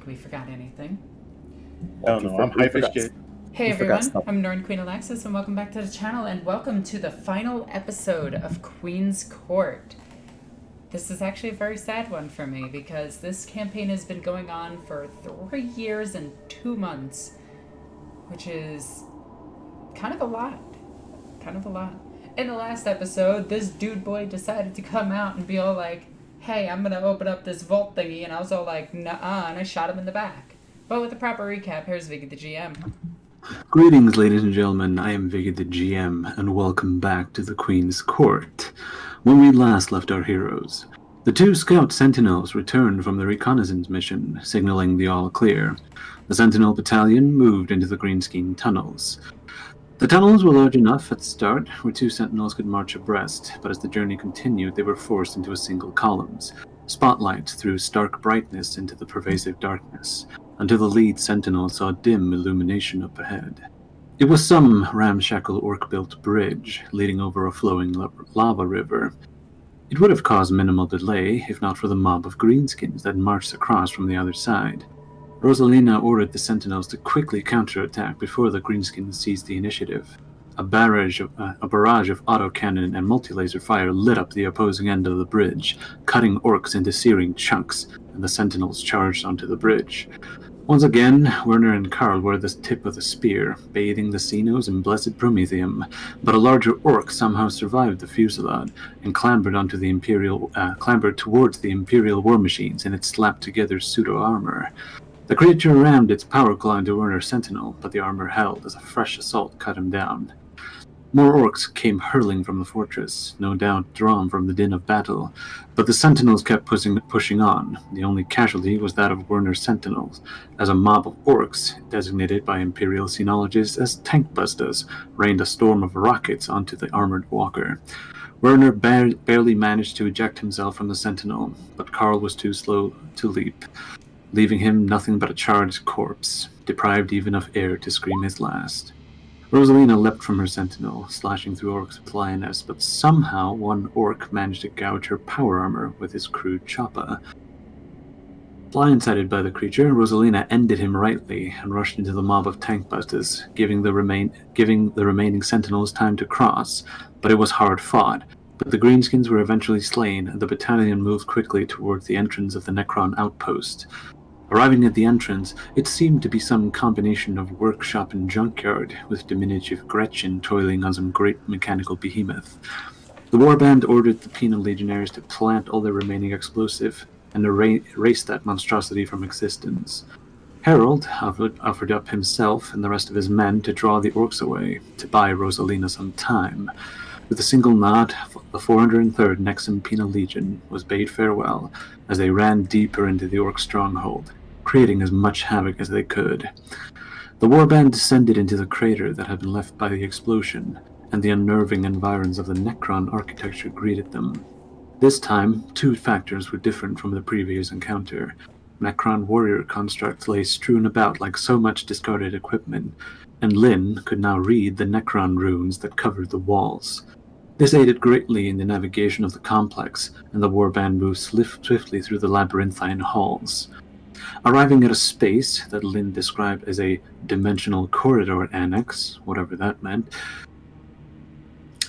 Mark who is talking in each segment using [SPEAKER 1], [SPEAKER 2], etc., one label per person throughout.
[SPEAKER 1] think we forgot anything.
[SPEAKER 2] Oh no, I'm hyper-skilled.
[SPEAKER 1] Hey everyone, I'm NornQueenAlexis and welcome back to the channel and welcome to the final episode of Queen's Court. This is actually a very sad one for me because this campaign has been going on for 3 years and 2 months, which is kind of a lot. In the last episode, this dude boy decided to come out and be all like, hey, I'm gonna open up this vault thingy, and I was all like, nuh-uh, and I shot him in the back. But with a proper recap, here's Vicky the GM.
[SPEAKER 3] Greetings, ladies and gentlemen, I am Vicky the GM, and welcome back to the Queen's Court. When we last left our heroes, the 2 scout sentinels returned from the reconnaissance mission, signaling the all clear. The sentinel battalion moved into the greenskin tunnels. The tunnels were large enough at the start where 2 sentinels could march abreast, but as the journey continued they were forced into a single columns. Spotlights threw stark brightness into the pervasive darkness, until the lead sentinel saw dim illumination up ahead. It was some ramshackle orc-built bridge leading over a flowing lava river. It would have caused minimal delay if not for the mob of greenskins that marched across from the other side. Rosalina ordered the sentinels to quickly counterattack before the greenskins seized the initiative. A barrage of autocannon and multi-laser fire lit up the opposing end of the bridge, cutting orcs into searing chunks, and the sentinels charged onto the bridge. Once again, Werner and Karl were the tip of the spear, bathing the Xenos in blessed promethium, but a larger orc somehow survived the fusillade and clambered towards the Imperial war machines in its slapped-together pseudo-armor. The creature rammed its power claw into Werner's sentinel, but the armor held as a fresh assault cut him down. More orcs came hurling from the fortress, no doubt drawn from the din of battle, but the sentinels kept pushing on. The only casualty was that of Werner's sentinels, as a mob of orcs, designated by Imperial Xenologists as tank busters, rained a storm of rockets onto the armored walker. Werner barely managed to eject himself from the sentinel, but Karl was too slow to leap, leaving him nothing but a charged corpse, deprived even of air to scream his last. Rosalina leapt from her sentinel, slashing through orcs with lioness, but somehow one orc managed to gouge her power armor with his crude choppa. Blindsided by the creature, Rosalina ended him rightly and rushed into the mob of tank busters, giving the remaining sentinels time to cross, but it was hard fought. But the greenskins were eventually slain, and the battalion moved quickly towards the entrance of the Necron outpost. Arriving at the entrance, it seemed to be some combination of workshop and junkyard, with diminutive Gretchen toiling on some great mechanical behemoth. The warband ordered the penal legionaries to plant all their remaining explosive and erase that monstrosity from existence. Harold offered up himself and the rest of his men to draw the orcs away, to buy Rosalina some time. With a single nod, the 403rd Nexum Penal Legion was bade farewell as they ran deeper into the orc stronghold, creating as much havoc as they could. The warband descended into the crater that had been left by the explosion, and the unnerving environs of the Necron architecture greeted them. This time, 2 factors were different from the previous encounter. Necron warrior constructs lay strewn about like so much discarded equipment, and Lynn could now read the Necron runes that covered the walls. This aided greatly in the navigation of the complex, and the warband moved swiftly through the labyrinthine halls. Arriving at a space that Lynn described as a dimensional corridor annex, whatever that meant,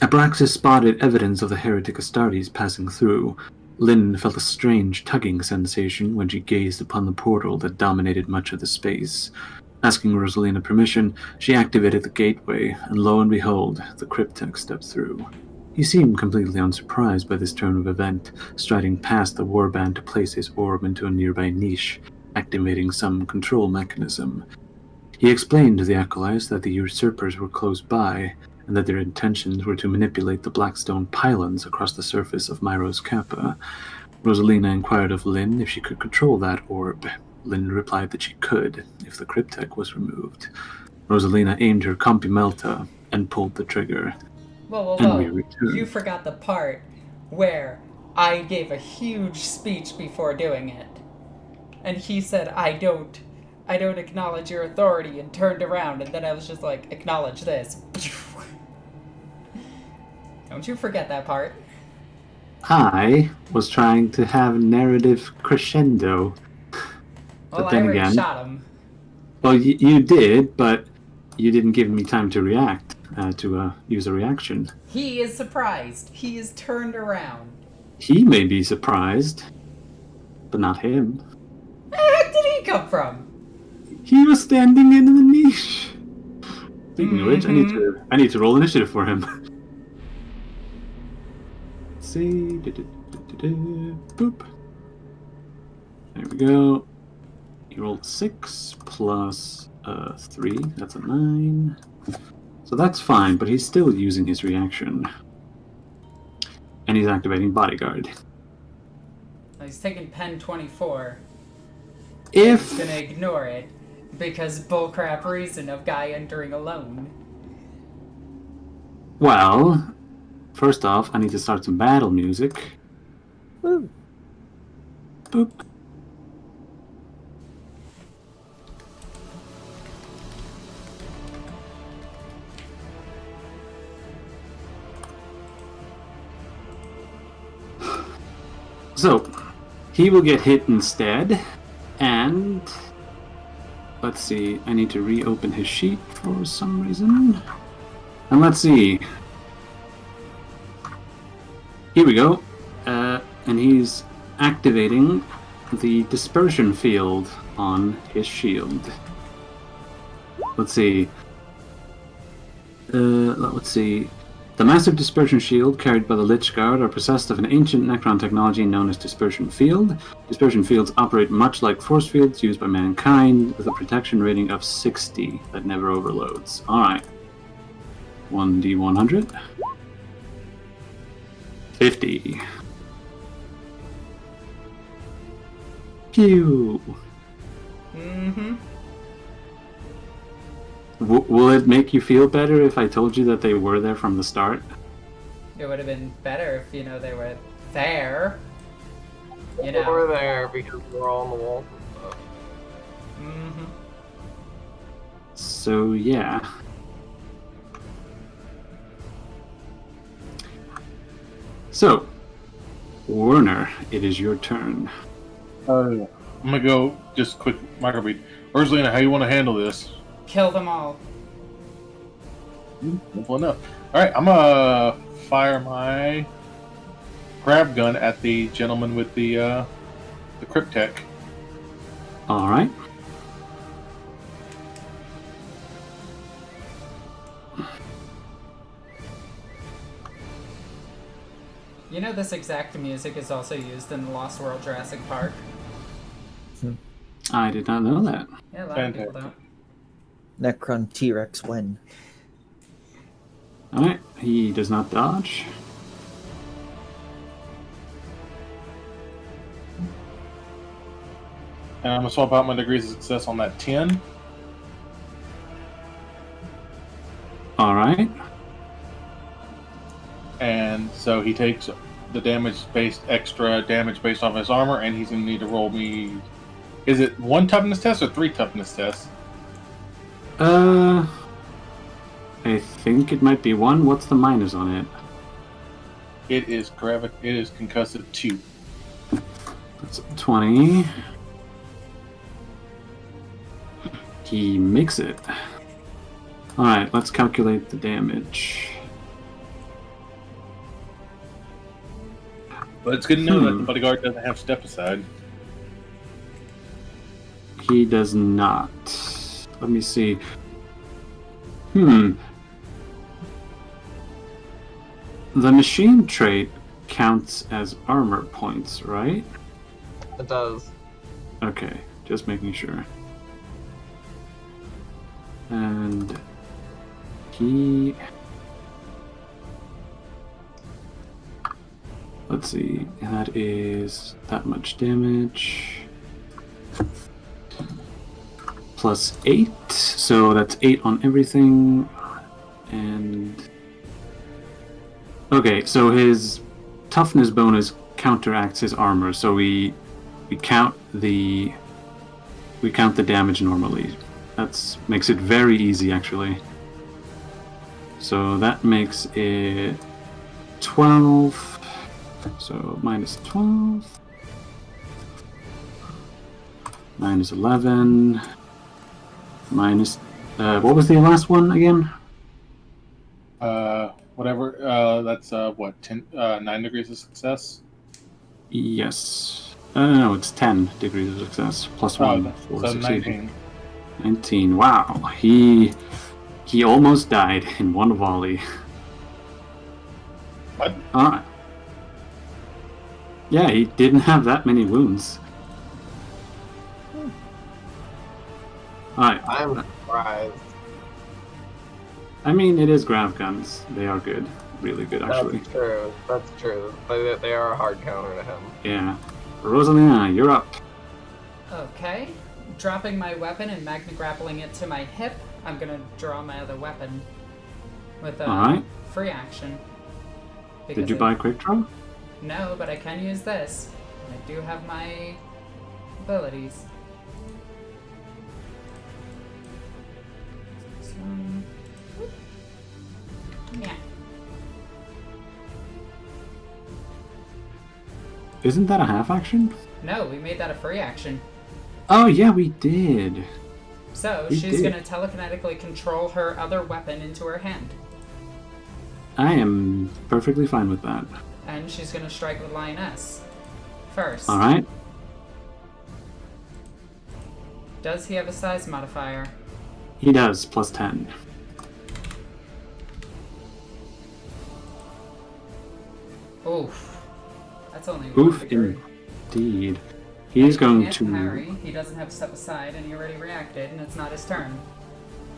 [SPEAKER 3] Abraxas spotted evidence of the heretic Astartes passing through. Lynn felt a strange tugging sensation when she gazed upon the portal that dominated much of the space. Asking Rosalina permission, she activated the gateway, and lo and behold, the cryptech stepped through. He seemed completely unsurprised by this turn of event, striding past the warband to place his orb into a nearby niche, activating some control mechanism. He explained to the acolytes that the usurpers were close by, and that their intentions were to manipulate the blackstone pylons across the surface of Myros Kappa. Rosalina inquired of Lynn if she could control that orb. Lynn replied that she could, if the cryptech was removed. Rosalina aimed her Compi Melta and pulled the trigger.
[SPEAKER 1] Whoa. You forgot the part where I gave a huge speech before doing it. And he said, I don't acknowledge your authority, and turned around, and then I was just like, acknowledge this. Don't you forget that part.
[SPEAKER 3] I was trying to have narrative crescendo.
[SPEAKER 1] Well,
[SPEAKER 3] But then
[SPEAKER 1] I already
[SPEAKER 3] again,
[SPEAKER 1] shot him.
[SPEAKER 3] well, you did, but you didn't give me time to react, to use a reaction.
[SPEAKER 1] He is surprised. He is turned around.
[SPEAKER 3] He may be surprised, but not him.
[SPEAKER 1] Where the heck did he come from?
[SPEAKER 3] He was standing in the niche. Speaking of which, I need to roll initiative for him. Let's see. Boop. There we go. He rolled 6 plus 3. That's a 9. So that's fine, but he's still using his reaction. And he's activating Bodyguard.
[SPEAKER 1] He's taking pen 24.
[SPEAKER 3] If...
[SPEAKER 1] He's gonna ignore it because bullcrap reason of guy entering alone.
[SPEAKER 3] Well, first off, I need to start some battle music.
[SPEAKER 4] Woo.
[SPEAKER 3] Boop. So, he will get hit instead, and let's see, I need to reopen his sheet for some reason. And let's see. Here we go. And he's activating the dispersion field on his shield. Let's see. Let's see. The massive dispersion shield carried by the Lich Guard are possessed of an ancient Necron technology known as dispersion field. Dispersion fields operate much like force fields used by mankind, with a protection rating of 60 that never overloads. Alright. 1d100. 50. Pew!
[SPEAKER 1] Mm-hmm.
[SPEAKER 3] Will it make you feel better if I told you that they were there from the start?
[SPEAKER 1] It would have been better if, you know, they were there. You
[SPEAKER 4] We're
[SPEAKER 1] know.
[SPEAKER 4] there because we're all on the wall.
[SPEAKER 1] Mm-hmm.
[SPEAKER 3] So, yeah. So, Werner, it is your turn.
[SPEAKER 2] I'm gonna go just quick microbeat. Urslina, how you want to handle this?
[SPEAKER 1] Kill them all.
[SPEAKER 2] Simple enough. Alright, I'm gonna fire my grab gun at the gentleman with the cryptech.
[SPEAKER 3] Alright.
[SPEAKER 1] You know this exact music is also used in the Lost World Jurassic Park?
[SPEAKER 3] I did not know that.
[SPEAKER 1] Yeah, a lot of people
[SPEAKER 2] Fantastic.
[SPEAKER 1] don't.
[SPEAKER 4] Necron T-Rex win.
[SPEAKER 3] Alright, he does not dodge.
[SPEAKER 2] And I'm gonna swap out my degrees of success on that 10.
[SPEAKER 3] Alright.
[SPEAKER 2] And so he takes the extra damage based off his armor, and he's gonna need to roll me. Is it 1 toughness test or 3 toughness tests?
[SPEAKER 3] I think it might be 1. What's the minus on it?
[SPEAKER 2] It is concussive 2.
[SPEAKER 3] That's 20. He makes it. Alright, let's calculate the damage.
[SPEAKER 2] But it's good to know that the bodyguard doesn't have step aside.
[SPEAKER 3] He does not. Let me see. The machine trait counts as armor points, right?
[SPEAKER 4] It does.
[SPEAKER 3] Okay, just making sure. And he... Let's see, that is that much damage. Plus 8, so that's 8 on everything. And... Okay, so his toughness bonus counteracts his armor, so we count the damage normally. That makes it very easy, actually. So that makes it 12. So minus 12. minus 11, minus... what was the last one again?
[SPEAKER 2] Whatever. That's what 9 degrees of success.
[SPEAKER 3] Yes. No, it's 10 degrees of success. Plus 1 for
[SPEAKER 2] so
[SPEAKER 3] succeeding.
[SPEAKER 2] 19.
[SPEAKER 3] 19. Wow. He almost died in one volley.
[SPEAKER 2] What?
[SPEAKER 3] Alright. Yeah, he didn't have that many wounds. Alright.
[SPEAKER 4] I'm surprised.
[SPEAKER 3] I mean, it is grav guns. They are good. Really good, actually.
[SPEAKER 4] That's true. That's true. They are a hard counter to him.
[SPEAKER 3] Yeah. Rosalina, you're up.
[SPEAKER 1] Okay. Dropping my weapon and magna grappling it to my hip, I'm gonna draw my other weapon with a
[SPEAKER 3] Alright.
[SPEAKER 1] free action.
[SPEAKER 3] Did you buy quick draw?
[SPEAKER 1] No, but I can use this. I do have my abilities. Yeah.
[SPEAKER 3] Isn't that a half action?
[SPEAKER 1] No, we made that a free action.
[SPEAKER 3] Oh, yeah, we did.
[SPEAKER 1] So
[SPEAKER 3] We
[SPEAKER 1] she's
[SPEAKER 3] did.
[SPEAKER 1] gonna telekinetically control her other weapon into her hand.
[SPEAKER 3] I am perfectly fine with that.
[SPEAKER 1] And she's gonna strike the lioness. First.
[SPEAKER 3] Alright.
[SPEAKER 1] Does he have a size modifier?
[SPEAKER 3] He does, plus 10.
[SPEAKER 1] Oof. That's only
[SPEAKER 3] Oof,
[SPEAKER 1] one degree.
[SPEAKER 3] indeed. He's going
[SPEAKER 1] Can't
[SPEAKER 3] to...
[SPEAKER 1] parry. He doesn't have step aside, and he already reacted, and it's not his turn.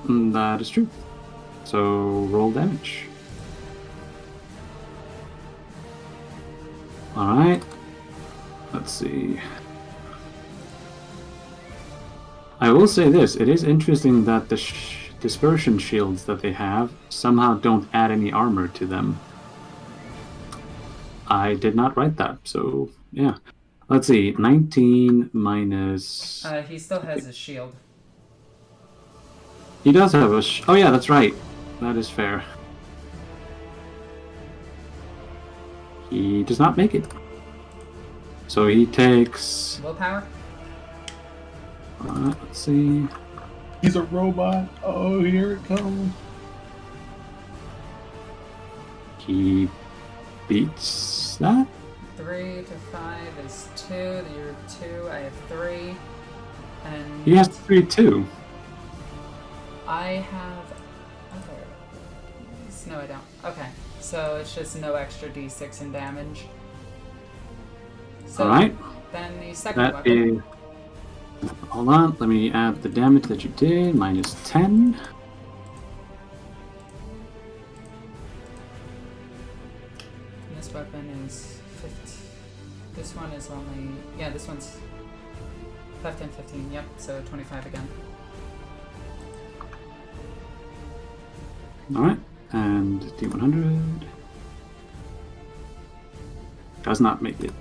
[SPEAKER 3] That is true. So, roll damage. Alright. Let's see. I will say this. It is interesting that the dispersion shields that they have somehow don't add any armor to them. I did not write that, so yeah. Let's see. 19 minus...
[SPEAKER 1] He still has his shield.
[SPEAKER 3] He does have a... Oh yeah, that's right. That is fair. He does not make it. So he takes...
[SPEAKER 1] Willpower?
[SPEAKER 3] let's see...
[SPEAKER 2] He's a robot. Oh, here it comes.
[SPEAKER 3] He beats that?
[SPEAKER 1] 3 to 5 is 2. You're 2. I have 3. And
[SPEAKER 3] He has 3 too.
[SPEAKER 1] I have other. No, I don't. Okay, so it's just no extra d6 in damage. So
[SPEAKER 3] Alright.
[SPEAKER 1] then the second
[SPEAKER 3] That
[SPEAKER 1] weapon.
[SPEAKER 3] is... Hold on, let me add the damage that you did. Minus 10.
[SPEAKER 1] This weapon is 15. This one is only. Yeah, this one's 15, 15. Yep, so 25 again.
[SPEAKER 3] Alright. And D100. Does not make it.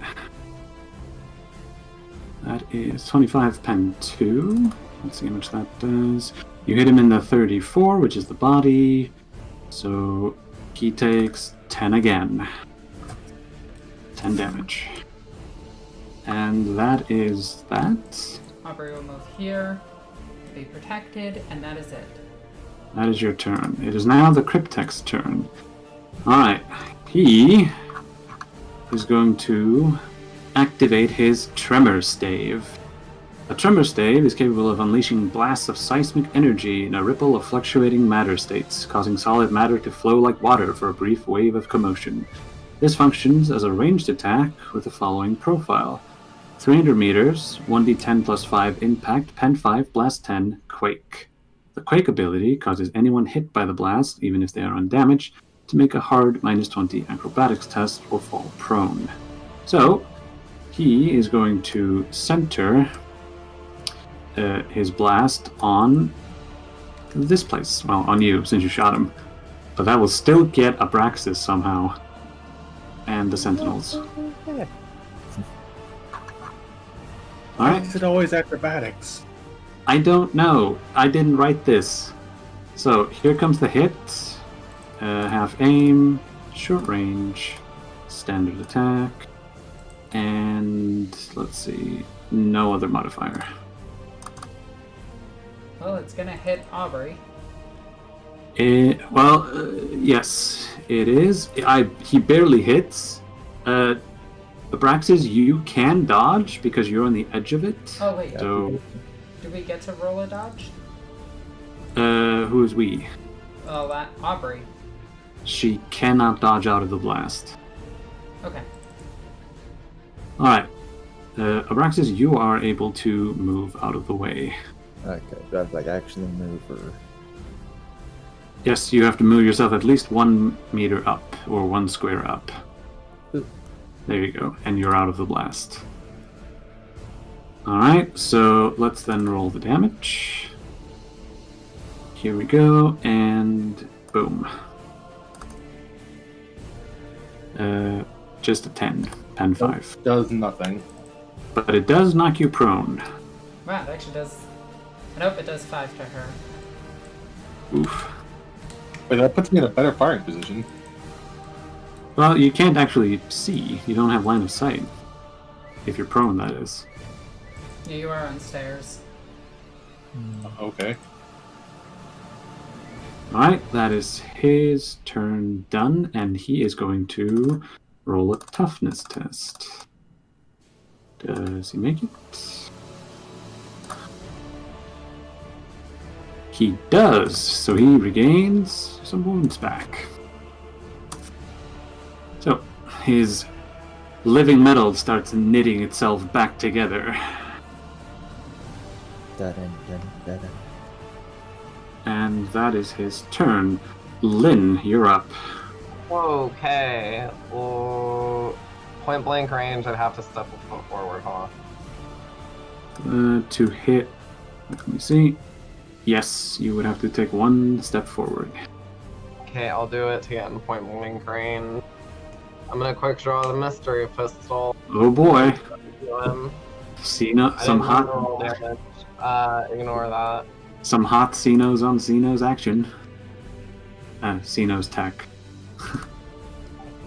[SPEAKER 3] That is 25 pen 2. Let's see how much that does. You hit him in the 34, which is the body. So he takes 10 again. 10 damage. And that is that.
[SPEAKER 1] Aubrey will move here, be protected, and that is it.
[SPEAKER 3] That is your turn. It is now the Cryptek's turn. Alright. He is going to activate his Tremor Stave. A Tremor Stave is capable of unleashing blasts of seismic energy in a ripple of fluctuating matter states, causing solid matter to flow like water for a brief wave of commotion. This functions as a ranged attack with the following profile. 300 meters, 1d10 plus 5 impact, pen 5, blast 10, quake. The quake ability causes anyone hit by the blast, even if they are undamaged, to make a hard minus 20 acrobatics test or fall prone. So, he is going to center his blast on this place. Well, on you, since you shot him. But that will still get Abraxas somehow. And the Sentinels.
[SPEAKER 2] Why
[SPEAKER 3] Alright.
[SPEAKER 2] is it always acrobatics?
[SPEAKER 3] I don't know. I didn't write this. So, here comes the hit. Half aim, short range, standard attack, and let's see, no other modifier.
[SPEAKER 1] Well, it's gonna hit Aubrey.
[SPEAKER 3] Yes, it is. He barely hits. Abraxas, you can dodge because you're on the edge of it.
[SPEAKER 1] Oh, wait.
[SPEAKER 3] So,
[SPEAKER 1] Do we get to roll a dodge?
[SPEAKER 3] who is we?
[SPEAKER 1] Oh, Aubrey.
[SPEAKER 3] She cannot dodge out of the blast.
[SPEAKER 1] Okay.
[SPEAKER 3] Alright. Abraxas, you are able to move out of the way.
[SPEAKER 5] Okay, do I have to actually move or?
[SPEAKER 3] Yes, you have to move yourself at least 1 meter up, or 1 square up.
[SPEAKER 5] Ooh.
[SPEAKER 3] There you go, and you're out of the blast. Alright, so let's then roll the damage. Here we go, and boom. Just a 10. 10-5.
[SPEAKER 2] Does nothing.
[SPEAKER 3] But it does knock you prone.
[SPEAKER 1] Wow, it actually does. Nope, it does 5 to her.
[SPEAKER 3] Oof.
[SPEAKER 2] Wait, that puts me in a better firing position.
[SPEAKER 3] Well, you can't actually see. You don't have line of sight. If you're prone, that is.
[SPEAKER 1] Yeah, you are on stairs.
[SPEAKER 2] Okay.
[SPEAKER 3] Alright, that is his turn done, and he is going to roll a toughness test. Does he make it? He does, so he regains some wounds back. So, his living metal starts knitting itself back together.
[SPEAKER 5] Da-dun-dun-dun-dun.
[SPEAKER 3] And that is his turn. Lynn, you're up.
[SPEAKER 4] Okay. Well, point blank range, I'd have to step a foot forward, huh?
[SPEAKER 3] To hit, let me see. Yes, you would have to take 1 step forward.
[SPEAKER 4] Okay, I'll do it to get in point blank range. I'm gonna quick draw the mystery pistol.
[SPEAKER 3] Oh boy.
[SPEAKER 4] Um,
[SPEAKER 3] Cena,
[SPEAKER 4] I
[SPEAKER 3] some
[SPEAKER 4] didn't
[SPEAKER 3] hot,
[SPEAKER 4] roll damage. Ignore that.
[SPEAKER 3] some hot Cenos on Cenos action. Cenos tech.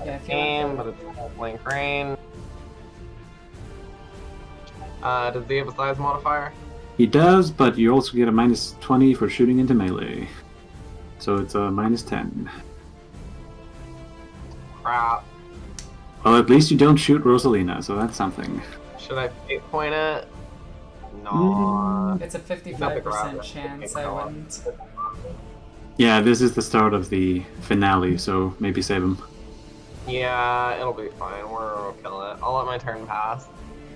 [SPEAKER 1] Yeah, if you
[SPEAKER 4] Aim,
[SPEAKER 1] want
[SPEAKER 4] but it's point blank range. Does he have a size modifier?
[SPEAKER 3] He does, but you also get a minus 20 for shooting into melee. So it's a minus 10.
[SPEAKER 4] Crap.
[SPEAKER 3] Well, at least you don't shoot Rosalina, so that's something.
[SPEAKER 4] Should I fate point it? No.
[SPEAKER 1] it's a 55% chance I wouldn't.
[SPEAKER 3] Yeah, this is the start of the finale, so maybe save him.
[SPEAKER 4] Yeah, it'll be fine. We'll kill it. I'll let my turn pass.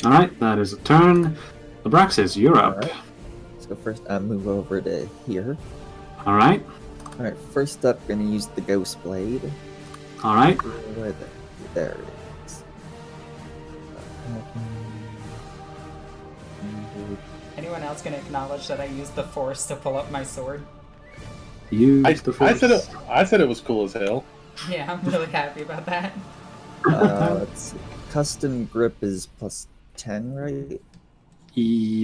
[SPEAKER 3] Alright, that is a turn. Abraxas, you're up.
[SPEAKER 5] Alright. So first I move over to here.
[SPEAKER 3] Alright,
[SPEAKER 5] Alright, first up, gonna use the Ghost Blade.
[SPEAKER 3] alright.
[SPEAKER 5] Where there it is.
[SPEAKER 1] Anyone else gonna acknowledge that I used the force to pull up my sword?
[SPEAKER 3] Use the force.
[SPEAKER 2] I said it was cool as hell.
[SPEAKER 1] Yeah, I'm really happy about that.
[SPEAKER 5] Let's see. Custom grip is plus 10, right?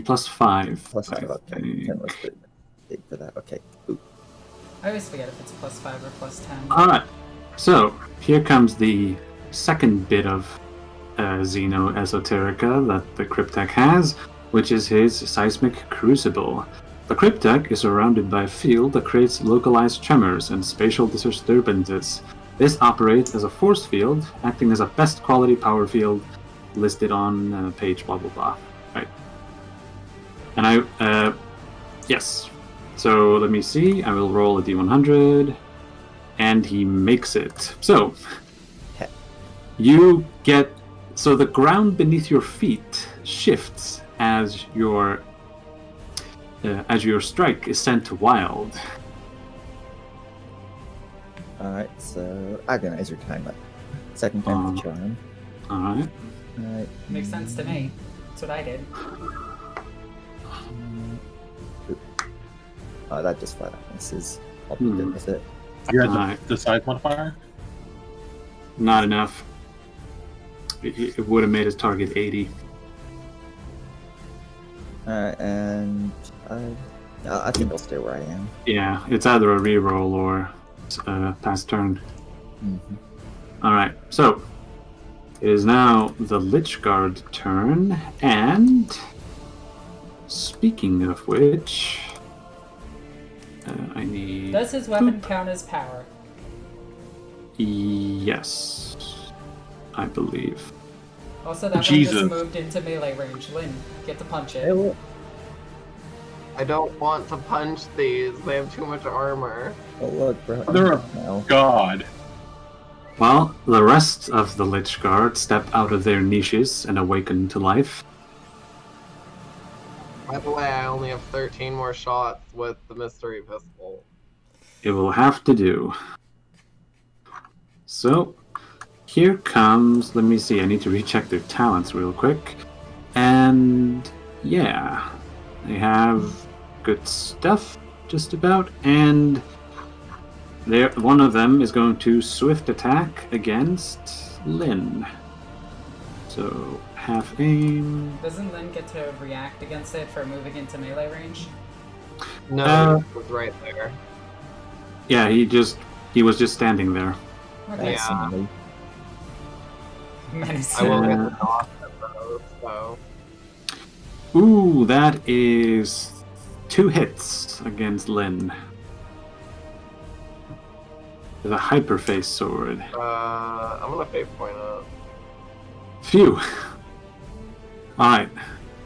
[SPEAKER 3] Plus 5.
[SPEAKER 5] Plus 5,
[SPEAKER 3] I
[SPEAKER 5] okay.
[SPEAKER 3] think.
[SPEAKER 5] 10 was big for that. Okay. Ooh.
[SPEAKER 1] I always forget if it's plus 5 or plus 10.
[SPEAKER 3] Alright, so here comes the second bit of Xeno Esoterica that the Cryptek has, which is his Seismic Crucible. The Cryptek is surrounded by a field that creates localized tremors and spatial disturbances. This operates as a force field, acting as a best quality power field listed on page blah blah blah. Right. And yes. So let me see, I will roll a d100, and he makes it. So, you get, so the ground beneath your feet shifts as your strike is sent wild.
[SPEAKER 5] Alright, so Agonizer time up. Second time with Charm.
[SPEAKER 3] Alright.
[SPEAKER 5] Alright.
[SPEAKER 1] Makes sense to me. That's what I did.
[SPEAKER 5] Oh, that just flat out misses. I'll be good with it.
[SPEAKER 2] You had
[SPEAKER 3] Alright.
[SPEAKER 2] the size modifier?
[SPEAKER 3] Not enough. It would have made his target 80.
[SPEAKER 5] Alright, and I think I'll stay where I am.
[SPEAKER 3] Yeah, it's either a reroll or pass turn.
[SPEAKER 5] Mm-hmm.
[SPEAKER 3] Alright, so it is now the Lich Guard turn, and speaking of which, I need...
[SPEAKER 1] Does his weapon count as power?
[SPEAKER 3] Yes, I believe.
[SPEAKER 1] Also, that one
[SPEAKER 2] Jesus.
[SPEAKER 1] just moved into melee range. Lynn, get to punch
[SPEAKER 5] Hey,
[SPEAKER 1] it.
[SPEAKER 5] look.
[SPEAKER 4] I don't want to punch these. They have too much armor.
[SPEAKER 5] Oh, look, bro.
[SPEAKER 2] They're a
[SPEAKER 5] now.
[SPEAKER 2] god.
[SPEAKER 3] Well, the rest of the Lich Guard step out of their niches and awaken to life.
[SPEAKER 4] By the way, I only have 13 more shots with the mystery pistol.
[SPEAKER 3] It will have to do. So, here comes... Let me see, I need to recheck their talents real quick. And, yeah. They have good stuff, just about. And one of them is going to swift attack against Lynn. So, half aim...
[SPEAKER 1] Doesn't Lynn get to react against it for moving into melee range?
[SPEAKER 4] No, it was right there.
[SPEAKER 3] Yeah, he was just standing there.
[SPEAKER 1] Okay.
[SPEAKER 4] Yeah.
[SPEAKER 5] Menacingly.
[SPEAKER 1] Menacing.
[SPEAKER 4] I will get the knock for those, so.
[SPEAKER 3] Ooh, that is 2 hits against Lynn. With a hyperface sword.
[SPEAKER 4] I'm gonna fate point up.
[SPEAKER 3] Phew. Alright.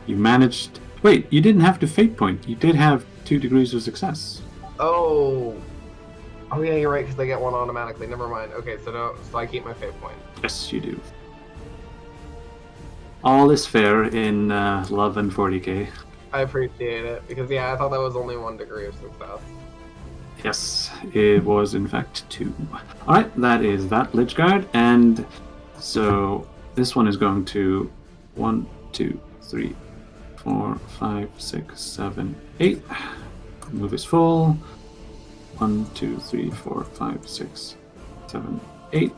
[SPEAKER 3] You managed... Wait, you didn't have to fate point. You did have 2 degrees of success.
[SPEAKER 4] Oh! Oh yeah, you're right, because I get one automatically. Never mind. Okay, so I keep my fate point.
[SPEAKER 3] Yes, you do. All is fair in love and 40k.
[SPEAKER 4] I appreciate it, because yeah, I thought that was only 1 degree of success.
[SPEAKER 3] Yes, it was in fact 2. Alright, that is that Lich Guard, and so this one is going to 1, 2, 3, 4, 5, 6, 7, 8. Move is full. 1, 2, 3, 4, 5, 6, 7, 8.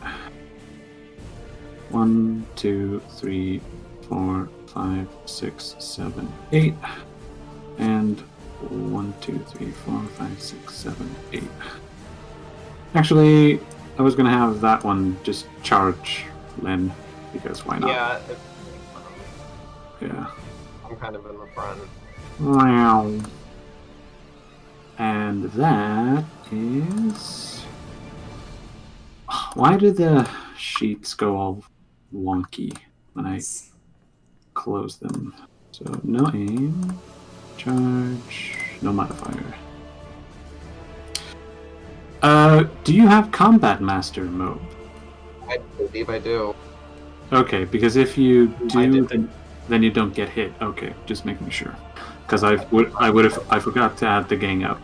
[SPEAKER 3] 1, 2, 3, 4, 5, 6, 7, 8. And 1, 2, 3, 4, 5, 6, 7, 8. Actually, I was gonna have that one just charge Lynn, because why not?
[SPEAKER 4] Yeah,
[SPEAKER 3] Yeah.
[SPEAKER 4] I'm kind of in the front.
[SPEAKER 3] Wow. And that is... Why do the sheets go all wonky when I close them? So no aim, charge, no modifier. Do you have Combat Master mode?
[SPEAKER 4] I believe I do.
[SPEAKER 3] Okay, because if you
[SPEAKER 4] I
[SPEAKER 3] do,
[SPEAKER 4] did.
[SPEAKER 3] then you don't get hit. Okay, just making sure. Because I forgot to add the gang up.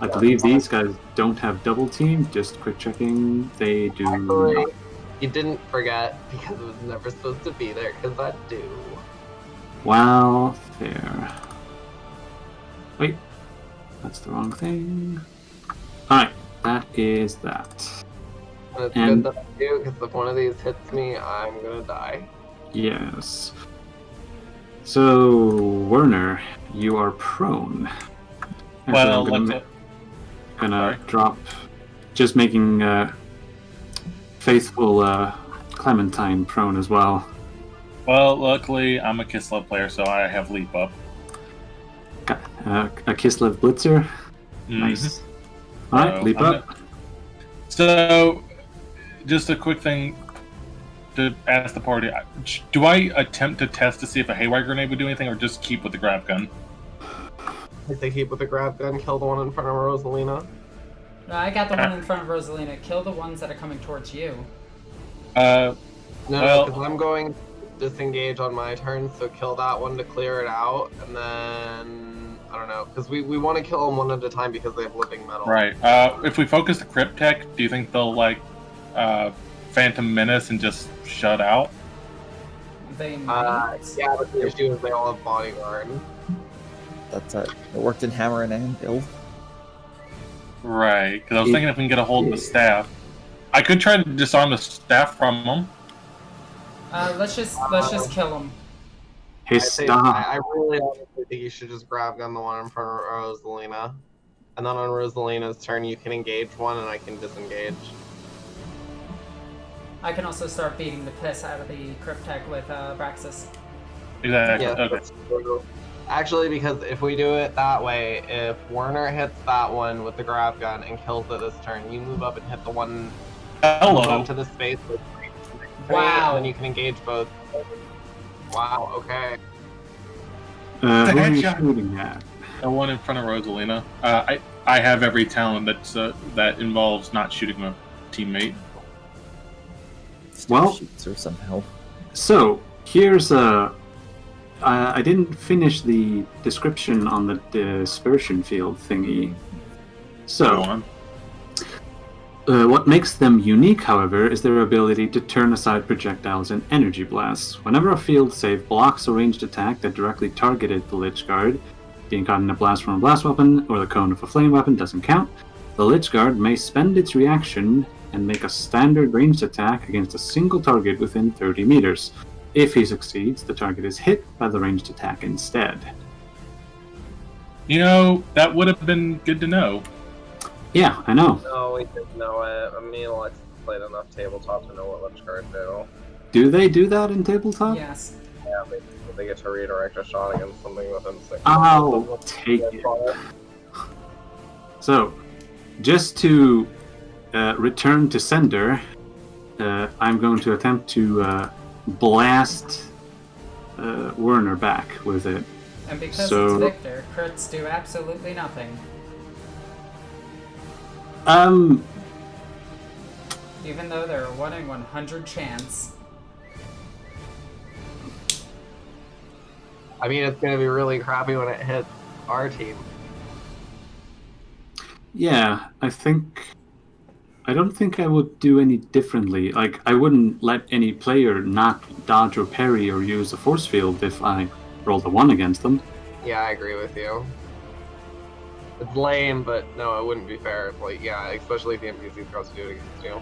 [SPEAKER 3] I believe these guys don't have double team. Just quick checking, they do.
[SPEAKER 4] Actually,
[SPEAKER 3] not.
[SPEAKER 4] you didn't forget because it was never supposed to be there. Because I do.
[SPEAKER 3] Well, fair. Wait, that's the wrong thing. Alright, that is that.
[SPEAKER 4] And it's
[SPEAKER 3] And-
[SPEAKER 4] good that I do because if one of these hits me, I'm gonna die.
[SPEAKER 3] Yes. So, Werner, you are prone. Actually,
[SPEAKER 2] Well,
[SPEAKER 3] I'm gonna drop. Just making faithful Clementine prone as well.
[SPEAKER 2] well, luckily I'm a Kislev player, so I have leap up.
[SPEAKER 3] A Kislev Blitzer.
[SPEAKER 2] Mhm.
[SPEAKER 3] Nice. Alright,
[SPEAKER 2] So,
[SPEAKER 3] leap
[SPEAKER 2] I'm
[SPEAKER 3] up.
[SPEAKER 2] So, just a quick thing to ask the party: do I attempt to test to see if a haywire grenade would do anything, or just keep with the grab gun?
[SPEAKER 4] I say keep with the grab gun, kill the one in front of Rosalina.
[SPEAKER 1] No, I got the one in front of Rosalina. Kill the ones that are coming towards you.
[SPEAKER 4] No,
[SPEAKER 2] Well-
[SPEAKER 4] because I'm going to disengage on my turn, so kill that one to clear it out, and then I don't know, because we want to kill them one at a time because they have living metal.
[SPEAKER 2] Right. If we focus the crypt tech, do you think they'll like Phantom Menace and just shut out?
[SPEAKER 1] They might.
[SPEAKER 4] Yeah, but the issue is they all have bodyguard.
[SPEAKER 5] That's it. It worked in Hammer and Anvil.
[SPEAKER 2] Right. Because I was thinking if we can get a hold of the staff, I could try to disarm the staff from them.
[SPEAKER 1] Let's just kill them.
[SPEAKER 3] Hey,
[SPEAKER 4] I say,
[SPEAKER 3] stop.
[SPEAKER 4] I really honestly think you should just grab gun the one in front of Rosalina. And then on Rosalina's turn, you can engage one and I can disengage.
[SPEAKER 1] I can also start beating the piss out of the Cryptech with Braxis.
[SPEAKER 2] Exactly.
[SPEAKER 4] Yeah,
[SPEAKER 2] Okay.
[SPEAKER 4] that's true. Actually, because if we do it that way, if Werner hits that one with the grav gun and kills it this turn, you move up and hit the one. Move
[SPEAKER 2] Hello.
[SPEAKER 4] up to the space. With
[SPEAKER 1] Wow.
[SPEAKER 4] And then you can engage both. Wow. Okay.
[SPEAKER 3] Who are you
[SPEAKER 2] headshot.
[SPEAKER 3] shooting at?
[SPEAKER 2] The one in front of Rosalina. I have every talent that involves not shooting a teammate.
[SPEAKER 5] Still
[SPEAKER 3] Well-
[SPEAKER 5] shoots her somehow.
[SPEAKER 3] So, here's a... I didn't finish the description on the dispersion field thingy.
[SPEAKER 2] Go
[SPEAKER 3] So,
[SPEAKER 2] on.
[SPEAKER 3] what makes them unique, however, is their ability to turn aside projectiles and energy blasts. Whenever a field save blocks a ranged attack that directly targeted the Lich Guard, being caught in a blast from a blast weapon or the cone of a flame weapon doesn't count, the Lich Guard may spend its reaction and make a standard ranged attack against a single target within 30 meters. If he succeeds, the target is hit by the ranged attack instead.
[SPEAKER 2] You know, that would have been good to know.
[SPEAKER 3] Yeah, I know.
[SPEAKER 4] No, we didn't know it. Me and Alexis played enough tabletop to know what Lich Guard do.
[SPEAKER 3] Do they do that in tabletop?
[SPEAKER 1] Yes.
[SPEAKER 4] Yeah, they get to redirect a shot against something within 6
[SPEAKER 3] I'll take it. So, just to return to sender, I'm going to attempt to blast Werner back with it.
[SPEAKER 1] And because
[SPEAKER 3] So-
[SPEAKER 1] it's Victor, crits do absolutely nothing. Even though they're a 1 in 100 chance.
[SPEAKER 4] I mean, it's gonna be really crappy when it hits our team.
[SPEAKER 3] Yeah, I don't think I would do any differently. Like, I wouldn't let any player not dodge or parry or use a force field if I rolled a 1 against them.
[SPEAKER 4] Yeah, I agree with you. It's lame, but no, it wouldn't be fair. It's like, yeah, especially if the NPC tries to do it against you.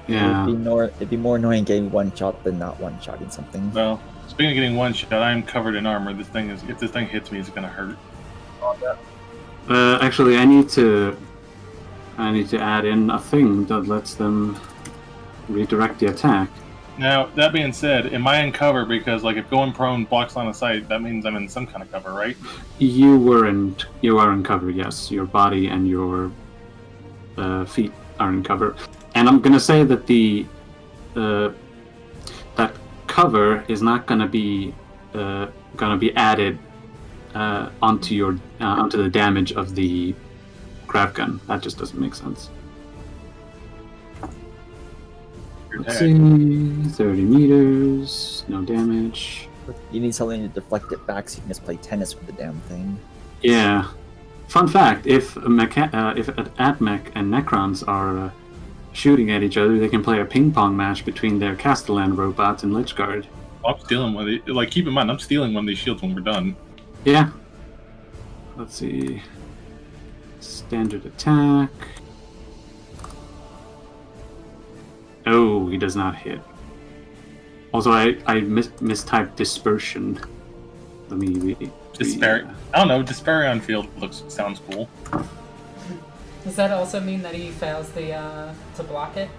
[SPEAKER 3] Yeah.
[SPEAKER 5] It'd be more annoying getting one shot than not one shotting something.
[SPEAKER 2] Well, speaking of getting one shot, I'm covered in armor. If this thing hits me, it's gonna hurt.
[SPEAKER 3] Actually, I need to add in a thing that lets them redirect the attack.
[SPEAKER 2] Now, that being said, am I in cover? Because, like, if going prone blocks line of sight, that means I'm in some kind of cover, right?
[SPEAKER 3] You are in cover, yes. Your body and your feet are in cover. And I'm gonna say that that cover is not gonna be added onto the damage of the grav gun. That just doesn't make sense. Let's see, 30 meters, no damage.
[SPEAKER 5] You need something to deflect it back so you can just play tennis with the damn thing.
[SPEAKER 3] Yeah. Fun fact: if Atmech and Necrons are shooting at each other, they can play a ping pong match between their Castellan robots and Lich Guard.
[SPEAKER 2] I'm stealing one of these. Like, keep in mind, I'm stealing one of these shields when we're done.
[SPEAKER 3] Yeah. Let's see. Standard attack. Oh, he does not hit. Also, I mistyped dispersion. Let me read.
[SPEAKER 2] I don't know. Desparion field sounds cool.
[SPEAKER 1] Does that also mean that he fails the to block it?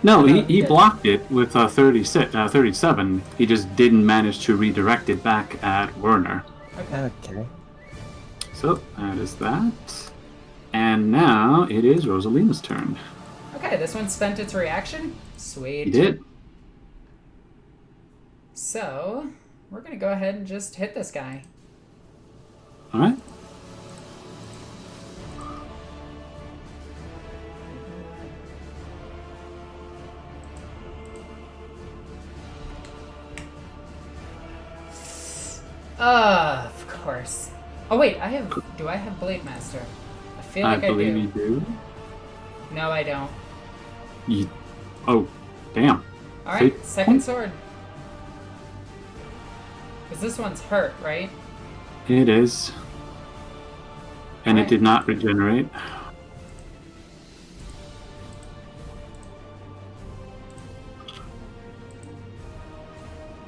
[SPEAKER 3] No, he blocked it with 37. He just didn't manage to redirect it back at Werner.
[SPEAKER 5] Okay.
[SPEAKER 3] So that is that. And now it is Rosalina's turn.
[SPEAKER 1] Okay, this one spent its reaction. Sweet.
[SPEAKER 3] He did.
[SPEAKER 1] So, we're gonna go ahead and just hit this guy.
[SPEAKER 3] All right.
[SPEAKER 1] Of course. Oh wait, do I have Blade Master? I feel like I
[SPEAKER 3] believe
[SPEAKER 1] do.
[SPEAKER 3] you do.
[SPEAKER 1] No, I don't.
[SPEAKER 3] Oh, damn.
[SPEAKER 1] Alright,
[SPEAKER 3] See?
[SPEAKER 1] second sword. Because this one's hurt, right?
[SPEAKER 3] It is. And
[SPEAKER 1] Alright.
[SPEAKER 3] it did not regenerate.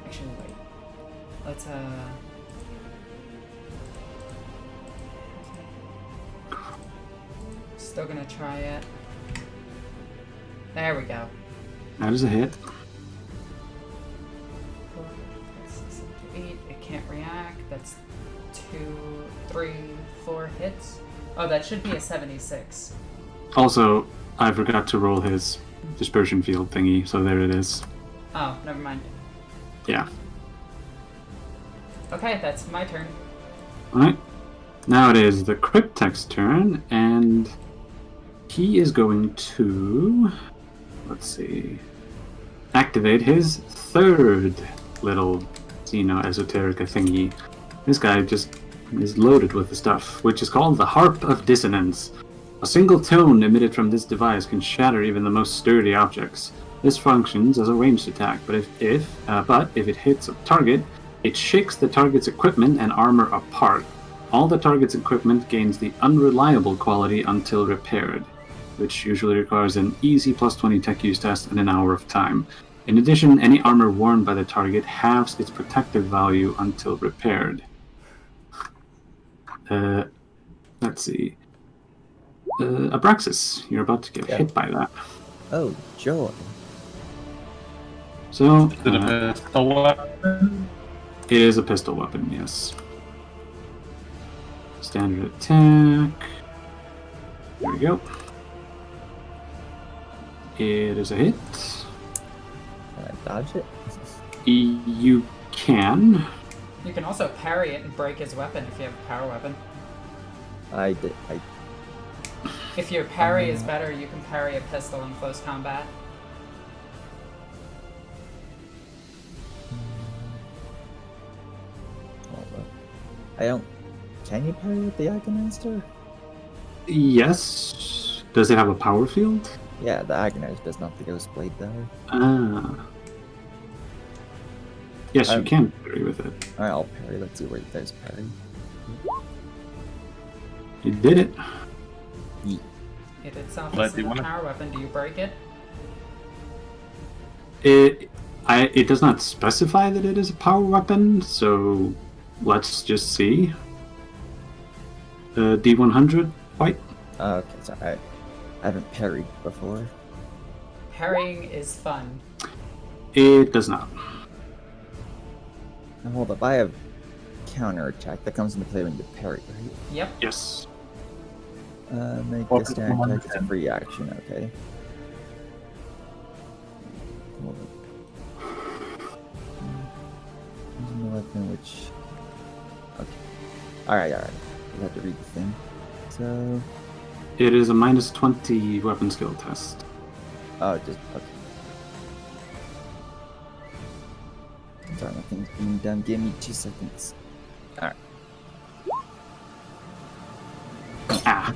[SPEAKER 1] Actually, wait. Let's, still gonna try it. There we go.
[SPEAKER 3] That is a hit.
[SPEAKER 1] 4, 5, 6, 7, 8. It can't react. That's 2, 3, 4 hits. Oh, that should be a 76.
[SPEAKER 3] Also, I forgot to roll his dispersion field thingy, so there it is.
[SPEAKER 1] Oh, never mind.
[SPEAKER 3] Yeah.
[SPEAKER 1] Okay, that's my turn.
[SPEAKER 3] Alright. Now it is the Cryptek's turn, and he is going to, let's see, activate his third little Xeno-Esoterica thingy. This guy just is loaded with the stuff, which is called the Harp of Dissonance. A single tone emitted from this device can shatter even the most sturdy objects. This functions as a ranged attack, but if it hits a target, it shakes the target's equipment and armor apart. All the target's equipment gains the unreliable quality until repaired, which usually requires an easy +20 tech use test and an hour of time. In addition, any armor worn by the target halves its protective value until repaired. Let's see. Abraxas, you're about to get hit by that.
[SPEAKER 5] Oh, joy.
[SPEAKER 3] So,
[SPEAKER 2] Is it a pistol weapon?
[SPEAKER 3] it is a pistol weapon, yes. Standard attack. There we go. It is a hit.
[SPEAKER 5] Can I dodge it?
[SPEAKER 3] You can.
[SPEAKER 1] You can also parry it and break his weapon if you have a power weapon.
[SPEAKER 5] I did.
[SPEAKER 1] If your parry is better, you can parry a pistol in close combat.
[SPEAKER 5] Hold up. I don't. Can you parry with the Agonizer?
[SPEAKER 3] Yes. Does it have a power field?
[SPEAKER 5] Yeah, the Agonizer does not. The Ghost Blade though.
[SPEAKER 3] Ah. Yes, you
[SPEAKER 5] Um,
[SPEAKER 3] can parry with it.
[SPEAKER 5] Alright, I'll parry. Let's see where there's parry.
[SPEAKER 3] You did it.
[SPEAKER 1] It itself
[SPEAKER 2] But
[SPEAKER 1] is
[SPEAKER 2] do you
[SPEAKER 1] a
[SPEAKER 2] wanna-
[SPEAKER 1] power weapon. Do you break it?
[SPEAKER 3] It does not specify that it is a power weapon, so let's just see. D100, white.
[SPEAKER 5] Oh, okay, sorry. I haven't parried before.
[SPEAKER 1] Parrying is fun.
[SPEAKER 3] It does not.
[SPEAKER 5] Now, hold up, I have counterattack that comes into play when you parry, right?
[SPEAKER 1] Yep.
[SPEAKER 3] Yes.
[SPEAKER 5] Make
[SPEAKER 2] Well,
[SPEAKER 5] a standard attack as a
[SPEAKER 2] 110.
[SPEAKER 5] free action, okay. Hold up. Using the weapon which... Okay. Alright. You have to read the thing. So...
[SPEAKER 3] It is a -20 weapon skill test.
[SPEAKER 5] Oh, just... Okay. Sorry, nothing's being done. Give me 2 seconds. Alright.
[SPEAKER 3] Ah.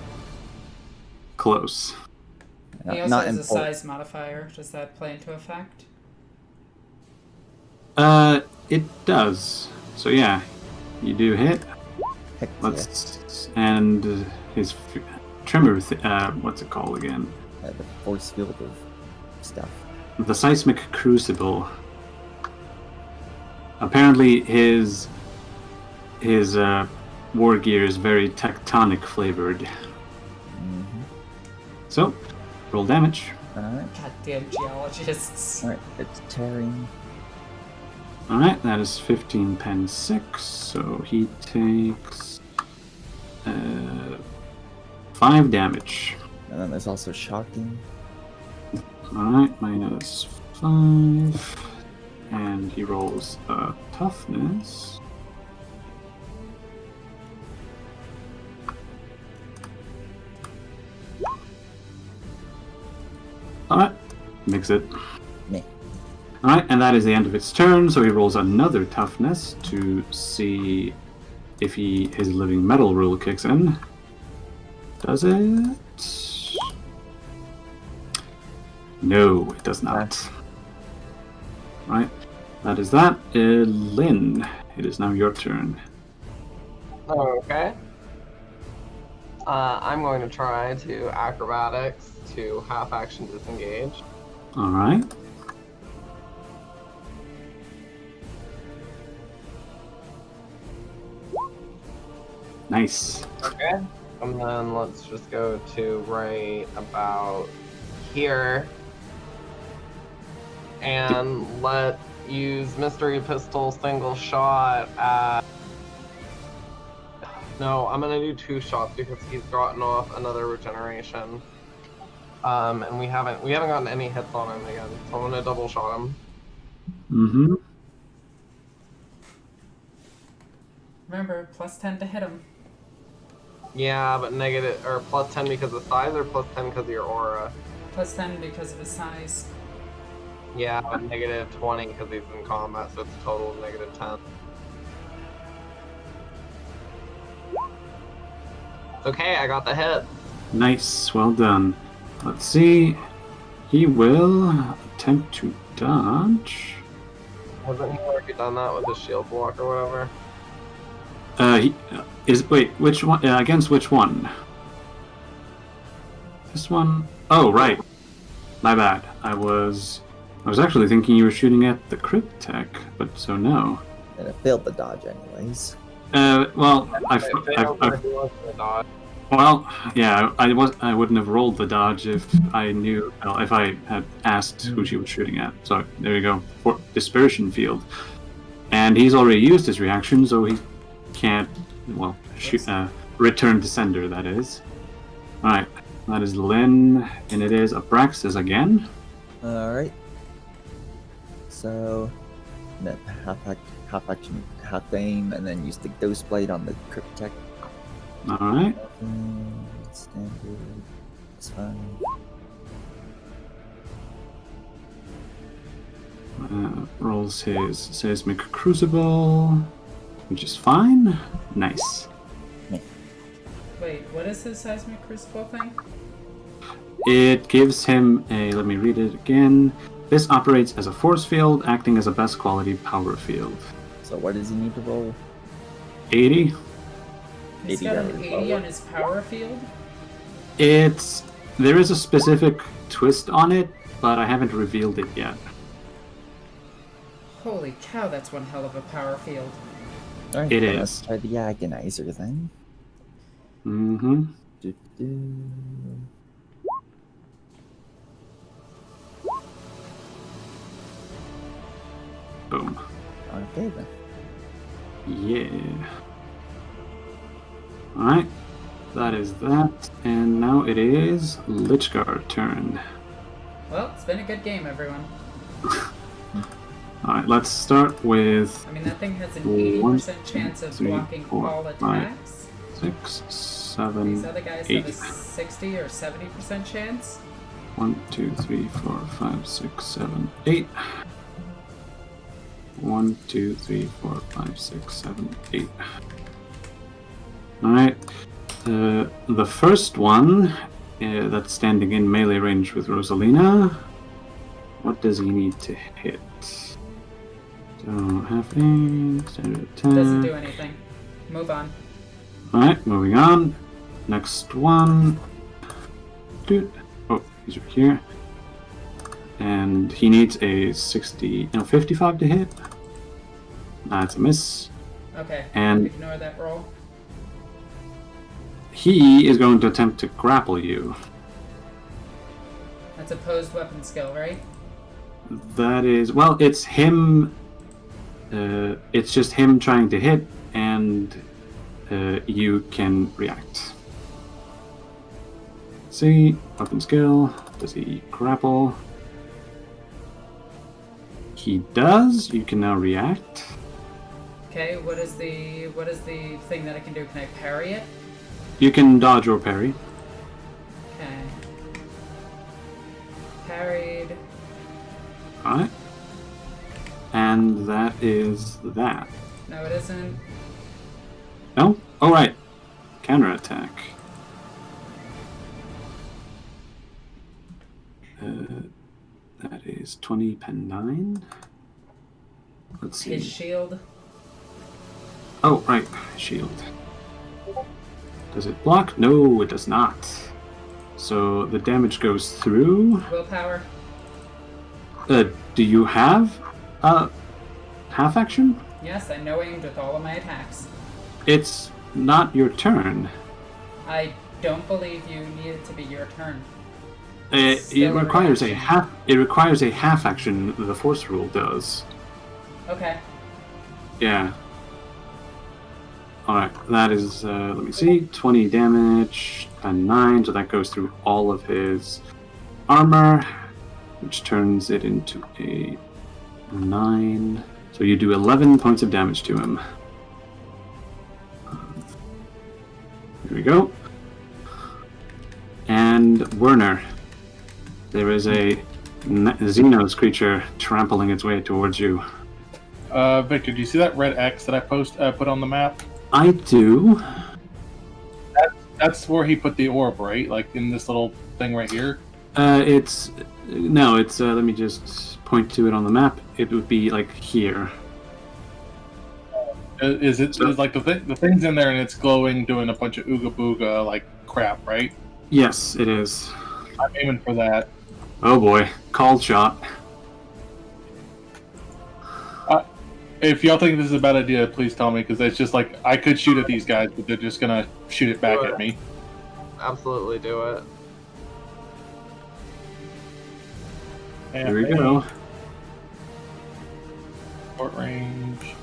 [SPEAKER 3] Close.
[SPEAKER 1] He also
[SPEAKER 5] Not
[SPEAKER 1] has a
[SPEAKER 5] in full.
[SPEAKER 1] size modifier. Does that play into effect?
[SPEAKER 3] It does. So yeah, you do hit.
[SPEAKER 5] Heck
[SPEAKER 3] Let's and his tremor. What's it called again?
[SPEAKER 5] yeah. The force field of stuff.
[SPEAKER 3] The seismic crucible. Apparently, his war gear is very tectonic flavored.
[SPEAKER 5] Mm-hmm.
[SPEAKER 3] So, roll damage.
[SPEAKER 5] Alright.
[SPEAKER 1] Goddamn geologists.
[SPEAKER 5] Alright, it's tearing.
[SPEAKER 3] Alright, that is 15 pen 6, so he takes 5 damage.
[SPEAKER 5] And then there's also shocking.
[SPEAKER 3] Alright, -5. And he rolls a toughness. Alright, makes it.
[SPEAKER 5] Meh.
[SPEAKER 3] Alright, and that is the end of its turn, so he rolls another toughness to see if his living metal rule kicks in. Does it? No, it does not. Right, that is that. Lynn, it is now your turn.
[SPEAKER 4] Okay. I'm going to try to acrobatics to half action disengage.
[SPEAKER 3] Alright. Nice.
[SPEAKER 4] Okay. And then let's just go to right about here. And use mystery pistol single shot at No, I'm gonna do 2 shots because he's gotten off another regeneration. And we haven't gotten any hits on him again, so I'm gonna double shot him.
[SPEAKER 3] Mm-hmm.
[SPEAKER 1] Remember, +10 to hit him.
[SPEAKER 4] Yeah, but negative or +10 because of size or +10 because of your aura.
[SPEAKER 1] +10 because of his size.
[SPEAKER 4] Yeah, but -20 because he's in combat, so it's a total of -10. Okay, I got the hit.
[SPEAKER 3] Nice, well done. Let's see. He will attempt to dodge.
[SPEAKER 4] Hasn't he already done that with his shield block or whatever?
[SPEAKER 3] Wait, which one? Against which one? This one? Oh, right. My bad. I was actually thinking you were shooting at the crypt tech, but so no.
[SPEAKER 5] And it failed the dodge anyways.
[SPEAKER 3] Well,
[SPEAKER 4] Dodge.
[SPEAKER 3] well, yeah, I wouldn't have rolled the dodge if I knew, if I had asked who she was shooting at. So there you go, for dispersion field, and he's already used his reaction, so he can't, well, shoot, return to sender. That is. All right, that is Lynn, and it is Abraxas again.
[SPEAKER 5] All right. So, half action, half aim, and then use the ghost blade on the crypt tech.
[SPEAKER 3] All right.
[SPEAKER 5] Standard. It's fine.
[SPEAKER 3] Rolls his seismic crucible, which is fine. Nice.
[SPEAKER 1] Wait, what is his seismic crucible thing?
[SPEAKER 3] It gives him a. Let me read it again. This operates as a force field, acting as a best quality power field.
[SPEAKER 5] So what does he need to roll?
[SPEAKER 3] 80.
[SPEAKER 1] He's
[SPEAKER 5] 80
[SPEAKER 1] got an
[SPEAKER 5] damage
[SPEAKER 1] 80
[SPEAKER 5] power.
[SPEAKER 1] on his power field?
[SPEAKER 3] There is a specific twist on it, but I haven't revealed it yet.
[SPEAKER 1] Holy cow, that's one hell of a power field.
[SPEAKER 5] Alright,
[SPEAKER 3] It
[SPEAKER 5] then
[SPEAKER 3] is.
[SPEAKER 5] Let's try the agonizer then.
[SPEAKER 3] Mm-hmm.
[SPEAKER 5] Do-do.
[SPEAKER 3] Boom.
[SPEAKER 5] Okay then.
[SPEAKER 3] Yeah. Alright. That is that. And now it is Lichgar's turn.
[SPEAKER 1] Well, it's been a good game, everyone.
[SPEAKER 3] Alright, let's start with
[SPEAKER 1] I mean, that thing has an
[SPEAKER 3] 1,
[SPEAKER 1] 80% chance of
[SPEAKER 3] 3,
[SPEAKER 1] blocking
[SPEAKER 3] 4,
[SPEAKER 1] all
[SPEAKER 3] 5,
[SPEAKER 1] attacks.
[SPEAKER 3] 6, 7,
[SPEAKER 1] These other guys
[SPEAKER 3] 8.
[SPEAKER 1] have a 60 or 70% chance.
[SPEAKER 3] 1, 2, 3, 4, 5, 6, 7, 8. 1, 2, 3, 4, 5, 6, 7, 8. Alright. The first one that's standing in melee range with Rosalina. What does he need to hit? So, half aim, standard attack.
[SPEAKER 1] Doesn't do anything. Move on.
[SPEAKER 3] Alright, moving on. Next one. Dude. Oh, he's right here. And he needs a 55 to hit. That's a miss.
[SPEAKER 1] Okay,
[SPEAKER 3] And
[SPEAKER 1] ignore that roll.
[SPEAKER 3] he is going to attempt to grapple you.
[SPEAKER 1] That's opposed weapon skill, right?
[SPEAKER 3] That is, well, it's him. It's just him trying to hit, and you can react. See, weapon skill. Does he grapple? He does. You can now react.
[SPEAKER 1] Okay, what is the thing that I can do? Can I parry it?
[SPEAKER 3] You can dodge or parry.
[SPEAKER 1] Okay. Parried.
[SPEAKER 3] Alright. And that is that.
[SPEAKER 1] No, it isn't.
[SPEAKER 3] No? Oh, right. Counterattack. That is 20 pen 9. Let's see.
[SPEAKER 1] His shield.
[SPEAKER 3] Oh, right. Shield. Does it block? No, it does not. So the damage goes through.
[SPEAKER 1] Willpower.
[SPEAKER 3] Do you have a half action?
[SPEAKER 1] Yes, I know aimed with all of my attacks.
[SPEAKER 3] It's not your turn.
[SPEAKER 1] I don't believe you need it to be your turn.
[SPEAKER 3] It
[SPEAKER 1] Still a
[SPEAKER 3] requires a
[SPEAKER 1] reaction.
[SPEAKER 3] half. It requires a half action. The force rule does.
[SPEAKER 1] Okay.
[SPEAKER 3] Yeah. Alright, that is, let me see, 20 damage and 9, so that goes through all of his armor, which turns it into a 9. So you do 11 points of damage to him. Here we go. And Werner. There is a Xenos creature trampling its way towards you.
[SPEAKER 2] Victor, do you see that red X that I put on the map?
[SPEAKER 3] I do.
[SPEAKER 2] That's where he put the orb, right? Like in this little thing right here?
[SPEAKER 3] Let me just point to it on the map. It would be like here.
[SPEAKER 2] Is like the thing's in there and it's glowing, doing a bunch of ooga booga like crap, right?
[SPEAKER 3] Yes, it is.
[SPEAKER 2] I'm aiming for that.
[SPEAKER 3] Oh boy, called shot.
[SPEAKER 2] If y'all think this is a bad idea, please tell me, because it's just like I could shoot at these guys, but they're just gonna shoot it back at me.
[SPEAKER 4] Absolutely do it.
[SPEAKER 3] Here we go.
[SPEAKER 2] Short range.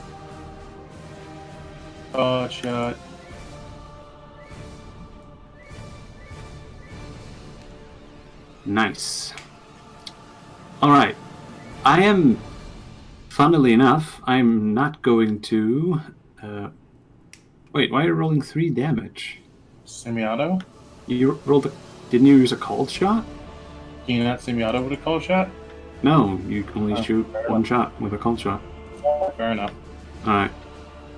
[SPEAKER 2] Shot.
[SPEAKER 3] Nice. Alright. Funnily enough, I'm not going to... wait, why are you rolling 3 damage?
[SPEAKER 2] Semi-auto?
[SPEAKER 3] You rolled Didn't you use a cold shot?
[SPEAKER 2] Can you not semi-auto with a cold shot?
[SPEAKER 3] No, you can only shoot one shot with a cold shot.
[SPEAKER 2] Fair enough.
[SPEAKER 3] Alright.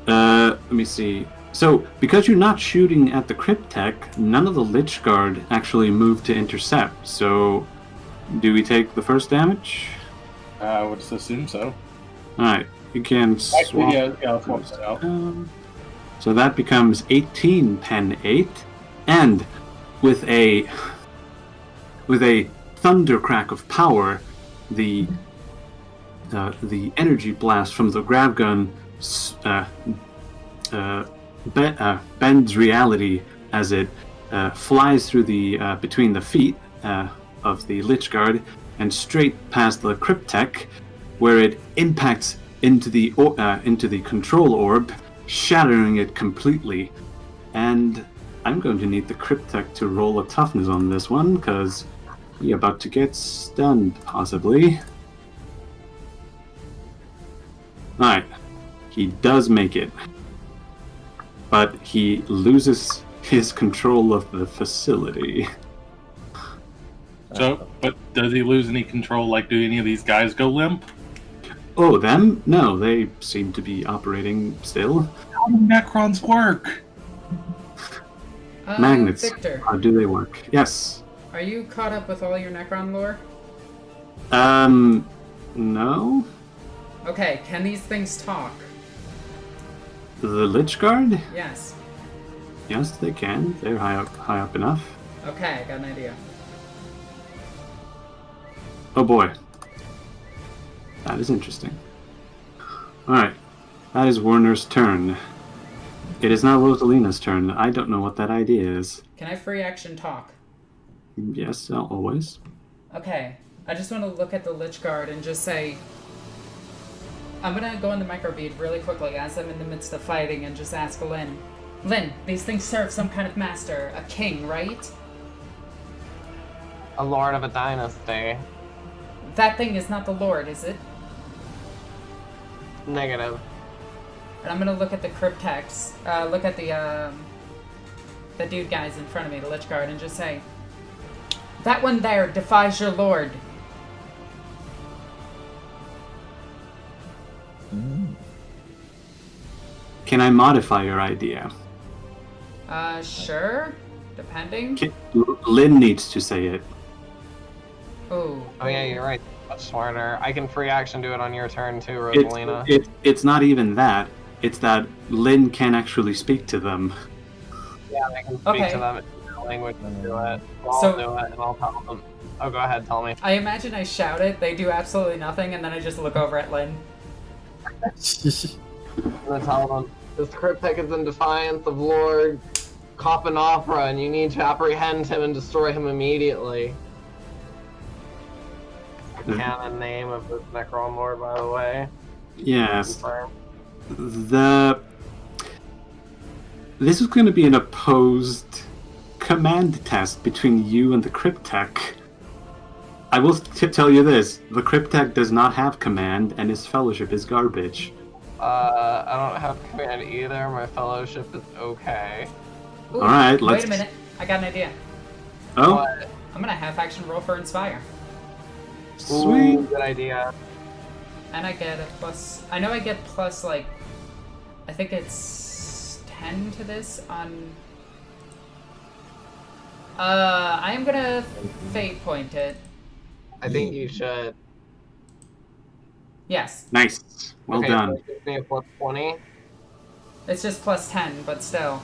[SPEAKER 3] Let me see. So, because you're not shooting at the Cryptek, none of the Lich Guard actually moved to intercept, so... Do we take the first damage?
[SPEAKER 2] I would assume so.
[SPEAKER 3] Alright, you can swap.
[SPEAKER 2] Actually, I'll swap that out.
[SPEAKER 3] So that becomes 18 pen 8, and with a thundercrack of power, the energy blast from the grav gun bends reality as it flies through the between the feet of the Lich Guard and straight past the Cryptek, where it impacts into the control orb, shattering it completely. And I'm going to need the Cryptek to roll a toughness on this one, because he's about to get stunned, possibly. Alright, he does make it. But he loses his control of the facility.
[SPEAKER 2] So, but does he lose any control? Like, do any of these guys go limp?
[SPEAKER 3] Oh, them? No, they seem to be operating still.
[SPEAKER 2] How do Necrons work?
[SPEAKER 3] Magnets.
[SPEAKER 1] Victor,
[SPEAKER 3] How do they work? Yes.
[SPEAKER 1] are you caught up with all your Necron lore?
[SPEAKER 3] No.
[SPEAKER 1] Okay, can these things talk?
[SPEAKER 3] The Lich Guard?
[SPEAKER 1] Yes.
[SPEAKER 3] Yes, they can. They're high up enough.
[SPEAKER 1] Okay, I got an idea.
[SPEAKER 3] Oh boy. That is interesting. Alright. That is Werner's turn. It is now Rosalina's turn. I don't know what that idea is.
[SPEAKER 1] Can I free action talk?
[SPEAKER 3] Yes, always.
[SPEAKER 1] Okay, I just want to look at the Lich Guard and just say... I'm gonna go into microbead really quickly as I'm in the midst of fighting and just ask Lynn. Lynn, these things serve some kind of master, a king, right?
[SPEAKER 4] A lord of a dynasty.
[SPEAKER 1] That thing is not the Lord, is it?
[SPEAKER 4] Negative.
[SPEAKER 1] And I'm gonna look at the Cryptex, look at the dude guys in front of me, the Lich Guard, and just say, that one there defies your Lord.
[SPEAKER 3] Can I modify your idea?
[SPEAKER 1] Sure. Depending.
[SPEAKER 3] Lynn needs to say it.
[SPEAKER 1] Ooh.
[SPEAKER 4] Oh yeah, you're right. Much smarter. I can free action do it on your turn too, Rosalina.
[SPEAKER 3] It's not even that. It's that Lynn can actually speak to them.
[SPEAKER 4] Yeah, I can speak to them in their language and do it. I'll do it and I'll tell them. Oh, go ahead, tell me.
[SPEAKER 1] I imagine I shout it, they do absolutely nothing, and then I just look over at Lynn.
[SPEAKER 4] I'm gonna tell them, this Cryptek is in defiance of Lord Copanopera, and you need to apprehend him and destroy him immediately. The canon name of this Necron Lord, by the way.
[SPEAKER 3] Yes.
[SPEAKER 4] Confirmed.
[SPEAKER 3] this is going to be an opposed command test between you and the Cryptech. I will tell you this: the Cryptech does not have command, and his fellowship is garbage.
[SPEAKER 4] I don't have command either. My fellowship is okay.
[SPEAKER 1] Ooh,
[SPEAKER 3] All right,
[SPEAKER 1] wait a minute. I got an idea.
[SPEAKER 3] Oh,
[SPEAKER 4] What?
[SPEAKER 1] I'm gonna half action roll for Inspire.
[SPEAKER 3] sweet.
[SPEAKER 4] Ooh, good idea.
[SPEAKER 1] And I get a plus. I know I get plus, like, I think it's 10 to this on. I am gonna fate point it.
[SPEAKER 4] I think you should.
[SPEAKER 1] Yes.
[SPEAKER 3] Nice. Well
[SPEAKER 4] okay,
[SPEAKER 3] done.
[SPEAKER 4] So it gives me a plus 20.
[SPEAKER 1] It's just plus 10, but still.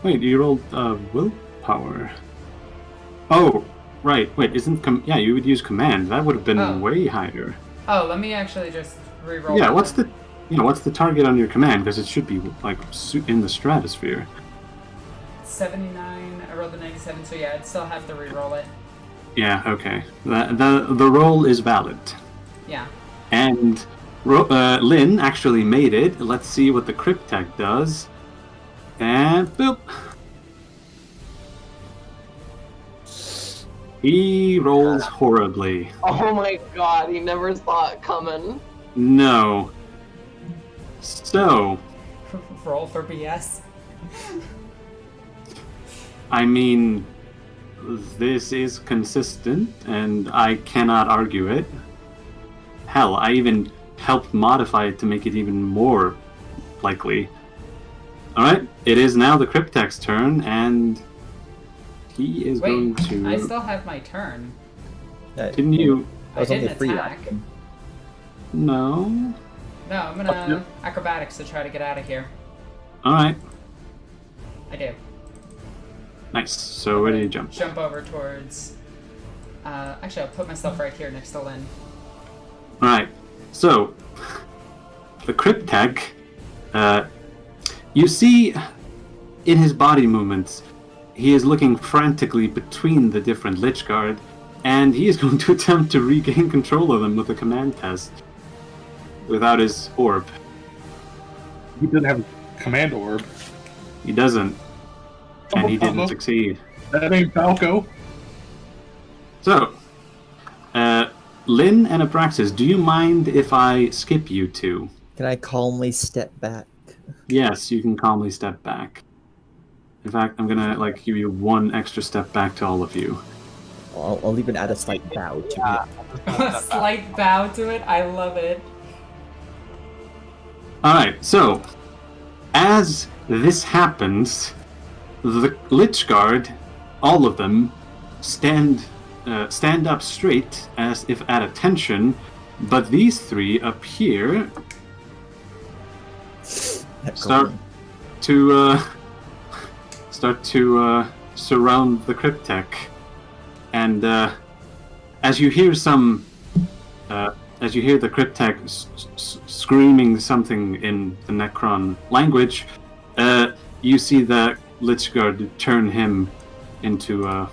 [SPEAKER 3] Wait, you rolled willpower. Oh, right. Wait, isn't yeah? You would use command. That would have been
[SPEAKER 1] Oh.
[SPEAKER 3] way higher.
[SPEAKER 1] Oh, let me actually just re-roll.
[SPEAKER 3] Yeah.
[SPEAKER 1] that
[SPEAKER 3] What's
[SPEAKER 1] then.
[SPEAKER 3] what's the target on your command? Because it should be like in the stratosphere.
[SPEAKER 1] 79. I rolled a 97, so yeah, I'd still have to re-roll it.
[SPEAKER 3] Yeah. Okay. The roll is valid.
[SPEAKER 1] Yeah.
[SPEAKER 3] And Lynn actually made it. Let's see what the Cryptech does. And boop. He rolls horribly.
[SPEAKER 4] Oh my god, he never saw it coming.
[SPEAKER 3] No. So,
[SPEAKER 1] Roll for BS.
[SPEAKER 3] I mean, this is consistent, and I cannot argue it. Hell, I even helped modify it to make it even more likely. Alright, it is now the Cryptech's turn, and he is going
[SPEAKER 1] Wait,
[SPEAKER 3] to...
[SPEAKER 1] I still have my turn.
[SPEAKER 3] Didn't you...
[SPEAKER 5] That was
[SPEAKER 1] I
[SPEAKER 5] only
[SPEAKER 1] didn't
[SPEAKER 5] free
[SPEAKER 1] attack.
[SPEAKER 5] action.
[SPEAKER 3] No?
[SPEAKER 1] No, I'm gonna acrobatics to try to get out of here.
[SPEAKER 3] Alright,
[SPEAKER 1] I do.
[SPEAKER 3] nice. So where do you jump?
[SPEAKER 1] Jump over towards. Actually, I'll put myself right here next to Lynn.
[SPEAKER 3] Alright, so the Cryptech, you see in his body movements, he is looking frantically between the different Lich Guard, and he is going to attempt to regain control of them with a command test without his orb.
[SPEAKER 2] He didn't have a command orb.
[SPEAKER 3] He doesn't, and he didn't succeed.
[SPEAKER 2] That ain't Falco.
[SPEAKER 3] So, Lynn and Abraxas, do you mind if I skip you two?
[SPEAKER 5] Can I calmly step back?
[SPEAKER 3] Yes, you can calmly step back. In fact, I'm gonna give you one extra step back to all of you.
[SPEAKER 5] I'll even add a slight bow to
[SPEAKER 4] Yeah.
[SPEAKER 5] it.
[SPEAKER 1] A slight bow to it. I love it.
[SPEAKER 3] Alright, so as this happens, the Lich Guard, all of them, stand up straight as if at attention, but these three up here start to surround the Cryptech, and as you hear the Cryptech screaming something in the Necron language, you see the Lich Guard turn him into a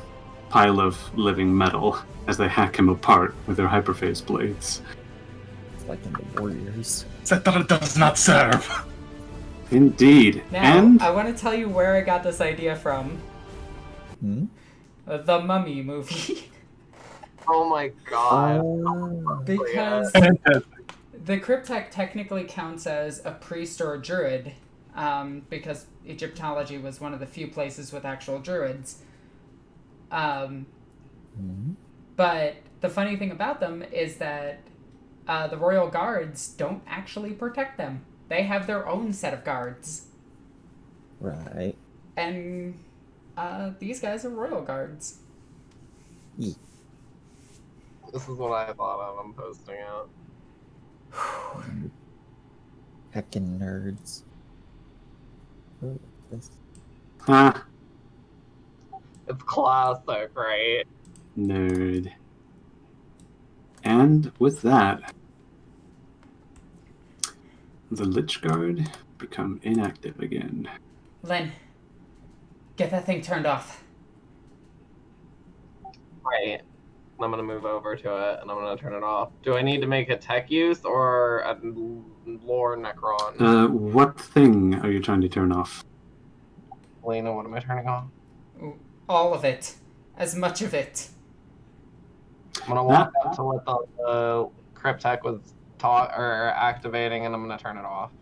[SPEAKER 3] pile of living metal as they hack him apart with their hyperphase blades.
[SPEAKER 5] It's like in the Warriors.
[SPEAKER 2] That does not serve.
[SPEAKER 3] Indeed.
[SPEAKER 1] Now,
[SPEAKER 3] And
[SPEAKER 1] I want to tell you where I got this idea from.
[SPEAKER 5] Hmm?
[SPEAKER 1] The Mummy movie.
[SPEAKER 4] Oh my god.
[SPEAKER 5] Oh.
[SPEAKER 1] Because
[SPEAKER 2] Fantastic.
[SPEAKER 1] the Cryptech technically counts as a priest or a druid, because Egyptology was one of the few places with actual druids. But the funny thing about them is that the royal guards don't actually protect them. They have their own set of guards.
[SPEAKER 5] Right.
[SPEAKER 1] And these guys are royal guards.
[SPEAKER 5] Yeah.
[SPEAKER 4] This is what I thought of. I'm posting it.
[SPEAKER 5] Heckin' nerds. Oh, this.
[SPEAKER 4] It's classic, right?
[SPEAKER 3] nerd. And with that, the Lich Guard become inactive again.
[SPEAKER 1] Len, get that thing turned off.
[SPEAKER 4] Right. I'm gonna move over to it and I'm gonna turn it off. Do I need to make a tech use or a lore Necron?
[SPEAKER 3] What thing are you trying to turn off?
[SPEAKER 4] Lena, what am I turning off?
[SPEAKER 1] All of it. As much of it.
[SPEAKER 4] I'm gonna walk up to what the cryptech was activating, and I'm gonna turn it off.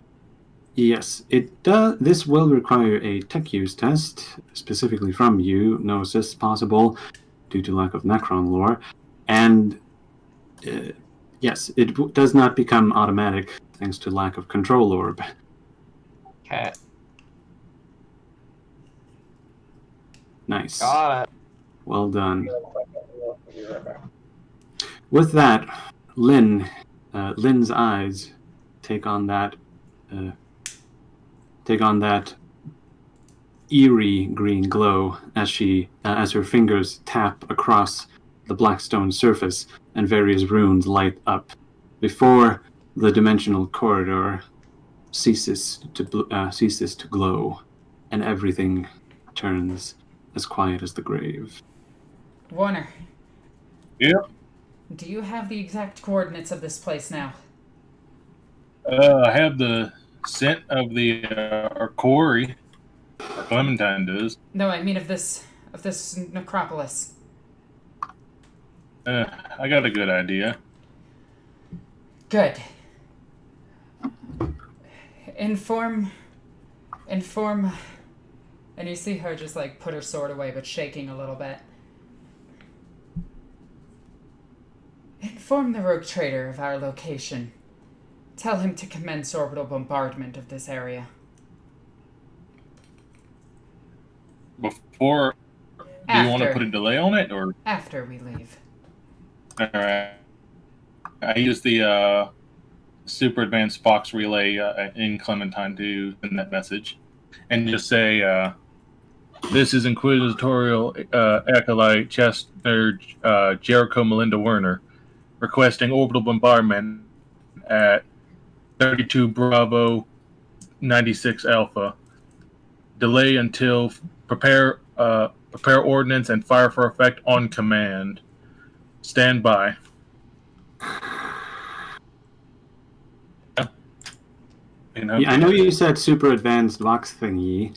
[SPEAKER 3] Yes, it does. This will require a tech use test, specifically from you. No assists possible due to lack of Necron lore, and yes, it does not become automatic thanks to lack of control orb.
[SPEAKER 4] Okay.
[SPEAKER 3] Nice.
[SPEAKER 4] Got it.
[SPEAKER 3] Well done. With that, Lynn's eyes take on that eerie green glow as her fingers tap across the black stone surface and various runes light up before the dimensional corridor ceases to glow, and everything turns as quiet as the grave.
[SPEAKER 1] Warner.
[SPEAKER 2] Yep.
[SPEAKER 1] Do you have the exact coordinates of this place now?
[SPEAKER 2] I have the scent of our quarry. Or Clementine does.
[SPEAKER 1] No, I mean of this necropolis.
[SPEAKER 2] I got a good idea.
[SPEAKER 1] Good. Inform, and you see her just like put her sword away, but shaking a little bit. Inform the rogue trader of our location. Tell him to commence orbital bombardment of this area.
[SPEAKER 2] Before, do you want to put a delay on it, or
[SPEAKER 1] after we leave?
[SPEAKER 2] All right. I use the super advanced Fox relay in Clementine to send that message, and just say, "This is Inquisitorial Acolyte Chester Jericho Melinda Werner, requesting orbital bombardment at 32 Bravo 96 Alpha. Delay until prepare ordnance and fire for effect on command. Stand by."
[SPEAKER 3] I know you said super advanced Vox thingy,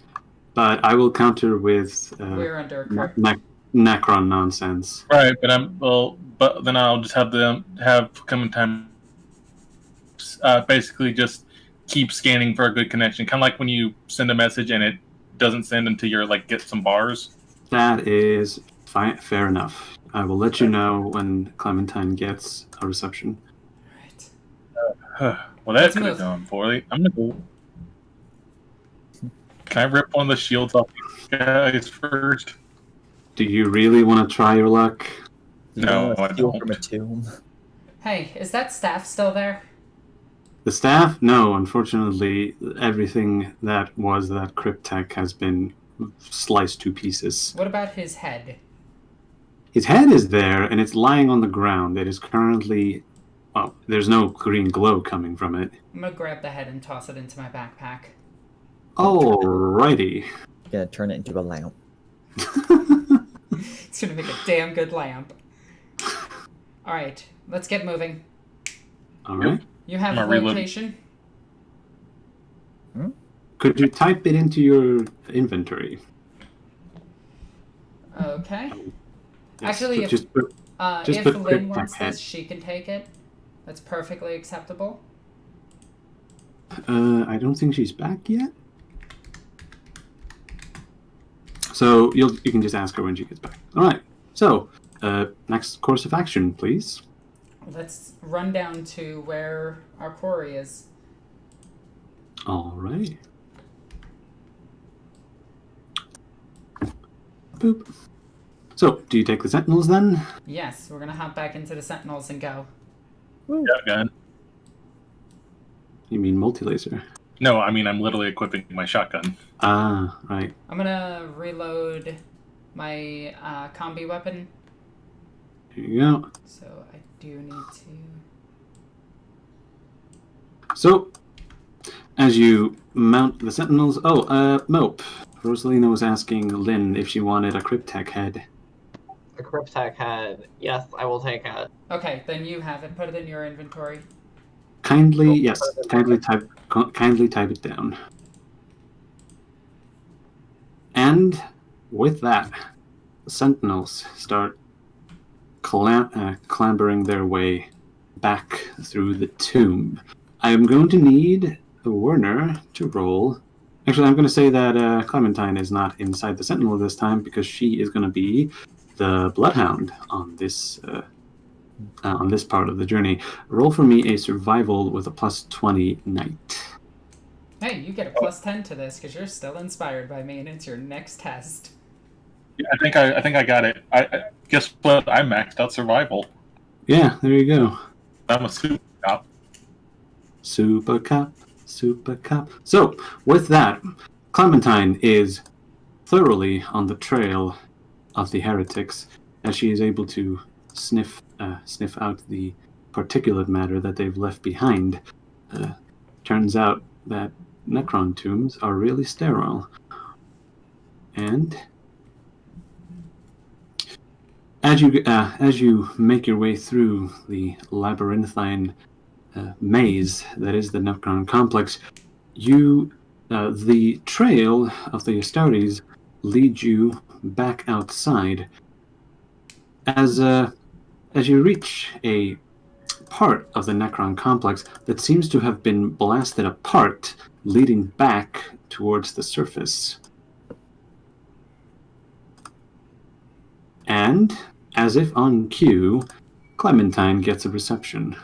[SPEAKER 3] but I will counter with
[SPEAKER 1] We're under a curse.
[SPEAKER 3] Necron nonsense.
[SPEAKER 2] Right, but then I'll just have them come in time. Basically, just keep scanning for a good connection, kind of like when you send a message and it doesn't send until you're like get some bars.
[SPEAKER 3] That is fine, fair enough. I will let you know when Clementine gets a reception.
[SPEAKER 1] Right.
[SPEAKER 2] Well, that could have gone poorly. I'm gonna go. Can I rip one of the shields off these guys first?
[SPEAKER 3] Do you really want to try your luck?
[SPEAKER 2] No, I don't.
[SPEAKER 5] From a tomb.
[SPEAKER 1] Hey, is that staff still there?
[SPEAKER 3] The staff? No, unfortunately, everything that was that cryptech has been sliced to pieces.
[SPEAKER 1] What about his head?
[SPEAKER 3] His head is there, and it's lying on the ground. It is currently... Well, there's no green glow coming from it.
[SPEAKER 1] I'm gonna grab the head and toss it into my backpack.
[SPEAKER 3] Alrighty.
[SPEAKER 5] Gonna turn it into a lamp.
[SPEAKER 1] It's gonna make a damn good lamp. Alright, let's get moving.
[SPEAKER 3] Alright.
[SPEAKER 1] You have a location?
[SPEAKER 3] Could you type it into your inventory?
[SPEAKER 1] Okay.
[SPEAKER 3] Yes,
[SPEAKER 1] Actually,
[SPEAKER 3] just
[SPEAKER 1] if
[SPEAKER 3] put
[SPEAKER 1] Lynn
[SPEAKER 3] cryptech
[SPEAKER 1] wants
[SPEAKER 3] head.
[SPEAKER 1] this, she can take it. That's perfectly acceptable.
[SPEAKER 3] I don't think she's back yet. So you can just ask her when she gets back. All right. So next course of action, please.
[SPEAKER 1] Let's run down to where our quarry is.
[SPEAKER 3] All right. Boop. So, do you take the Sentinels then?
[SPEAKER 1] Yes, we're gonna hop back into the Sentinels and go.
[SPEAKER 2] Shotgun.
[SPEAKER 3] You mean multi-laser?
[SPEAKER 2] No, I mean I'm literally equipping my shotgun.
[SPEAKER 3] Ah, right.
[SPEAKER 1] I'm gonna reload my combi weapon.
[SPEAKER 3] Here you go.
[SPEAKER 1] So I do need to...
[SPEAKER 3] So, as you mount the Sentinels... Oh, Mope. Rosalina was asking Lynn if she wanted a Cryptech head.
[SPEAKER 4] a cryptek head. Yes, I will take it.
[SPEAKER 1] Okay, then you have it. Put it in your inventory.
[SPEAKER 3] Kindly, yes, kindly type it down. And with that, the Sentinels start clambering their way back through the tomb. I am going to need Werner to roll. Actually, I'm going to say that Clementine is not inside the Sentinel this time because she is going to be the Bloodhound on this part of the journey. Roll for me a survival with a +20 night.
[SPEAKER 1] Hey, you get a +10 to this because you're still inspired by me, and it's your next test.
[SPEAKER 2] Yeah, I think I got it. I guess what? I maxed out survival.
[SPEAKER 3] Yeah, there you go.
[SPEAKER 2] I'm a super cop.
[SPEAKER 3] Super cop. So, with that, Clementine is thoroughly on the trail of the heretics, as she is able to sniff out the particulate matter that they've left behind. Turns out that Necron tombs are really sterile. And as you make your way through the labyrinthine maze that is the Necron complex, the trail of the Astartes leads you back outside. As you reach a part of the Necron complex that seems to have been blasted apart, leading back towards the surface. And, as if on cue, Clementine gets a reception.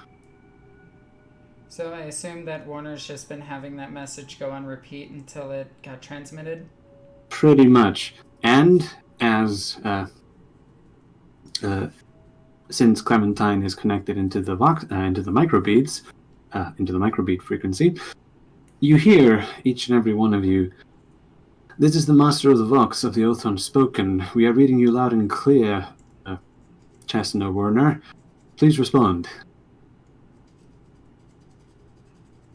[SPEAKER 1] So I assume that Warner's just been having that message go on repeat until it got transmitted?
[SPEAKER 3] Pretty much. And as since Clementine is connected into the microbeads, into the microbead frequency, you hear, each and every one of you, "This is the Master of the Vox of the Oath Unspoken. We are reading you loud and clear, Chancellor Werner. Please respond."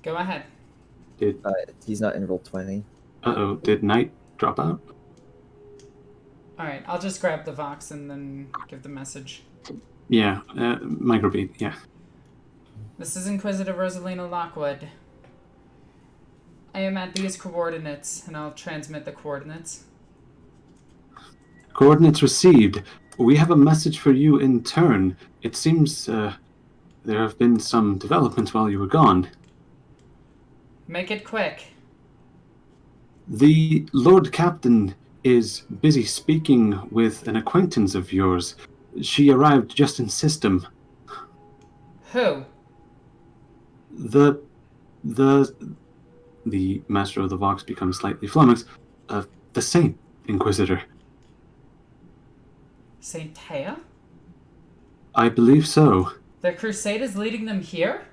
[SPEAKER 1] Go ahead.
[SPEAKER 5] He's not in roll 20.
[SPEAKER 3] Uh-oh, did Knight drop out?
[SPEAKER 1] Alright, I'll just grab the Vox and then give the message.
[SPEAKER 3] Yeah, microbead, yeah.
[SPEAKER 1] This is Inquisitor Rosalina Lockwood. I am at these coordinates, and I'll transmit the coordinates.
[SPEAKER 3] Coordinates received. We have a message for you in turn. It seems there have been some developments while you were gone.
[SPEAKER 1] Make it quick.
[SPEAKER 3] The Lord Captain is busy speaking with an acquaintance of yours. She arrived just in system.
[SPEAKER 1] Who?
[SPEAKER 3] The Master of the Vox becomes slightly flummoxed. The Saint Inquisitor.
[SPEAKER 1] Saint Taya?
[SPEAKER 3] I believe so.
[SPEAKER 1] The Crusade is leading them here?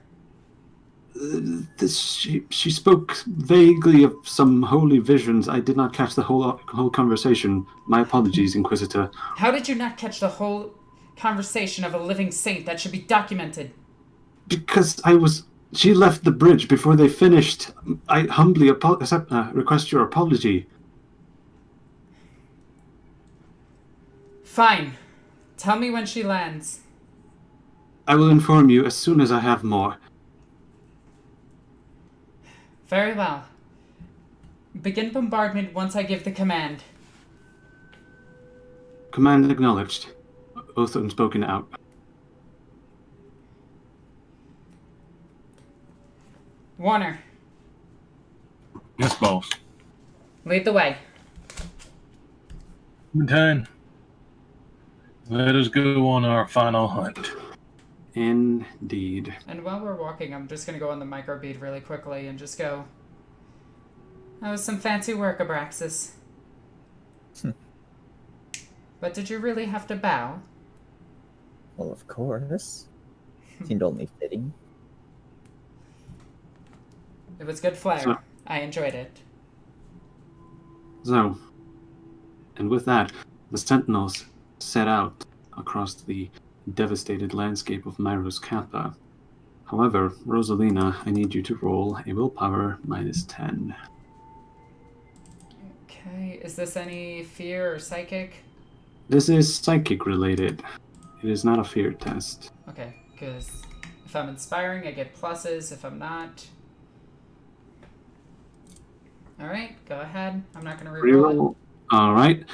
[SPEAKER 3] She spoke vaguely of some holy visions. I did not catch the whole conversation. My apologies, Inquisitor.
[SPEAKER 1] How did you not catch the whole conversation of a living saint? That should be documented.
[SPEAKER 3] Because she left the bridge before they finished. I humbly request your apology.
[SPEAKER 1] Fine. Tell me when she lands.
[SPEAKER 3] I will inform you as soon as I have more.
[SPEAKER 1] Very well. Begin bombardment once I give the command.
[SPEAKER 3] Command acknowledged. Oath unspoken out.
[SPEAKER 1] Warner,
[SPEAKER 2] Yes, boss.
[SPEAKER 1] lead the way.
[SPEAKER 2] Clementine, let us go on our final hunt.
[SPEAKER 3] Indeed.
[SPEAKER 1] And while we're walking, I'm just going to go on the microbead really quickly and just go, that was some fancy work, Abraxas. But did you really have to bow?
[SPEAKER 5] Well, of course. Seemed only fitting.
[SPEAKER 1] It was good flair.
[SPEAKER 3] So-
[SPEAKER 1] I enjoyed it.
[SPEAKER 3] So, and with that, the Sentinels set out across the devastated landscape of Myros Kappa. However, Rosalina, I need you to roll a willpower -10.
[SPEAKER 1] Okay, is this any fear or psychic?
[SPEAKER 3] This is psychic related. It is not a fear test.
[SPEAKER 1] Okay, because if I'm inspiring, I get pluses. If I'm not... Alright, go ahead. I'm not going to reroll it.
[SPEAKER 3] Alright.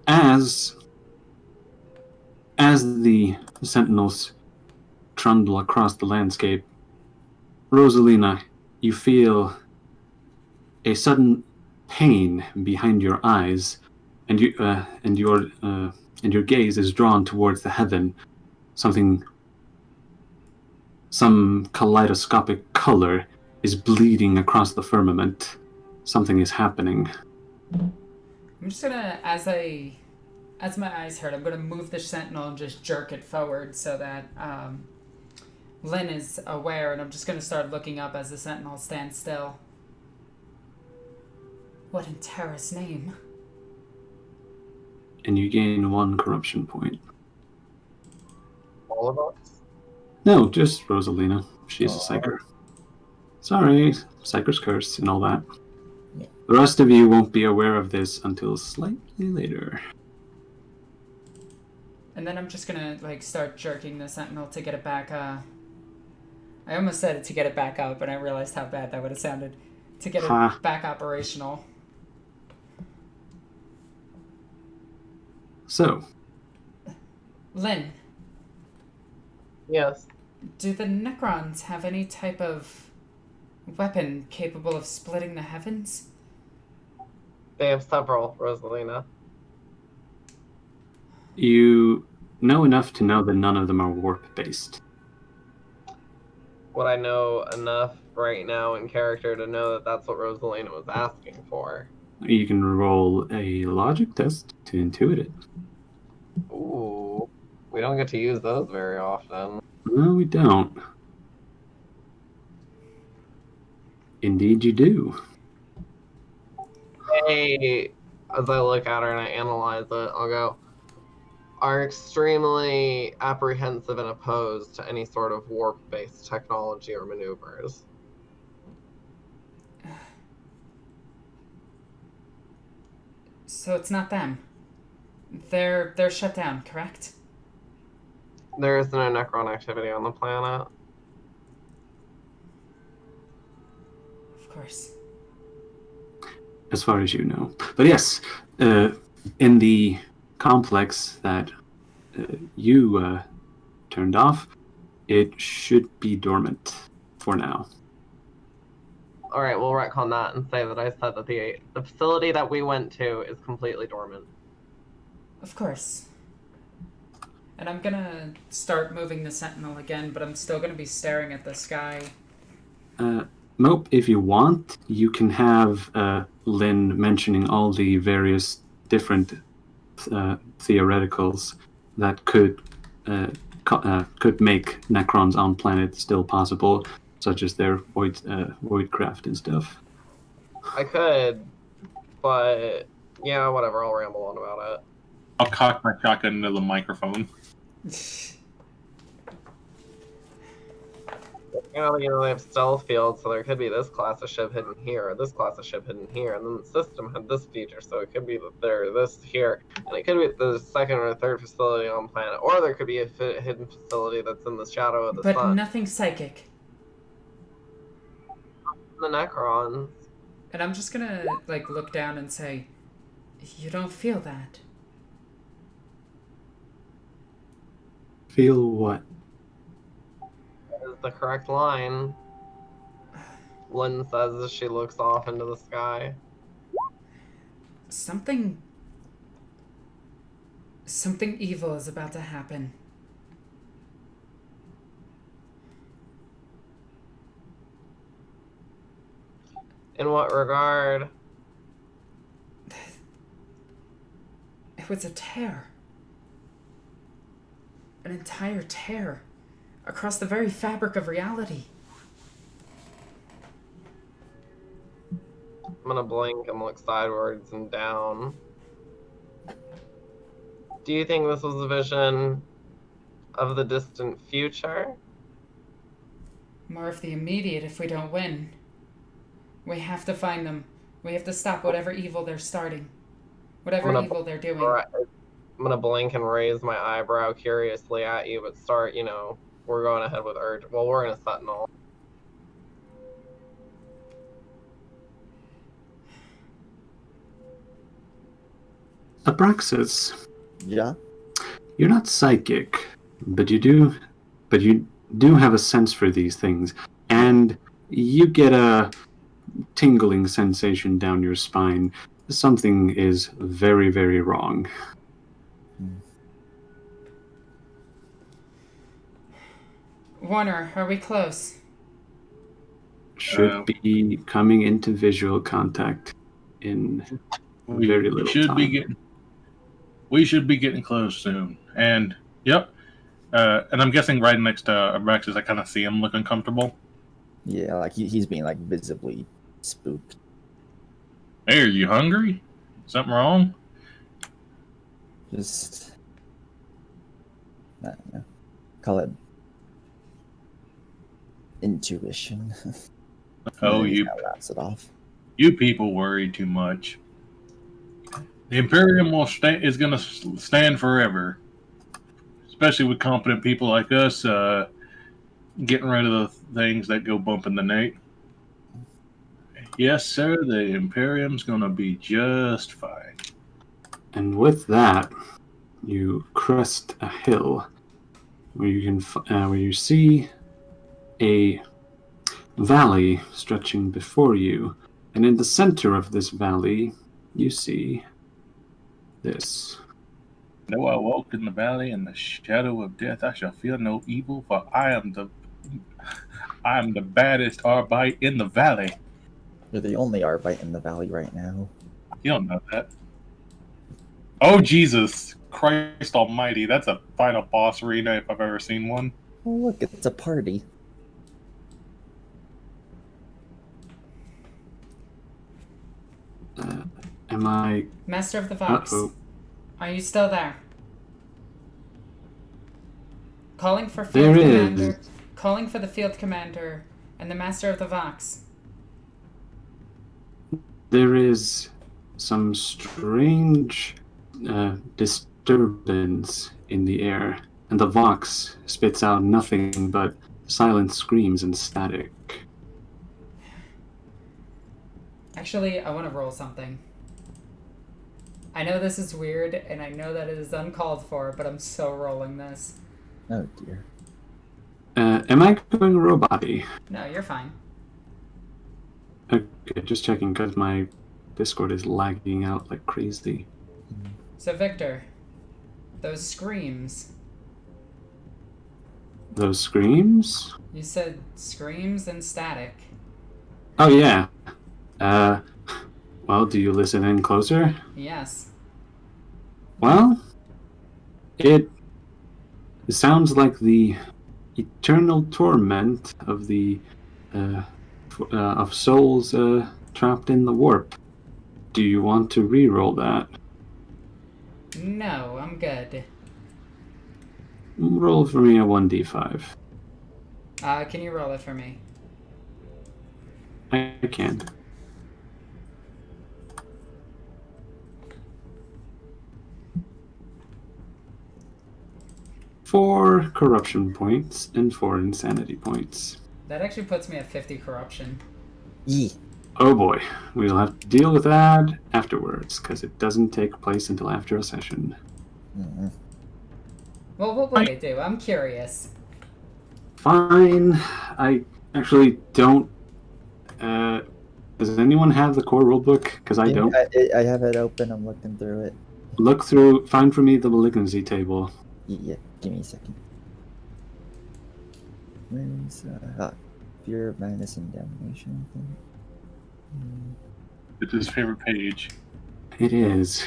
[SPEAKER 3] As the sentinels trundle across the landscape, Rosalina, you feel a sudden pain behind your eyes, and your gaze is drawn towards the heaven. Some kaleidoscopic color is bleeding across the firmament. Something is happening.
[SPEAKER 1] I'm just gonna, as my eyes hurt, I'm gonna move the sentinel and just jerk it forward so that Lynn is aware, and I'm just gonna start looking up as the sentinel stands still. What in Terra's name?
[SPEAKER 3] And you gain 1 corruption point.
[SPEAKER 4] All of us?
[SPEAKER 3] No, just Rosalina. She's a psyker. Sorry, psyker's curse and all that.
[SPEAKER 5] Yeah.
[SPEAKER 3] The rest of you won't be aware of this until slightly later.
[SPEAKER 1] And then I'm just gonna start jerking the sentinel to get it back. I almost said it to get it back up, and I realized how bad that would have sounded. To get it back operational.
[SPEAKER 3] So,
[SPEAKER 1] Lynn,
[SPEAKER 4] Yes.
[SPEAKER 1] do the Necrons have any type of weapon capable of splitting the heavens?
[SPEAKER 4] They have several, Rosalina.
[SPEAKER 3] you know enough to know that none of them are warp-based.
[SPEAKER 4] Would I know enough right now in character to know that that's what Rosalina was asking for?
[SPEAKER 3] You can roll a logic test to intuit it.
[SPEAKER 4] Ooh. We don't get to use those very often.
[SPEAKER 3] No, we don't. Indeed you do.
[SPEAKER 4] Hey, as I look at her and I analyze it, I'll go, are extremely apprehensive and opposed to any sort of warp-based technology or maneuvers.
[SPEAKER 1] So it's not them. They're shut down, correct?
[SPEAKER 4] There is no Necron activity on the planet.
[SPEAKER 1] Of course.
[SPEAKER 3] As far as you know. But yes, in the complex that you turned off, it should be dormant for now.
[SPEAKER 4] Alright, we'll retcon that and say that I said that the facility that we went to is completely dormant.
[SPEAKER 1] Of course. And I'm gonna start moving the sentinel again, but I'm still gonna be staring at the sky.
[SPEAKER 3] Mope, if you want, you can have Lynn mentioning all the various different theoreticals that could make Necrons on planet still possible, such as their voidcraft and stuff.
[SPEAKER 4] I could, but yeah, whatever, I'll ramble on about it.
[SPEAKER 2] I'll cock my shotgun into the microphone.
[SPEAKER 4] You know, they have stealth fields, so there could be this class of ship hidden here, or this class of ship hidden here, and then the system had this feature, so it could be that they're this here, and it could be the second or third facility on planet, or there could be a hidden facility that's in the shadow of the sun.
[SPEAKER 1] But nothing psychic.
[SPEAKER 4] The Necrons.
[SPEAKER 1] And I'm just gonna, look down and say, you don't feel that.
[SPEAKER 3] Feel what?
[SPEAKER 4] Is the correct line. Lynn says as she looks off into the sky.
[SPEAKER 1] Something evil is about to happen.
[SPEAKER 4] In what regard?
[SPEAKER 1] It was a tear. An entire tear. Across the very fabric of reality.
[SPEAKER 4] I'm gonna blink and look sidewards and down. Do you think this was a vision of the distant future?
[SPEAKER 1] More of the immediate if we don't win. We have to find them. We have to stop whatever evil they're starting. Whatever evil they're doing.
[SPEAKER 4] I'm gonna blink and raise my eyebrow curiously at you, but start, we're going ahead with urge. Well, we're gonna Sentinel.
[SPEAKER 3] Abraxas,
[SPEAKER 5] Yeah.
[SPEAKER 3] you're not psychic, but you do have a sense for these things, and you get a tingling sensation down your spine. Something is very, very wrong.
[SPEAKER 1] Warner, are we close?
[SPEAKER 3] Should be coming into visual contact in very little time.
[SPEAKER 2] We should be getting close soon. And yep. And I'm guessing right next to Abraxas, I kind of see him look uncomfortable.
[SPEAKER 5] Yeah, like he's being like visibly spooked.
[SPEAKER 2] Hey, are you hungry? Something wrong?
[SPEAKER 5] Just, I don't know. Call it intuition.
[SPEAKER 2] Oh, you
[SPEAKER 5] laughs it off.
[SPEAKER 2] You people worry too much. The Imperium is going to stand forever, especially with competent people like us getting rid of the things that go bump in the night. Yes, sir, the Imperium's going to be just fine.
[SPEAKER 3] And with that, you crest a hill where you see a valley stretching before you, and in the center of this valley, you see this.
[SPEAKER 2] Though I walk in the valley in the shadow of death, I shall fear no evil, for I am the baddest Arbite in the valley.
[SPEAKER 5] You're the only Arbite in the valley right now.
[SPEAKER 2] You don't know that. Oh, Jesus Christ almighty, that's a final boss arena if I've ever seen one.
[SPEAKER 5] Oh, look, it's a party.
[SPEAKER 3] Am I...
[SPEAKER 1] Master of the Vox,
[SPEAKER 3] Uh-oh.
[SPEAKER 1] are you still there? Calling for field commander. Calling for the field commander and the Master of the Vox.
[SPEAKER 3] There is some strange disturbance in the air, and the Vox spits out nothing but silent screams and static.
[SPEAKER 1] Actually, I want to roll something. I know this is weird, and I know that it is uncalled for, but I'm so rolling this.
[SPEAKER 5] Oh, dear.
[SPEAKER 3] Am I going robot-y?
[SPEAKER 1] No, you're fine.
[SPEAKER 3] Okay, just checking, because my Discord is lagging out like crazy.
[SPEAKER 1] So, Victor, those screams.
[SPEAKER 3] Those screams?
[SPEAKER 1] You said screams and static.
[SPEAKER 3] Oh, yeah. Well, do you listen in closer?
[SPEAKER 1] Yes.
[SPEAKER 3] Well, it sounds like the eternal torment of the of souls trapped in the warp. Do you want to re-roll that?
[SPEAKER 1] No, I'm good.
[SPEAKER 3] Roll for me a 1d5.
[SPEAKER 1] Can you roll it for me?
[SPEAKER 3] I can. 4 corruption points and 4 insanity points.
[SPEAKER 1] That actually puts me at 50 corruption.
[SPEAKER 5] Yee.
[SPEAKER 3] Oh boy, we'll have to deal with that afterwards, because it doesn't take place until after a session.
[SPEAKER 5] Mm-hmm.
[SPEAKER 1] Well, what would it do? I'm curious.
[SPEAKER 3] Fine. I actually don't... does anyone have the core rulebook? Because I don't.
[SPEAKER 5] I have it open, I'm looking through it.
[SPEAKER 3] Look through, find for me the malignancy table.
[SPEAKER 5] Yeah, give me a second. Where's, fear of madness and damnation, I think.
[SPEAKER 2] It's his favorite page.
[SPEAKER 3] It is.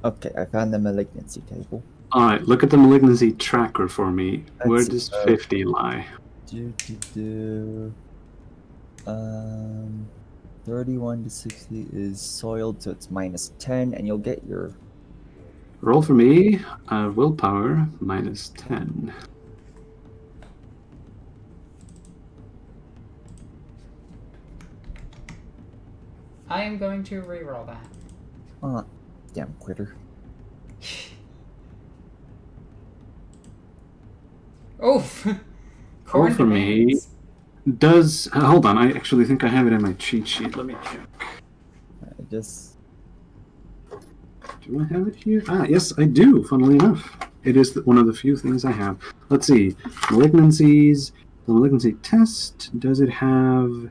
[SPEAKER 5] Okay, I found the malignancy table.
[SPEAKER 3] Alright, look at the malignancy tracker for me. Where
[SPEAKER 5] Let's
[SPEAKER 3] does
[SPEAKER 5] see.
[SPEAKER 3] 50 lie?
[SPEAKER 5] 31 to 60 is soiled, so it's minus 10, and you'll get your...
[SPEAKER 3] Roll for me, willpower, minus 10.
[SPEAKER 1] I am going to re-roll that.
[SPEAKER 5] Damn quitter.
[SPEAKER 1] Oh, corn
[SPEAKER 3] for me.
[SPEAKER 1] demands.
[SPEAKER 3] Does hold on? I actually think I have it in my cheat sheet. Let me check.
[SPEAKER 5] I just
[SPEAKER 3] Do I have it here? Ah, yes, I do. Funnily enough, it is one of the few things I have. Let's see. Malignancies. The malignancy test. Does it have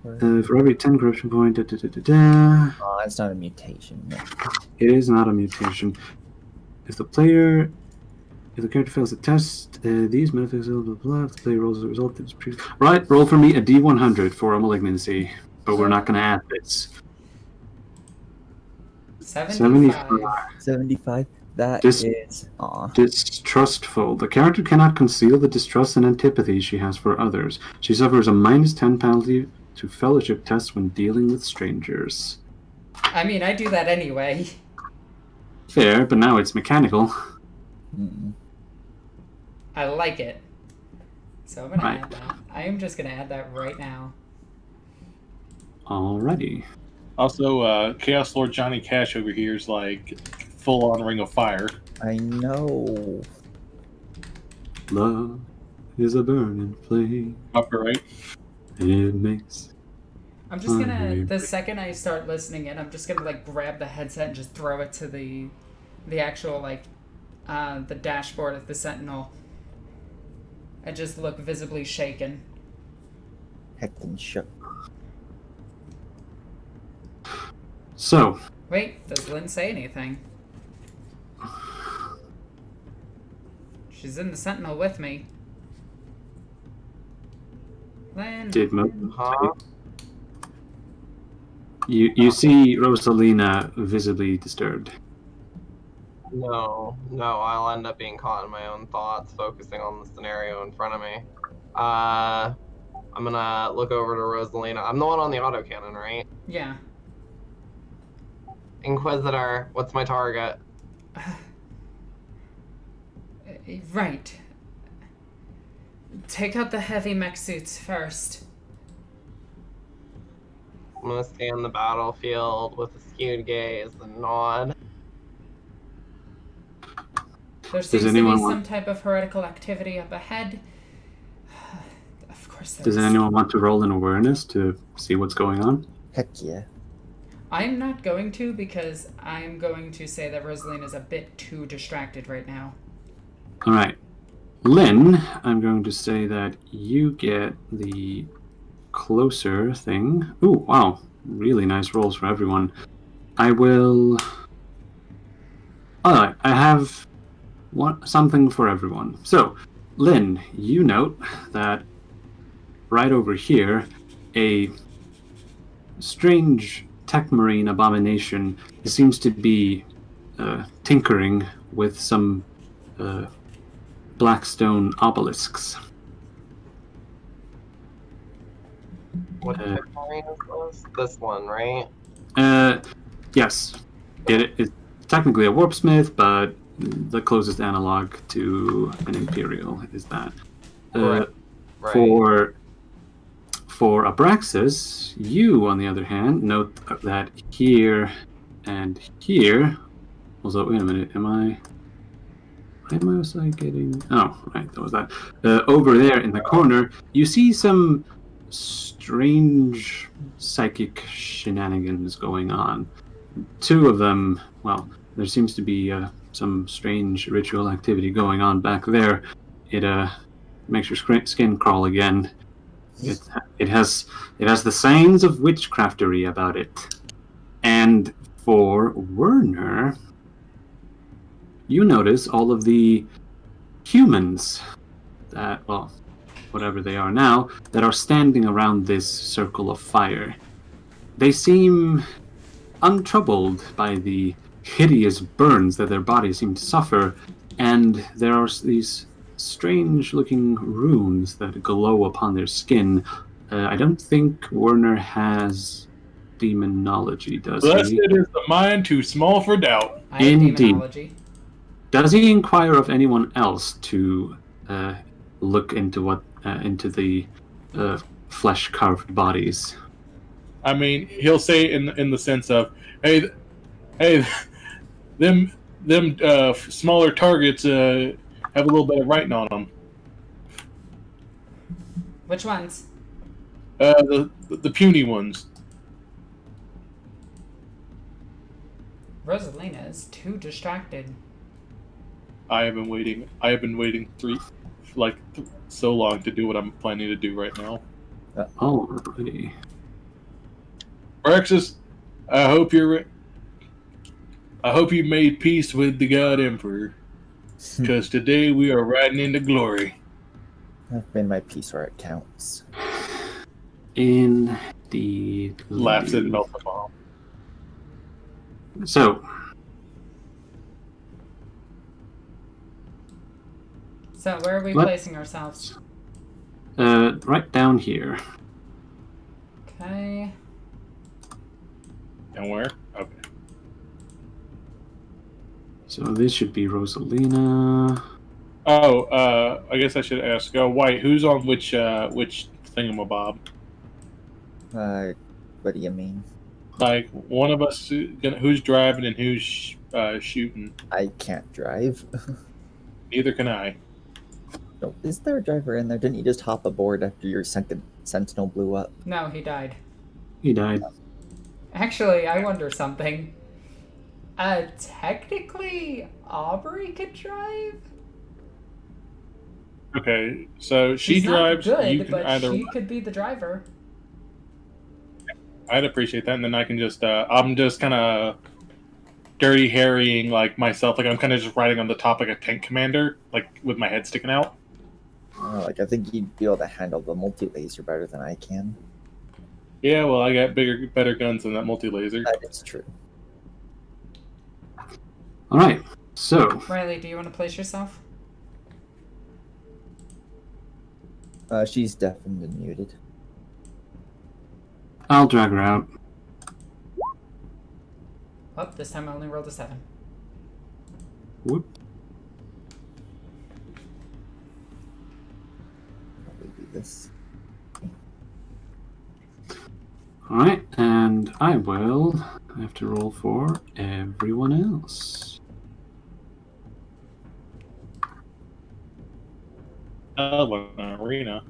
[SPEAKER 3] for every 10 corruption point? Da, da, da, da, da.
[SPEAKER 5] oh, it's not a mutation. No.
[SPEAKER 3] It is not a mutation. If the character fails the test, these manifest blah blah blah. If the player rolls a result that is previous. Right, roll for me a D100 for a malignancy, but we're not going to add this.
[SPEAKER 1] 75.
[SPEAKER 5] 75. That
[SPEAKER 3] Dis-
[SPEAKER 5] is. Aw.
[SPEAKER 3] Distrustful. The character cannot conceal the distrust and antipathy she has for others. She suffers a -10 penalty to fellowship tests when dealing with strangers.
[SPEAKER 1] I mean, I do that anyway.
[SPEAKER 3] Fair, but now it's mechanical.
[SPEAKER 5] Mm-mm.
[SPEAKER 1] I like it. So I'm gonna
[SPEAKER 3] Right.
[SPEAKER 1] add that. I am just gonna add that right now.
[SPEAKER 3] Alrighty.
[SPEAKER 2] Also, Chaos Lord Johnny Cash over here is like full on Ring of Fire.
[SPEAKER 5] I know.
[SPEAKER 3] Love is a burning flame.
[SPEAKER 2] Copyright.
[SPEAKER 3] It makes.
[SPEAKER 1] I'm just gonna,
[SPEAKER 3] Hungry.
[SPEAKER 1] the second I start listening in, I'm just gonna like grab the headset and just throw it to the actual like, the dashboard of the Sentinel. I just look visibly shaken.
[SPEAKER 5] Heckin' shook.
[SPEAKER 3] So,
[SPEAKER 1] Wait, does Lynn say anything? She's in the Sentinel with me. Lynn.
[SPEAKER 3] did Mo.
[SPEAKER 4] Huh?
[SPEAKER 3] You see Rosalina visibly disturbed.
[SPEAKER 4] No, I'll end up being caught in my own thoughts, focusing on the scenario in front of me. I'm gonna look over to Rosalina. I'm the one on the autocannon, right?
[SPEAKER 1] Yeah.
[SPEAKER 4] Inquisitor, what's my target?
[SPEAKER 1] Right. Take out the heavy mech suits first.
[SPEAKER 4] I'm gonna scan the battlefield with a skewed gaze and nod.
[SPEAKER 1] There seems to be
[SPEAKER 3] anyone
[SPEAKER 1] some
[SPEAKER 3] want-
[SPEAKER 1] type of heretical activity up ahead. Of course there
[SPEAKER 3] Does
[SPEAKER 1] is.
[SPEAKER 3] anyone want to roll an awareness to see what's going on?
[SPEAKER 5] Heck yeah.
[SPEAKER 1] I'm not going to, because I'm going to say that Rosaline is a bit too distracted right now.
[SPEAKER 3] Alright. Lynn, I'm going to say that you get the closer thing. Ooh, wow. Really nice rolls for everyone. I will... Alright, I have something for everyone. So, Lynn, you note that right over here, a strange tech marine abomination seems to be tinkering with some blackstone obelisks.
[SPEAKER 4] What type of marine is this? This one, right?
[SPEAKER 3] Yes. It's technically a warpsmith, but the closest analog to an imperial is that.
[SPEAKER 4] Right.
[SPEAKER 3] For Abraxas, you, on the other hand, note that here and here. Also, wait a minute. Why was I getting? Oh, right, that was that. Over there in the corner, you see some strange psychic shenanigans going on. Two of them, well, there seems to be some strange ritual activity going on back there. It makes your skin crawl again. It has the signs of witchcraftery about it. And for Werner, you notice all of the humans that, well, whatever they are now, that are standing around this circle of fire. They seem untroubled by the hideous burns that their bodies seem to suffer, and there are these strange-looking runes that glow upon their skin. I don't think Werner has demonology, does
[SPEAKER 2] Blessed
[SPEAKER 3] he?
[SPEAKER 2] is the mind too small for doubt.
[SPEAKER 1] I have
[SPEAKER 3] Indeed.
[SPEAKER 1] demonology.
[SPEAKER 3] Does he inquire of anyone else to look into into the flesh-carved bodies?
[SPEAKER 2] I mean, he'll say in the sense of, hey, them smaller targets have a little bit of writing on them.
[SPEAKER 1] Which ones?
[SPEAKER 2] The puny ones.
[SPEAKER 1] Rosalina is too distracted.
[SPEAKER 2] I have been waiting so long to do what I'm planning to do right now.
[SPEAKER 3] Alrighty.
[SPEAKER 2] Alexis, I hope you made peace with the God Emperor, because today we are riding into glory.
[SPEAKER 5] I've made my peace where it counts.
[SPEAKER 3] Indeed.
[SPEAKER 2] Laughs and melts the bomb.
[SPEAKER 3] So,
[SPEAKER 1] where are we
[SPEAKER 3] What?
[SPEAKER 1] placing ourselves?
[SPEAKER 3] right down here.
[SPEAKER 1] Okay.
[SPEAKER 2] And where? Okay.
[SPEAKER 3] So this should be Rosalina.
[SPEAKER 2] Oh, I guess I should ask. White, who's on which thingamabob?
[SPEAKER 5] What do you mean?
[SPEAKER 2] Like one of us who's driving and who's shooting.
[SPEAKER 5] I can't drive.
[SPEAKER 2] Neither can I.
[SPEAKER 5] No, is there a driver in there? Didn't you just hop aboard after your second sentinel blew up?
[SPEAKER 1] No, he died.
[SPEAKER 3] He died.
[SPEAKER 1] Actually, I wonder something. Technically, Aubrey could drive?
[SPEAKER 2] Okay, so she
[SPEAKER 1] She's
[SPEAKER 2] drives.
[SPEAKER 1] not
[SPEAKER 2] You
[SPEAKER 1] good,
[SPEAKER 2] can
[SPEAKER 1] but
[SPEAKER 2] either.
[SPEAKER 1] she could be the driver.
[SPEAKER 2] I'd appreciate that, and then I can just. I'm just kind of dirty harrying like myself. Like I'm kind of just riding on the top like a tank commander, like with my head sticking out.
[SPEAKER 5] Like I think you'd be able to handle the multi-laser better than I can.
[SPEAKER 2] Yeah, well, I got better guns than that multi-laser.
[SPEAKER 5] That is true.
[SPEAKER 3] Alright, so
[SPEAKER 1] Riley, do you want to place yourself?
[SPEAKER 5] She's deafened and muted.
[SPEAKER 3] I'll drag her out.
[SPEAKER 1] Oh, this time I only rolled a 7.
[SPEAKER 3] Whoop.
[SPEAKER 5] Probably do this.
[SPEAKER 3] Alright, and I will have to roll for everyone else.
[SPEAKER 2] An arena.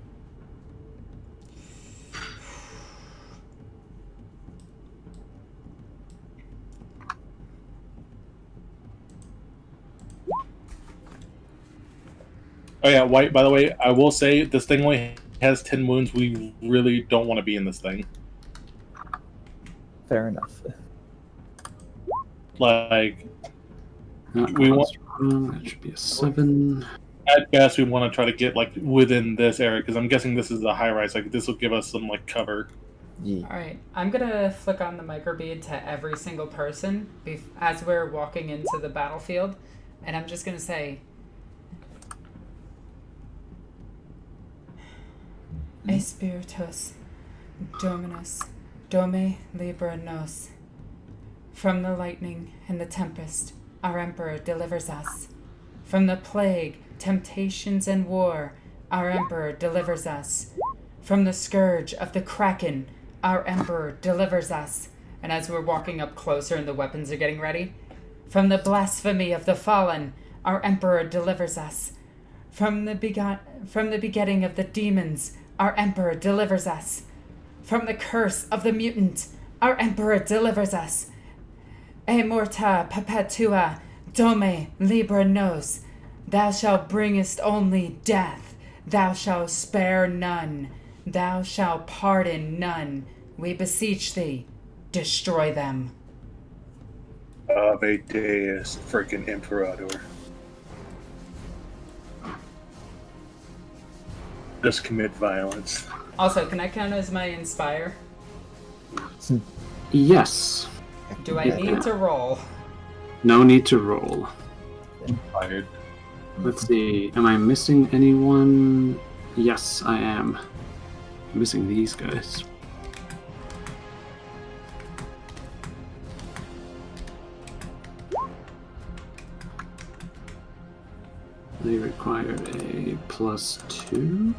[SPEAKER 2] Oh yeah, White, by the way, I will say this thing only has 10 wounds. We really don't want to be in this thing.
[SPEAKER 5] Fair enough.
[SPEAKER 2] Like,
[SPEAKER 3] That
[SPEAKER 2] we want,
[SPEAKER 3] should be a 7.
[SPEAKER 2] at best, we want to try to get, like, within this area, because I'm guessing this is a high-rise. Like, this will give us some, like, cover.
[SPEAKER 5] Yeah.
[SPEAKER 1] Alright, I'm gonna flick on the microbead to every single person as we're walking into the battlefield, and I'm just gonna say, Espiritus Dominus Dome Libera Nos. From the lightning and the tempest, our Emperor delivers us. From the plague, temptations, and war, our Emperor delivers us. From the scourge of the Kraken, our Emperor delivers us. And as we're walking up closer and the weapons are getting ready, from the blasphemy of the fallen, our Emperor delivers us. From the begetting of the demons, our Emperor delivers us. From the curse of the mutant, our Emperor delivers us. E morta perpetua, dome libera nos. Thou shalt bringest only death. Thou shalt spare none. Thou shalt pardon none. We beseech thee, destroy them.
[SPEAKER 2] Ave Deus, freaking Imperator. Just commit violence.
[SPEAKER 1] Also, can I count as my inspire?
[SPEAKER 3] Yes.
[SPEAKER 1] Do I need to roll?
[SPEAKER 3] No need to roll.
[SPEAKER 2] Fired.
[SPEAKER 3] Let's see. Am I missing anyone? Yes, I am. I'm missing these guys. They require a +2.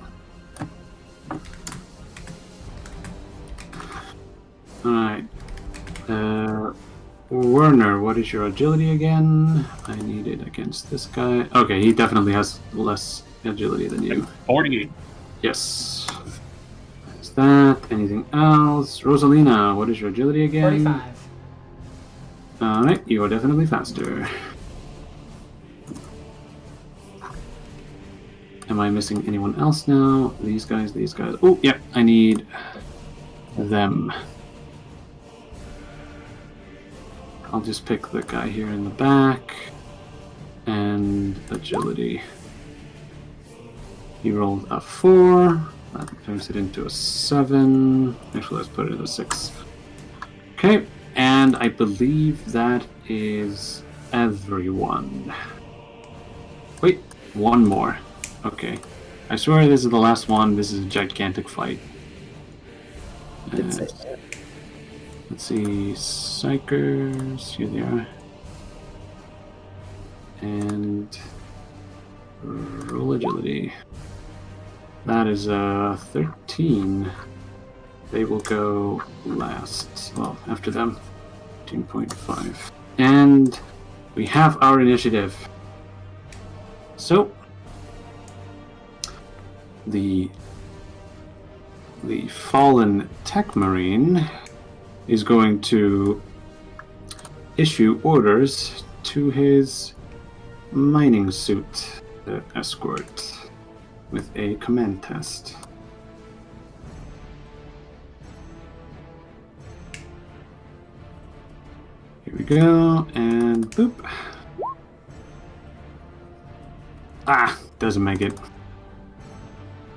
[SPEAKER 3] Alright. Werner, what is your agility again? I need it against this guy. Okay, he definitely has less agility than you.
[SPEAKER 2] 48.
[SPEAKER 3] Yes. That's that. Anything else? Rosalina, what is your agility again?
[SPEAKER 1] 45.
[SPEAKER 3] Alright, you are definitely faster. Am I missing anyone else now? These guys, these guys. Oh, yeah, I need them. I'll just pick the guy here in the back. And agility. He rolled a 4. That turns it into a 7. Actually, let's put it at a 6. Okay, and I believe that is everyone. Wait, one more. Okay. I swear this is the last one. This is a gigantic fight.
[SPEAKER 5] Did say that.
[SPEAKER 3] Let's see, Psychers, here they are. And roll agility. That is 13. They will go last. Well, after them. 13.5. And we have our initiative. So the fallen tech marine is going to issue orders to his mining suit escort with a command test. Here we go, and boop. Ah, doesn't make it.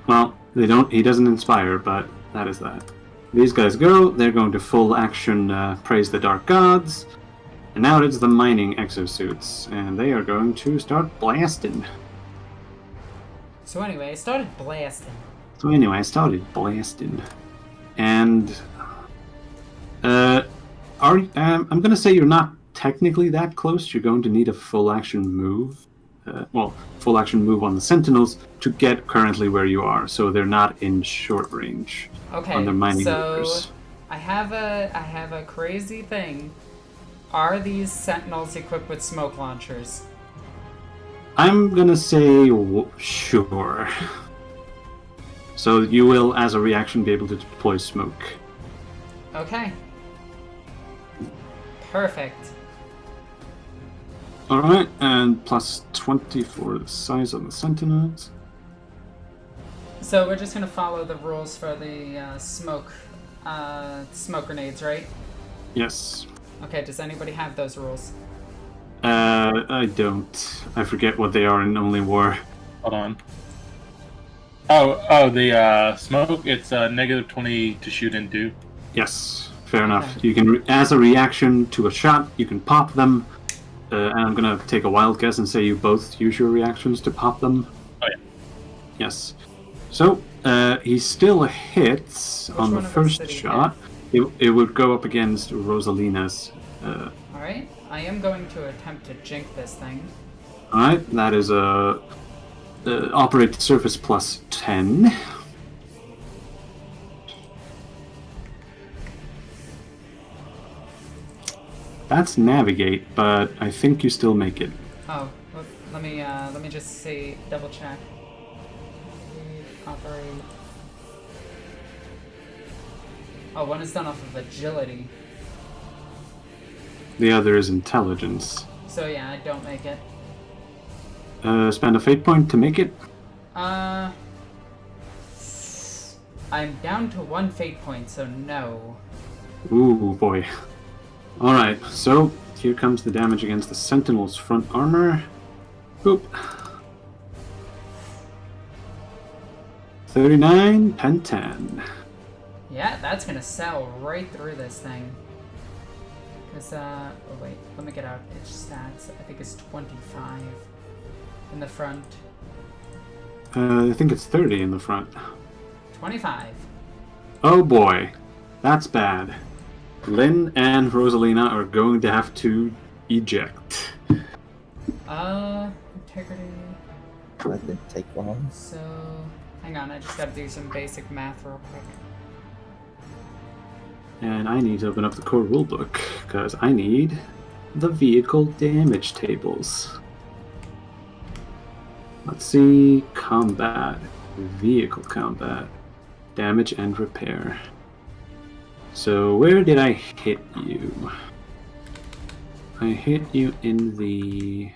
[SPEAKER 3] Well, he doesn't inspire, but that is that. These guys go, they're going to full action praise the dark gods. And now it's the mining exosuits, and they are going to start blasting.
[SPEAKER 1] So anyway, I started blasting.
[SPEAKER 3] And I'm gonna say you're not technically that close. You're going to need a full action move. Full action move on the Sentinels to get currently where you are, so they're not in short range on their mining orders.
[SPEAKER 1] I have a crazy thing. Are these Sentinels equipped with smoke launchers?
[SPEAKER 3] I'm gonna say sure. So you will, as a reaction, be able to deploy smoke.
[SPEAKER 1] Okay. Perfect.
[SPEAKER 3] Alright, and plus 20 for the size of the Sentinels.
[SPEAKER 1] So we're just gonna follow the rules for the smoke grenades, right?
[SPEAKER 3] Yes.
[SPEAKER 1] Okay, does anybody have those rules?
[SPEAKER 3] I don't. I forget what they are in Only War.
[SPEAKER 2] Hold on. Oh, the smoke, it's negative 20 to shoot into.
[SPEAKER 3] Yes, fair enough. You can, as a reaction to a shot, you can pop them. And I'm gonna take a wild guess and say you both use your reactions to pop them.
[SPEAKER 2] Oh, yeah.
[SPEAKER 3] Yes. So, he still hits on the first shot. It would go up against Rosalina's.
[SPEAKER 1] Alright, I am going to attempt to jink this thing.
[SPEAKER 3] Alright, that is a operate surface plus 10. That's navigate, but I think you still make it.
[SPEAKER 1] Oh, let me just see, double check. Operate. Oh, one is done off of agility.
[SPEAKER 3] The other is intelligence.
[SPEAKER 1] So yeah, I don't make it.
[SPEAKER 3] Spend a fate point to make it?
[SPEAKER 1] I'm down to 1 fate point, so no.
[SPEAKER 3] Ooh, boy. Alright, so here comes the damage against the Sentinel's front armor. Boop. 39, pen 10.
[SPEAKER 1] Yeah, that's gonna sell right through this thing. Cause, oh wait, let me get out its stats. I think it's 25 in the front.
[SPEAKER 3] I think it's 30 in the front.
[SPEAKER 1] 25.
[SPEAKER 3] Oh boy, that's bad. Lynn and Rosalina are going to have to eject.
[SPEAKER 1] Integrity.
[SPEAKER 5] That didn't take long.
[SPEAKER 1] So, hang on, I just gotta do some basic math real quick.
[SPEAKER 3] And I need to open up the core rulebook, because I need the vehicle damage tables. Let's see, combat, vehicle combat, damage and repair. So where did I hit you? I hit you in the...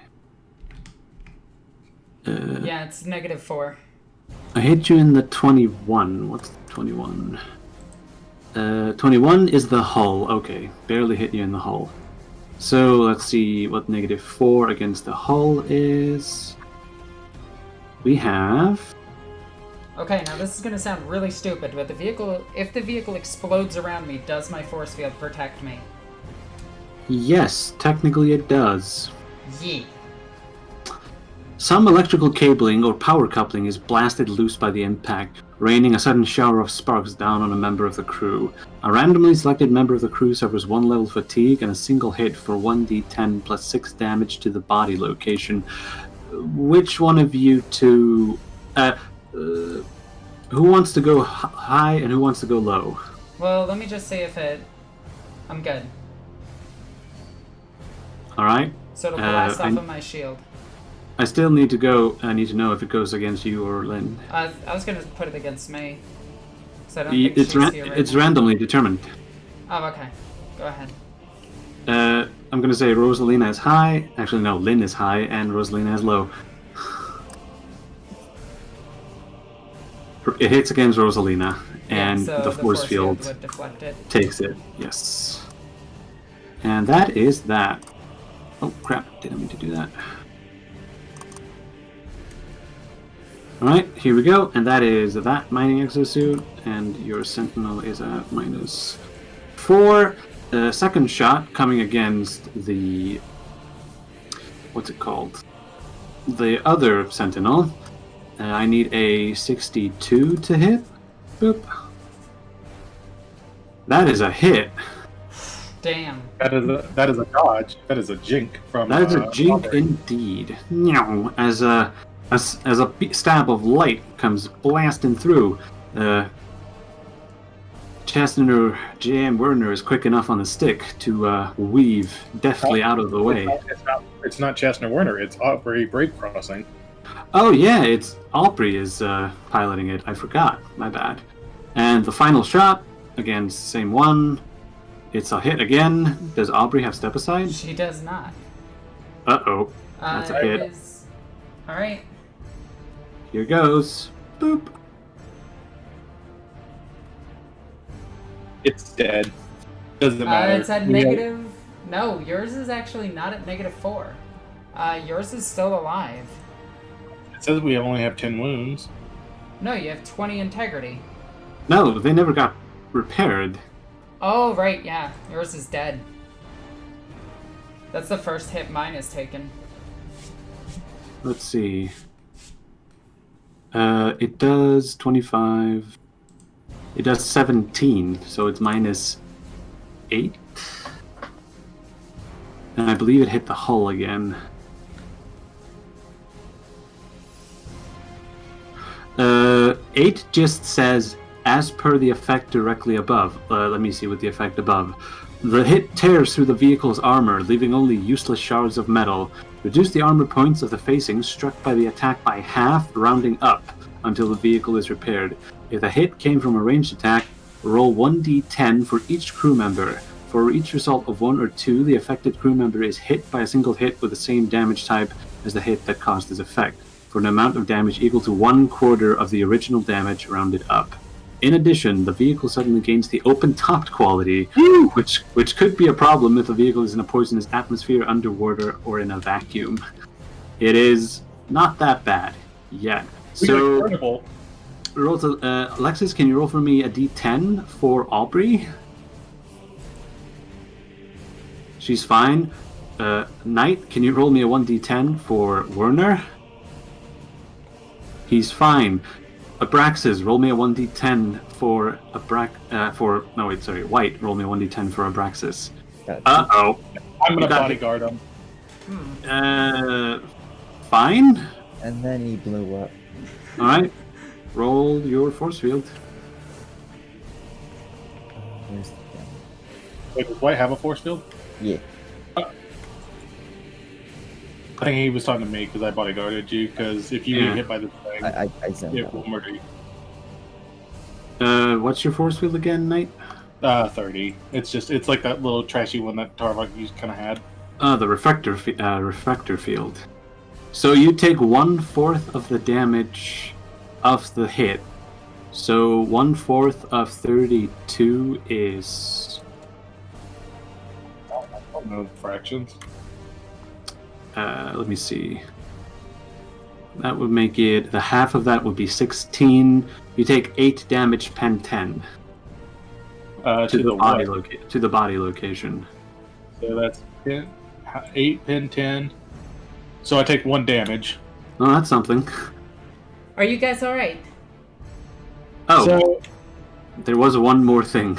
[SPEAKER 1] Yeah, it's -4.
[SPEAKER 3] I hit you in the 21. What's the 21? 21 is the hull. Okay, barely hit you in the hull. So let's see what -4 against the hull is. We have...
[SPEAKER 1] Okay, now this is gonna sound really stupid, but if the vehicle explodes around me, does my force field protect me?
[SPEAKER 3] Yes, technically it does.
[SPEAKER 1] Yee.
[SPEAKER 3] Some electrical cabling or power coupling is blasted loose by the impact, raining a sudden shower of sparks down on a member of the crew. A randomly selected member of the crew suffers 1 level fatigue and a single hit for 1d10 plus 6 damage to the body location. Which one of you two... who wants to go high and who wants to go low?
[SPEAKER 1] Well, let me just see if it... I'm good.
[SPEAKER 3] Alright.
[SPEAKER 1] So it'll blast off of my shield.
[SPEAKER 3] I still need to go. I need to know if it goes against you or Lynn.
[SPEAKER 1] I was gonna put it against me. So I don't think
[SPEAKER 3] It's
[SPEAKER 1] she's here right
[SPEAKER 3] it's
[SPEAKER 1] now.
[SPEAKER 3] randomly determined.
[SPEAKER 1] Oh, okay. Go ahead.
[SPEAKER 3] I'm gonna say Rosalina is high. Actually, no, Lynn is high and Rosalina is low. It hits against Rosalina, and
[SPEAKER 1] Yeah, so
[SPEAKER 3] the force field
[SPEAKER 1] would deflect it.
[SPEAKER 3] takes it. Yes. And that is that. Oh crap! Didn't mean to do that. Alright, here we go, and that is that mining exosuit, and your sentinel is at -4. The second shot coming against the... what's it called? The other sentinel. I need a 62 to hit. Boop. That is a hit.
[SPEAKER 1] Damn.
[SPEAKER 2] That is a dodge. That is a jink from.
[SPEAKER 3] That is a jink
[SPEAKER 2] Robert.
[SPEAKER 3] indeed. Meow. As a stab of light comes blasting through, Chancellor J.M. Werner is quick enough on the stick to weave deftly out of the way.
[SPEAKER 2] It's not Chancellor Werner. It's Aubrey Break Crossing.
[SPEAKER 3] Oh yeah, it's Aubrey is piloting it. I forgot. My bad. And the final shot against the same one. It's a hit again. Does Aubrey have step aside?
[SPEAKER 1] She does not.
[SPEAKER 3] Uh-oh. That's a hit.
[SPEAKER 1] Alright.
[SPEAKER 3] Here goes. Boop.
[SPEAKER 2] It's dead. Doesn't matter.
[SPEAKER 1] It's at negative... No, yours is actually not at -4. Yours is still alive.
[SPEAKER 2] It says we only have 10 wounds.
[SPEAKER 1] No, you have 20 integrity.
[SPEAKER 3] No, they never got repaired.
[SPEAKER 1] Oh, right, yeah. Yours is dead. That's the first hit mine is taken.
[SPEAKER 3] Let's see. It does 25. It does 17, so it's -8. And I believe it hit the hull again. 8 just says, as per the effect directly above. Let me see what the effect above. The hit tears through the vehicle's armor, leaving only useless shards of metal. Reduce the armor points of the facing struck by the attack by half, rounding up, until the vehicle is repaired. If the hit came from a ranged attack, roll 1d10 for each crew member. For each result of 1 or 2, the affected crew member is hit by a single hit with the same damage type as the hit that caused this effect, for an amount of damage equal to 1/4 of the original damage rounded up. In addition, the vehicle suddenly gains the open-topped quality, which could be a problem if the vehicle is in a poisonous atmosphere, underwater, or in a vacuum. It is not that bad yet. So, Alexis, can you roll for me a d10 for Aubrey? She's fine. Knight, can you roll me a 1d10 for Werner? He's fine. Abraxas, roll me a 1d10 for White, roll me a 1d10 for Abraxas. Uh-oh.
[SPEAKER 2] I'm gonna bodyguard him.
[SPEAKER 3] Fine?
[SPEAKER 5] And then he blew up.
[SPEAKER 3] Alright. Roll your force field.
[SPEAKER 5] Where's the damage?
[SPEAKER 2] Wait, does White have a force field?
[SPEAKER 5] Yeah.
[SPEAKER 2] I think he was talking to me because I bodyguarded you. Because if you get hit by this thing,
[SPEAKER 5] I zoned
[SPEAKER 2] it
[SPEAKER 5] out.
[SPEAKER 2] will murder you.
[SPEAKER 3] What's your force field again, Knight?
[SPEAKER 2] 30. It's like that little trashy one that Tarvok you kind of had.
[SPEAKER 3] The refractor field. So you take 1/4 of the damage of the hit. So 1/4 of 32 is.
[SPEAKER 2] I don't know fractions.
[SPEAKER 3] Let me see. That would make it. The half of that would be 16. You take 8 damage pen 10 to the body location.
[SPEAKER 2] So that's 8 pin 10. So I take 1 damage.
[SPEAKER 3] Oh, that's something.
[SPEAKER 1] Are you guys all right?
[SPEAKER 3] Oh,
[SPEAKER 2] So
[SPEAKER 3] there was one more thing.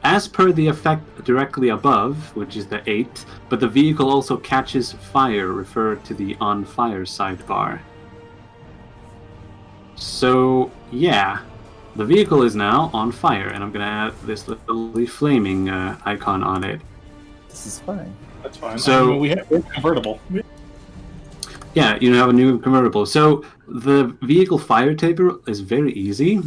[SPEAKER 3] As per the effect directly above, which is the 8, but the vehicle also catches fire, refer to the on fire sidebar. So, yeah, the vehicle is now on fire, and I'm going to add this little flaming icon on it.
[SPEAKER 5] This is fine.
[SPEAKER 2] that's fine.
[SPEAKER 3] So-
[SPEAKER 2] I mean, we have a convertible.
[SPEAKER 3] Yeah, you have a new convertible. So the vehicle fire table is very easy.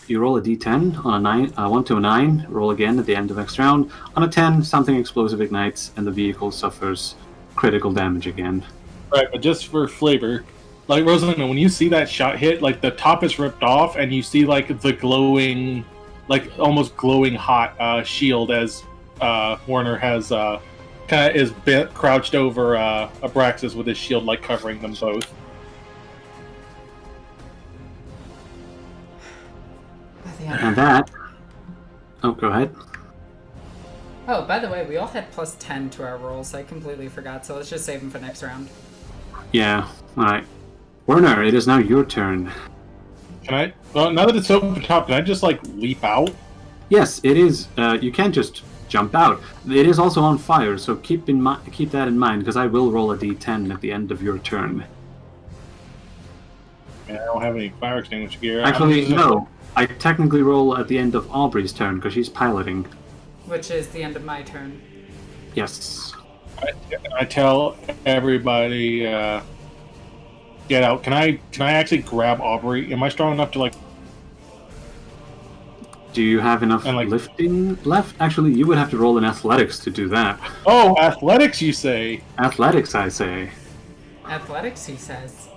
[SPEAKER 3] You roll a d10 on a 1 to a 9. Roll again at the end of next round. On a 10, something explosive ignites, and the vehicle suffers critical damage again.
[SPEAKER 2] Right, but just for flavor, like Rosalind, when you see that shot hit, like the top is ripped off, and you see like the glowing, like almost glowing hot shield as Warner has kind of is crouched over Abraxas with his shield like covering them both.
[SPEAKER 3] And that... Oh, go ahead.
[SPEAKER 1] Oh, by the way, we all had plus 10 to our rolls. I completely forgot, so let's just save them for next round.
[SPEAKER 3] Yeah, alright. Werner, it is now your turn.
[SPEAKER 2] Can I? Well, now that it's open top, can I just like leap out?
[SPEAKER 3] Yes, it is. You can't just jump out. It is also on fire, so keep that in mind, because I will roll a d10 at the end of your turn.
[SPEAKER 2] I don't have any fire extinguisher gear.
[SPEAKER 3] Actually, no. I technically roll at the end of Aubrey's turn, because she's piloting.
[SPEAKER 1] Which is the end of my turn.
[SPEAKER 3] Yes.
[SPEAKER 2] I tell everybody, get out. Can I actually grab Aubrey? Am I strong enough to like?
[SPEAKER 3] Do you have enough
[SPEAKER 2] And, like-
[SPEAKER 3] lifting left? Actually, you would have to roll in athletics to do that.
[SPEAKER 2] Oh, athletics, you say?
[SPEAKER 3] Athletics, I say.
[SPEAKER 1] Athletics, he says.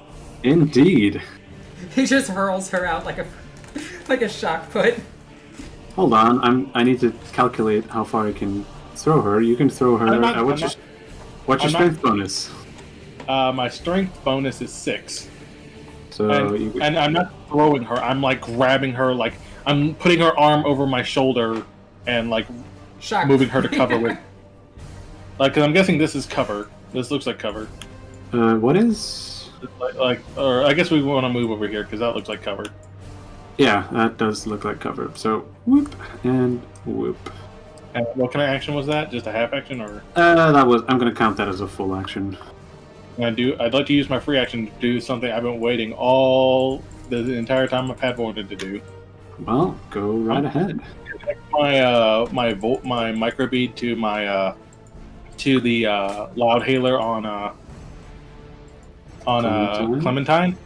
[SPEAKER 3] Indeed.
[SPEAKER 1] He just hurls her out like a shock put.
[SPEAKER 3] Hold on, I need to calculate how far I can throw her. You can throw her. What's your strength bonus?
[SPEAKER 2] My strength bonus is 6.
[SPEAKER 3] So
[SPEAKER 2] And I'm not throwing her. I'm like grabbing her, like I'm putting her arm over my shoulder and like
[SPEAKER 1] Shock.
[SPEAKER 2] moving her to cover with. Like, cause I'm guessing this is cover. This looks like cover.
[SPEAKER 3] What is?
[SPEAKER 2] Or I guess we want to move over here because that looks like cover.
[SPEAKER 3] Yeah, that does look like cover. So whoop and whoop.
[SPEAKER 2] And what kind of action was that? Just a half action, or?
[SPEAKER 3] That was. I'm gonna count that as a full action.
[SPEAKER 2] I'd like to use my free action to do something I've been waiting all the entire time I've had wanted to do.
[SPEAKER 3] Well, go right ahead.
[SPEAKER 2] My my microbead to my to the loud hailer on Clementine,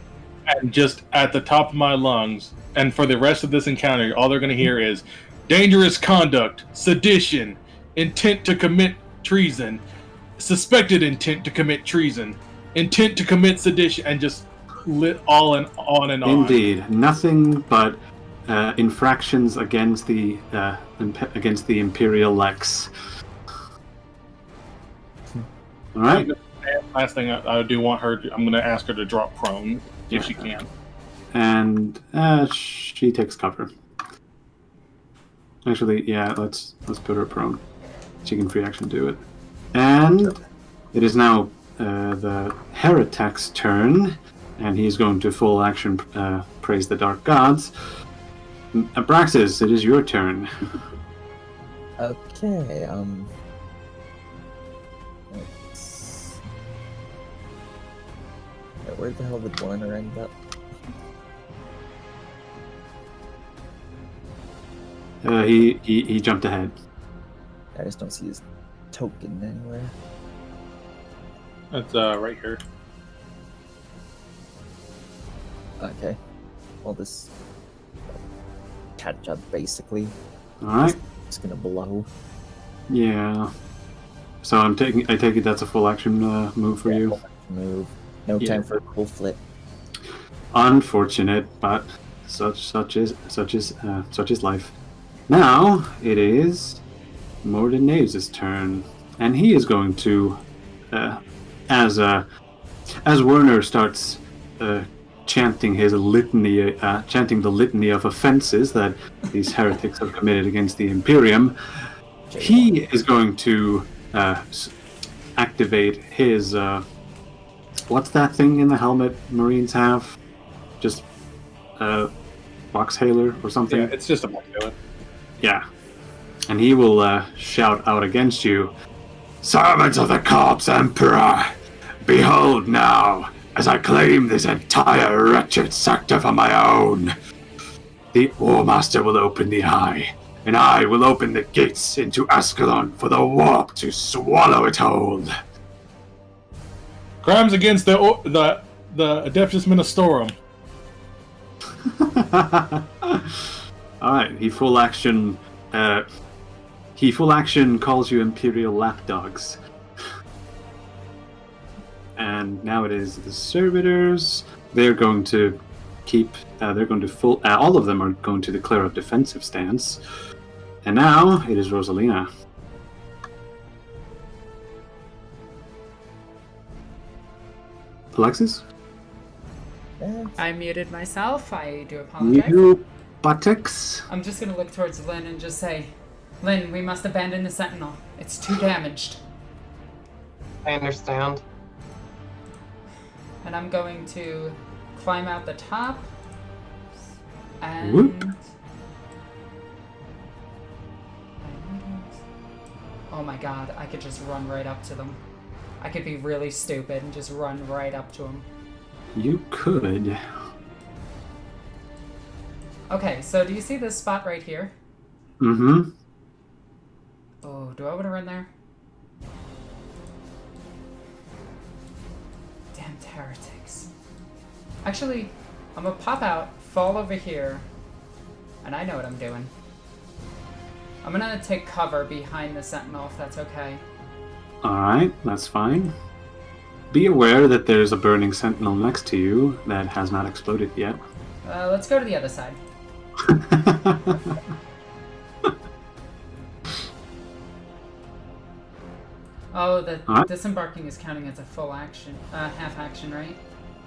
[SPEAKER 2] and just at the top of my lungs. And for the rest of this encounter, all they're going to hear is dangerous conduct, sedition, intent to commit treason, suspected intent to commit treason, intent to commit sedition, and just lit all and on and on.
[SPEAKER 3] Indeed, nothing but infractions against the Imperial Lex. All right.
[SPEAKER 2] Last thing I do want her. I'm going to ask her to drop prone if she can.
[SPEAKER 3] And she takes cover. Actually, yeah, let's put her prone. She can free action do it. And it is now the Heretic's turn, and he's going to full action praise the Dark Gods. Abraxas, it is your turn.
[SPEAKER 5] Okay, where the hell did Warner end up?
[SPEAKER 3] He jumped ahead.
[SPEAKER 5] I just don't see his token anywhere.
[SPEAKER 2] That's right here.
[SPEAKER 5] Okay. Well, this catch up basically.
[SPEAKER 3] All right.
[SPEAKER 5] It's gonna blow.
[SPEAKER 3] Yeah. So I take it that's a full action move for you.
[SPEAKER 5] Move. No
[SPEAKER 3] Yeah.
[SPEAKER 5] time for a cool flip.
[SPEAKER 3] Unfortunate, but such is life. Now it is Morden Knaves' turn, and he is going to, as Werner starts chanting his litany, chanting the litany of offenses that these heretics have committed against the Imperium, he is going to activate his. What's that thing in the helmet Marines have? Just boxhaler or something?
[SPEAKER 2] Yeah, it's just a boxhaler.
[SPEAKER 3] Yeah. And he will shout out against you, "Servants of the Corpse Emperor, behold now, as I claim this entire wretched sector for my own. The War Master will open the eye, and I will open the gates into Ascalon for the warp to swallow it whole."
[SPEAKER 2] Crimes against the Adeptus Ministorum.
[SPEAKER 3] Alright, he full action calls you Imperial Lapdogs. And now it is the servitors. They're going to keep all of them are going to declare a defensive stance. And now it is Rosalina. Alexis?
[SPEAKER 1] I muted myself. I do apologize.
[SPEAKER 3] You buttocks.
[SPEAKER 1] I'm just gonna look towards Lynn and just say, Lynn, we must abandon the Sentinel. It's too damaged.
[SPEAKER 4] I understand.
[SPEAKER 1] And I'm going to climb out the top. And...
[SPEAKER 3] Whoop.
[SPEAKER 1] Oh my god, I could just run right up to them. I could be really stupid and just run right up to them.
[SPEAKER 3] You could.
[SPEAKER 1] Okay, so do you see this spot right here?
[SPEAKER 3] Mm-hmm.
[SPEAKER 1] Oh, do I want to run there? Damn heretics. Actually, I'm gonna pop out, fall over here, and I know what I'm doing. I'm gonna take cover behind the Sentinel, if that's okay.
[SPEAKER 3] Alright, that's fine. Be aware that there's a burning Sentinel next to you that has not exploded yet.
[SPEAKER 1] Let's go to the other side. Oh, the disembarking is counting as a full action, half action, right?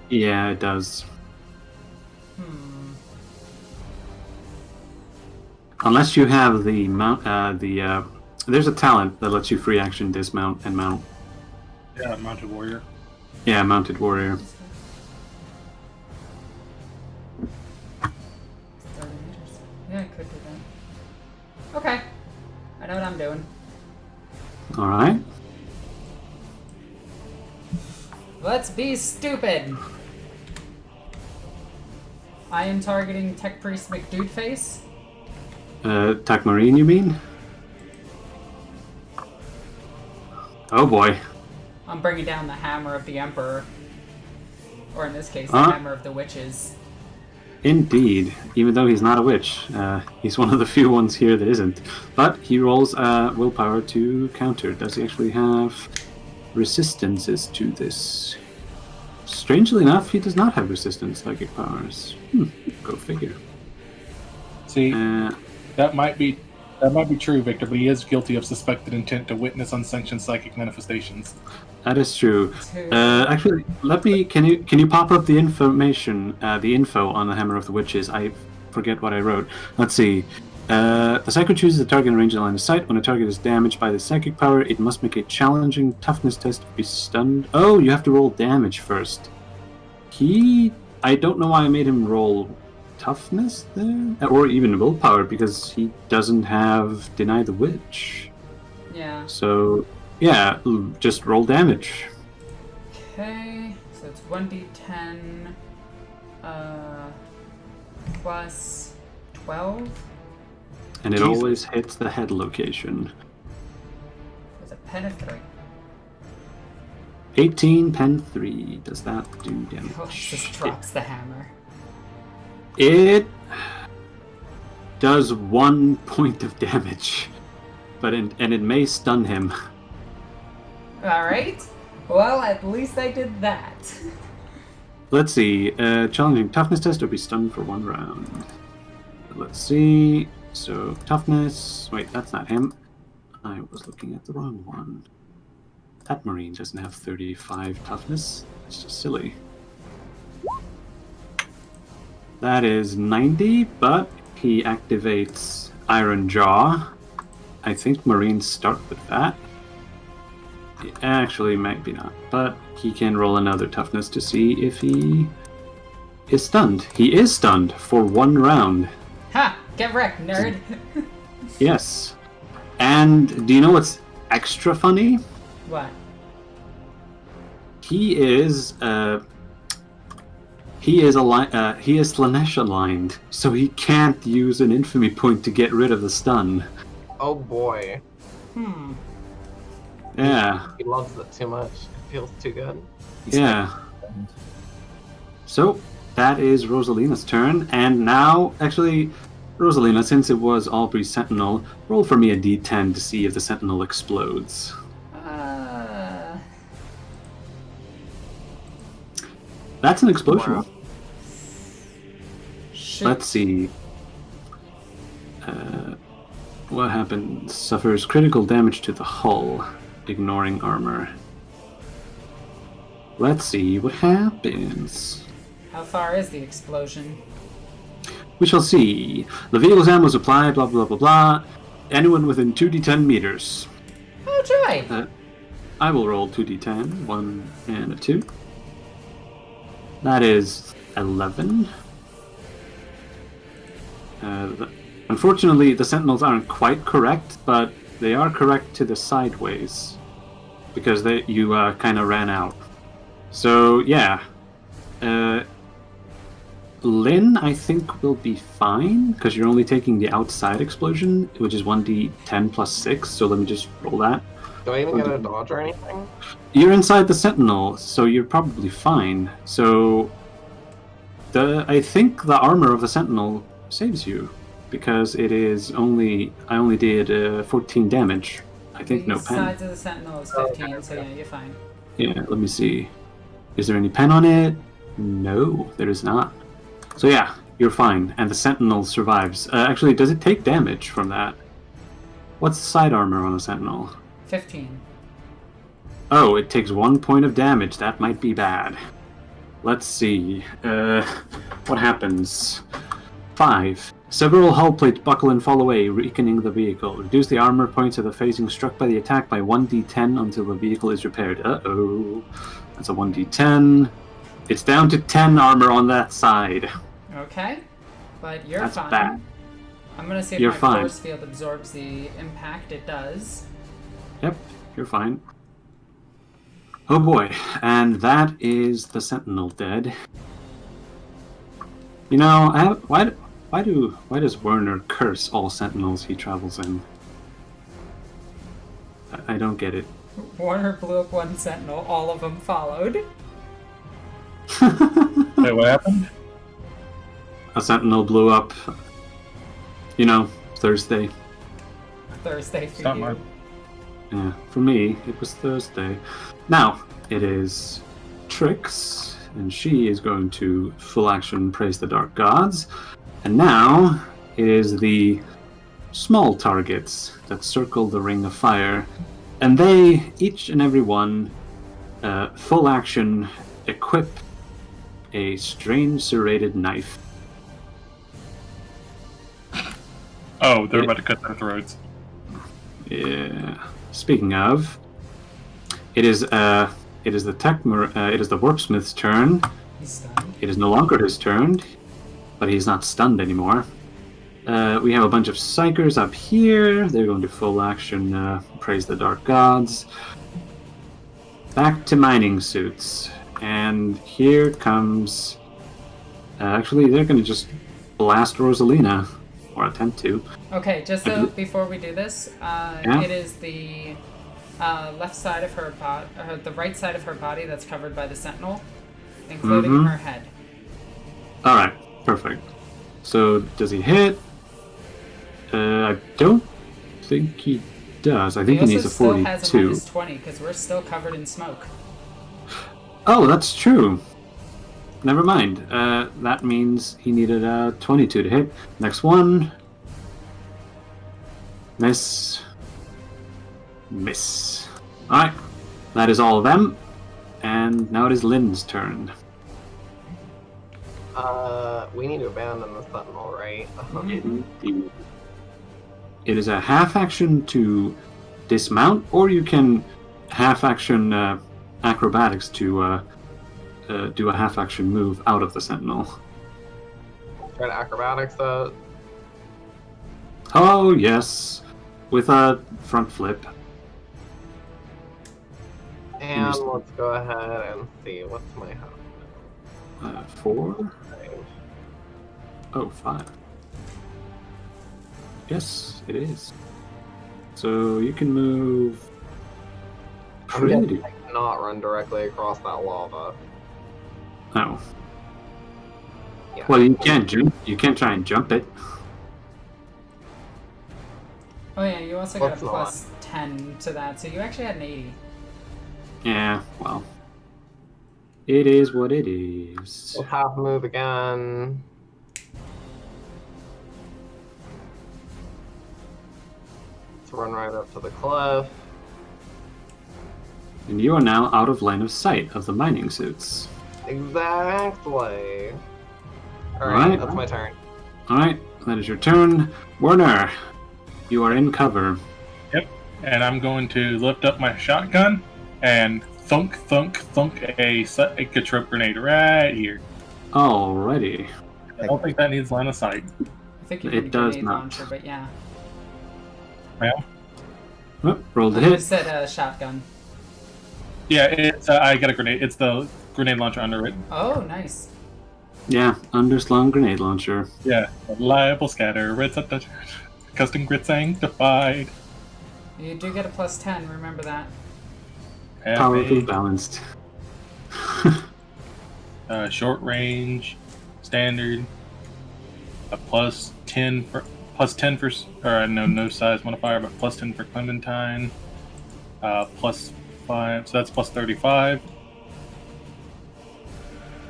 [SPEAKER 3] Yeah, it does. Unless you have the mount, there's a talent that lets you free action dismount and mount.
[SPEAKER 2] Yeah, Mounted Warrior.
[SPEAKER 3] Yeah, Mounted Warrior.
[SPEAKER 1] 30 meters. Yeah, I could do that. Okay. I know what I'm doing.
[SPEAKER 3] Alright.
[SPEAKER 1] Let's be stupid! I am targeting Tech Priest McDudeface.
[SPEAKER 3] Tech Marine, you mean? Oh boy.
[SPEAKER 1] I'm bringing down the Hammer of the Emperor. Or in this case, the Hammer of the Witches.
[SPEAKER 3] Indeed. Even though he's not a witch. He's one of the few ones here that isn't. But he rolls willpower to counter. Does he actually have resistances to this? Strangely enough, he does not have resistance psychic powers. Go figure.
[SPEAKER 2] See, that might be true, Victor, but he is guilty of suspected intent to witness unsanctioned psychic manifestations.
[SPEAKER 3] That is true. Actually, can you pop up the information, the info on the Hammer of the Witches? I forget what I wrote. Let's see. The psychic chooses the target in range and line of sight. When a target is damaged by the psychic power, it must make a challenging toughness test to be stunned. Oh, you have to roll damage first. I don't know why I made him roll toughness there, or even willpower, because he doesn't have Deny the Witch.
[SPEAKER 1] Yeah.
[SPEAKER 3] So, yeah, just roll damage.
[SPEAKER 1] Okay, so it's 1d10 plus 12.
[SPEAKER 3] And it
[SPEAKER 2] Jesus.
[SPEAKER 3] always hits the head location.
[SPEAKER 1] There's a pen of 3.
[SPEAKER 3] 18, pen 3. Does that do damage?
[SPEAKER 1] Alexis drops the hammer.
[SPEAKER 3] It does 1 point of damage, and it may stun him.
[SPEAKER 1] Alright. Well, at least I did that.
[SPEAKER 3] Let's see. Challenging toughness test or be stunned for 1 round. Let's see. So, toughness. Wait, that's not him. I was looking at the wrong one. That Marine doesn't have 35 toughness. It's just silly. That is 90, but he activates Iron Jaw. I think Marines start with that. Actually, maybe not. But he can roll another toughness to see if he is stunned. He is stunned for 1 round.
[SPEAKER 1] Ha! Get wrecked, nerd!
[SPEAKER 3] Yes. And do you know what's extra funny?
[SPEAKER 1] What?
[SPEAKER 3] He is Slanesh aligned, so he can't use an infamy point to get rid of the stun.
[SPEAKER 4] Oh boy.
[SPEAKER 3] Yeah.
[SPEAKER 4] He loves it too much. It feels too good.
[SPEAKER 3] Yeah. So that is Rosalina's turn, and now, actually, Rosalina, since it was Aubrey's Sentinel, roll for me a d10 to see if the Sentinel explodes. That's an explosion.
[SPEAKER 4] Wow.
[SPEAKER 1] Shoot.
[SPEAKER 3] Let's see. What happens? Suffers critical damage to the hull, ignoring armor. Let's see what happens.
[SPEAKER 1] How far is the explosion?
[SPEAKER 3] We shall see. The vehicle's ammo supply, blah blah blah blah. Anyone within 2d10 meters.
[SPEAKER 1] Oh, joy!
[SPEAKER 3] I will roll 2d10, 1 and a 2. That is 11. Unfortunately, the Sentinels aren't quite correct, but they are correct to the sideways, because you kind of ran out. So, yeah. Lynn, I think, will be fine, because you're only taking the outside explosion, which is 1d10 plus 6, so let me just roll that.
[SPEAKER 4] Do I even get a dodge or anything?
[SPEAKER 3] You're inside the Sentinel, so you're probably fine. So, I think the armor of the Sentinel saves you, because it is I only did 14 damage. I think no
[SPEAKER 1] The
[SPEAKER 3] pen.
[SPEAKER 1] sides of the Sentinel is 15, so yeah, you're fine.
[SPEAKER 3] Yeah, let me see. Is there any pen on it? No, there is not. So yeah, you're fine, and the Sentinel survives. Actually, does it take damage from that? What's the side armor on a Sentinel?
[SPEAKER 1] 15.
[SPEAKER 3] Oh, it takes 1 point of damage. That might be bad. Let's see. What happens? 5. Several hull plates buckle and fall away, weakening the vehicle. Reduce the armor points of the facing struck by the attack by 1d10 until the vehicle is repaired. Uh-oh. That's a 1d10. It's down to 10 armor on that side.
[SPEAKER 1] Okay. But you're
[SPEAKER 3] That's
[SPEAKER 1] fine.
[SPEAKER 3] bad.
[SPEAKER 1] I'm gonna see if
[SPEAKER 3] You're
[SPEAKER 1] my
[SPEAKER 3] fine.
[SPEAKER 1] force field absorbs the impact. It does.
[SPEAKER 3] Yep, you're fine. Oh boy, and that is the Sentinel dead. You know, why does Werner curse all Sentinels he travels in? I don't get it.
[SPEAKER 1] Warner blew up one Sentinel. All of them followed.
[SPEAKER 2] Wait, what happened?
[SPEAKER 3] A Sentinel blew up, you know, Thursday.
[SPEAKER 1] Thursday for
[SPEAKER 2] It's not
[SPEAKER 1] you.
[SPEAKER 2] my...
[SPEAKER 3] Yeah, for me, it was Thursday. Now, it is Trix, and she is going to full action praise the dark gods. And now, it is the small targets that circle the ring of fire. And they, each and every one, full action, equip a strange serrated knife.
[SPEAKER 2] Oh, they're about to cut their throats.
[SPEAKER 3] Yeah. Speaking of, it is the Warpsmith's turn.
[SPEAKER 1] He's stunned.
[SPEAKER 3] It is no longer his turn, but he's not stunned anymore. We have a bunch of Psychers up here. They're going to full action praise the dark gods. Back to mining suits. And here comes... actually, they're going to just blast Rosalina. or attempt to.
[SPEAKER 1] Okay, just so before we do this,
[SPEAKER 3] Yeah?
[SPEAKER 1] it is the left side of her body, the right side of her body that's covered by the sentinel, including her head.
[SPEAKER 3] Alright, perfect. So, does he hit? I don't think he does. I think he needs a 42.
[SPEAKER 1] He also still has a -20 because we're still covered in smoke.
[SPEAKER 3] Oh, that's true. Never mind. That means he needed a 22 to hit. Next one. Miss. Miss. Alright. That is all of them. And now it is Lynn's turn.
[SPEAKER 4] We need to abandon the sentinel, right?
[SPEAKER 3] It is a half action to dismount, or you can half action acrobatics to do a half action move out of the sentinel.
[SPEAKER 4] Try to acrobatics though.
[SPEAKER 3] Oh, yes. With a front flip.
[SPEAKER 4] And let's go ahead and see, what's my health?
[SPEAKER 3] 4? Oh, 5. Yes, it is. So you can move.
[SPEAKER 4] I'm gonna not run directly across that lava.
[SPEAKER 3] Oh.
[SPEAKER 4] Yeah.
[SPEAKER 3] Well, you can't jump. You can't try and jump it.
[SPEAKER 1] Oh yeah, you also got a
[SPEAKER 4] Let's
[SPEAKER 1] plus 10 to that, so you actually had an 80.
[SPEAKER 3] Yeah, well. It is what it is.
[SPEAKER 4] We'll half move again. Let's run right up to the cliff.
[SPEAKER 3] And you are now out of line of sight of the mining suits.
[SPEAKER 4] Exactly. Alright,
[SPEAKER 3] Alright.
[SPEAKER 4] that's my turn.
[SPEAKER 3] Alright, that is your turn. Werner, you are in cover.
[SPEAKER 2] Yep. And I'm going to lift up my shotgun and thunk, thunk, thunk a Egotrope grenade right here.
[SPEAKER 3] Alrighty.
[SPEAKER 2] I don't think that needs line of sight.
[SPEAKER 1] I think you
[SPEAKER 3] It
[SPEAKER 1] need a
[SPEAKER 3] does
[SPEAKER 1] grenade
[SPEAKER 3] not.
[SPEAKER 1] launcher, but yeah.
[SPEAKER 2] Well,
[SPEAKER 3] Oh, roll the
[SPEAKER 1] You
[SPEAKER 3] hit.
[SPEAKER 1] said shotgun.
[SPEAKER 2] yeah, it's I got a grenade. It's the grenade launcher under it.
[SPEAKER 1] Oh, nice.
[SPEAKER 3] Yeah, underslung grenade launcher.
[SPEAKER 2] Yeah, reliable scatter. Red custom grid sanctified.
[SPEAKER 1] You do get a plus 10, remember that.
[SPEAKER 3] Powerfully balanced.
[SPEAKER 2] Short range, standard. A plus 10 for no size modifier, but plus 10 for Clementine. Plus 5, so that's plus 35.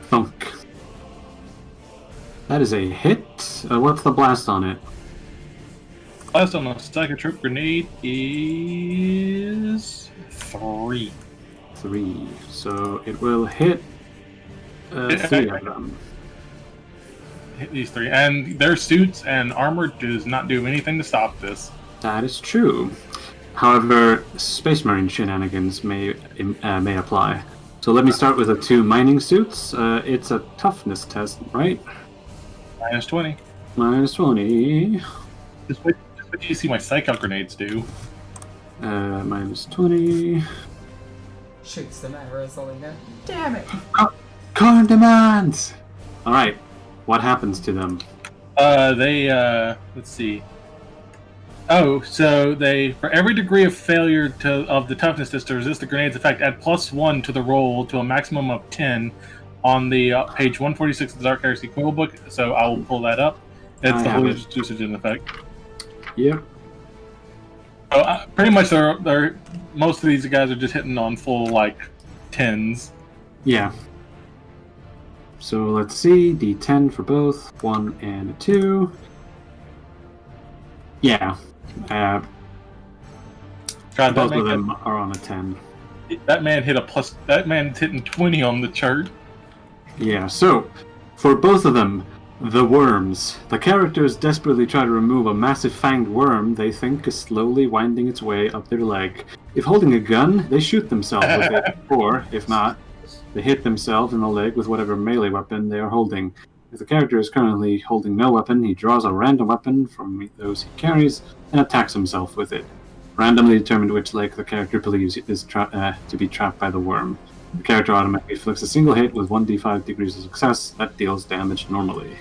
[SPEAKER 3] Thunk. That is a hit. What's the blast on it?
[SPEAKER 2] Blast on the Psychotrope grenade is 3.
[SPEAKER 3] 3. So it will hit 3 of them.
[SPEAKER 2] Hit these 3, and their suits and armor does not do anything to stop this.
[SPEAKER 3] That is true. However, Space Marine shenanigans may apply. So let me start with the 2 mining suits. It's a toughness test, right?
[SPEAKER 2] Minus 20.
[SPEAKER 3] Minus 20.
[SPEAKER 2] Just what do you see my Psycho grenades do?
[SPEAKER 3] Minus 20.
[SPEAKER 1] Shoots them at Rosalina. Damn it!
[SPEAKER 3] Current demands! Alright, what happens to them?
[SPEAKER 2] Let's see. Oh, so they, for every degree of failure of the toughness test to resist the grenade's effect, add plus 1 to the roll to a maximum of 10 on the page 146 of the Dark Heresy Quill book, so I will pull that up. It's the Holy Usage in effect.
[SPEAKER 3] Yep.
[SPEAKER 2] So, pretty much, they're most of these guys are just hitting on full, like, 10s.
[SPEAKER 3] Yeah. So let's see, D10 for both, 1 and a 2. Yeah.
[SPEAKER 2] God,
[SPEAKER 3] Both of them are on a 10.
[SPEAKER 2] That man hit that man's hitting 20 on the chart.
[SPEAKER 3] Yeah, so, for both of them, the worms. The characters desperately try to remove a massive fanged worm they think is slowly winding its way up their leg. If holding a gun, they shoot themselves with it, or, if not, they hit themselves in the leg with whatever melee weapon they are holding. If the character is currently holding no weapon, he draws a random weapon from those he carries and attacks himself with it. Randomly determined which leg the character believes is to be trapped by the worm. The character automatically inflicts a single hit with 1d5 degrees of success that deals damage normally.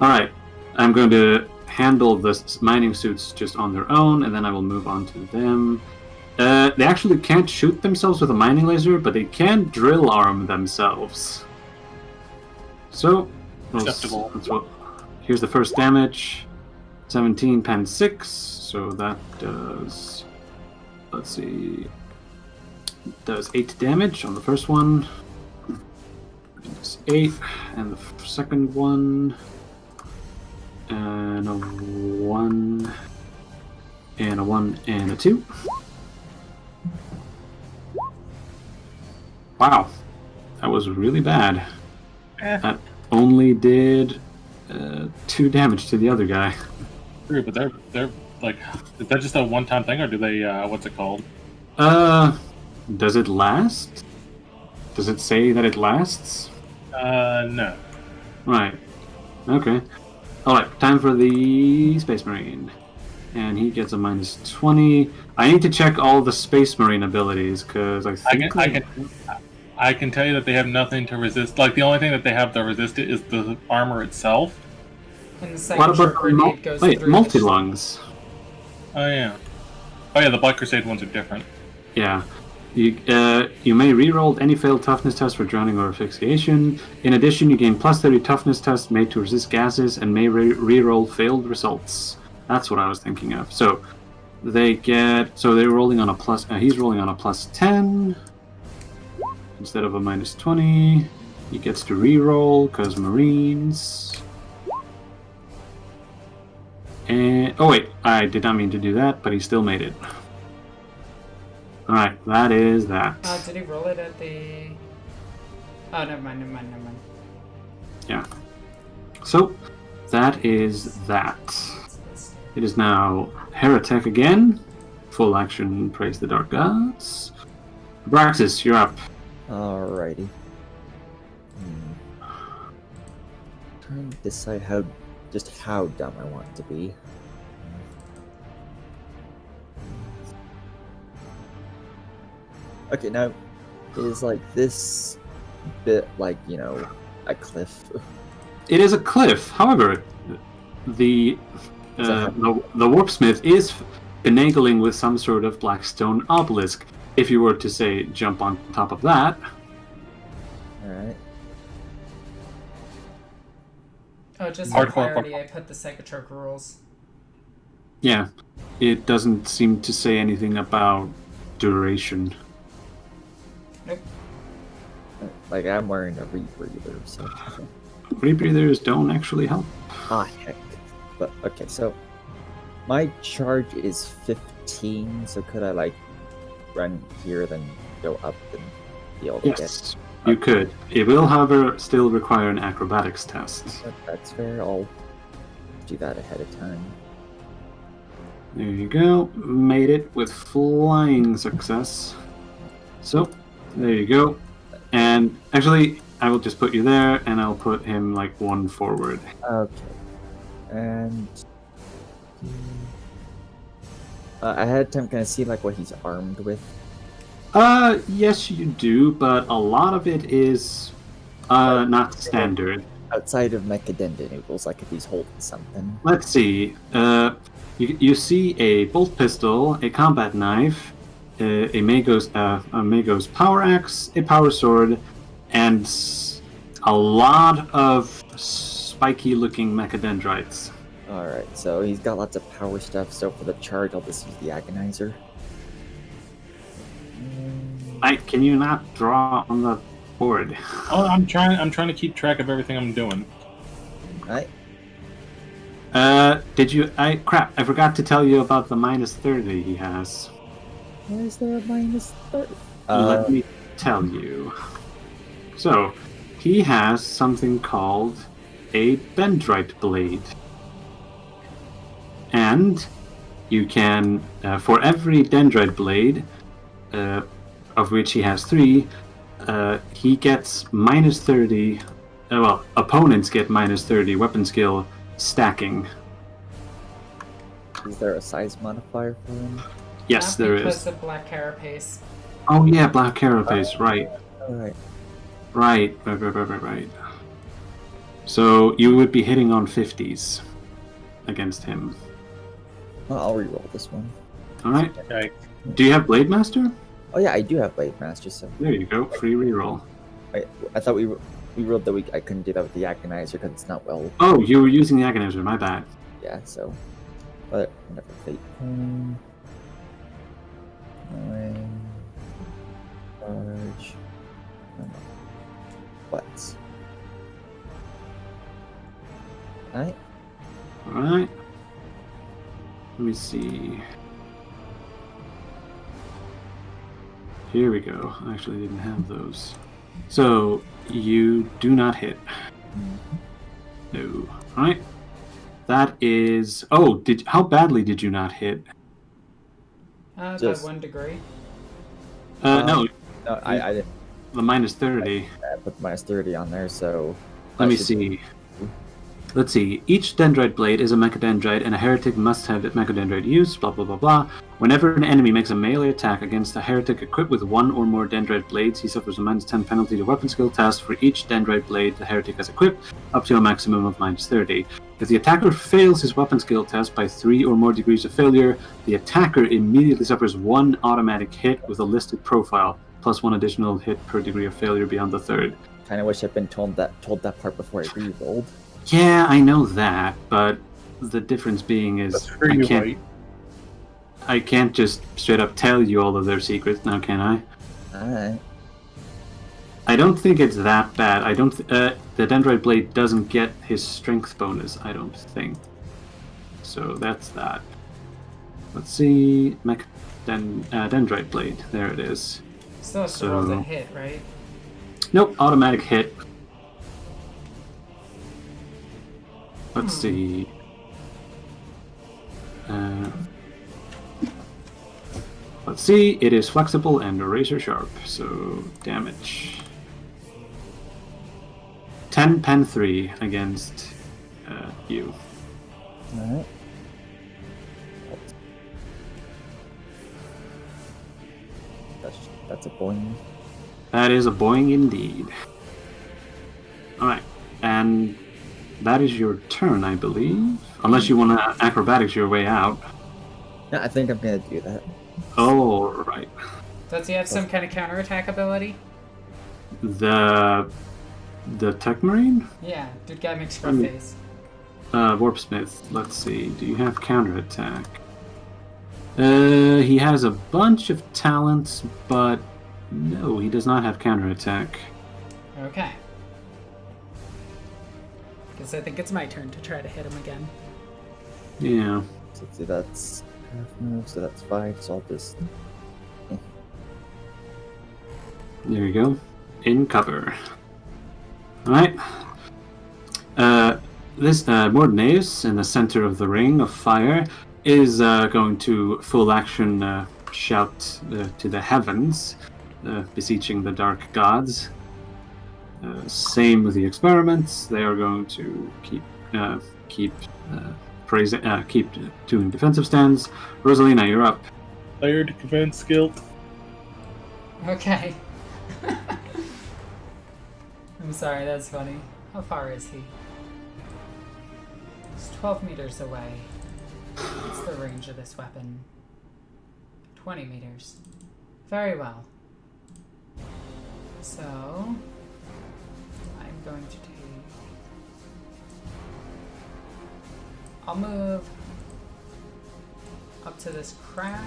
[SPEAKER 3] Alright, I'm going to handle the mining suits just on their own, and then I will move on to them. They actually can't shoot themselves with a mining laser, but they can drill arm themselves. So,
[SPEAKER 2] Acceptable.
[SPEAKER 3] Here's the first damage. 17 pen 6, so that does... Let's see... Does 8 damage on the first one. It's 8, and the second one... And a 1... And a 1 and a 2. Wow. That was really bad. That only did 2 damage to the other guy.
[SPEAKER 2] True, but they're like, is that just a one-time thing, or do they, what's it called?
[SPEAKER 3] Does it last? Does it say that it lasts?
[SPEAKER 2] No.
[SPEAKER 3] Right. Okay. Alright, time for the Space Marine. And he gets a minus 20. I need to check all the Space Marine abilities, because I think...
[SPEAKER 2] I can tell you that they have nothing to resist. Like, the only thing that they have to resist it is the armor itself.
[SPEAKER 1] And the second grenade goes through
[SPEAKER 3] multi-lungs.
[SPEAKER 2] Oh, yeah. Oh, yeah, the Black Crusade ones are different.
[SPEAKER 3] Yeah. You may reroll any failed toughness test for drowning or asphyxiation. In addition, you gain plus 30 toughness tests made to resist gases and may reroll failed results. That's what I was thinking of. So they get... So they're rolling on a plus... he's rolling on a plus 10 instead of a minus 20. He gets to reroll because Marines. And... Oh wait, I did not mean to do that, but he still made it. Alright, that is that.
[SPEAKER 1] Did he roll it at the... Oh, never mind.
[SPEAKER 3] Yeah. So, that is that. It is now Heretic again. Full action, praise the dark gods. Abraxas, you're up.
[SPEAKER 5] Alrighty. Trying to decide how dumb I want to be. Okay, now, is like this bit like, you know, a cliff?
[SPEAKER 3] It is a cliff. However, the warpsmith is finagling with some sort of black stone obelisk. If you were to say jump on top of that.
[SPEAKER 5] Alright.
[SPEAKER 1] Oh, just for
[SPEAKER 2] Hardcore.
[SPEAKER 1] clarity, I put the Psychotrope rules.
[SPEAKER 3] Yeah, it doesn't seem to say anything about duration.
[SPEAKER 1] Nope.
[SPEAKER 5] Like, I'm wearing a rebreather, so...
[SPEAKER 3] Rebreathers don't actually help.
[SPEAKER 5] Ah, heck. But, okay, so... My charge is 15, so could I, like, run here, then go up and be able to
[SPEAKER 3] Yes, you could. It will, however, still require an acrobatics test.
[SPEAKER 5] That's fair, I'll do that ahead of time.
[SPEAKER 3] There you go. Made it with flying success. So, there you go. And actually, I will just put you there, and I'll put him like one forward.
[SPEAKER 5] Okay. And... ahead of time, can I see like what he's armed with?
[SPEAKER 3] Yes you do, but a lot of it is not standard.
[SPEAKER 5] Outside of Mechadendon, it looks like if he's holding something.
[SPEAKER 3] Let's see. You see a bolt pistol, a combat knife, a Mago's power axe, a power sword, and a lot of spiky-looking mechadendrites.
[SPEAKER 5] Alright, so he's got lots of power stuff, so for the charge, I'll just use the Agonizer.
[SPEAKER 3] Can you not draw on the board?
[SPEAKER 2] Oh, I'm trying to keep track of everything I'm doing.
[SPEAKER 5] Alright.
[SPEAKER 3] Crap, I forgot to tell you about the minus 30 he has.
[SPEAKER 5] Why is there a minus 30?
[SPEAKER 3] Let me tell you. So, he has something called a Dendrite Blade. And you can, for every Dendrite Blade, of which he has 3, he gets minus 30, opponents get minus 30 weapon skill stacking.
[SPEAKER 5] Is there a size modifier for him?
[SPEAKER 3] Yes, there
[SPEAKER 1] Because
[SPEAKER 3] is.
[SPEAKER 1] of Black Carapace.
[SPEAKER 3] Oh yeah, Black Carapace, right.
[SPEAKER 5] Alright.
[SPEAKER 3] Right. So you would be hitting on 50s. against him.
[SPEAKER 5] Well, I'll reroll this one.
[SPEAKER 3] All right.
[SPEAKER 2] Okay.
[SPEAKER 3] Do you have Blade Master?
[SPEAKER 5] Oh yeah, I do have Blade Master, so...
[SPEAKER 3] There you go. Free reroll.
[SPEAKER 5] I thought we rolled that I couldn't do that with the Agonizer because it's not well...
[SPEAKER 3] Oh, you were using the Agonizer. My bad.
[SPEAKER 5] Yeah, so... But, whatever. Fate point... 9... Charge... What? Alright.
[SPEAKER 3] All right. Let me see. Here we go. I actually didn't have those. So, you do not hit. No. All right. That is... Oh, how badly did you not hit?
[SPEAKER 1] By
[SPEAKER 5] Just-
[SPEAKER 1] 1 degree.
[SPEAKER 3] No,
[SPEAKER 5] No, I didn't
[SPEAKER 3] the minus 30.
[SPEAKER 5] put minus 30 on there, so...
[SPEAKER 3] Let
[SPEAKER 5] I
[SPEAKER 3] me
[SPEAKER 5] should-
[SPEAKER 3] see. Let's see. Each dendrite blade is a mechadendrite, and a heretic must have mechadendrite use, blah blah blah blah. Whenever an enemy makes a melee attack against a heretic equipped with one or more dendrite blades, he suffers a minus 10 penalty to weapon skill test for each dendrite blade the heretic has equipped, up to a maximum of minus 30. If the attacker fails his weapon skill test by 3 or more degrees of failure, the attacker immediately suffers 1 automatic hit with a listed profile, plus 1 additional hit per degree of failure beyond the third.
[SPEAKER 5] Kind of wish I'd been told that part before I re-rolled.
[SPEAKER 3] Yeah, I know that, but the difference being is
[SPEAKER 2] That's pretty white.
[SPEAKER 3] I can't just straight up tell you all of their secrets now, can I?
[SPEAKER 5] Alright.
[SPEAKER 3] I don't think it's that bad. I don't. The dendrite blade doesn't get his strength bonus. I don't think. So that's that. Let's see, dendrite blade. There it is.
[SPEAKER 1] Still has to roll the hit, right?
[SPEAKER 3] Nope, automatic hit. Let's see. Let's see. It is flexible and razor sharp. So damage. 10 pen 3 against you.
[SPEAKER 5] Alright. That's a boing.
[SPEAKER 3] That is a boing indeed. Alright, and that is your turn, I believe. Unless you want to acrobatics your way out.
[SPEAKER 5] Yeah, I think I'm gonna do that.
[SPEAKER 3] Oh, right.
[SPEAKER 1] Does he have some kind of counterattack ability?
[SPEAKER 3] The Tech Marine?
[SPEAKER 1] Yeah, dude guy makes scruff face.
[SPEAKER 3] Warpsmith, let's see. Do you have counterattack? He has a bunch of talents, but no, he does not have counterattack.
[SPEAKER 1] Okay. Guess I think it's my turn to try to hit him again.
[SPEAKER 3] Yeah.
[SPEAKER 5] So let's see, that's half move, so that's 5, so I'll just...
[SPEAKER 3] There you go. In cover. Alright. This Mordenaeus in the center of the ring of fire is going to full action shout to the heavens, beseeching the dark gods. Same with the experiments. They are going to keep doing defensive stands. Rosalina, you're up.
[SPEAKER 2] Player to defense skill.
[SPEAKER 1] Okay. I'm sorry, that's funny. How far is he? He's 12 meters away. What's the range of this weapon? 20 meters. Very well. So, I'm going to take... I'll move up to this crack.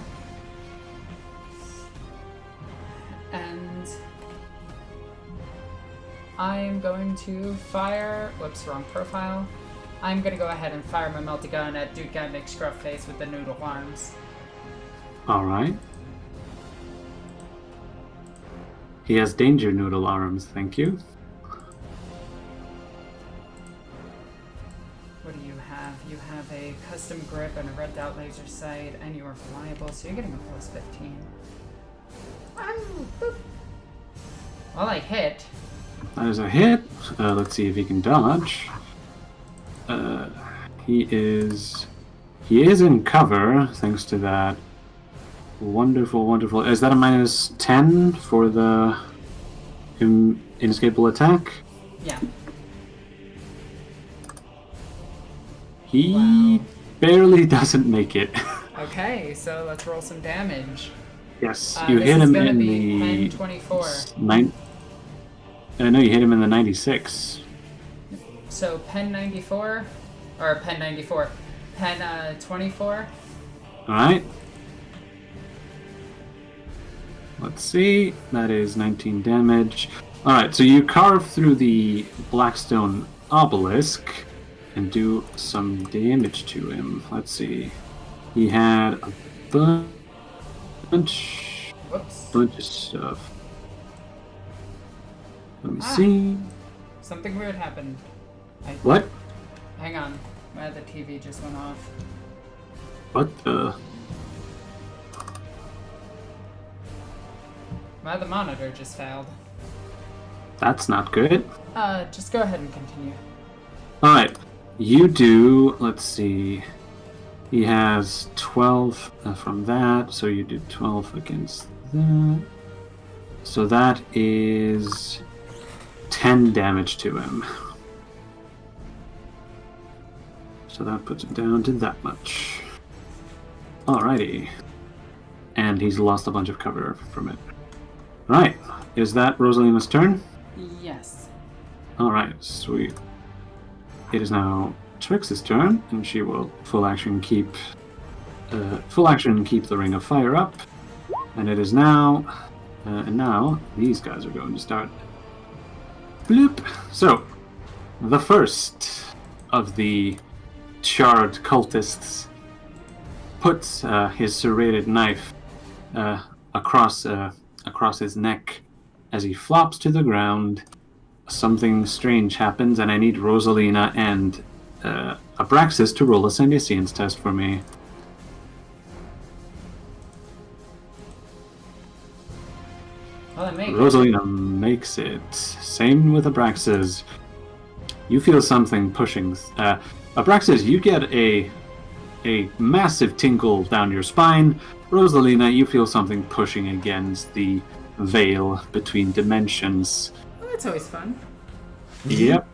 [SPEAKER 1] And I'm going to fire... Whoops, wrong profile. I'm going to go ahead and fire my multi-gun at Dude Guy McScruffface with the noodle arms.
[SPEAKER 3] Alright. He has danger noodle arms, thank you.
[SPEAKER 1] What do you have? You have a custom grip and a red dot laser sight, and you are reliable, so you're getting a plus 15. Wow, boop. Well, I hit.
[SPEAKER 3] That is a hit. Let's see if he can dodge. He is in cover, thanks to that. Wonderful, wonderful. Is that a minus 10 for the inescapable attack?
[SPEAKER 1] Yeah.
[SPEAKER 3] He barely doesn't make it.
[SPEAKER 1] Okay, so let's roll some damage.
[SPEAKER 3] Yes,
[SPEAKER 1] Uh,
[SPEAKER 3] you
[SPEAKER 1] this
[SPEAKER 3] hit
[SPEAKER 1] is
[SPEAKER 3] him
[SPEAKER 1] gonna
[SPEAKER 3] in
[SPEAKER 1] be
[SPEAKER 3] the
[SPEAKER 1] 1024.
[SPEAKER 3] No, you hit him in the 96.
[SPEAKER 1] So pen 94, or pen 94, pen 24.
[SPEAKER 3] All right. Let's see. That is 19 damage. All right. So you carve through the Blackstone obelisk and do some damage to him. Let's see. He had a bunch
[SPEAKER 1] Whoops.
[SPEAKER 3] of stuff. Let me see.
[SPEAKER 1] Something weird happened.
[SPEAKER 3] What?
[SPEAKER 1] Hang on. The TV just went off.
[SPEAKER 3] What the?
[SPEAKER 1] The monitor just failed.
[SPEAKER 3] That's not good.
[SPEAKER 1] Just go ahead and continue.
[SPEAKER 3] Alright. You do, let's see. He has 12 from that, so you do 12 against that. So that is 10 damage to him. So that puts it down to that much. Alrighty. And he's lost a bunch of cover from it. Right. Is that Rosalina's turn?
[SPEAKER 1] Yes.
[SPEAKER 3] Alright, sweet. It is now Trix's turn, and she will full action keep the Ring of Fire up. And it is now and now these guys are going to start. Bloop. So the first of the charred cultists puts his serrated knife across his neck. As he flops to the ground, something strange happens, and I need Rosalina and Abraxas to roll a Sentience test for me.
[SPEAKER 1] Well,
[SPEAKER 3] Rosalina makes it. Same with Abraxas. You feel something pushing. Abraxas, you get a massive tinkle down your spine. Rosalina, you feel something pushing against the veil between dimensions.
[SPEAKER 1] Oh, that's always fun.
[SPEAKER 3] Yep.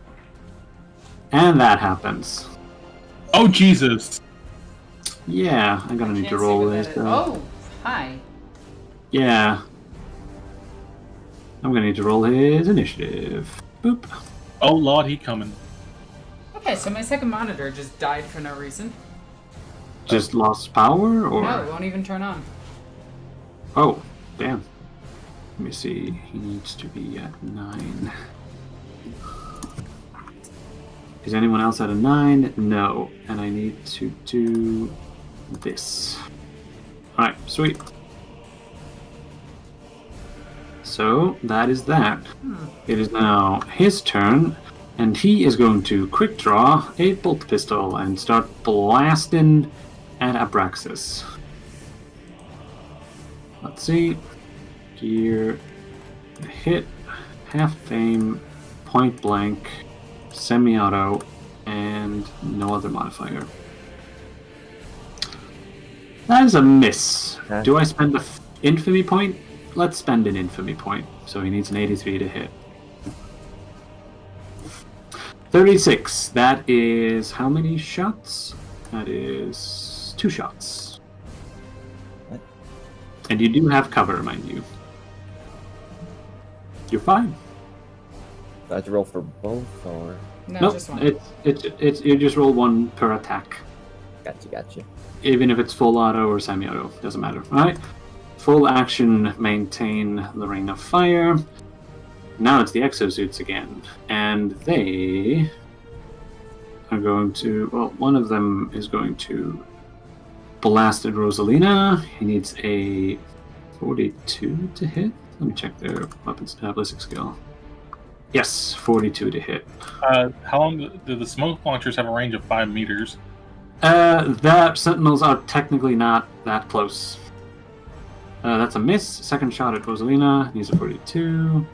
[SPEAKER 3] And that happens.
[SPEAKER 2] Oh, Jesus.
[SPEAKER 3] Yeah, I'm gonna need to roll this.
[SPEAKER 1] Oh, hi.
[SPEAKER 3] Yeah. I'm gonna need to roll his initiative. Boop.
[SPEAKER 2] Oh, Lord, he coming.
[SPEAKER 1] Okay, so my second monitor just died for no reason.
[SPEAKER 3] Just lost power, or?
[SPEAKER 1] No, it won't even turn on.
[SPEAKER 3] Oh, damn. Let me see. He needs to be at 9. Is anyone else at a 9? No. And I need to do this. Alright, sweet. So, that is that. It is now his turn, and he is going to quick draw a bolt pistol and start blasting at Abraxas. Let's see. Gear, hit, half aim, point blank, semi-auto, and no other modifier. That is a miss.
[SPEAKER 5] Okay.
[SPEAKER 3] Do I spend an infamy point? Let's spend an infamy point. So he needs an 83 to hit. 36. That is how many shots? That is 2 shots.
[SPEAKER 5] What?
[SPEAKER 3] And you do have cover, mind you. You're fine.
[SPEAKER 5] Do I have to roll for both, or?
[SPEAKER 1] No,
[SPEAKER 3] Nope,
[SPEAKER 1] just one.
[SPEAKER 3] it's you just roll 1 per attack.
[SPEAKER 5] Gotcha.
[SPEAKER 3] Even if it's full auto or semi-auto, doesn't matter. Alright. Full action, maintain the Ring of Fire. Now it's the exosuits again. And they are going to, well, one of them is going to blast at Rosalina. He needs a 42 to hit. Let me check their weapons ballistic skill. Yes, 42 to hit.
[SPEAKER 2] How long do the smoke launchers have a range of 5 meters?
[SPEAKER 3] The Sentinels are technically not that close. That's a miss. Second shot at Rosalina. Needs a 42.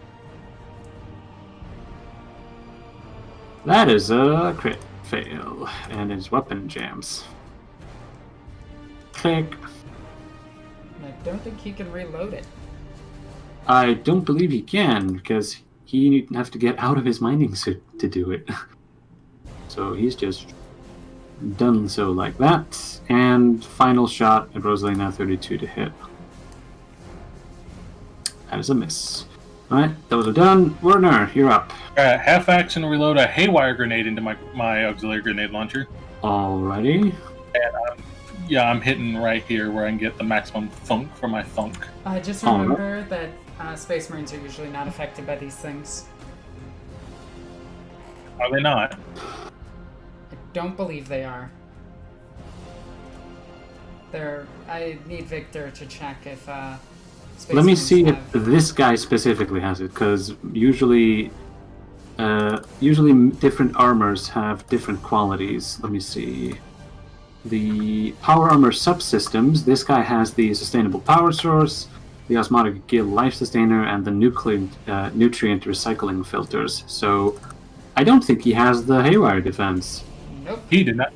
[SPEAKER 3] That is a crit fail. And his weapon jams. Click.
[SPEAKER 1] I don't think he can reload it.
[SPEAKER 3] I don't believe he can, because he has to get out of his mining suit to do it. So he's just Done so like that. And final shot at Rosalina, 32 to hit. That is a miss. Alright, those are done. Werner, you're up.
[SPEAKER 2] Half action reload a haywire grenade into my auxiliary grenade launcher.
[SPEAKER 3] Alrighty.
[SPEAKER 2] Yeah, I'm hitting right here where I can get the maximum thunk for my thunk.
[SPEAKER 1] Just remember that Space Marines are usually not affected by these things.
[SPEAKER 2] Are they not?
[SPEAKER 1] I don't believe they are. I need Victor to check if Space
[SPEAKER 3] Let me
[SPEAKER 1] Marines
[SPEAKER 3] see
[SPEAKER 1] have...
[SPEAKER 3] if this guy specifically has it, because usually different armors have different qualities. Let me see. The power armor subsystems, this guy has the sustainable power source, the osmotic gill life sustainer, and the nutrient recycling filters. So I don't think he has the haywire defense.
[SPEAKER 1] Nope.
[SPEAKER 2] He did not.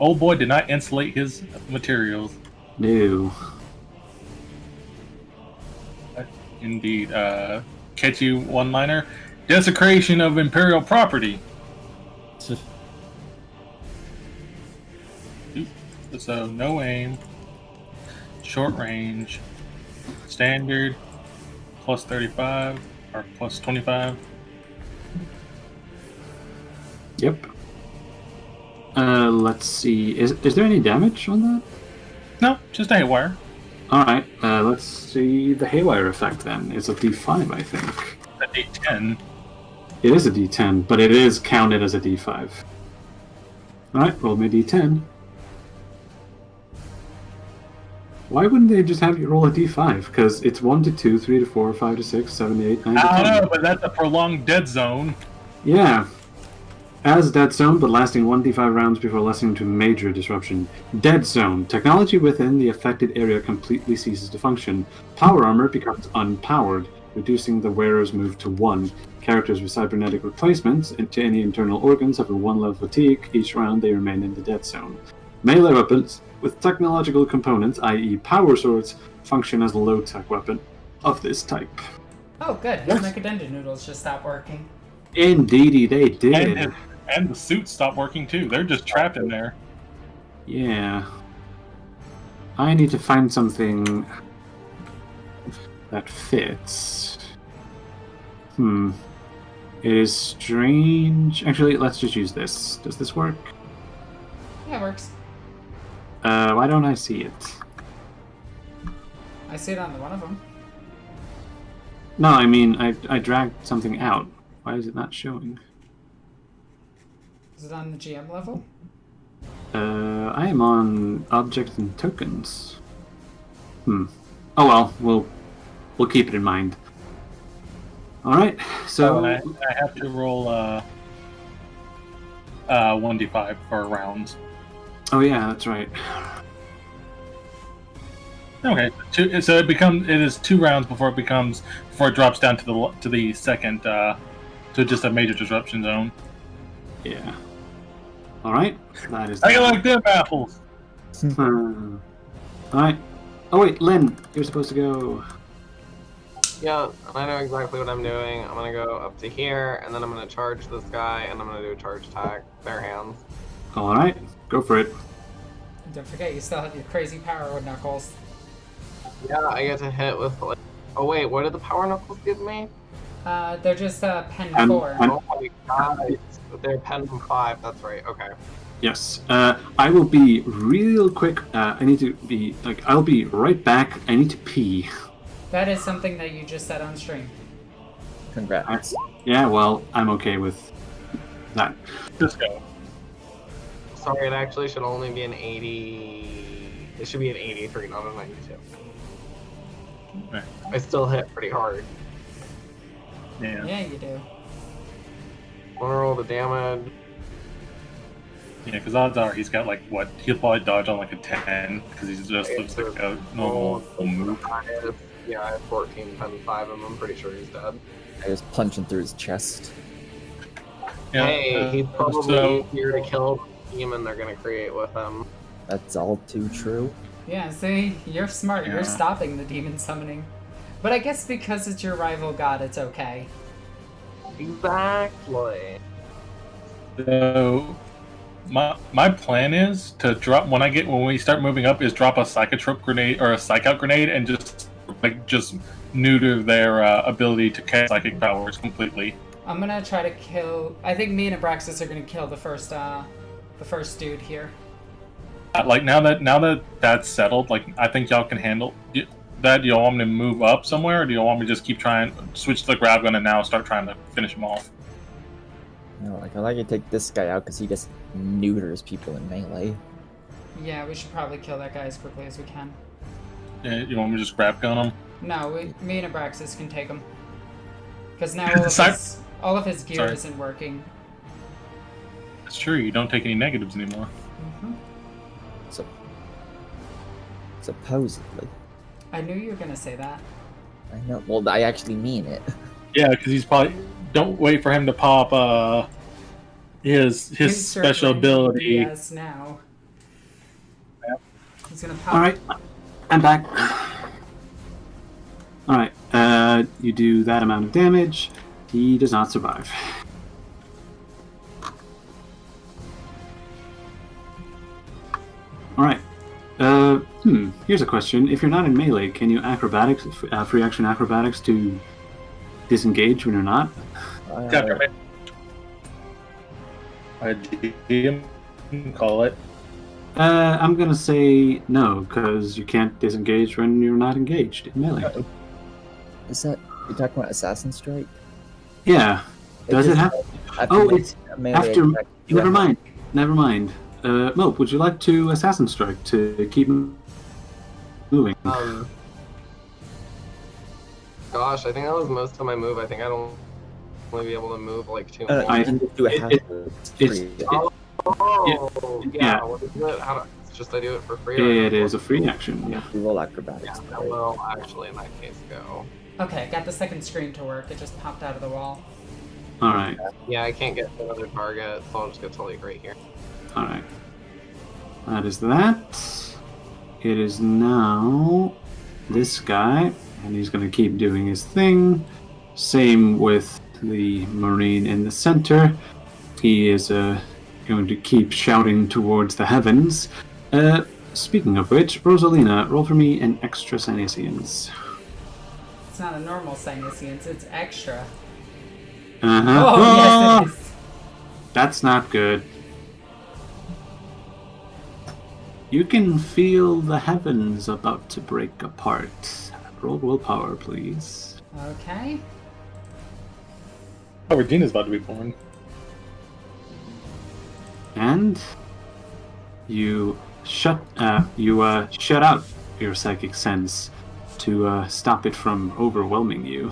[SPEAKER 2] Old boy did not insulate his materials.
[SPEAKER 3] No.
[SPEAKER 2] Indeed. Catchy one-liner. Desecration of Imperial property. So no aim. Short range. Standard. Plus 35. Or plus 25.
[SPEAKER 3] Yep. Let's see. Is there any damage on that?
[SPEAKER 2] No, just a haywire.
[SPEAKER 3] Alright, let's see the haywire effect then. It's a D5, I think.
[SPEAKER 2] A D10.
[SPEAKER 3] It is a D10, but it is counted as a D5. Alright, roll me a D10. Why wouldn't they just have you roll a D5? Because it's 1 to 2, 3 to 4, 5 to 6, 7 to 8, 9 to 10.
[SPEAKER 2] I don't know, but that's a prolonged dead zone.
[SPEAKER 3] Yeah. As dead zone, but lasting 1d5 rounds before lessening to major disruption. Dead zone. Technology within the affected area completely ceases to function. Power armor becomes unpowered, reducing the wearer's move to 1. Characters with cybernetic replacements into any internal organs have a 1-level fatigue. Each round they remain in the dead zone. Melee weapons with technological components, i.e. power swords, function as a low-tech weapon of this type.
[SPEAKER 1] Oh, good. His Mechadendron noodles just stopped working.
[SPEAKER 3] Indeedy, they did.
[SPEAKER 2] And the suits stopped working too. They're just trapped in there.
[SPEAKER 3] Yeah. I need to find something that fits. It is strange. Actually, let's just use this. Does this work?
[SPEAKER 1] Yeah, it works.
[SPEAKER 3] Why don't I see it?
[SPEAKER 1] I see it on the one of them.
[SPEAKER 3] No, I mean, I dragged something out. Why is it not showing?
[SPEAKER 1] Is it on the GM level?
[SPEAKER 3] I am on objects and tokens. Oh well, we'll keep it in mind. Alright, so...
[SPEAKER 2] I have to roll 1d5 for rounds.
[SPEAKER 3] Oh yeah, that's right.
[SPEAKER 2] Okay, so it is 2 rounds before it drops down to the second to just a major disruption zone.
[SPEAKER 3] Yeah. Alright, that is...
[SPEAKER 2] How you like them apples?
[SPEAKER 3] Alright. Oh wait, Len, you're supposed to go...
[SPEAKER 4] Yeah, I know exactly what I'm doing. I'm gonna go up to here, and then I'm gonna charge this guy, and I'm gonna do a charge attack. Bare hands.
[SPEAKER 3] Alright, go for it.
[SPEAKER 1] And don't forget, you still have your crazy power knuckles.
[SPEAKER 4] Yeah, I get to hit with like... Oh wait, what did the power knuckles give me?
[SPEAKER 1] They're just pen 4.
[SPEAKER 4] Oh my god, they're pen 5, that's right, okay.
[SPEAKER 3] Yes. I will be real quick. I need to be, I'll be right back. I need to pee.
[SPEAKER 1] That is something that you just said on stream.
[SPEAKER 5] Congrats.
[SPEAKER 3] Yeah, well, I'm okay with that.
[SPEAKER 2] Just go.
[SPEAKER 4] Sorry, it actually should only be an 80... It should be an 83, not a 92.
[SPEAKER 2] Okay.
[SPEAKER 4] I still hit pretty hard.
[SPEAKER 2] Yeah.
[SPEAKER 1] Yeah, you do.
[SPEAKER 4] Wanna roll the damage?
[SPEAKER 2] Yeah, because odds are he's got what? He'll probably dodge on a 10 because he just looks like a normal move.
[SPEAKER 4] Yeah, I have 14, pen 5, and I'm pretty sure he's dead.
[SPEAKER 5] I just punch him through his chest.
[SPEAKER 2] Yeah,
[SPEAKER 4] Hey, he's probably
[SPEAKER 2] so-
[SPEAKER 4] here to kill the demon they're gonna create with him.
[SPEAKER 5] That's all too true.
[SPEAKER 1] Yeah, see, you're smart.
[SPEAKER 2] Yeah.
[SPEAKER 1] You're stopping the demon summoning. But I guess because it's your rival god, it's okay.
[SPEAKER 4] Exactly.
[SPEAKER 2] So my plan is to drop when we start moving up is drop a psychotrope grenade or a psych out grenade and just neuter their ability to cast psychic powers completely.
[SPEAKER 1] I'm gonna try to kill. I think me and Abraxas are gonna kill the first dude here.
[SPEAKER 2] Like now that that's settled, like I think y'all can handle that. Do y'all want me to move up somewhere, or do y'all want me to just keep trying, switch to the grab gun, and now start trying to finish him off?
[SPEAKER 5] No, like I like to take this guy out because he just neuters people in melee.
[SPEAKER 1] Yeah, we should probably kill that guy as quickly as we can.
[SPEAKER 2] You want me to just grab gun him?
[SPEAKER 1] No, me and Abraxas can take him. Because now all of his gear isn't working.
[SPEAKER 2] That's true. You don't take any negatives anymore.
[SPEAKER 1] Mm-hmm.
[SPEAKER 5] So supposedly.
[SPEAKER 1] I knew you were gonna say that.
[SPEAKER 5] I know. Well, I actually mean it.
[SPEAKER 2] Yeah, because he's probably. Don't wait for him to pop his special ability.
[SPEAKER 1] Yes, now.
[SPEAKER 2] Yep.
[SPEAKER 1] He's gonna pop.
[SPEAKER 3] All right, I'm back. All right, you do that amount of damage. He does not survive. All right. Here's a question. If you're not in melee, can you acrobatics, free action acrobatics to disengage when you're not?
[SPEAKER 2] I DM call it.
[SPEAKER 3] I'm gonna say no, because you can't disengage when you're not engaged in melee.
[SPEAKER 5] Is that you're talking about Assassin Strike?
[SPEAKER 3] Yeah. Does it have? Oh, it's after.
[SPEAKER 5] Attack.
[SPEAKER 3] Never mind. Never mind. Mope, would you like to Assassin Strike to keep moving?
[SPEAKER 4] Gosh, I think that was most of my move. I think I'd only be able to move like 2 more.
[SPEAKER 5] I can do a half.
[SPEAKER 4] Yeah. What is it? It's just I do it for free.
[SPEAKER 3] It is a free action. Yeah.
[SPEAKER 5] You roll acrobatics.
[SPEAKER 4] Yeah, I will actually in that case go.
[SPEAKER 1] Okay, I got the second screen to work. It just popped out of the wall.
[SPEAKER 3] All right.
[SPEAKER 4] Yeah, I can't get to another target, so I'll just get to like right here.
[SPEAKER 3] All right. That is that. It is now this guy, and he's going to keep doing his thing. Same with the Marine in the center. He is going to keep shouting towards the heavens. Speaking of which, Rosalina, roll for me an extra Sinesians.
[SPEAKER 1] It's not a normal Sinesians, it's extra.
[SPEAKER 3] Uh-huh.
[SPEAKER 1] Oh, yes it is.
[SPEAKER 3] That's not good. You can feel the heavens about to break apart. Roll willpower, please.
[SPEAKER 1] Okay.
[SPEAKER 2] Oh, Regina's about to be born.
[SPEAKER 3] And you shut out your psychic sense to stop it from overwhelming you.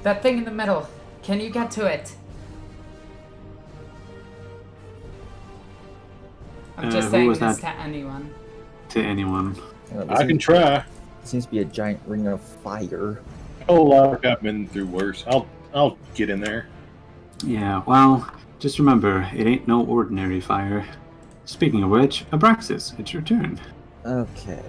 [SPEAKER 1] That thing in the middle. Can you get to it? I'm just saying this to anyone.
[SPEAKER 3] To anyone.
[SPEAKER 2] I can try.
[SPEAKER 5] Seems to be a giant ring of fire.
[SPEAKER 2] Oh, like I've been through worse. I'll get in there.
[SPEAKER 3] Yeah, well, just remember, it ain't no ordinary fire. Speaking of which, Abraxas, it's your turn.
[SPEAKER 5] Okay.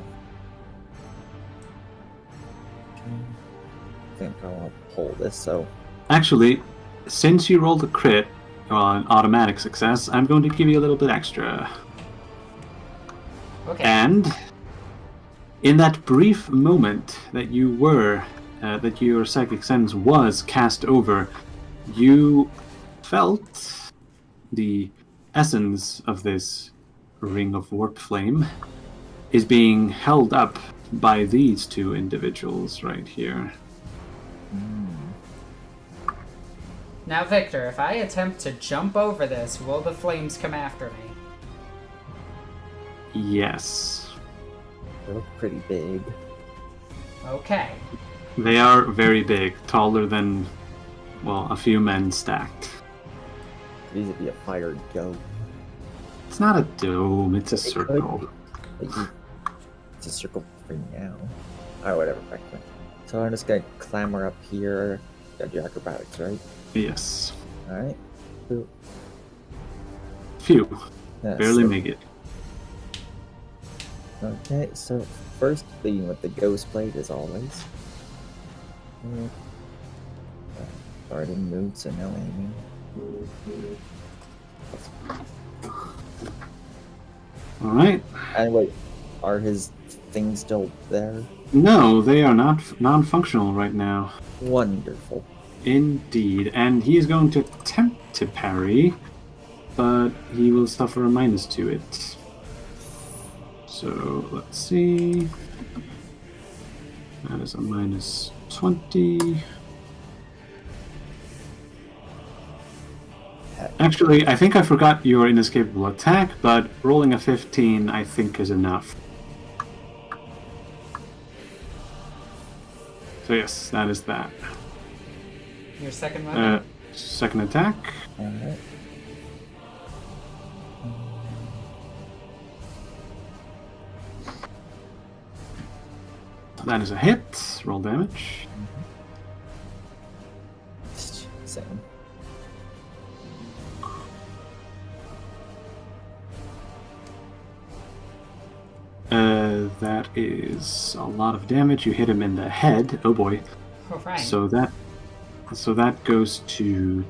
[SPEAKER 5] I think I'll pull this, so...
[SPEAKER 3] Actually, since you rolled a crit, well, an automatic success, I'm going to give you a little bit extra.
[SPEAKER 1] Okay.
[SPEAKER 3] And in that brief moment that you were, that your psychic sense was cast over, you felt the essence of this ring of warp flame is being held up by these two individuals right here.
[SPEAKER 1] Now, Victor, if I attempt to jump over this, will the flames come after me?
[SPEAKER 3] Yes.
[SPEAKER 5] They look pretty big.
[SPEAKER 1] Okay.
[SPEAKER 3] They are very big, taller than, well, a few men stacked.
[SPEAKER 5] These would be a fire dome.
[SPEAKER 3] It's not a dome, it's a circle.
[SPEAKER 5] It's a circle for now. Alright, whatever, back then. So I'm just gonna clamber up here. Gotta do acrobatics, right?
[SPEAKER 3] Yes.
[SPEAKER 5] Alright.
[SPEAKER 3] Phew.
[SPEAKER 5] Yeah,
[SPEAKER 3] Barely
[SPEAKER 5] so-
[SPEAKER 3] make it.
[SPEAKER 5] Okay, so first leading with the ghost blade as always. Garden mood, so no aiming.
[SPEAKER 3] Alright.
[SPEAKER 5] And wait, are his things still there?
[SPEAKER 3] No, they are not non-functional right now.
[SPEAKER 5] Wonderful.
[SPEAKER 3] Indeed. And he is going to attempt to parry, but he will suffer a minus to it. So, let's see. That is a minus 20. Actually, I think I forgot your inescapable attack, but rolling a 15 I think is enough. So yes, that is that.
[SPEAKER 1] Your second weapon?
[SPEAKER 3] Second attack.
[SPEAKER 5] Alright.
[SPEAKER 3] That is a hit. Roll damage.
[SPEAKER 5] Same.
[SPEAKER 3] That is a lot of damage. You hit him in the head. Oh boy.
[SPEAKER 1] Oh, right.
[SPEAKER 3] So that goes to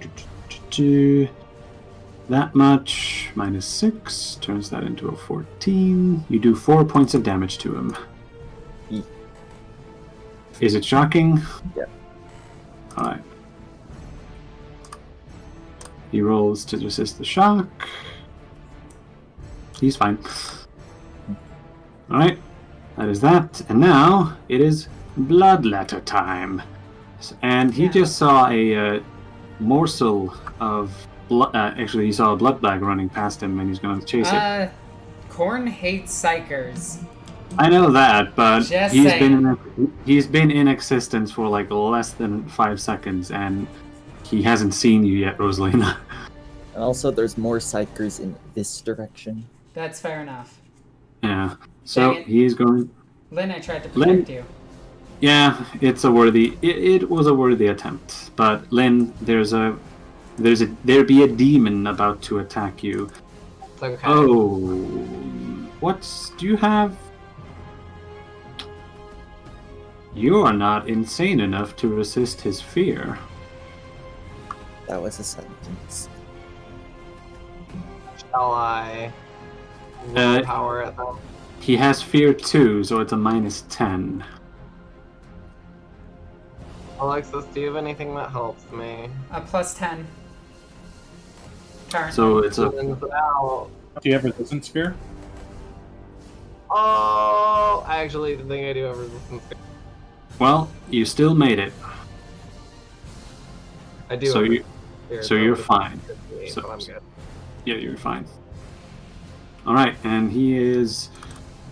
[SPEAKER 3] that much minus 6 turns that into a 14. You do 4 points of damage to him.
[SPEAKER 5] E.
[SPEAKER 3] Is it shocking?
[SPEAKER 5] Yeah.
[SPEAKER 3] All right. He rolls to resist the shock. He's fine. All right. That is that. And now it is bloodletter time. And he just saw a morsel of blood. Actually, he saw a blood bag running past him, and he's going to chase it.
[SPEAKER 1] Korn hates psychers.
[SPEAKER 3] I know that, but
[SPEAKER 1] Just
[SPEAKER 3] he's been in existence for like less than 5 seconds, and he hasn't seen you yet, Rosalina.
[SPEAKER 5] And also, there's more psychers in this direction.
[SPEAKER 1] That's fair enough.
[SPEAKER 3] Yeah. So he's going.
[SPEAKER 1] Lynn, I tried to protect you.
[SPEAKER 3] Yeah, it's a worthy. It was a worthy attempt, but Lynn, there be a demon about to attack you.
[SPEAKER 4] Okay.
[SPEAKER 3] Oh, what do you have? You are not insane enough to resist his fear.
[SPEAKER 5] That was a sentence.
[SPEAKER 4] Shall I power at them?
[SPEAKER 3] He has fear too, so it's a minus 10.
[SPEAKER 4] Alexis, do you have anything that helps me?
[SPEAKER 1] A plus 10. Currently.
[SPEAKER 3] So it's a.
[SPEAKER 4] Out.
[SPEAKER 2] Do you have resistance sphere?
[SPEAKER 4] Oh, I actually think I do have resistance.
[SPEAKER 3] Well, you still made it.
[SPEAKER 4] I do.
[SPEAKER 3] So
[SPEAKER 4] have
[SPEAKER 3] you,
[SPEAKER 4] fear,
[SPEAKER 3] so you're
[SPEAKER 4] it's
[SPEAKER 3] fine.
[SPEAKER 4] 58,
[SPEAKER 3] So-
[SPEAKER 4] but I'm good.
[SPEAKER 3] Yeah, you're fine. All right, and he is.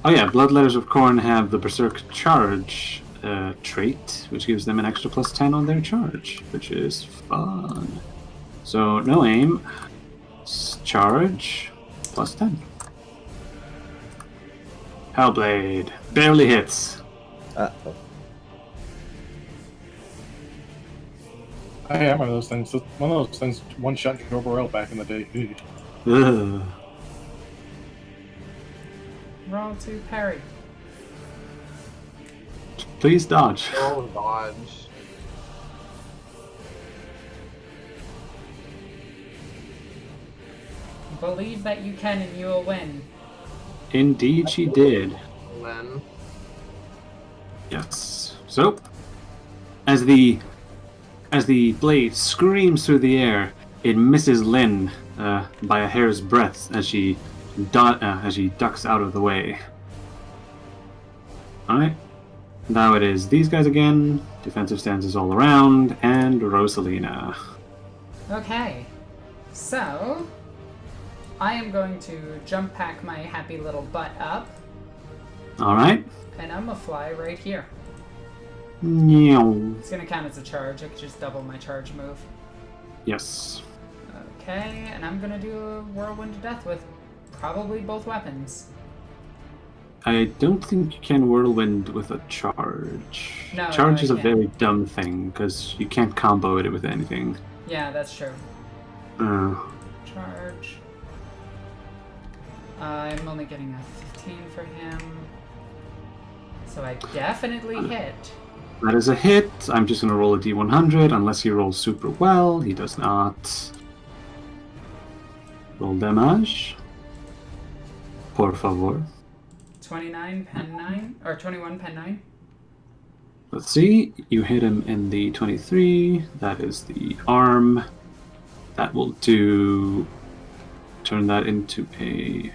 [SPEAKER 3] Oh yeah, Bloodletters of Khorne have the Berserk Charge trait, which gives them an extra plus 10 on their charge, which is fun. So no aim, charge, plus 10. Hellblade barely hits.
[SPEAKER 5] Uh-oh.
[SPEAKER 2] I have one of those things. One of those things one shot Joe Burrell back in the day.
[SPEAKER 3] Ugh.
[SPEAKER 1] Roll to parry.
[SPEAKER 3] Please dodge.
[SPEAKER 4] Oh, dodge.
[SPEAKER 1] Believe that you can and you will win.
[SPEAKER 3] Indeed, she did.
[SPEAKER 4] And then
[SPEAKER 3] Yes. So, as the blade screams through the air, it misses Lynn by a hair's breadth as she ducks out of the way. All right. Now it is these guys again. Defensive stances all around, and Rosalina.
[SPEAKER 1] Okay. So, I am going to jump pack my happy little butt up,
[SPEAKER 3] All right.
[SPEAKER 1] and I'm gonna fly right here.
[SPEAKER 3] Meow.
[SPEAKER 1] It's gonna count as a charge. I could just double my charge move.
[SPEAKER 3] Yes.
[SPEAKER 1] Okay, and I'm gonna do a whirlwind to death with probably both weapons.
[SPEAKER 3] I don't think you can whirlwind with a charge.
[SPEAKER 1] No,
[SPEAKER 3] Charge
[SPEAKER 1] I
[SPEAKER 3] is a
[SPEAKER 1] can't.
[SPEAKER 3] very dumb thing because you can't combo it with anything.
[SPEAKER 1] Yeah, that's true. Charge. I'm only getting a 15 for him. So I definitely hit.
[SPEAKER 3] That is a hit. I'm just going to roll a d100 unless he rolls super well. He does not. Roll damage. Por favor.
[SPEAKER 1] 29, pen 9, or 21, pen 9.
[SPEAKER 3] Let's see. You hit him in the 23. That is the arm. That will do. Turn that into an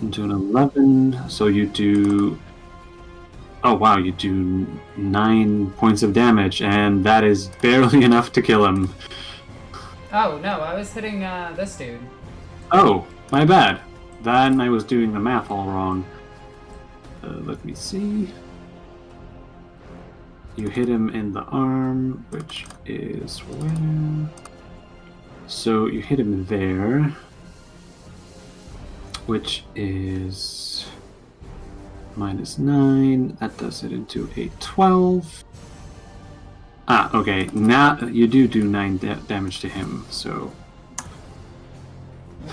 [SPEAKER 3] 11. So you do. Oh wow, you do 9 points of damage, and that is barely enough to kill him.
[SPEAKER 1] Oh no, I was hitting this dude.
[SPEAKER 3] Oh, my bad. Then I was doing the math all wrong. Let me see. You hit him in the arm, which is where? So you hit him there, which is -9. That does it into a 12. Ah, okay. Now you do 9 damage to him. So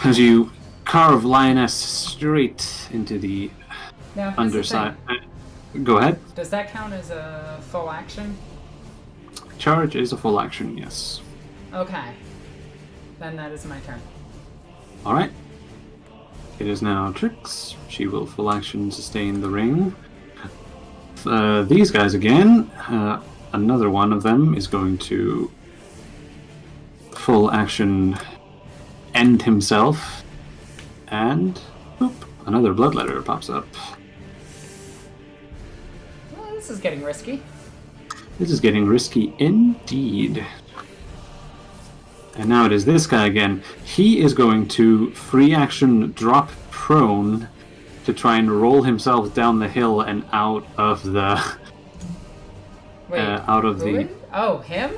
[SPEAKER 3] as you carve Lioness straight into the
[SPEAKER 1] Now, here's the
[SPEAKER 3] underside.
[SPEAKER 1] thing.
[SPEAKER 3] Go ahead.
[SPEAKER 1] Does that count as a full action?
[SPEAKER 3] Charge is a full action, yes.
[SPEAKER 1] Okay. Then that is my turn.
[SPEAKER 3] Alright. It is now Trix. She will full action sustain the ring. These guys again. Another one of them is going to full action end himself. And boop, another bloodletter pops up.
[SPEAKER 1] Well, this is getting risky.
[SPEAKER 3] This is getting risky indeed. And now it is this guy again. He is going to free action drop prone to try and roll himself down the hill and out of the...
[SPEAKER 1] Wait,
[SPEAKER 3] the...
[SPEAKER 1] Oh, him?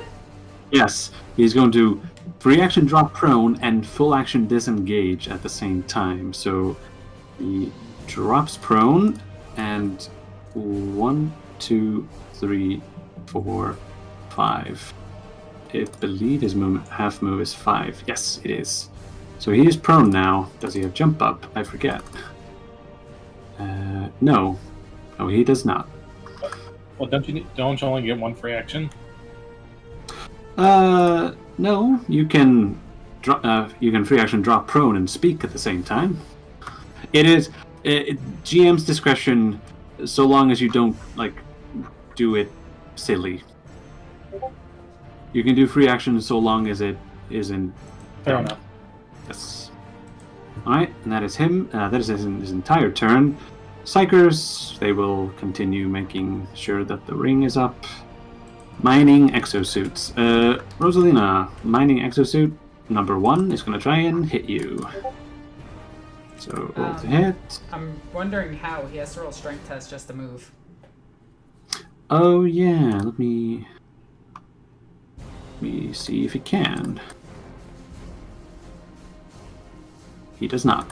[SPEAKER 3] Yes, he's going to free action drop prone and full action disengage at the same time. So he drops prone and 1, 2, 3, 4, 5. I believe his half move is 5. Yes, it is. So he is prone now. Does he have jump up? I forget. No. Oh, he does not.
[SPEAKER 2] Well, don't you only get one free action?
[SPEAKER 3] No. You can free action drop prone and speak at the same time. It is GM's discretion, so long as you don't do it silly. You can do free action so long as it isn't.
[SPEAKER 2] Fair enough.
[SPEAKER 3] Yes. Alright, and that is him. That is his entire turn. Psychers, they will continue making sure that the ring is up. Mining exosuits. Rosalina, mining exosuit number 1 is going to try and hit you. So roll to hit.
[SPEAKER 1] I'm wondering how. He has to roll strength test just to move.
[SPEAKER 3] Oh yeah, let me see if he can. He does not.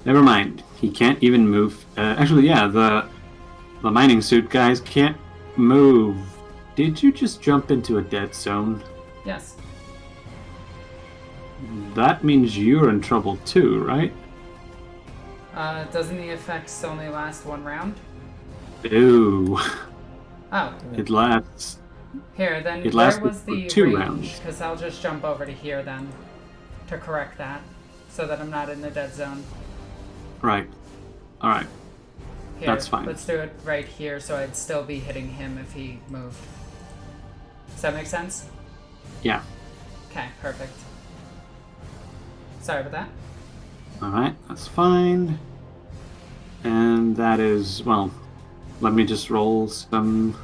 [SPEAKER 3] Never mind. He can't even move. Actually, yeah, the mining suit guys can't move. Did you just jump into a dead zone?
[SPEAKER 1] Yes.
[SPEAKER 3] That means you're in trouble too, right?
[SPEAKER 1] Doesn't the effects only last 1 round?
[SPEAKER 3] Ooh.
[SPEAKER 1] Oh.
[SPEAKER 3] It lasts.
[SPEAKER 1] Here, then
[SPEAKER 3] It
[SPEAKER 1] where
[SPEAKER 3] lasts
[SPEAKER 1] was the
[SPEAKER 3] for 2
[SPEAKER 1] range?
[SPEAKER 3] rounds.
[SPEAKER 1] Because I'll just jump over to here then to correct that so that I'm not in the dead zone.
[SPEAKER 3] Right. Alright.
[SPEAKER 1] Here,
[SPEAKER 3] That's fine.
[SPEAKER 1] Let's do it right here so I'd still be hitting him if he moved. Does that make sense?
[SPEAKER 3] Yeah.
[SPEAKER 1] Okay, perfect. Sorry about that.
[SPEAKER 3] Alright, that's fine. And that is, well, let me just roll some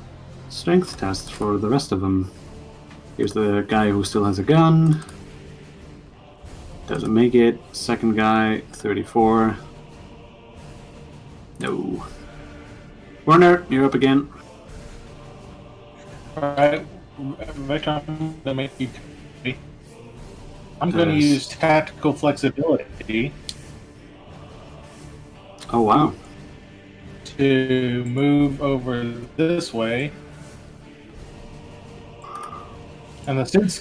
[SPEAKER 3] strength tests for the rest of them. Here's the guy who still has a gun. Doesn't make it. Second guy, 34. No. Werner, you're up again.
[SPEAKER 2] Alright. I'm going to use tactical flexibility
[SPEAKER 3] Oh, wow.
[SPEAKER 2] to move over this way. And the suits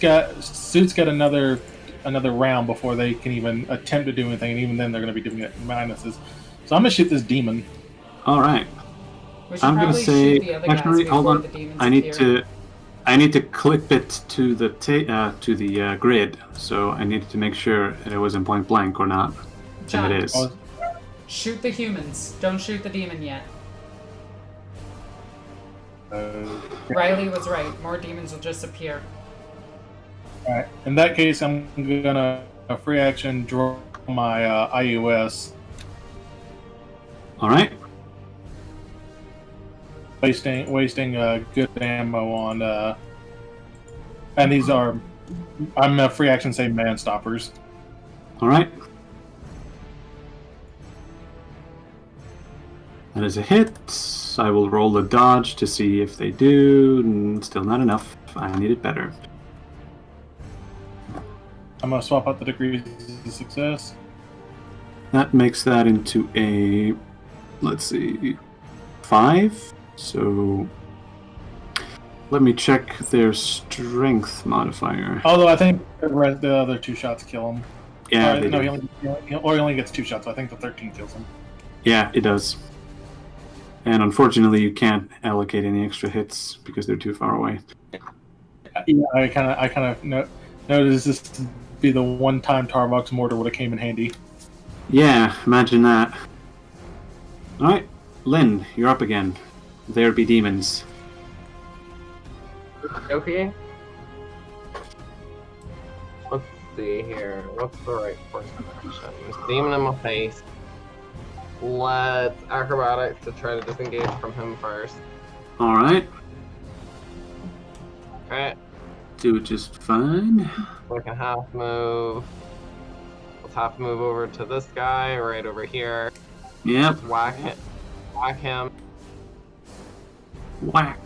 [SPEAKER 2] get another round before they can even attempt to do anything, and even then they're going to be doing it minuses. So I'm going to shoot this demon.
[SPEAKER 3] All right.
[SPEAKER 1] We should
[SPEAKER 3] I'm gonna
[SPEAKER 1] probably
[SPEAKER 3] say.
[SPEAKER 1] shoot the other guys
[SPEAKER 3] Actually, hold
[SPEAKER 1] before
[SPEAKER 3] on.
[SPEAKER 1] the demons
[SPEAKER 3] I need
[SPEAKER 1] appear.
[SPEAKER 3] to clip it to the grid. So I needed to make sure that it was in point blank or not.
[SPEAKER 1] John,
[SPEAKER 3] And it is.
[SPEAKER 2] Oh,
[SPEAKER 1] shoot the humans. Don't shoot the demon yet. Riley was right. More demons will just appear.
[SPEAKER 2] Alright. In that case, I'm gonna free action draw my IUS,
[SPEAKER 3] All right.
[SPEAKER 2] wasting good ammo on. And these are, I'm a free action say man stoppers.
[SPEAKER 3] All right. That is a hit. I will roll a dodge to see if they do. Still not enough. I need it better.
[SPEAKER 2] I'm gonna swap out the degrees of success.
[SPEAKER 3] That makes that into a, let's see, 5. So let me check their strength modifier.
[SPEAKER 2] Although I think the other 2 shots kill him.
[SPEAKER 3] Yeah, they
[SPEAKER 2] no,
[SPEAKER 3] do.
[SPEAKER 2] he only gets 2 shots. So I think the 13 kills him.
[SPEAKER 3] Yeah, it does. And unfortunately, you can't allocate any extra hits because they're too far away.
[SPEAKER 2] Yeah, I kind of noticed this to be the one time Tarvox mortar would have came in handy.
[SPEAKER 3] Yeah, imagine that. All right, Lynn, you're up again. There be demons.
[SPEAKER 4] Okay. Let's see here. What's the right course of action? There's demon in my face. Let's acrobatics to try to disengage from him first.
[SPEAKER 3] All right,
[SPEAKER 4] Okay.
[SPEAKER 3] do it just fine.
[SPEAKER 4] Like a half move. Let's half move over to this guy right over here.
[SPEAKER 3] Yep,
[SPEAKER 4] Just whack him. Whack him.
[SPEAKER 3] whack.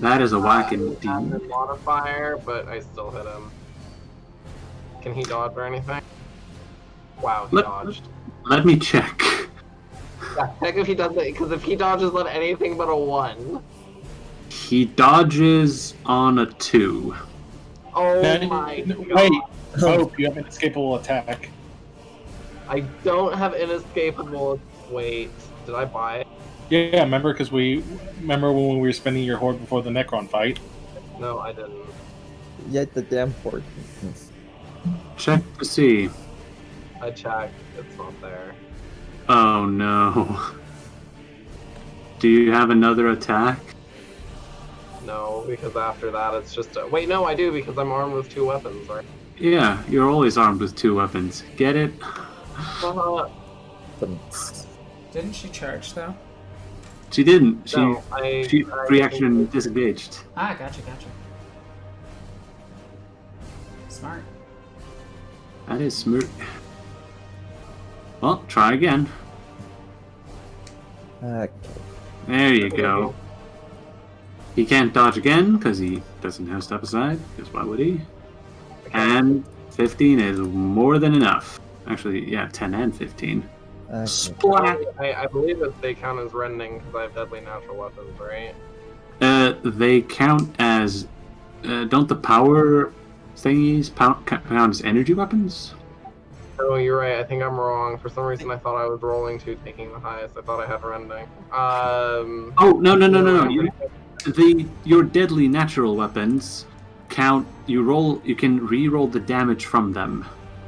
[SPEAKER 3] That is a whack indeed.
[SPEAKER 4] The modifier, but I still hit him. Can he dodge or anything? Wow, he dodged.
[SPEAKER 3] Let me check.
[SPEAKER 4] Yeah, check if he does it, because if he dodges on anything but a 1.
[SPEAKER 3] He dodges on a 2.
[SPEAKER 4] Oh
[SPEAKER 2] Then-
[SPEAKER 4] my god.
[SPEAKER 2] Wait, hope you have an escapable attack.
[SPEAKER 4] I don't have inescapable. Wait, did I buy it?
[SPEAKER 2] Yeah, remember because remember when we were spending your horde before the Necron fight.
[SPEAKER 4] No, I didn't.
[SPEAKER 5] Yet the damn port.
[SPEAKER 3] Check to see.
[SPEAKER 4] I checked. It's not there.
[SPEAKER 3] Oh no. Do you have another attack?
[SPEAKER 4] No, because after that it's just a... Wait, no, I do because I'm armed with 2 weapons, right?
[SPEAKER 3] Yeah, you're always armed with 2 weapons. Get it?
[SPEAKER 1] Didn't she charge though?
[SPEAKER 3] She didn't. She
[SPEAKER 4] No,
[SPEAKER 3] she reaction disengaged.
[SPEAKER 1] Ah, gotcha. Smart.
[SPEAKER 3] That is smart. Well, try again.
[SPEAKER 5] Okay.
[SPEAKER 3] There you go. He can't dodge again because he doesn't have step aside. Because why would he? And 15 is more than enough. Actually, yeah, 10 and 15.
[SPEAKER 5] Okay.
[SPEAKER 3] Splat!
[SPEAKER 4] I believe that they count as rending because I have deadly natural weapons, right?
[SPEAKER 3] They count as. Don't the power thingies count as energy weapons?
[SPEAKER 4] Oh, you're right. I think I'm wrong. For some reason, I thought I was rolling to taking the highest. I thought I had rending.
[SPEAKER 3] Oh, no. Your deadly natural weapons count. You can re-roll the damage from them.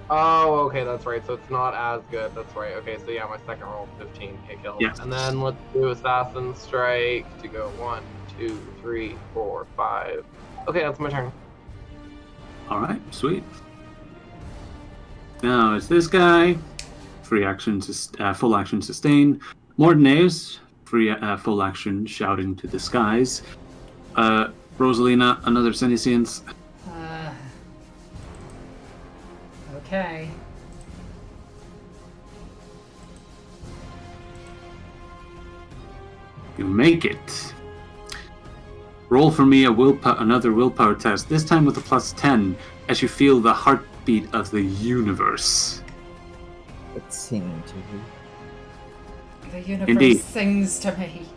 [SPEAKER 4] Oh, okay, that's right. So it's not as good. That's right. Okay, so yeah, my second roll 15 hit kills.
[SPEAKER 3] Yes.
[SPEAKER 4] And then let's do Assassin Strike to go 1, 2, 3, 4, 5. Okay, that's my turn.
[SPEAKER 3] All right, sweet. Now it's this guy. Free action, full action, sustain. Mordenaeus, full action, shouting to the skies. Rosalina, another senescence.
[SPEAKER 1] Okay.
[SPEAKER 3] You make it. Roll for me another willpower test, this time with a +10, as you feel the heartbeat of the universe.
[SPEAKER 5] It's singing to you.
[SPEAKER 1] The universe
[SPEAKER 3] Indeed.
[SPEAKER 1] sings to me.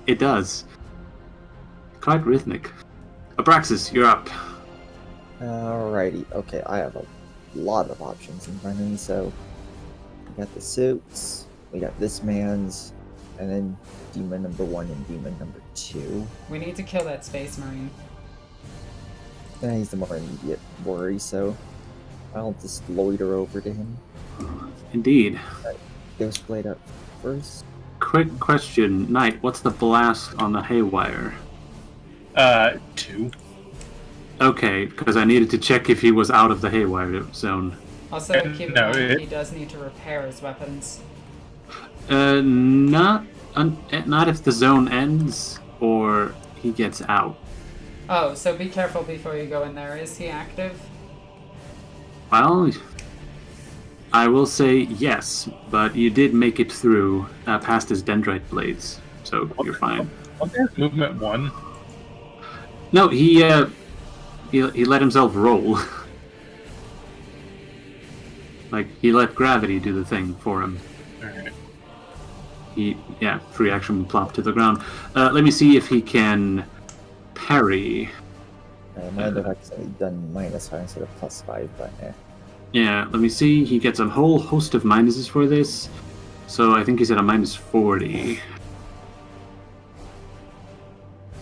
[SPEAKER 3] It does. Quite rhythmic. Abraxas, you're up.
[SPEAKER 5] Alrighty, okay, I have a lot of options in front of me. So we got the suits, we got this man's, and then demon number 1 and demon number 2.
[SPEAKER 1] We need to kill that space marine.
[SPEAKER 5] And he's the more immediate worry, so I'll just loiter over to him.
[SPEAKER 3] Indeed.
[SPEAKER 5] Ghost Blade up first.
[SPEAKER 3] Quick question, Knight, what's the blast on the haywire?
[SPEAKER 2] 2.
[SPEAKER 3] Okay, because I needed to check if he was out of the haywire zone.
[SPEAKER 1] Also, keep in mind, he does need to repair his weapons.
[SPEAKER 3] Not if the zone ends or he gets out.
[SPEAKER 1] Oh, so be careful before you go in there. Is he active?
[SPEAKER 3] Well, I will say yes, but you did make it through past his dendrite blades, so you're fine.
[SPEAKER 2] Okay, movement 1.
[SPEAKER 3] No, he let himself roll. Like, he let gravity do the thing for him.
[SPEAKER 2] Alright.
[SPEAKER 3] Free action plop to the ground. Let me see if he can parry.
[SPEAKER 5] My defect's done -5 instead of +5, but
[SPEAKER 3] Yeah, let me see. He gets a whole host of minuses for this. So I think he's at a -40.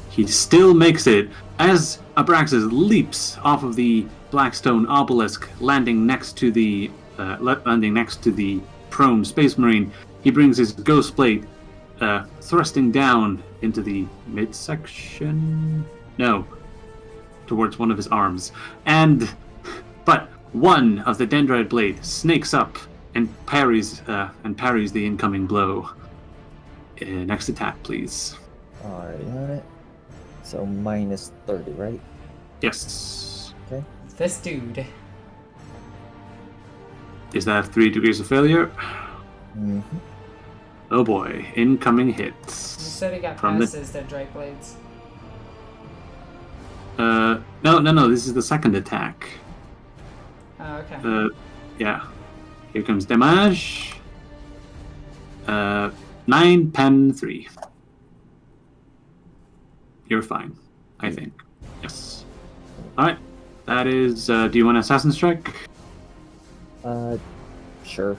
[SPEAKER 3] He still makes it as Abraxas leaps off of the Blackstone obelisk, landing next to the prone Space Marine. He brings his Ghost Blade, thrusting down into the midsection. No, towards one of his arms, but one of the dendrite blade snakes up and parries the incoming blow. Next attack, please.
[SPEAKER 5] already on it. So -30, right?
[SPEAKER 3] Yes.
[SPEAKER 5] Okay.
[SPEAKER 1] This dude.
[SPEAKER 3] Is that 3 degrees of failure?
[SPEAKER 5] Mm-hmm.
[SPEAKER 3] Oh boy, incoming
[SPEAKER 1] You
[SPEAKER 3] hits.
[SPEAKER 1] said he got
[SPEAKER 3] From
[SPEAKER 1] past
[SPEAKER 3] the-
[SPEAKER 1] his dendrite blades.
[SPEAKER 3] No, this is the second attack.
[SPEAKER 1] Oh, okay.
[SPEAKER 3] Yeah. Here comes damage. 9, pen, 3. You're fine, I think. Yes. Alright. That is, do you want Assassin Strike?
[SPEAKER 5] Sure.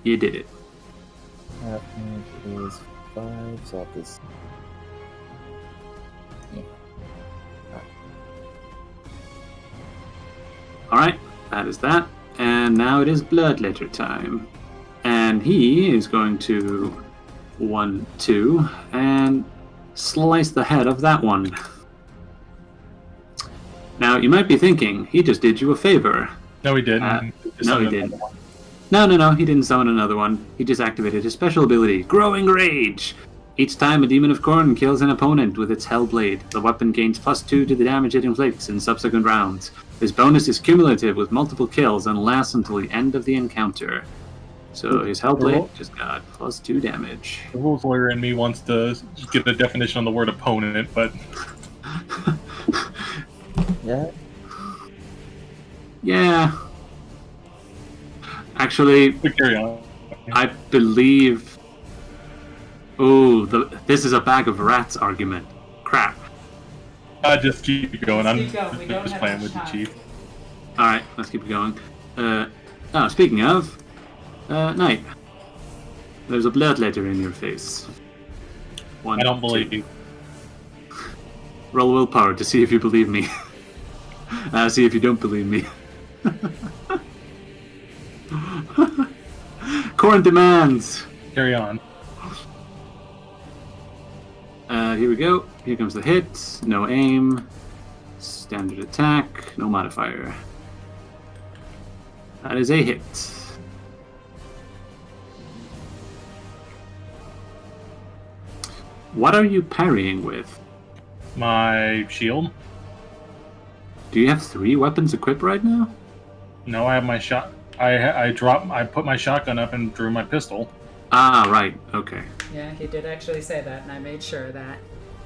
[SPEAKER 3] You did it.
[SPEAKER 5] That is 5, so I'll just... Yeah.
[SPEAKER 3] Alright, that is that. And now it is Bloodletter time. And he is going to 1, 2, and slice the head of that one. Now, you might be thinking, he just did you a favor.
[SPEAKER 2] No, he didn't.
[SPEAKER 3] No, he didn't. No, he didn't summon another one. He just activated his special ability, Growing Rage. Each time a Demon of Khorne kills an opponent with its Hellblade, the weapon gains +2 to the damage it inflicts in subsequent rounds. This bonus is cumulative with multiple kills and lasts until the end of the encounter. So his Hellblade just got +2 damage.
[SPEAKER 2] The rules lawyer in me wants to get the definition on the word opponent, but
[SPEAKER 5] Yeah?
[SPEAKER 3] Yeah. Actually,
[SPEAKER 2] we carry on.
[SPEAKER 3] I believe... Oh, this is a bag of rats argument. Crap.
[SPEAKER 2] Just keep going.
[SPEAKER 1] Let's
[SPEAKER 2] I'm
[SPEAKER 1] keep going. We don't
[SPEAKER 2] just
[SPEAKER 1] have
[SPEAKER 2] playing
[SPEAKER 1] much
[SPEAKER 2] with the
[SPEAKER 1] time.
[SPEAKER 2] chief.
[SPEAKER 3] Alright, let's keep it going. Speaking of, Knight, there's a bloodletter in your face. 1,
[SPEAKER 2] I don't
[SPEAKER 3] 2.
[SPEAKER 2] believe you.
[SPEAKER 3] Roll willpower to see if you believe me. See if you don't believe me. Khorne demands!
[SPEAKER 2] Carry on.
[SPEAKER 3] Here we go. Here comes the hit. No aim. Standard attack. No modifier. That is a hit. What are you parrying with?
[SPEAKER 2] My shield?
[SPEAKER 3] Do you have 3 weapons equipped right now?
[SPEAKER 2] No, I have my shot. I put my shotgun up and drew my pistol.
[SPEAKER 3] Ah, right. Okay.
[SPEAKER 1] Yeah, he did actually say that, and I made sure of that.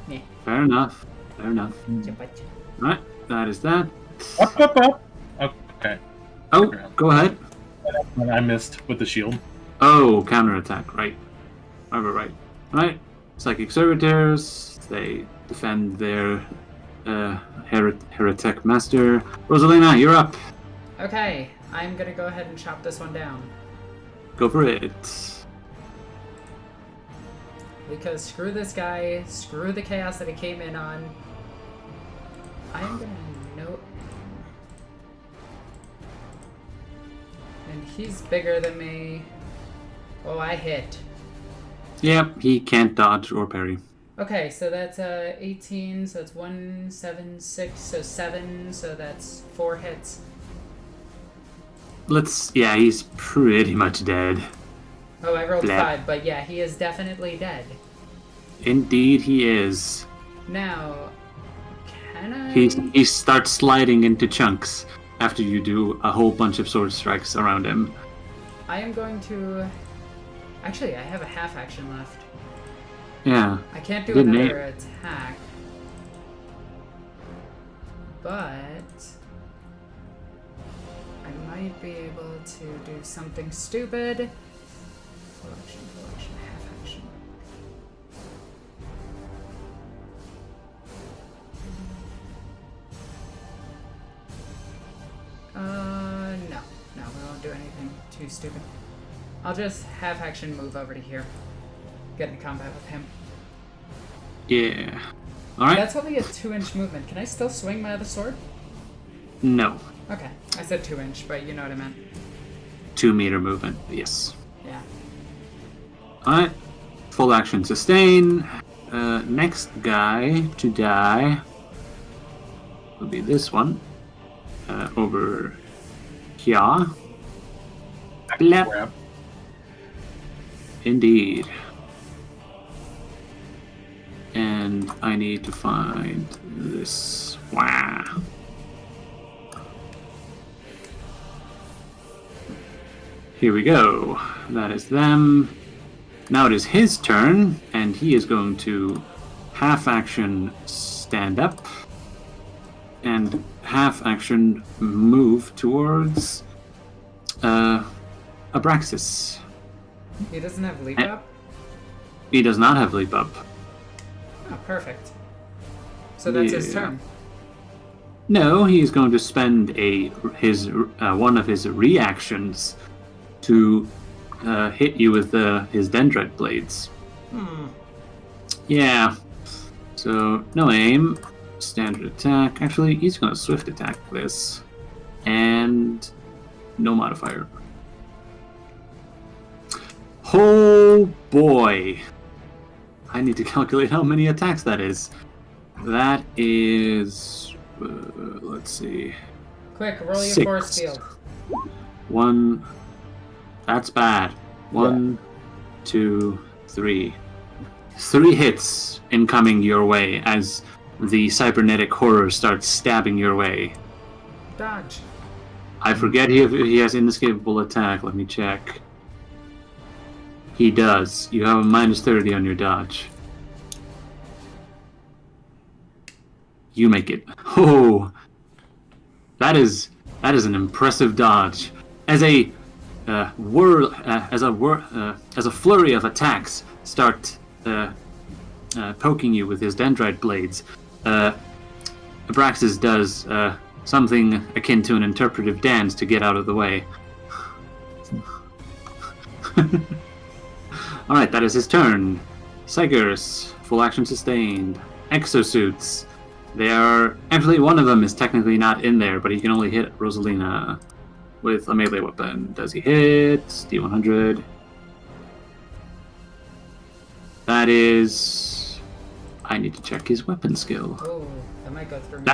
[SPEAKER 1] Yeah.
[SPEAKER 3] Fair enough. Right. That is that.
[SPEAKER 2] Up. Okay.
[SPEAKER 3] Oh, go ahead.
[SPEAKER 2] And I missed with the shield.
[SPEAKER 3] Oh, counterattack. Right. Right. Psychic servitors. They defend their Heretic Master. Rosalina, you're up.
[SPEAKER 1] Okay, I'm gonna go ahead and chop this one down.
[SPEAKER 3] Go for it.
[SPEAKER 1] Because screw this guy, screw the chaos that he came in on. I'm gonna note. And he's bigger than me. Oh, I hit.
[SPEAKER 3] Yep, he can't dodge or parry.
[SPEAKER 1] Okay, so that's 18, so that's 1, 7, 6, so 7, so that's 4 hits.
[SPEAKER 3] Yeah, he's pretty much dead.
[SPEAKER 1] Oh, I rolled
[SPEAKER 3] Blap.
[SPEAKER 1] 5, but yeah, he is definitely dead.
[SPEAKER 3] Indeed he is.
[SPEAKER 1] Now, can I...
[SPEAKER 3] He starts sliding into chunks after you do a whole bunch of sword strikes around him.
[SPEAKER 1] I am going to... Actually, I have a half action left.
[SPEAKER 3] Yeah.
[SPEAKER 1] I can't do
[SPEAKER 3] Good
[SPEAKER 1] another attack. But... I might be able to do something stupid. Full action, half action. No. No, we won't do anything too stupid. I'll just half action move over to here. Get in combat with him.
[SPEAKER 3] Yeah. Alright.
[SPEAKER 1] That's only a 2-inch movement. Can I still swing my other sword?
[SPEAKER 3] No.
[SPEAKER 1] Okay. I said 2-inch, but you know what I meant.
[SPEAKER 3] 2-meter movement, yes.
[SPEAKER 1] Yeah.
[SPEAKER 3] Alright. Full action sustain. Next guy to die will be this one. Over here. Blep.
[SPEAKER 2] Crap.
[SPEAKER 3] Indeed. And I need to find this. Wow. Here we go. That is them. Now it is his turn, and he is going to half action stand up and half action move towards Abraxas.
[SPEAKER 1] He doesn't have leap up?
[SPEAKER 3] He does not have leap up.
[SPEAKER 1] Oh, perfect. So that's his
[SPEAKER 3] Yeah.
[SPEAKER 1] turn.
[SPEAKER 3] No, he's going to spend one of his reactions to hit you with his dendrite blades. Yeah. So no aim, standard attack. Actually, he's going to swift attack this, and no modifier. Oh boy! I need to calculate how many attacks that is. That is, let's see.
[SPEAKER 1] Quick, roll your
[SPEAKER 3] 6.
[SPEAKER 1] force field.
[SPEAKER 3] 1. That's bad. 1, 2, 3. 3 hits incoming your way as the cybernetic horror starts stabbing your way.
[SPEAKER 1] Dodge.
[SPEAKER 3] I forget if he has inescapable attack. Let me check. He does. You have a minus 30 on your dodge. You make it. Oh, that is an impressive dodge. As a flurry of attacks start poking you with his dendrite blades, Abraxas does something akin to an interpretive dance to get out of the way. Alright, that is his turn. Cygers, full action sustained. Exosuits. They are... Actually, one of them is technically not in there, but he can only hit Rosalina with a melee weapon. Does he hit? D100. That is... I need to check his weapon skill.
[SPEAKER 1] Oh, that might go through me.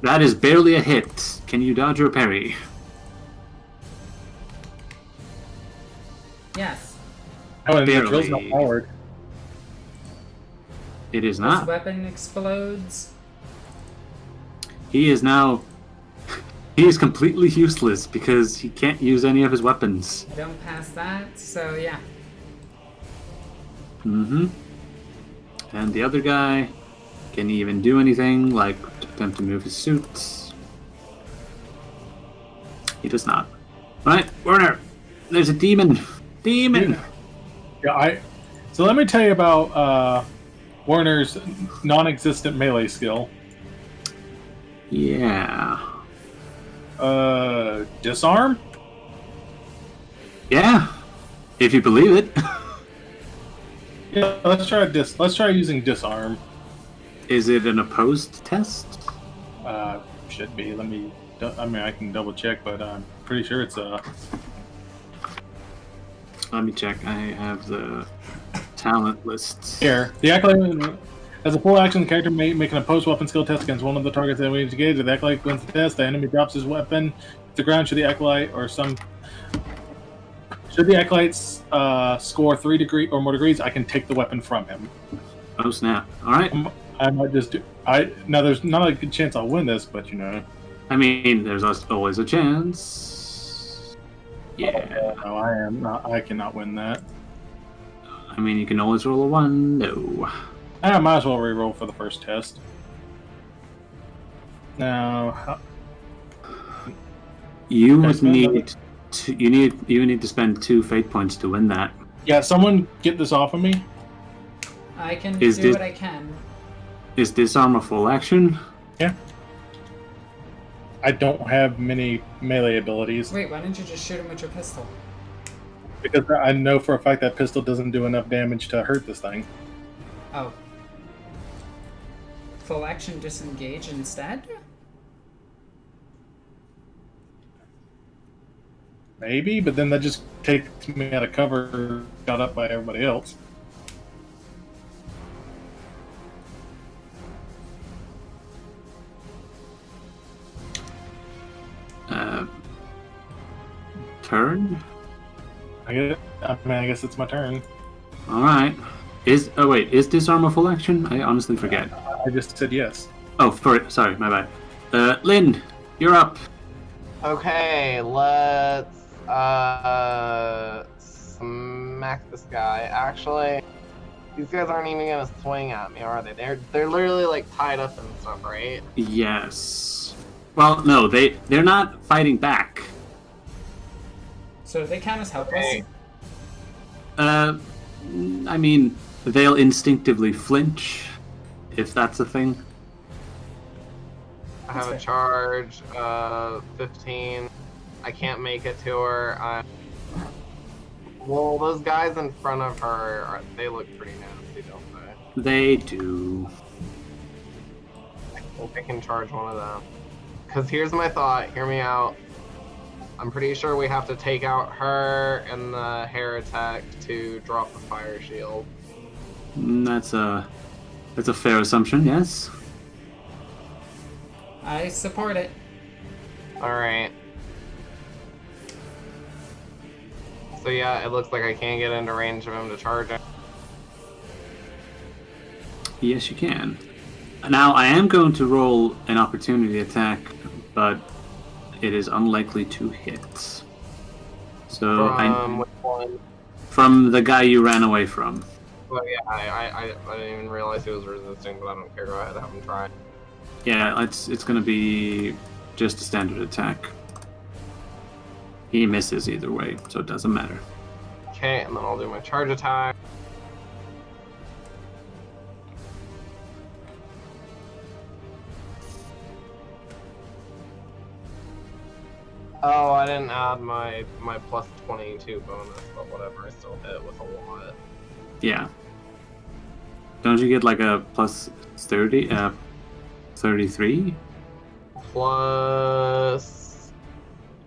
[SPEAKER 3] That is barely a hit. Can you dodge or parry?
[SPEAKER 1] Yes.
[SPEAKER 2] Oh, and the
[SPEAKER 3] Barely.
[SPEAKER 2] drill's not powered.
[SPEAKER 3] It is
[SPEAKER 1] His
[SPEAKER 3] not.
[SPEAKER 1] weapon explodes.
[SPEAKER 3] He is now... He is completely useless because he can't use any of his weapons.
[SPEAKER 1] I don't pass that, so yeah.
[SPEAKER 3] Mm-hmm. And the other guy, can he even do anything, like attempt to move his suit? He does not. Right, Werner, there's a demon. Demon!
[SPEAKER 2] Yeah, So let me tell you about Werner's non-existent melee skill.
[SPEAKER 3] Yeah.
[SPEAKER 2] Disarm?
[SPEAKER 3] Yeah. If you believe it.
[SPEAKER 2] Yeah, let's try using disarm.
[SPEAKER 3] Is it an opposed test?
[SPEAKER 2] Should be. I can double check, but I'm pretty sure it's
[SPEAKER 3] Let me check. I have the talent lists.
[SPEAKER 2] Here. The acolyte, as a full action, the character may make an opposed weapon skill test against one of the targets that we engage. If the acolyte wins the test, the enemy drops his weapon to the ground. Should the acolyte score 3 degree or more degrees, I can take the weapon from him.
[SPEAKER 3] Oh snap! All right.
[SPEAKER 2] I might just do. Now there's not a good chance I'll win this, but you know.
[SPEAKER 3] I mean, there's always a chance. Yeah.
[SPEAKER 2] No, I am not. I cannot win that.
[SPEAKER 3] I mean, you can always roll a 1. No.
[SPEAKER 2] I might as well re-roll for the first test. Now,
[SPEAKER 3] you would need to. You need to spend 2 fate points to win that.
[SPEAKER 2] yeah, someone get this off of me.
[SPEAKER 1] I can
[SPEAKER 3] Is
[SPEAKER 1] do
[SPEAKER 3] this-
[SPEAKER 1] what I can.
[SPEAKER 3] Is disarm a full action?
[SPEAKER 2] Yeah. I don't have many melee abilities
[SPEAKER 1] Wait, why didn't you just shoot him with your pistol?
[SPEAKER 2] because I know for a fact that pistol doesn't do enough damage to hurt this thing.
[SPEAKER 1] Oh. Full action disengage instead?
[SPEAKER 2] Maybe, but then that just takes me out of cover, got up by everybody else.
[SPEAKER 3] Turn.
[SPEAKER 2] I guess it's my turn.
[SPEAKER 3] All right. Is disarm a full action? I honestly forget.
[SPEAKER 2] I just said yes.
[SPEAKER 3] Oh, sorry, my bad. Lynn, you're up.
[SPEAKER 4] Okay, let's smack this guy. Actually, these guys aren't even gonna swing at me, are they? They're literally like tied up and stuff, right?
[SPEAKER 3] Yes. Well, no, they're not fighting back.
[SPEAKER 1] So do they count as helpless?
[SPEAKER 4] Okay.
[SPEAKER 3] I mean, they'll instinctively flinch, if that's a thing.
[SPEAKER 4] I have a charge, 15. I can't make it to her. Well, those guys in front of her, they look pretty nasty, don't they?
[SPEAKER 3] They do.
[SPEAKER 4] I think I can charge one of them. Because here's my thought, hear me out. I'm pretty sure we have to take out her and the heretic to drop the fire shield.
[SPEAKER 3] That's a fair assumption, yes.
[SPEAKER 1] I support it.
[SPEAKER 4] Alright. So yeah, it looks like I can't get into range of him to charge him.
[SPEAKER 3] Yes, you can. Now, I am going to roll an opportunity attack, but it is unlikely to hit. So
[SPEAKER 4] Which one?
[SPEAKER 3] from the guy you ran away from.
[SPEAKER 4] Well, yeah, I didn't even realize he was resisting, but I don't care. Go ahead, have him try.
[SPEAKER 3] Yeah, it's going to be just a standard attack. He misses either way, so it doesn't matter.
[SPEAKER 4] Okay, and then I'll do my charge attack. Oh, I didn't add my plus 22 bonus, but whatever, I still hit with a lot.
[SPEAKER 3] Yeah. Don't you get like a plus 30? 33?
[SPEAKER 4] Plus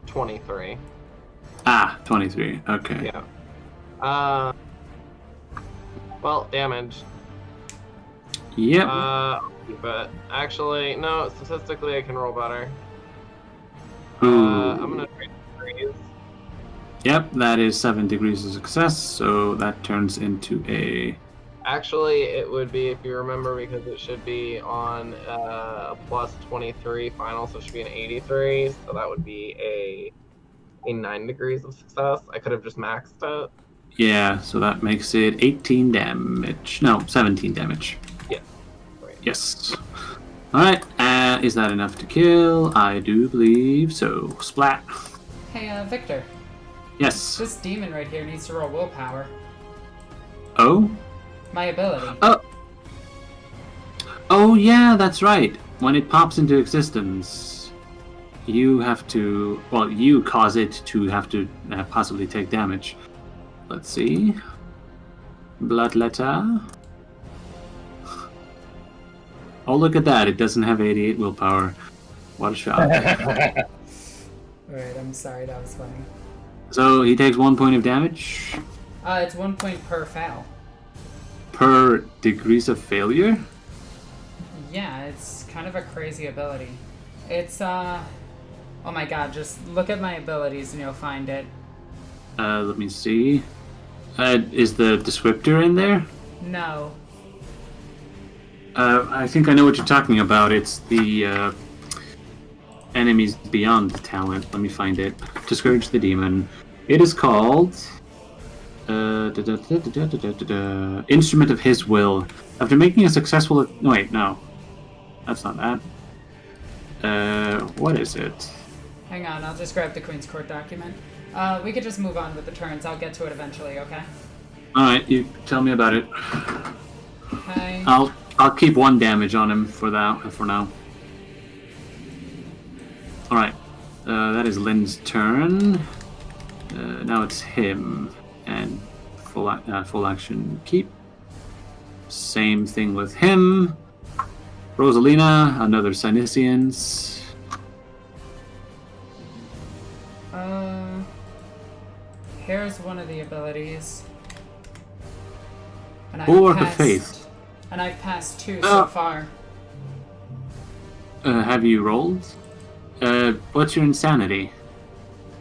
[SPEAKER 4] 23.
[SPEAKER 3] Ah, 23. Okay.
[SPEAKER 4] Yeah. Well, damage.
[SPEAKER 3] Yep.
[SPEAKER 4] But actually, no, statistically I can roll better.
[SPEAKER 3] Ooh.
[SPEAKER 4] I'm gonna trade degrees.
[SPEAKER 3] Yep, that is 7 degrees of success, so that turns into a...
[SPEAKER 4] Actually, it would be, if you remember, because it should be on a plus 23 final, so it should be an 83, so that would be a 9 degrees of success. I could have just maxed it.
[SPEAKER 3] Yeah, so that makes it 18 damage. No, 17 damage.
[SPEAKER 4] Yes. Right.
[SPEAKER 3] Yes. Alright, is that enough to kill? I do believe so. Splat.
[SPEAKER 1] Hey, Victor.
[SPEAKER 3] Yes.
[SPEAKER 1] This demon right here needs to roll willpower.
[SPEAKER 3] Oh?
[SPEAKER 1] My ability.
[SPEAKER 3] Oh, yeah, that's right. when it pops into existence, you have to, well, you cause it to have to possibly take damage. Let's see. Bloodletter. Oh, look at that. It doesn't have 88 willpower. What a shot.
[SPEAKER 1] Alright, I'm sorry, that was funny.
[SPEAKER 3] So he takes 1 point of damage
[SPEAKER 1] It's 1 point per foul.
[SPEAKER 3] per degrees of failure.
[SPEAKER 1] Yeah, it's kind of a crazy ability. It's, oh my god, just look at my abilities and you'll find it.
[SPEAKER 3] Let me see. Is the descriptor in there?
[SPEAKER 1] No.
[SPEAKER 3] I think I know what you're talking about. It's the enemies beyond the talent. Let me find it. Discourage the demon. It is called Instrument of His Will. After making a successful... No, wait, no. That's not that. What is it?
[SPEAKER 1] Hang on, I'll just grab the Queen's Court document. We could just move on with the turns. I'll get to it eventually, okay?
[SPEAKER 3] Alright, you tell me about it.
[SPEAKER 1] Okay.
[SPEAKER 3] I'll keep 1 damage on him for now. Alright. That is Lynn's turn. Now it's him. And full action keep. Same thing with him. Rosalina, another Sinisians.
[SPEAKER 1] Here's one of the abilities. And
[SPEAKER 3] Bulwark of Faith.
[SPEAKER 1] And I've passed 2 so far.
[SPEAKER 3] Have you rolled? What's your insanity?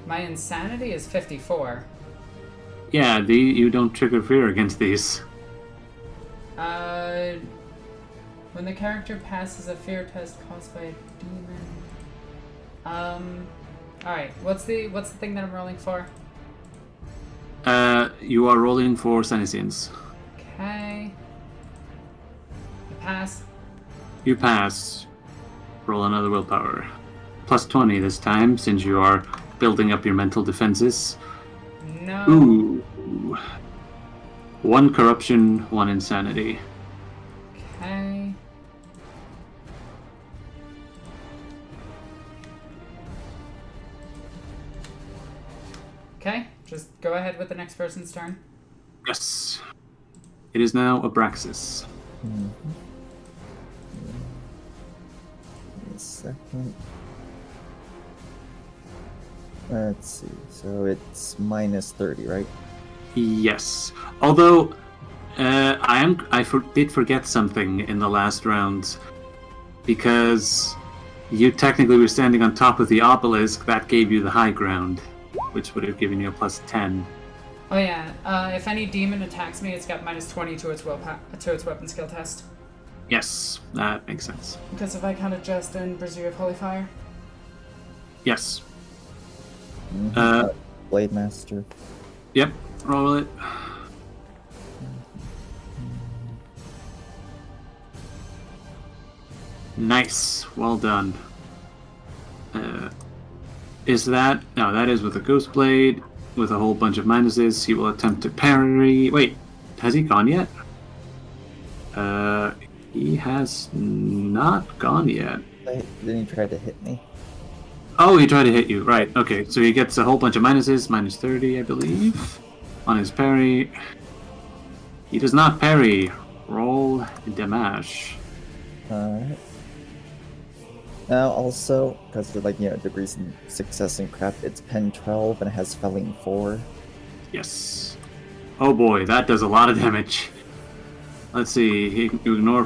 [SPEAKER 1] My insanity is 54.
[SPEAKER 3] Yeah, you don't trigger fear against these.
[SPEAKER 1] When the character passes a fear test caused by a demon. Alright, what's the thing that I'm rolling for?
[SPEAKER 3] You are rolling for Sinisians.
[SPEAKER 1] Okay. I pass.
[SPEAKER 3] You pass. Roll another willpower. Plus 20 this time, since you are building up your mental defenses.
[SPEAKER 1] No.
[SPEAKER 3] Ooh. 1 corruption, 1 insanity.
[SPEAKER 1] Okay. Okay, just go ahead with the next person's turn.
[SPEAKER 3] Yes. It is now Abraxas.
[SPEAKER 5] A second. Let's see. So it's minus 30, right?
[SPEAKER 3] Yes. Although, I did forget something in the last round. Because you technically were standing on top of the obelisk, that gave you the high ground, which would have given you a plus 10.
[SPEAKER 1] Oh yeah, if any demon attacks me, it's got minus 20 to its weapon skill test.
[SPEAKER 3] Yes, that makes sense.
[SPEAKER 1] Because if I count it just in Brazier of Holy Fire.
[SPEAKER 3] Yes.
[SPEAKER 5] Blade Master.
[SPEAKER 3] Yep, roll it. Nice, well done. Is that... No, that is with a Ghost Blade, with a whole bunch of minuses. He will attempt to parry... Wait, has he gone yet? He has not gone yet.
[SPEAKER 5] Didn't he try to hit me?
[SPEAKER 3] Oh, he tried to hit you, right. Okay, so he gets a whole bunch of minuses, minus 30, I believe, on his parry. He does not parry. Roll damage.
[SPEAKER 5] Alright. Now also, because of degrees in success and crap, it's pen 12 and it has felling 4.
[SPEAKER 3] Yes. Oh boy, that does a lot of damage. Let's see, you ignore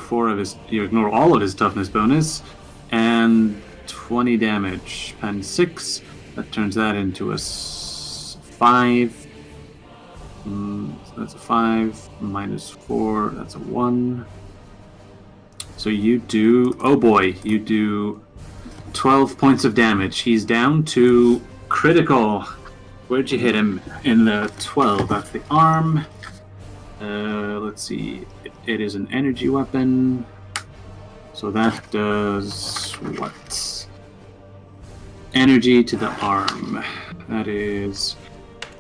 [SPEAKER 3] all of his toughness bonus, and 20 damage. Pen 6, that turns that into a 5. So that's a 5, minus 4, that's a 1. So you do, oh boy, you do 12 points of damage. He's down to critical. Where'd you hit him? In the 12, that's the arm. Let's see, it is an energy weapon. So that does what? Energy to the arm. That is...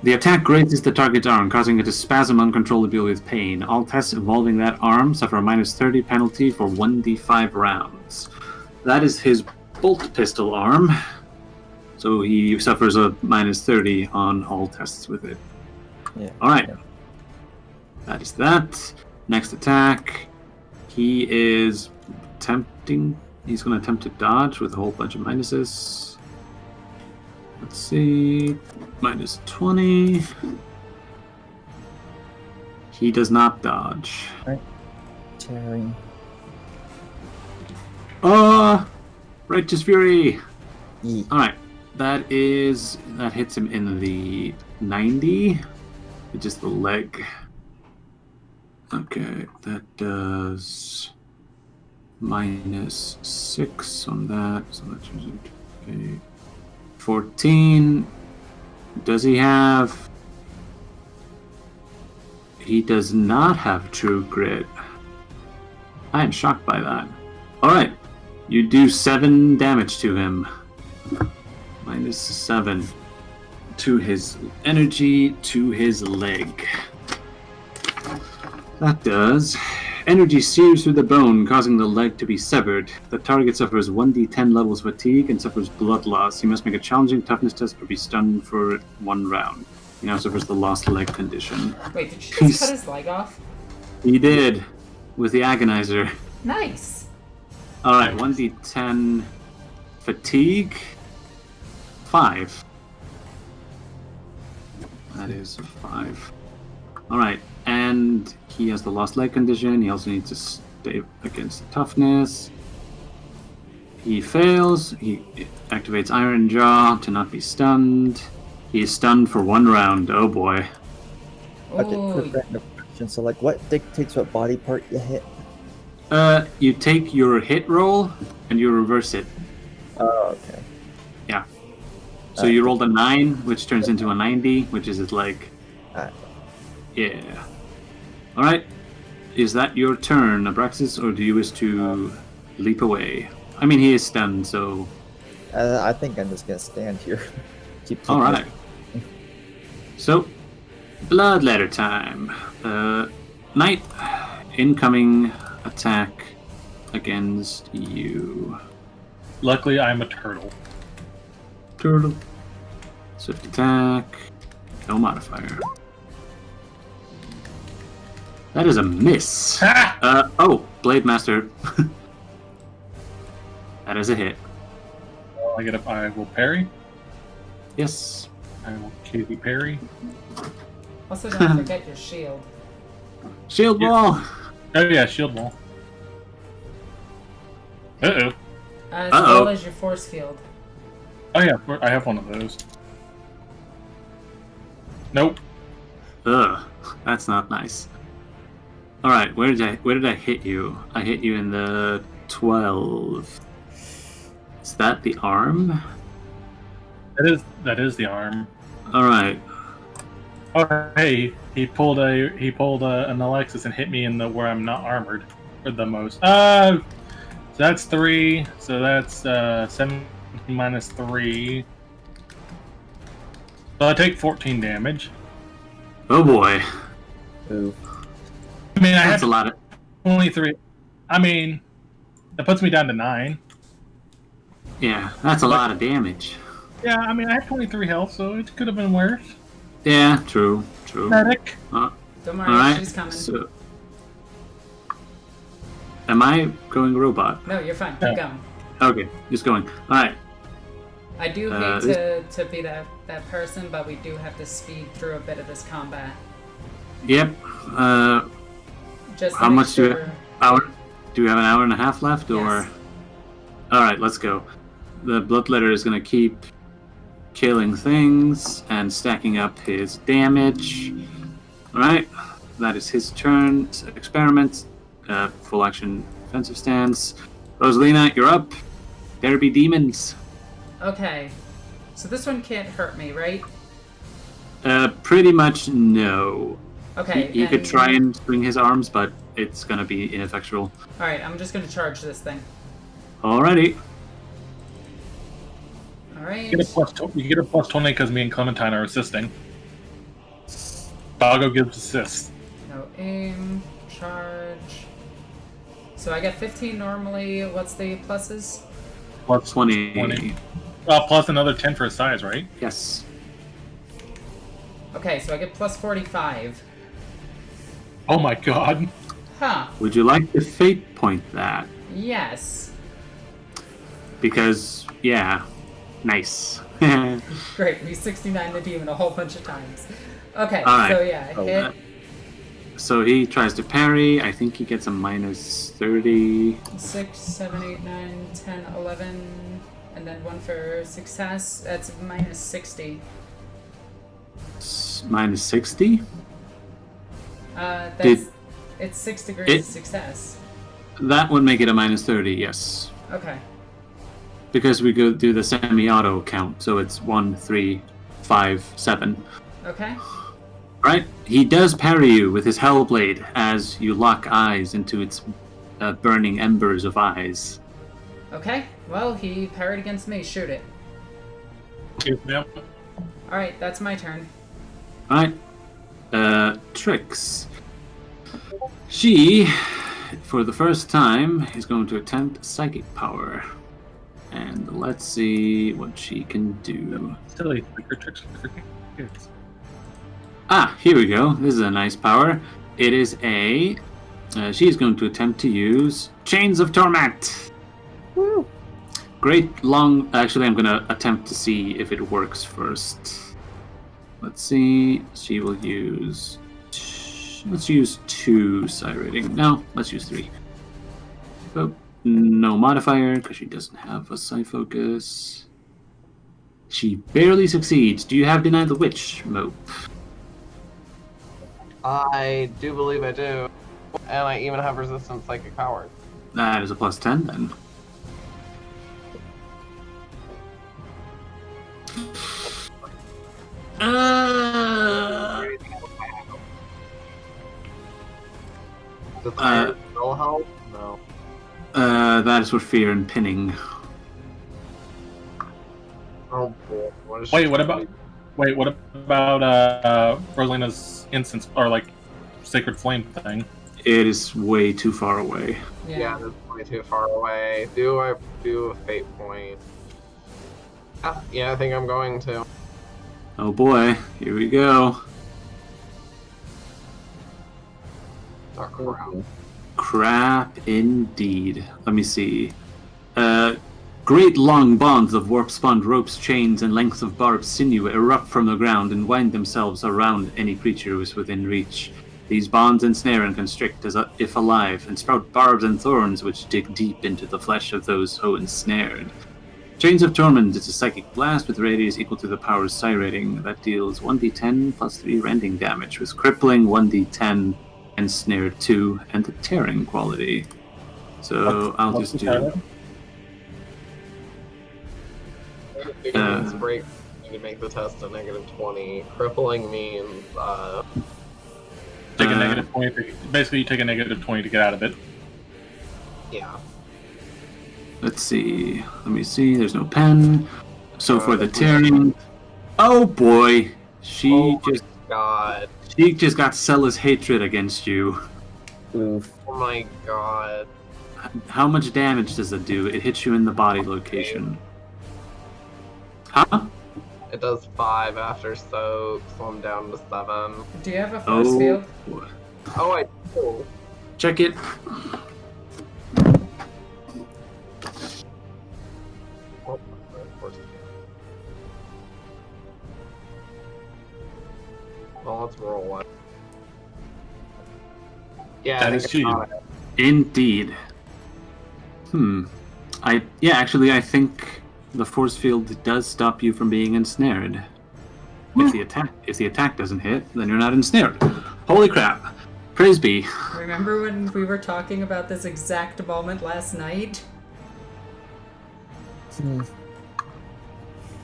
[SPEAKER 3] The attack grazes the target's arm, causing it to spasm uncontrollably with pain. All tests involving that arm suffer a minus 30 penalty for 1d5 rounds. that is his bolt pistol arm. So he suffers a -30 on all tests with it.
[SPEAKER 5] Yeah.
[SPEAKER 3] Alright.
[SPEAKER 5] Yeah.
[SPEAKER 3] That is that. Next attack. He is attempting. He's going to attempt to dodge with a whole bunch of minuses. Let's see. -20. He does not dodge.
[SPEAKER 5] Tearing.
[SPEAKER 3] Righteous Fury.
[SPEAKER 5] Yeet.
[SPEAKER 3] Alright. That hits him in the 90. It's just the leg. Okay, that does -6 on that. So that's okay. 14. Does he have? He does not have True Grit. I am shocked by that. Alright, you do 7 damage to him. -7 to his energy, to his leg. That does. Energy sears through the bone, causing the leg to be severed. The target suffers 1d10 levels fatigue and suffers blood loss. He must make a challenging toughness test or be stunned for 1 round. He now suffers the lost leg condition.
[SPEAKER 1] Wait, did you just cut his leg off?
[SPEAKER 3] He did, with the agonizer.
[SPEAKER 1] Nice.
[SPEAKER 3] Alright, 1d10 fatigue. 5. That is 5. Alright, and he has the lost leg condition. He also needs to stay against toughness. He fails. He activates Iron Jaw to not be stunned. He is stunned for 1 round. Oh boy.
[SPEAKER 5] Okay,
[SPEAKER 1] Ooh.
[SPEAKER 5] quick random question. So, like, what dictates what body part you hit?
[SPEAKER 3] You take your hit roll and you reverse it.
[SPEAKER 5] Oh, okay.
[SPEAKER 3] Yeah. So you rolled a 9, which turns into a 90, which is his leg.
[SPEAKER 5] Alright.
[SPEAKER 3] Yeah. Alright. Is that your turn, Abraxas, or do you wish to leap away? I mean, he is stunned, so...
[SPEAKER 5] I think I'm just gonna stand here. Keep taking
[SPEAKER 3] Alright. So, Bloodletter time. Knight, incoming attack against you.
[SPEAKER 2] Luckily, I'm a turtle.
[SPEAKER 3] Turtle. Swift attack. No modifier. That is a miss.
[SPEAKER 2] Ha!
[SPEAKER 3] Blade Master. That is a hit.
[SPEAKER 2] I will parry.
[SPEAKER 3] Yes.
[SPEAKER 2] I will Katy parry.
[SPEAKER 1] Also, don't forget your shield.
[SPEAKER 3] Shield
[SPEAKER 2] Yeah.
[SPEAKER 3] wall.
[SPEAKER 2] Oh yeah, shield wall. Uh-oh.
[SPEAKER 1] As
[SPEAKER 3] Uh-oh.
[SPEAKER 1] well as your force field.
[SPEAKER 2] Oh yeah, I have one of those. Nope.
[SPEAKER 3] Ugh. That's not nice. Alright, where did I hit you? I hit you in the 12. Is that the arm?
[SPEAKER 2] That is the arm.
[SPEAKER 3] Alright.
[SPEAKER 2] Oh hey, he pulled an Alexis and hit me in the where I'm not armored for the most. So that's 3. So that's 7 minus 3. So I take 14 damage.
[SPEAKER 3] Oh boy.
[SPEAKER 5] Ooh.
[SPEAKER 2] I mean, I
[SPEAKER 3] That's
[SPEAKER 2] have
[SPEAKER 3] a lot of...
[SPEAKER 2] 23. I mean, that puts me down to 9.
[SPEAKER 3] Yeah, that's a lot of damage.
[SPEAKER 2] Yeah, I mean, I have 23 health, so it could have been worse.
[SPEAKER 3] Yeah, true.
[SPEAKER 2] Medic.
[SPEAKER 1] Don't worry,
[SPEAKER 3] Alright,
[SPEAKER 1] she's coming.
[SPEAKER 3] so... Am I going robot?
[SPEAKER 1] No, you're fine.
[SPEAKER 2] Yeah.
[SPEAKER 1] Keep going.
[SPEAKER 3] Okay, just going. Alright.
[SPEAKER 1] I do hate to be that person, but we do have to speed through a bit of this combat.
[SPEAKER 3] Yep.
[SPEAKER 1] Just to
[SPEAKER 3] How
[SPEAKER 1] make
[SPEAKER 3] much do you
[SPEAKER 1] sure...
[SPEAKER 3] have? Hour? Do we have an hour and a half left, or?
[SPEAKER 1] Yes.
[SPEAKER 3] All right, let's go. The Bloodletter is going to keep killing things and stacking up his damage. All right, that is his turn. Experiment, full action defensive stance. Rosalina, you're up. There be demons.
[SPEAKER 1] Okay. So this one can't hurt me, right?
[SPEAKER 3] Pretty much no.
[SPEAKER 1] Okay.
[SPEAKER 3] He could try and swing his arms, but it's going to be ineffectual.
[SPEAKER 1] Alright, I'm just gonna charge this thing.
[SPEAKER 3] Alrighty.
[SPEAKER 1] Alright.
[SPEAKER 2] You get a plus 20 because me and Clementine are assisting. Doggo gives assist.
[SPEAKER 1] No aim. Charge. So I get 15 normally. What's the pluses?
[SPEAKER 2] plus
[SPEAKER 3] 20.
[SPEAKER 2] Plus another 10 for size, right?
[SPEAKER 3] Yes.
[SPEAKER 1] Okay, so I get plus 45.
[SPEAKER 2] Oh my god.
[SPEAKER 1] Huh.
[SPEAKER 3] Would you like to fate point that?
[SPEAKER 1] Yes.
[SPEAKER 3] Because, yeah, nice.
[SPEAKER 1] Great, we 69 the demon a whole bunch of times. Okay,
[SPEAKER 3] Alright.
[SPEAKER 1] so yeah, hit.
[SPEAKER 3] So he tries to parry. I think he gets a minus 30.
[SPEAKER 1] 6, 7, 8, 9, 10, 11, and then 1 for success. That's minus 60.
[SPEAKER 3] Minus 60?
[SPEAKER 1] It's 6 degrees
[SPEAKER 3] it-
[SPEAKER 1] of success.
[SPEAKER 3] That would make it a minus 30, yes.
[SPEAKER 1] Okay.
[SPEAKER 3] Because we go do the semi-auto count, so it's 1, 3, 5, 7.
[SPEAKER 1] Okay.
[SPEAKER 3] Right? He does parry you with his Hellblade as you lock eyes into its burning embers of eyes.
[SPEAKER 1] Okay. Well, he parried against me. Shoot it.
[SPEAKER 2] Yep.
[SPEAKER 1] Alright, that's my turn.
[SPEAKER 3] Alright. Trix. She, for the first time, is going to attempt Psychic Power. And let's see what she can do.
[SPEAKER 2] Silly clicker tricks for kids.
[SPEAKER 3] Ah, here we go. This is a nice power. It is a... she's going to attempt to use Chains of Torment.
[SPEAKER 5] Woo!
[SPEAKER 3] Great long... Actually, I'm going to attempt to see if it works first. Let's see. She will use... Let's use 2 psi rating. No, let's use 3. Oh, no modifier, because she doesn't have a psi focus. She barely succeeds. Do you have Deny the Witch, Mope?
[SPEAKER 4] I do believe I do. And I even have resistance psychic power.
[SPEAKER 3] That is a plus 10, then.
[SPEAKER 4] Does that still help? No.
[SPEAKER 3] That is for fear and pinning.
[SPEAKER 4] Oh boy.
[SPEAKER 2] What about Rosalina's instance or like sacred flame thing?
[SPEAKER 3] It is way too far away.
[SPEAKER 4] Yeah, that's way too far away. Do I do a fate point? Yeah, I think I'm going to.
[SPEAKER 3] Oh boy, here we go.
[SPEAKER 4] Oh, crap.
[SPEAKER 3] Crap indeed. Let me see. Great long bonds of warp-spun ropes, chains, and lengths of barbed sinew erupt from the ground and wind themselves around any creature who is within reach. These bonds ensnare and constrict as if alive, and sprout barbs and thorns which dig deep into the flesh of those who ensnared. Chains of Torment is a psychic blast with radius equal to the power's psi rating that deals 1d10 plus 3 rending damage, with crippling 1d10 and snare 2 and the tearing quality. So I'll just do...
[SPEAKER 4] Break. You can make the test a -20. Crippling means
[SPEAKER 2] Take a negative 20. Basically, you take a negative 20 to get out of it.
[SPEAKER 4] yeah.
[SPEAKER 3] Let's see. Let me see. There's no pen. So for the tearing... Oh boy! She just got Cella's hatred against you.
[SPEAKER 5] Oof.
[SPEAKER 4] Oh my god.
[SPEAKER 3] How much damage does it do? It hits you in the body location. Huh?
[SPEAKER 4] It does 5 after soak, so I'm down to 7.
[SPEAKER 1] Do you have a force field?
[SPEAKER 3] Boy.
[SPEAKER 4] Oh, I do.
[SPEAKER 3] Check it.
[SPEAKER 4] Oh, of course. Well, let's roll one. Yeah,
[SPEAKER 2] That
[SPEAKER 4] I
[SPEAKER 2] is
[SPEAKER 4] think
[SPEAKER 2] cheating.
[SPEAKER 4] I got it.
[SPEAKER 3] Indeed. I think the force field does stop you from being ensnared. If the attack doesn't hit, then you're not ensnared. Holy crap. Praise be.
[SPEAKER 1] Remember when we were talking about this exact moment last night?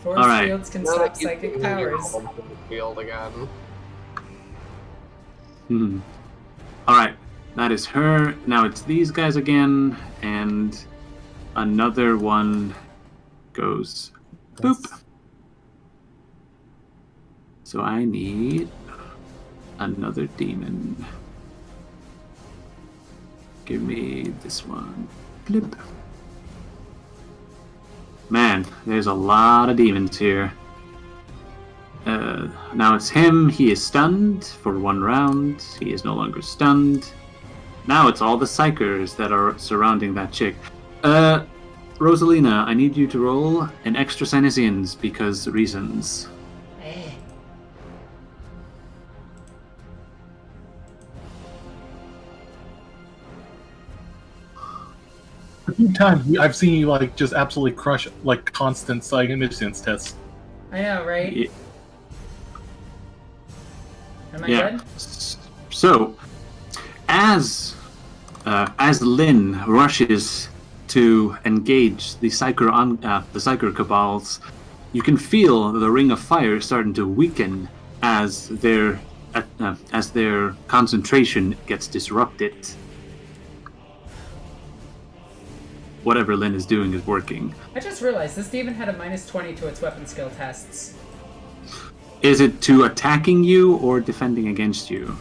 [SPEAKER 1] Force
[SPEAKER 3] Alright.
[SPEAKER 1] fields can
[SPEAKER 4] Now
[SPEAKER 1] stop
[SPEAKER 4] that you
[SPEAKER 1] psychic
[SPEAKER 4] can use your
[SPEAKER 1] powers.
[SPEAKER 4] home field again.
[SPEAKER 3] Alright. That is her. Now it's these guys again, and another one goes boop. So I need another demon. Give me this one. Blip. Man, there's a lot of demons here. Now it's him. He is stunned for 1 round. He is no longer stunned. Now it's all the psychers that are surrounding that chick. Rosalina, I need you to roll an extra senescience because reasons.
[SPEAKER 2] A few times I've seen you like just absolutely crush like constant psychoniscience tests.
[SPEAKER 1] I know, right?
[SPEAKER 3] Yeah.
[SPEAKER 1] Am I good?
[SPEAKER 3] So, as Lynn rushes to engage the psyker cabals, you can feel the ring of fire starting to weaken as their concentration gets disrupted. Whatever Lynn is doing is working.
[SPEAKER 1] I just realized this demon had a -20 to its weapon skill tests.
[SPEAKER 3] Is it to attacking you or defending against you?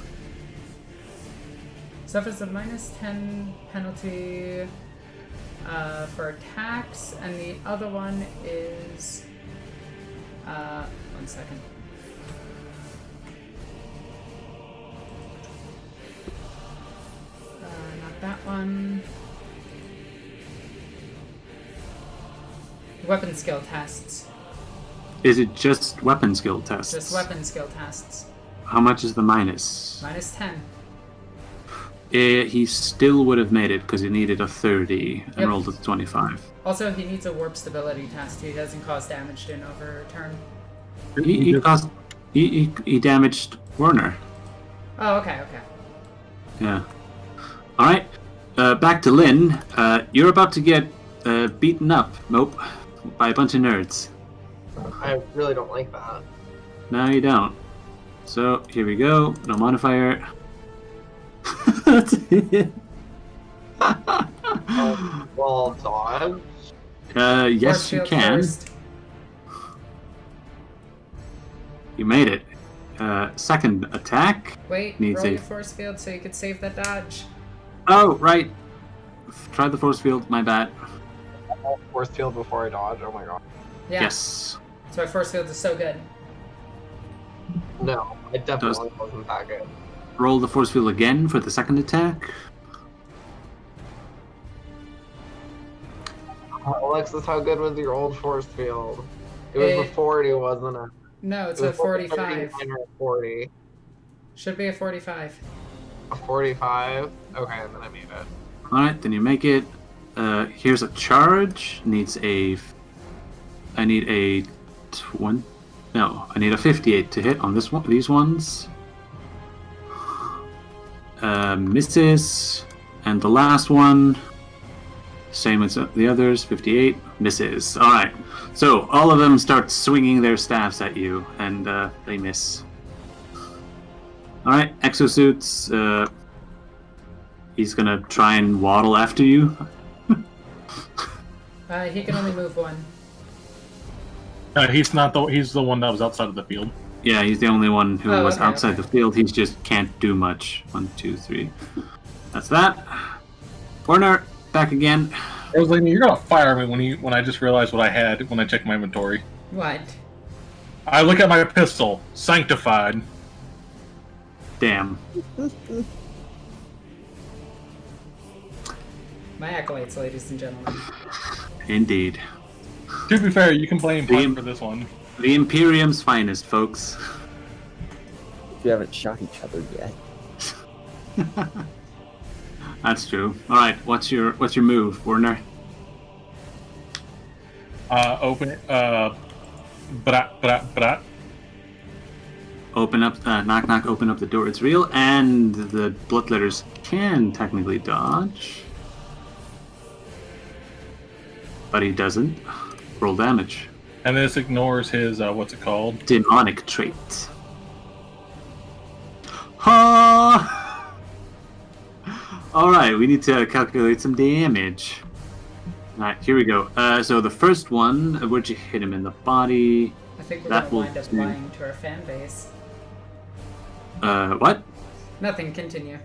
[SPEAKER 1] Suffers a -10 penalty for attacks, and the other one is 1 second. Not that one. Weapon skill tests.
[SPEAKER 3] Is it just weapon skill tests?
[SPEAKER 1] Just weapon skill tests.
[SPEAKER 3] How much is the minus?
[SPEAKER 1] -10.
[SPEAKER 3] He still would have made it because he needed a 30 and
[SPEAKER 1] Yep.
[SPEAKER 3] rolled a 25.
[SPEAKER 1] Also, he needs a warp stability test. He doesn't cause damage in over turn.
[SPEAKER 3] He damaged Werner.
[SPEAKER 1] Oh, okay.
[SPEAKER 3] Yeah. All right. Back to Lynn. You're about to get beaten up, by a bunch of nerds.
[SPEAKER 4] I really don't like that.
[SPEAKER 3] No, you don't. So here we go. No modifier. That's it.
[SPEAKER 4] Well, dodge.
[SPEAKER 3] Yes,
[SPEAKER 1] Force
[SPEAKER 3] you
[SPEAKER 1] field
[SPEAKER 3] can.
[SPEAKER 1] first.
[SPEAKER 3] You made it. Second attack.
[SPEAKER 1] Wait,
[SPEAKER 3] Needs
[SPEAKER 1] roll
[SPEAKER 3] a-
[SPEAKER 1] your force field so you could save that dodge.
[SPEAKER 3] Oh, right. Try the force field. My bad.
[SPEAKER 4] Force field before I dodge. Oh my god.
[SPEAKER 1] Yeah.
[SPEAKER 3] Yes.
[SPEAKER 1] So my force field is so good.
[SPEAKER 4] No, it definitely wasn't that good.
[SPEAKER 3] Roll the force field again for the second attack.
[SPEAKER 4] Alexis, how good was your old force field? It was a 40, wasn't it?
[SPEAKER 1] No, it's
[SPEAKER 4] It
[SPEAKER 1] a
[SPEAKER 4] was
[SPEAKER 1] 45.
[SPEAKER 4] 39 or 40.
[SPEAKER 1] Should be a 45.
[SPEAKER 4] A 45? Okay, and then I made it.
[SPEAKER 3] Alright, then you make it. Here's a charge. I need a 20. No, I need a 58 to hit on this one. These ones. Misses. And the last one, same as the others, 58, misses. Alright, so all of them start swinging their staffs at you, and they miss. Alright, exosuits. He's gonna try and waddle after you.
[SPEAKER 1] He can only move one.
[SPEAKER 2] He's not he's the one that was outside of the field.
[SPEAKER 3] Yeah, he's the only one who was
[SPEAKER 1] okay,
[SPEAKER 3] outside
[SPEAKER 1] okay.
[SPEAKER 3] the field. He just can't do much. 1, 2, 3. That's that. Werner, back again.
[SPEAKER 2] Rosalina, you're gonna fire me when I just realized what I had when I checked my inventory.
[SPEAKER 1] What?
[SPEAKER 2] I look at my pistol, sanctified.
[SPEAKER 3] Damn.
[SPEAKER 1] My accolades, ladies and gentlemen.
[SPEAKER 3] Indeed.
[SPEAKER 2] To be fair, you can blame Park for this one.
[SPEAKER 3] The Imperium's finest, folks.
[SPEAKER 5] We haven't shot each other yet.
[SPEAKER 3] That's true. Alright, what's your move, Werner?
[SPEAKER 2] Open it. Brat.
[SPEAKER 3] Open up, knock knock, open up the door. It's real, and the bloodletters can technically dodge. But he doesn't. Roll damage.
[SPEAKER 2] And this ignores his, what's it called?
[SPEAKER 3] Demonic trait. Ha! Alright, we need to calculate some damage. Alright, here we go. So the first one, where'd you hit him in the body?
[SPEAKER 1] I think we're
[SPEAKER 3] That
[SPEAKER 1] gonna
[SPEAKER 3] will
[SPEAKER 1] wind up
[SPEAKER 3] do.
[SPEAKER 1] lying to our fan base.
[SPEAKER 3] What?
[SPEAKER 1] Nothing, continue.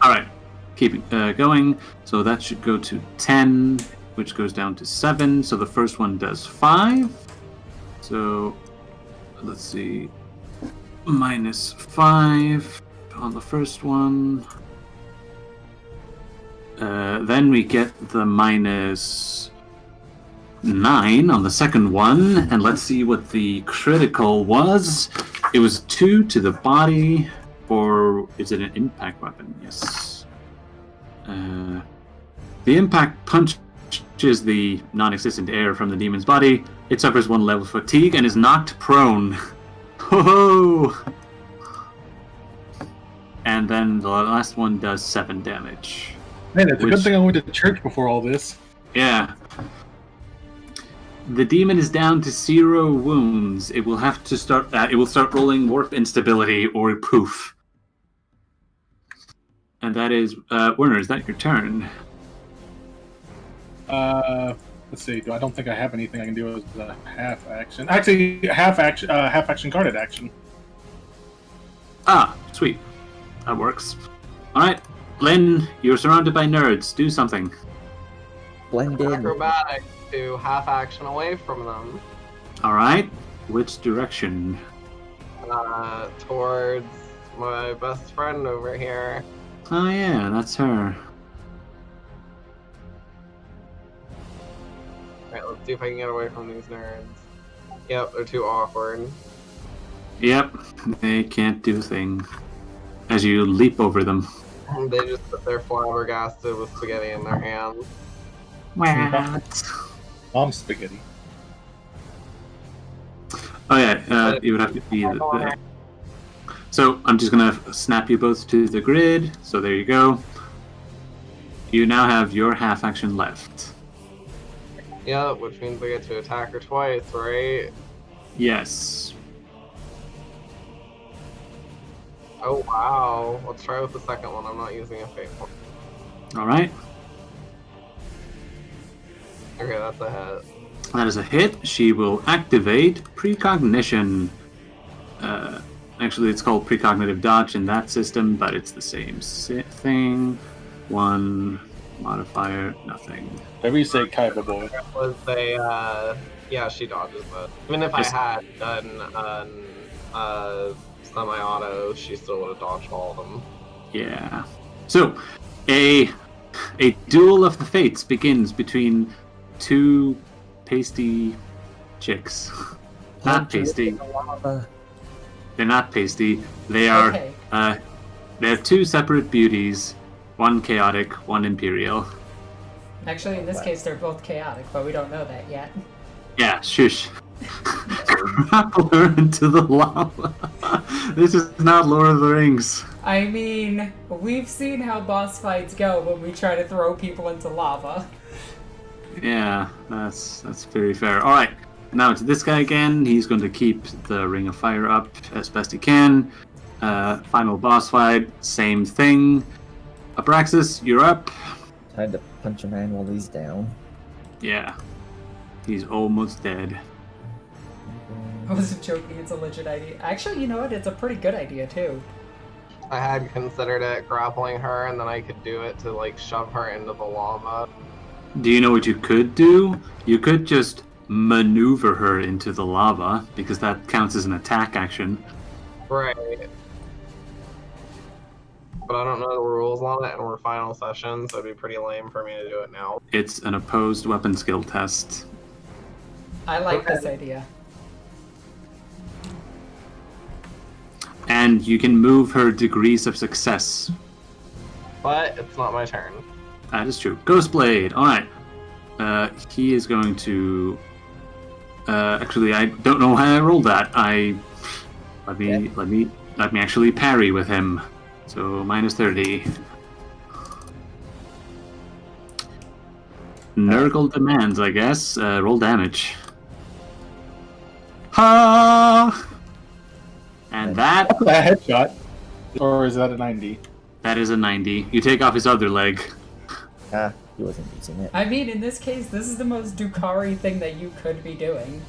[SPEAKER 3] Alright, keep going. So that should go to 10. which goes down to 7. So the first one does 5. So let's see, minus 5 on the first one. Then we get the minus 9 on the second one, and let's see what the critical was. It was 2 to the body, or is it an impact weapon? Yes. The impact punches the non-existent air from the demon's body. It suffers 1 level fatigue and is knocked prone. Ho ho! And then the last one does 7 damage.
[SPEAKER 2] Man, it's a good thing I went to church before all this.
[SPEAKER 3] Yeah. The demon is down to 0 wounds. It will have to start. It will start rolling warp instability or poof. And that is Werner. Is that your turn?
[SPEAKER 2] Let's see. I don't think I have anything I can do as a half action. Actually, half action guarded action.
[SPEAKER 3] Ah, sweet. That works. All right, Lynn, you're surrounded by nerds. Do something.
[SPEAKER 5] Blend in.
[SPEAKER 4] Acrobatics to half action away from them.
[SPEAKER 3] All right. Which direction?
[SPEAKER 4] Towards my best friend over here.
[SPEAKER 3] Oh yeah, that's her.
[SPEAKER 4] Alright, let's see if I can get away from these nerds. Yep, they're too awkward.
[SPEAKER 3] Yep, they can't do a thing. As you leap over them.
[SPEAKER 4] They just sit there flabbergasted with spaghetti in their hands.
[SPEAKER 3] What?
[SPEAKER 2] I'm spaghetti.
[SPEAKER 3] Oh yeah, you would have to be So I'm just gonna snap you both to the grid. So there you go. You now have your half action left.
[SPEAKER 4] Yeah, which means I get to attack her twice, right?
[SPEAKER 3] Yes.
[SPEAKER 4] Oh wow. Let's try with the second one. I'm not using a faithful.
[SPEAKER 3] All right.
[SPEAKER 4] Okay, that's a hit.
[SPEAKER 3] That is a hit. She will activate Precognition. Actually, it's called Precognitive Dodge in that system, but it's the same thing. 1 modifier, nothing.
[SPEAKER 2] Whatever you say, Kaiba boy.
[SPEAKER 4] It was a, yeah, she dodges it. Even if
[SPEAKER 3] Yes.
[SPEAKER 4] I had done semi-auto, she still would have dodged all of them.
[SPEAKER 3] Yeah. So, a duel of the fates begins between 2 pasty chicks. Not pasty. They're not pasty. They are.
[SPEAKER 1] Okay.
[SPEAKER 3] They're 2 separate beauties. 1 chaotic, 1 imperial.
[SPEAKER 1] Actually, in this case, they're both chaotic, but we don't know that yet.
[SPEAKER 3] Yeah, shush. Grapple her into the lava. This is not Lord of the Rings.
[SPEAKER 1] I mean, we've seen how boss fights go when we try to throw people into lava.
[SPEAKER 3] Yeah, that's very fair. All right, now it's this guy again. He's going to keep the Ring of Fire up as best he can. Final boss fight, same thing. Abraxas, you're up.
[SPEAKER 5] Time to punch a man while he's down.
[SPEAKER 3] Yeah, he's almost dead.
[SPEAKER 1] I wasn't joking, it's a legit idea. Actually, you know what? It's a pretty good idea, too.
[SPEAKER 4] I had considered it grappling her, and then I could do it to like shove her into the lava.
[SPEAKER 3] Do you know what you could do? You could just maneuver her into the lava, because that counts as an attack action.
[SPEAKER 4] Right. But I don't know the rules on it, and we're final session, so it'd be pretty lame for me to do it now.
[SPEAKER 3] It's an opposed weapon skill test.
[SPEAKER 1] I like
[SPEAKER 4] Okay.
[SPEAKER 1] this idea.
[SPEAKER 3] And you can move her degrees of success.
[SPEAKER 4] But it's not my turn.
[SPEAKER 3] That is true. Ghostblade. All right. He is going to. Actually, I don't know how I rolled that. Let me actually parry with him. So minus 30. Nurgle demands, I guess. Roll damage. Ha! And that
[SPEAKER 2] A headshot. Or is that a 90?
[SPEAKER 3] is a 90. You take off his other leg.
[SPEAKER 5] Ah, he wasn't using it.
[SPEAKER 1] I mean, in this case, this is the most Dukari thing that you could be doing.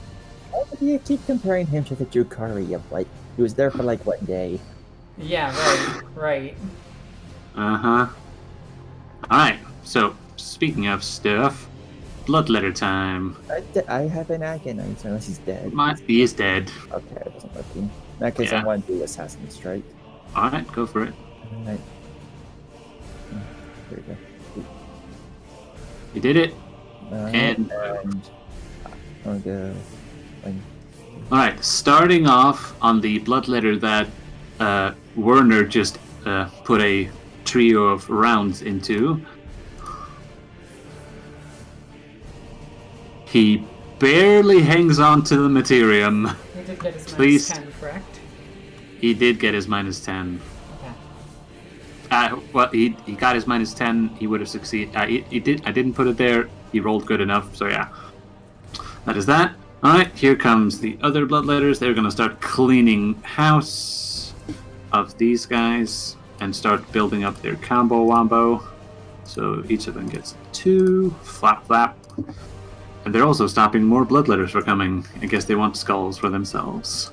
[SPEAKER 5] Why do you keep comparing him to the Drukari of, like, he was there for, like, 1 day?
[SPEAKER 1] Yeah, right.
[SPEAKER 3] Uh-huh. Alright, so, speaking of stuff, Bloodletter time.
[SPEAKER 5] I have an Agonite unless he's dead.
[SPEAKER 3] He is dead.
[SPEAKER 5] Okay, I wasn't looking. In that case,
[SPEAKER 3] Yeah.
[SPEAKER 5] I want to do Assassin Strike.
[SPEAKER 3] Alright, go for it.
[SPEAKER 5] Alright. There we go.
[SPEAKER 3] You did it.
[SPEAKER 5] And I'll go.
[SPEAKER 3] Alright, starting off on the Bloodletter that Werner just put a trio of rounds into. He barely hangs on to the Materium.
[SPEAKER 1] He did get his
[SPEAKER 3] Please.
[SPEAKER 1] -10, correct?
[SPEAKER 3] He did get his -10.
[SPEAKER 1] Okay.
[SPEAKER 3] Well, he got his -10. He would have succeeded. He did. I didn't put it there. He rolled good enough. So yeah, that is that. All right. Here comes the other Bloodletters. They're gonna start cleaning house of these guys and start building up their combo wombo. So each of them gets 2. Flap flap. And they're also stopping more Bloodletters from coming. I guess they want skulls for themselves.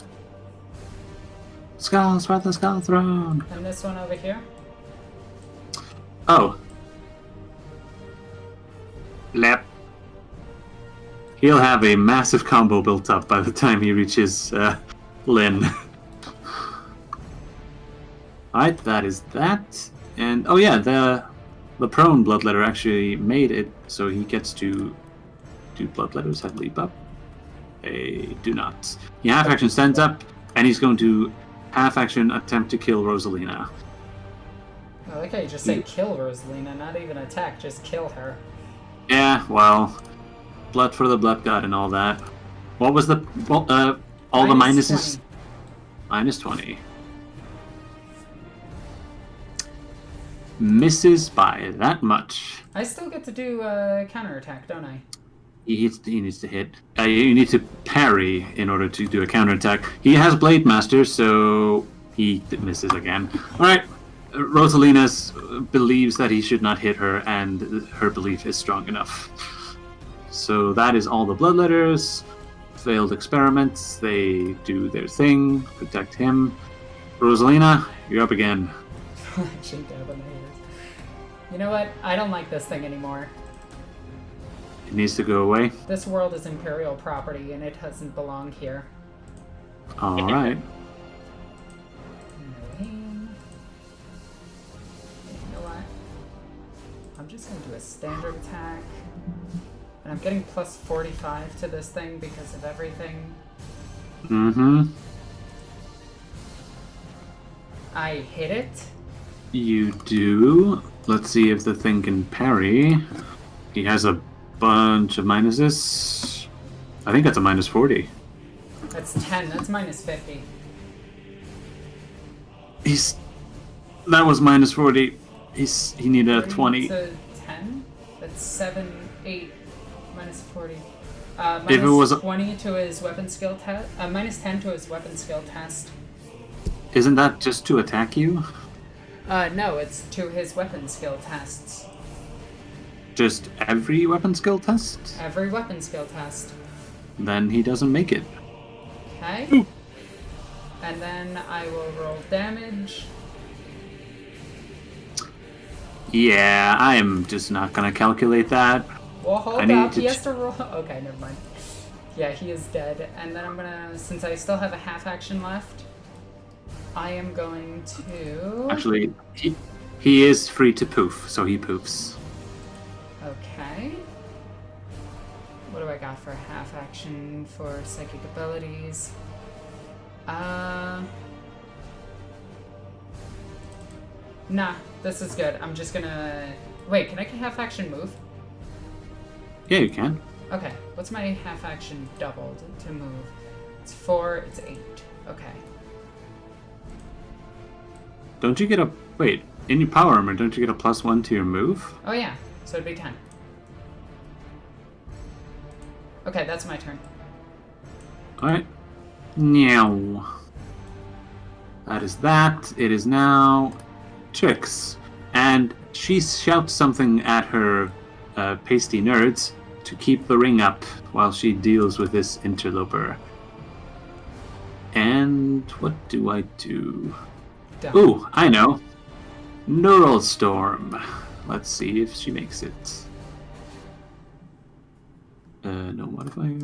[SPEAKER 3] Skulls for the Skull Throne.
[SPEAKER 1] And this one over here?
[SPEAKER 3] Oh. Lep. He'll have a massive combo built up by the time he reaches Lynn. Alright, that is that. And, oh yeah, the prone Bloodletter actually made it, so he gets to do Bloodletters have leap up? They do not. He half action stands up, and he's going to half action attempt to kill Rosalina.
[SPEAKER 1] I like how you just say kill Rosalina, not even attack, just kill her.
[SPEAKER 3] Yeah, well, blood for the blood god and all that. What was the all the minuses?
[SPEAKER 1] 20.
[SPEAKER 3] -20. Misses by that much.
[SPEAKER 1] I still get to do counterattack, don't I?
[SPEAKER 3] He needs to hit. You need to parry in order to do a counterattack. He has Blade Master, so he misses again. Alright, Rosalina believes that he should not hit her, and her belief is strong enough. So that is all the Bloodletters. Failed experiments. They do their thing. Protect him. Rosalina, you're up again.
[SPEAKER 1] You know what? I don't like this thing anymore.
[SPEAKER 3] It needs to go away.
[SPEAKER 1] This world is Imperial property, and it doesn't belong here.
[SPEAKER 3] Alright.
[SPEAKER 1] You know what? I'm just going to do a standard attack. And I'm getting plus 45 to this thing because of everything.
[SPEAKER 3] Mm-hmm.
[SPEAKER 1] I hit it.
[SPEAKER 3] You do. Let's see if the thing can parry. He has a bunch of minuses. I think that's a -40.
[SPEAKER 1] That's 10. That's -50.
[SPEAKER 3] That was -40. He needed a 20.
[SPEAKER 1] To 10? That's 7, 8, -40.
[SPEAKER 3] If it was
[SPEAKER 1] 20 to his weapon skill test. -10 to his weapon skill test.
[SPEAKER 3] Isn't that just to attack you?
[SPEAKER 1] No, it's to his weapon skill tests.
[SPEAKER 3] Just every weapon skill test?
[SPEAKER 1] Every weapon skill test.
[SPEAKER 3] Then he doesn't make it.
[SPEAKER 1] Okay. And then I will roll damage.
[SPEAKER 3] Yeah, I am just not gonna calculate that.
[SPEAKER 1] Well, hold
[SPEAKER 3] I need
[SPEAKER 1] up.
[SPEAKER 3] to
[SPEAKER 1] He has to roll. Okay, never mind. Yeah, he is dead. And then I'm gonna, since I still have a half action left, I am going to.
[SPEAKER 3] Actually, he is free to poof, so he poofs.
[SPEAKER 1] Okay. What do I got for half action for psychic abilities? Nah, this is good. I'm just gonna. Wait, can I half action move?
[SPEAKER 3] Yeah, you can.
[SPEAKER 1] Okay, what's my half action doubled to move? It's 4, it's 8. Okay.
[SPEAKER 3] Don't you get a... Wait, in your power armor, don't you get a +1 to your move?
[SPEAKER 1] Oh yeah, so it'd be 10. Okay, that's my turn.
[SPEAKER 3] Alright. Meow. That is that. It is now Trix. And she shouts something at her pasty nerds to keep the ring up while she deals with this interloper. And what do I do?
[SPEAKER 1] Done.
[SPEAKER 3] Ooh, I know. Neural Storm. Let's see if she makes it. No modifier.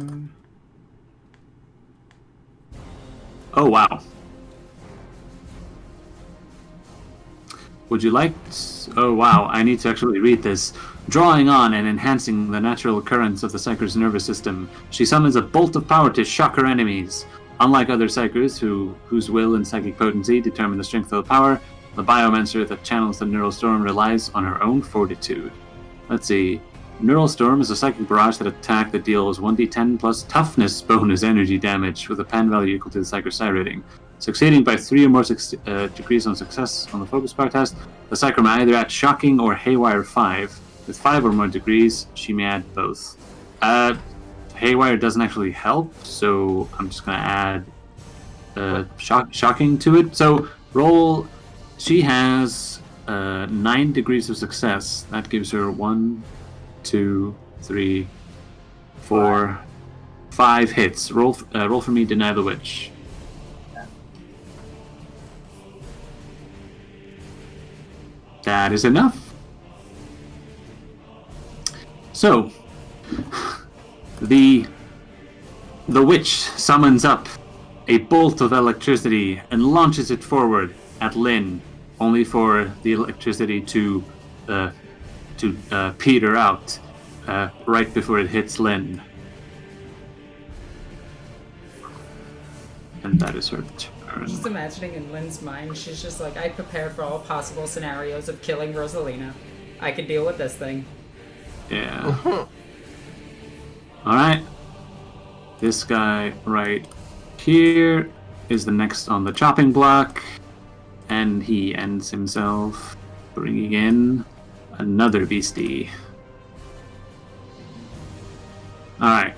[SPEAKER 3] Oh, wow. Would you like... Oh, wow. I need to actually read this. Drawing on and enhancing the natural currents of the Psyker's nervous system, she summons a bolt of power to shock her enemies. Unlike other Psykers, whose will and psychic potency determine the strength of the power, the Biomancer that channels the Neural Storm relies on her own fortitude. Let's see. Neural Storm is a psychic barrage that deals 1d10 plus toughness bonus energy damage with a pan value equal to the Psyker's psi rating. Succeeding by 3 or more degrees on success on the focus power test, the Psyker may either add Shocking or Haywire 5. With 5 or more degrees, she may add both. Haywire doesn't actually help, so I'm just going to add Shocking to it. So roll... She has 9 degrees of success. That gives her 1, 2, 3, 4, 5 hits. Roll for me, Deny the Witch. That is enough. So, the witch summons up a bolt of electricity and launches it forward at Lynn, only for the electricity to peter out right before it hits Lynn. And that is her turn.
[SPEAKER 1] Just imagining in Lynn's mind, she's just like, I prepare for all possible scenarios of killing Rosalina. I can deal with this thing.
[SPEAKER 3] Yeah. Alright. This guy right here is the next on the chopping block. And he ends himself, bringing in another beastie. Alright.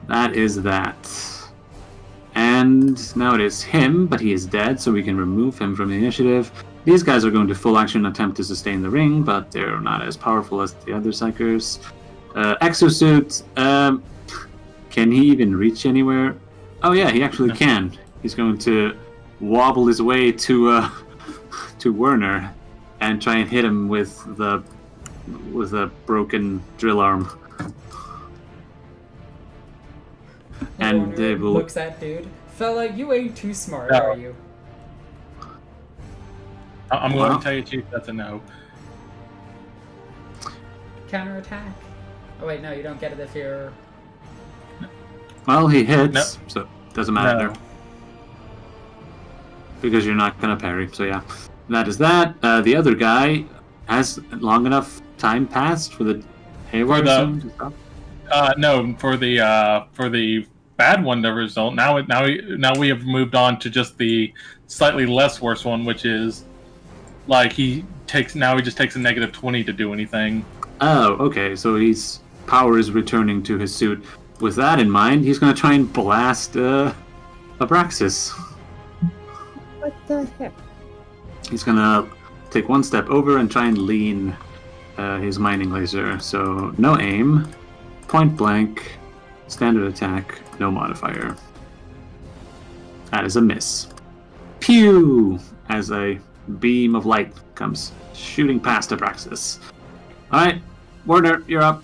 [SPEAKER 3] That is that. And now it is him, but he is dead, so we can remove him from the initiative. These guys are going to full action attempt to sustain the ring, but they're not as powerful as the other Psykers. Exosuit, can he even reach anywhere? Oh yeah, he actually can. He's going to wobble his way to Werner and try and hit him with a broken drill arm. And they will
[SPEAKER 1] looks at dude. Fella, you ain't too smart, are you?
[SPEAKER 2] I'm going to tell you, Chief, that's a no.
[SPEAKER 1] Counterattack. Oh wait, no, you don't get it if you're...
[SPEAKER 3] Well, he hits,
[SPEAKER 2] No.
[SPEAKER 3] so it doesn't matter.
[SPEAKER 2] No.
[SPEAKER 3] Because you're not going to parry, so yeah. That is that. The other guy has long enough time passed for the haywire zone to stop?
[SPEAKER 2] No, for the bad one to result. Now we have moved on to just the slightly less worse one, which is like he just takes a negative 20 to do anything.
[SPEAKER 3] Oh, okay. So his power is returning to his suit. With that in mind, he's going to try and blast Abraxas.
[SPEAKER 5] What the heck?
[SPEAKER 3] He's going to take one step over and try and lean his mining laser. So no aim, point blank, standard attack, no modifier. That is a miss. Pew! As a beam of light comes shooting past Abraxas. Alright, Werner, you're up.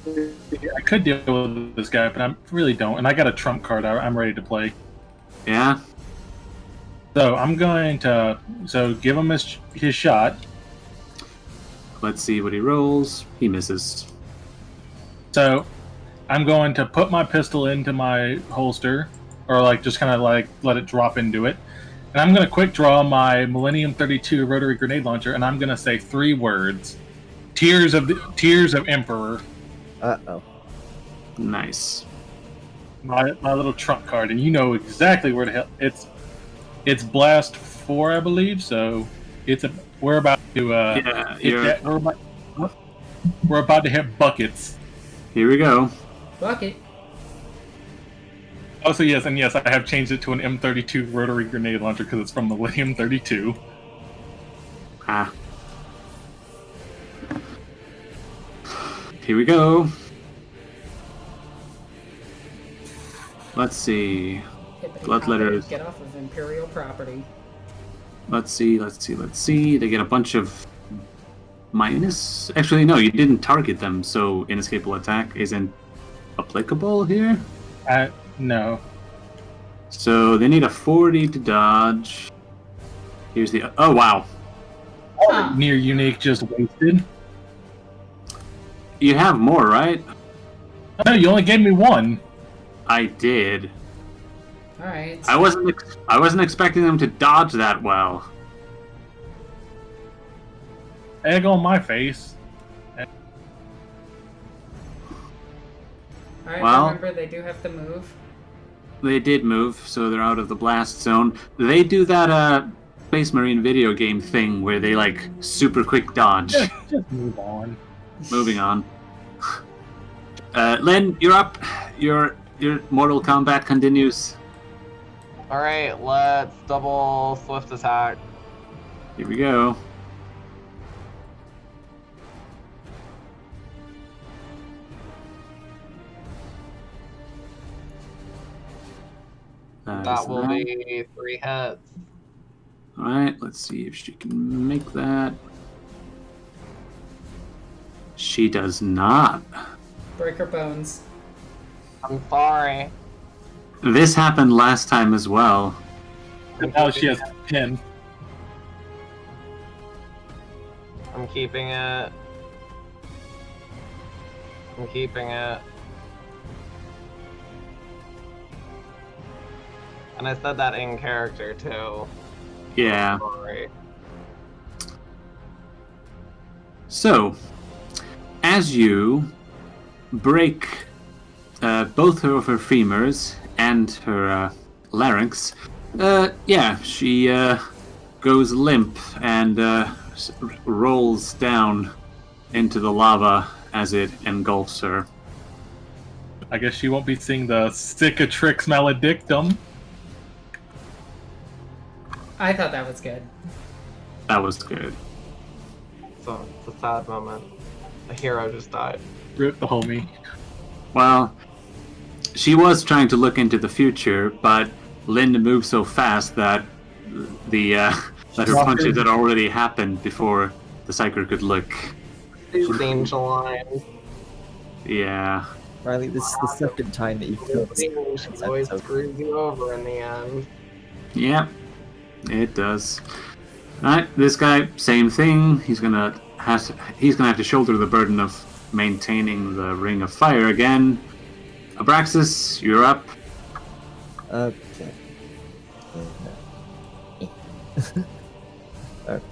[SPEAKER 2] I could deal with this guy, but I really don't. And I got a trump card. I'm ready to play.
[SPEAKER 3] Yeah?
[SPEAKER 2] So I'm going to give him his shot.
[SPEAKER 3] Let's see what he rolls. He misses.
[SPEAKER 2] So I'm going to put my pistol into my holster, or like just kind of like let it drop into it. And I'm going to quick draw my Millennium 32 rotary grenade launcher, and I'm going to say 3 words. Tears of Emperor.
[SPEAKER 5] Uh-oh.
[SPEAKER 3] Nice.
[SPEAKER 2] My little trump card, and you know exactly where the hell it's blast 4, I believe. So we're about to we're about to hit buckets.
[SPEAKER 3] Here we go.
[SPEAKER 1] Bucket.
[SPEAKER 2] Also, yes, I have changed it to an M32 rotary grenade launcher because it's from Millennium 32.
[SPEAKER 3] Ah. Here we go. Let's see. Blood letters.
[SPEAKER 1] Get off of Imperial property.
[SPEAKER 3] Let's see. They get a bunch of minus. Actually, no, you didn't target them, so inescapable attack isn't applicable here?
[SPEAKER 2] No.
[SPEAKER 3] So they need a 40 to dodge. Here's the... Oh, wow.
[SPEAKER 1] Huh.
[SPEAKER 2] Near unique just wasted.
[SPEAKER 3] You have more, right?
[SPEAKER 2] No, you only gave me one.
[SPEAKER 3] I did.
[SPEAKER 1] Alright.
[SPEAKER 3] I wasn't expecting them to dodge that well.
[SPEAKER 2] Egg on my face.
[SPEAKER 1] Alright,
[SPEAKER 3] Well-
[SPEAKER 1] remember they do have to move.
[SPEAKER 3] They did move, so they're out of the blast zone. They do that Space Marine video game thing where they like super quick dodge.
[SPEAKER 2] Just move on.
[SPEAKER 3] Moving on. Lynn, you're up. Your Mortal Kombat continues.
[SPEAKER 4] Alright, let's double swift attack.
[SPEAKER 3] Here we go.
[SPEAKER 4] That will be 3 hits.
[SPEAKER 3] Alright, let's see if she can make that. She does not.
[SPEAKER 1] Break her bones.
[SPEAKER 4] I'm sorry.
[SPEAKER 3] This happened last time as well.
[SPEAKER 2] And now she has 10.
[SPEAKER 4] I'm keeping it. I'm keeping it. And I said that in character too.
[SPEAKER 3] Yeah.
[SPEAKER 4] Sorry.
[SPEAKER 3] So, as you break both of her femurs and her larynx, she goes limp and rolls down into the lava as it engulfs her.
[SPEAKER 2] I guess she won't be seeing the Cicatrix Maledictum.
[SPEAKER 1] I thought that was good.
[SPEAKER 3] That was good.
[SPEAKER 4] So it's a sad moment. A hero just died.
[SPEAKER 2] Rip the homie.
[SPEAKER 3] Well, she was trying to look into the future, but Linda moved so fast that that her punches had already happened before the Psyker could look.
[SPEAKER 4] These angel lines.
[SPEAKER 3] Yeah.
[SPEAKER 5] Riley, this is the second time that you've killed this
[SPEAKER 4] She always screws you over in the end.
[SPEAKER 3] Yep, it does. Alright, this guy, same thing. He's gonna have to shoulder the burden of maintaining the Ring of Fire again. Abraxas, you're up.
[SPEAKER 5] Okay. Okay.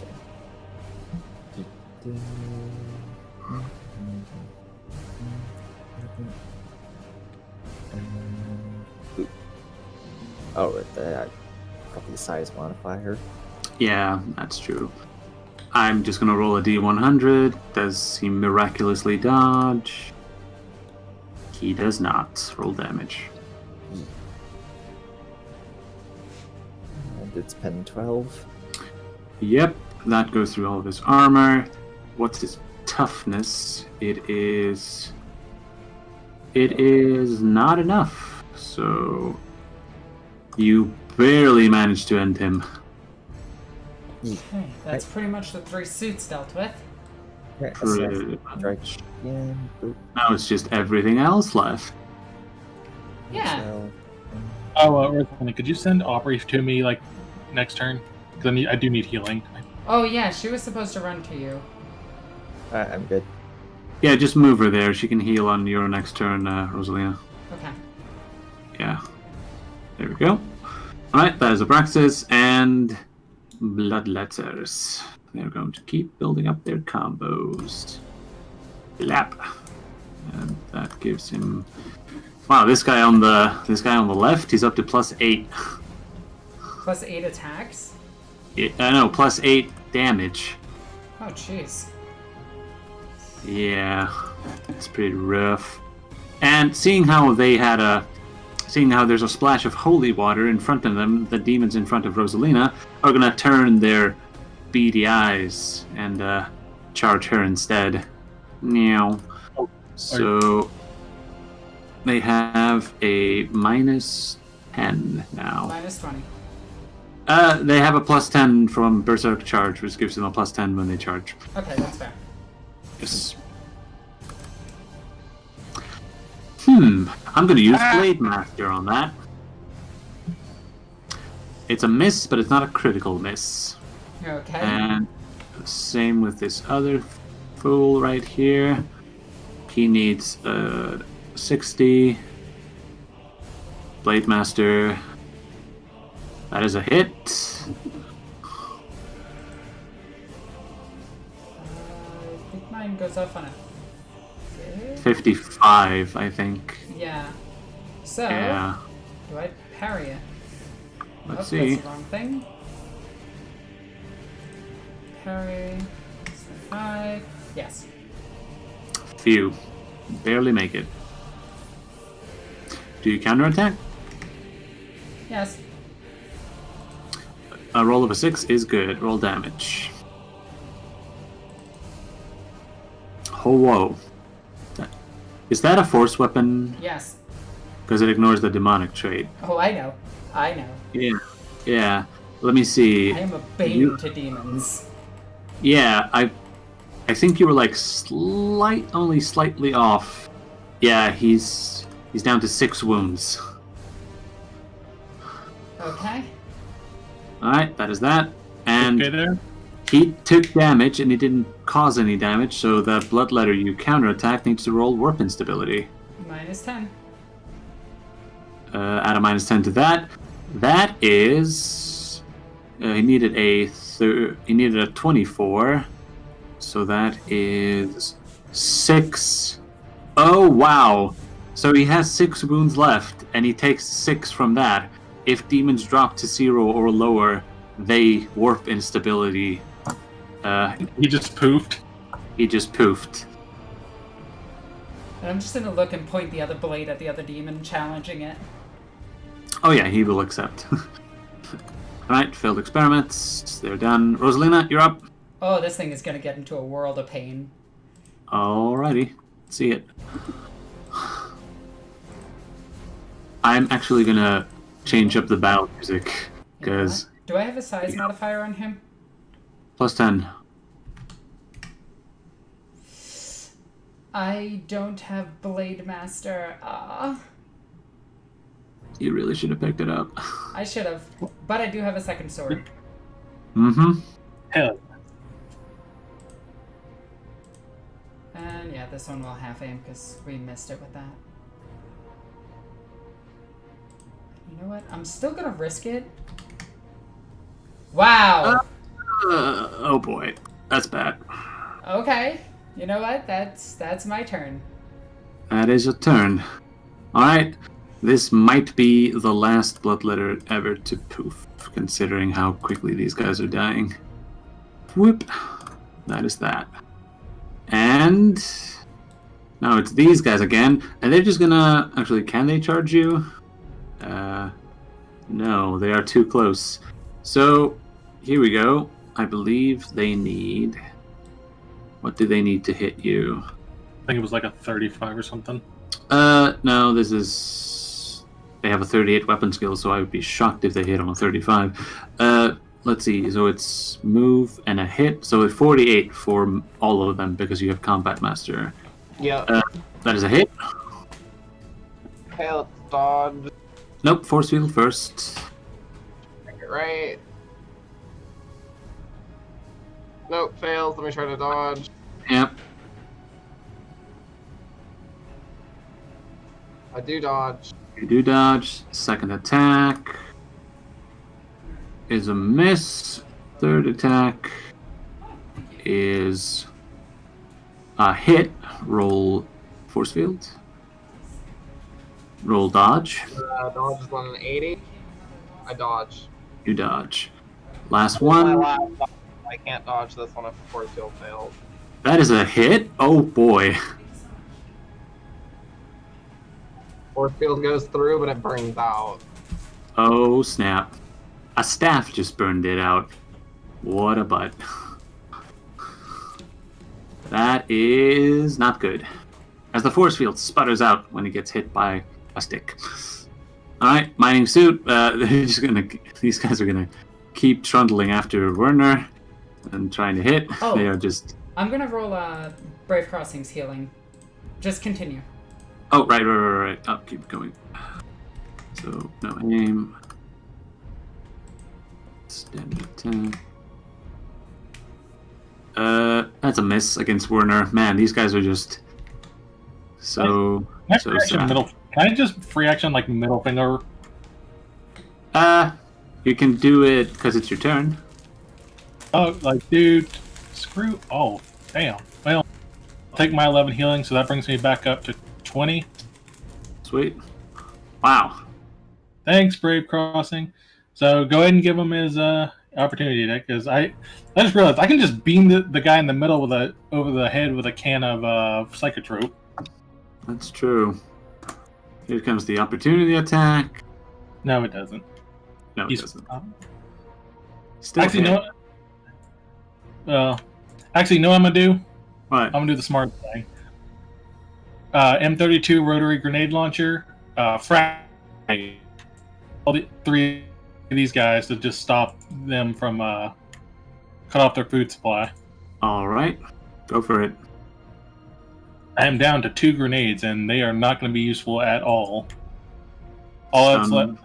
[SPEAKER 5] Oh, right, probably the size modifier.
[SPEAKER 3] Yeah, that's true. I'm just gonna roll a D100. Does he miraculously dodge? He does not. Roll damage.
[SPEAKER 5] And it's pen 12.
[SPEAKER 3] Yep, that goes through all of his armor. What's his toughness? It is not enough. So you barely managed to end him.
[SPEAKER 1] Okay, that's pretty much the 3 suits dealt with.
[SPEAKER 5] Okay,
[SPEAKER 3] Pretty
[SPEAKER 5] strike
[SPEAKER 3] much.
[SPEAKER 5] again. Boop.
[SPEAKER 3] Now it's just everything else left.
[SPEAKER 1] Yeah.
[SPEAKER 5] So,
[SPEAKER 2] Oh, Rosanna, could you send Aubrey to me, like, next turn? Because I do need healing.
[SPEAKER 1] Oh yeah, she was supposed to run to you.
[SPEAKER 5] I'm good.
[SPEAKER 3] Yeah, just move her there. She can heal on your next turn, Rosalina.
[SPEAKER 1] Okay.
[SPEAKER 3] Yeah. There we go. Alright, that is Abraxas and Bloodletters. They're going to keep building up their combos. Lap. And that gives him... Wow, this guy on the left, he's up to +8.
[SPEAKER 1] Plus 8 attacks?
[SPEAKER 3] No, +8 damage.
[SPEAKER 1] Oh jeez.
[SPEAKER 3] Yeah, it's pretty rough. And seeing how there's a splash of holy water in front of them, the demons in front of Rosalina are gonna turn their beady eyes and charge her instead. Meow. So they have a -10 now.
[SPEAKER 1] -20.
[SPEAKER 3] They have a +10 from Berserk Charge, which gives them a +10 when they charge.
[SPEAKER 1] Okay, that's fair.
[SPEAKER 3] Yes. I'm gonna use Blade Master on that. It's a miss, but it's not a critical miss.
[SPEAKER 1] Okay.
[SPEAKER 3] And same with this other fool right here. He needs 60. Blade Master. That is a hit.
[SPEAKER 1] I think mine goes off on a
[SPEAKER 3] 55, I think.
[SPEAKER 1] Yeah. So,
[SPEAKER 3] Yeah.
[SPEAKER 1] do I parry it?
[SPEAKER 3] Let's
[SPEAKER 1] Oh,
[SPEAKER 3] see.
[SPEAKER 1] that's the wrong thing. Parry. 5. Yes.
[SPEAKER 3] Phew. Barely make it. Do you counterattack?
[SPEAKER 1] Yes.
[SPEAKER 3] A roll of a 6 is good. Roll damage. Oh, whoa. Is that a force weapon?
[SPEAKER 1] Yes.
[SPEAKER 3] Because it ignores the demonic trait.
[SPEAKER 1] Oh, I know. I know.
[SPEAKER 3] Yeah. Yeah. Let me see.
[SPEAKER 1] I am a bane to demons.
[SPEAKER 3] Yeah, I think you were like only slightly off. Yeah, he's down to 6 wounds.
[SPEAKER 1] Okay.
[SPEAKER 3] Alright, that is that. And
[SPEAKER 2] Okay there.
[SPEAKER 3] he took damage and he didn't cause any damage, so that bloodletter you counterattack needs to roll warp instability.
[SPEAKER 1] Minus 10.
[SPEAKER 3] Add a minus 10 to that. That is he needed a 24. So that is 6. Oh wow. So he has 6 wounds left and he takes 6 from that. If demons drop to 0 or lower, they warp instability.
[SPEAKER 2] He just poofed.
[SPEAKER 3] He just poofed.
[SPEAKER 1] And I'm just gonna look and point the other blade at the other demon, challenging it.
[SPEAKER 3] Oh yeah, he will accept. Alright, failed experiments. They're done. Rosalina, you're up.
[SPEAKER 1] Oh, this thing is gonna get into a world of pain.
[SPEAKER 3] Alrighty. See it. I'm actually gonna change up the battle music. Because
[SPEAKER 1] Do I have a size modifier on him?
[SPEAKER 3] plus 10.
[SPEAKER 1] I don't have Blade Master.
[SPEAKER 3] You really should have picked it up.
[SPEAKER 1] I should have. But I do have a second sword.
[SPEAKER 3] Mm-hmm.
[SPEAKER 2] Hell.
[SPEAKER 1] And yeah, this one will half aim because we missed it with that. You know what? I'm still gonna risk it. Wow!
[SPEAKER 3] Oh boy. That's bad.
[SPEAKER 1] Okay. You know what? That's my turn.
[SPEAKER 3] That is a turn. Alright. This might be the last bloodletter ever to poof, considering how quickly these guys are dying. Whoop. That is that. And now it's these guys again, and they're just gonna... Actually, can they charge you? No, they are too close. So, here we go. I believe they need... What do they need to hit you?
[SPEAKER 2] I think it was like a 35 or something.
[SPEAKER 3] No, this is... They have a 38 weapon skill, so I would be shocked if they hit on a 35. Let's see, so it's move and a hit, so it's 48 for all of them because you have Combat Master.
[SPEAKER 4] Yeah.
[SPEAKER 3] That is a hit.
[SPEAKER 4] Okay, let's dodge.
[SPEAKER 3] Nope, Force Field first.
[SPEAKER 4] Make it right. Nope, fails. Let me try to dodge.
[SPEAKER 3] Yep.
[SPEAKER 4] I do dodge.
[SPEAKER 3] You do dodge. Second attack is a miss. Third attack is a hit. Roll Force Field. Roll dodge.
[SPEAKER 4] Dodge is on an 80. I dodge.
[SPEAKER 3] You dodge. Last
[SPEAKER 4] My
[SPEAKER 3] one.
[SPEAKER 4] last dodge. I can't dodge this one if force field fails.
[SPEAKER 3] That is a hit. Oh boy.
[SPEAKER 4] Force field goes through, but it burns out.
[SPEAKER 3] Oh snap. A staff just burned it out. What a butt. That is not good. As the force field sputters out when it gets hit by a stick. Alright, mining suit. These guys are gonna keep trundling after Werner and trying to hit.
[SPEAKER 1] Oh.
[SPEAKER 3] They are just...
[SPEAKER 1] I'm gonna roll Brave Crossings healing. Just continue.
[SPEAKER 3] Oh, right. Oh, keep going. So, no aim. Standard attack. That's a miss against Werner. Man, these guys are just so sad.
[SPEAKER 2] Can I just free action like middle finger?
[SPEAKER 3] You can do it because it's your turn.
[SPEAKER 2] Oh, like, dude, screw. Oh, damn. Well, I'll take my 11 healing, so that brings me back up to 20.
[SPEAKER 3] Sweet. Wow.
[SPEAKER 2] Thanks, Brave Crossing. So go ahead and give him his opportunity, Nick, because I just realized I can just beam the guy in the middle with over the head with a can of psychotrope.
[SPEAKER 3] That's true. Here comes the opportunity attack.
[SPEAKER 2] No, it doesn't.
[SPEAKER 3] No, it doesn't.
[SPEAKER 2] Still actually, you know what I'm gonna do?
[SPEAKER 3] What?
[SPEAKER 2] I'm gonna do the smart thing. M32 rotary grenade launcher. Frag all the 3 of these guys to just stop them from cut off their food supply.
[SPEAKER 3] All right, go for it.
[SPEAKER 2] I am down to 2 grenades, and they are not going to be useful at all. All that's left,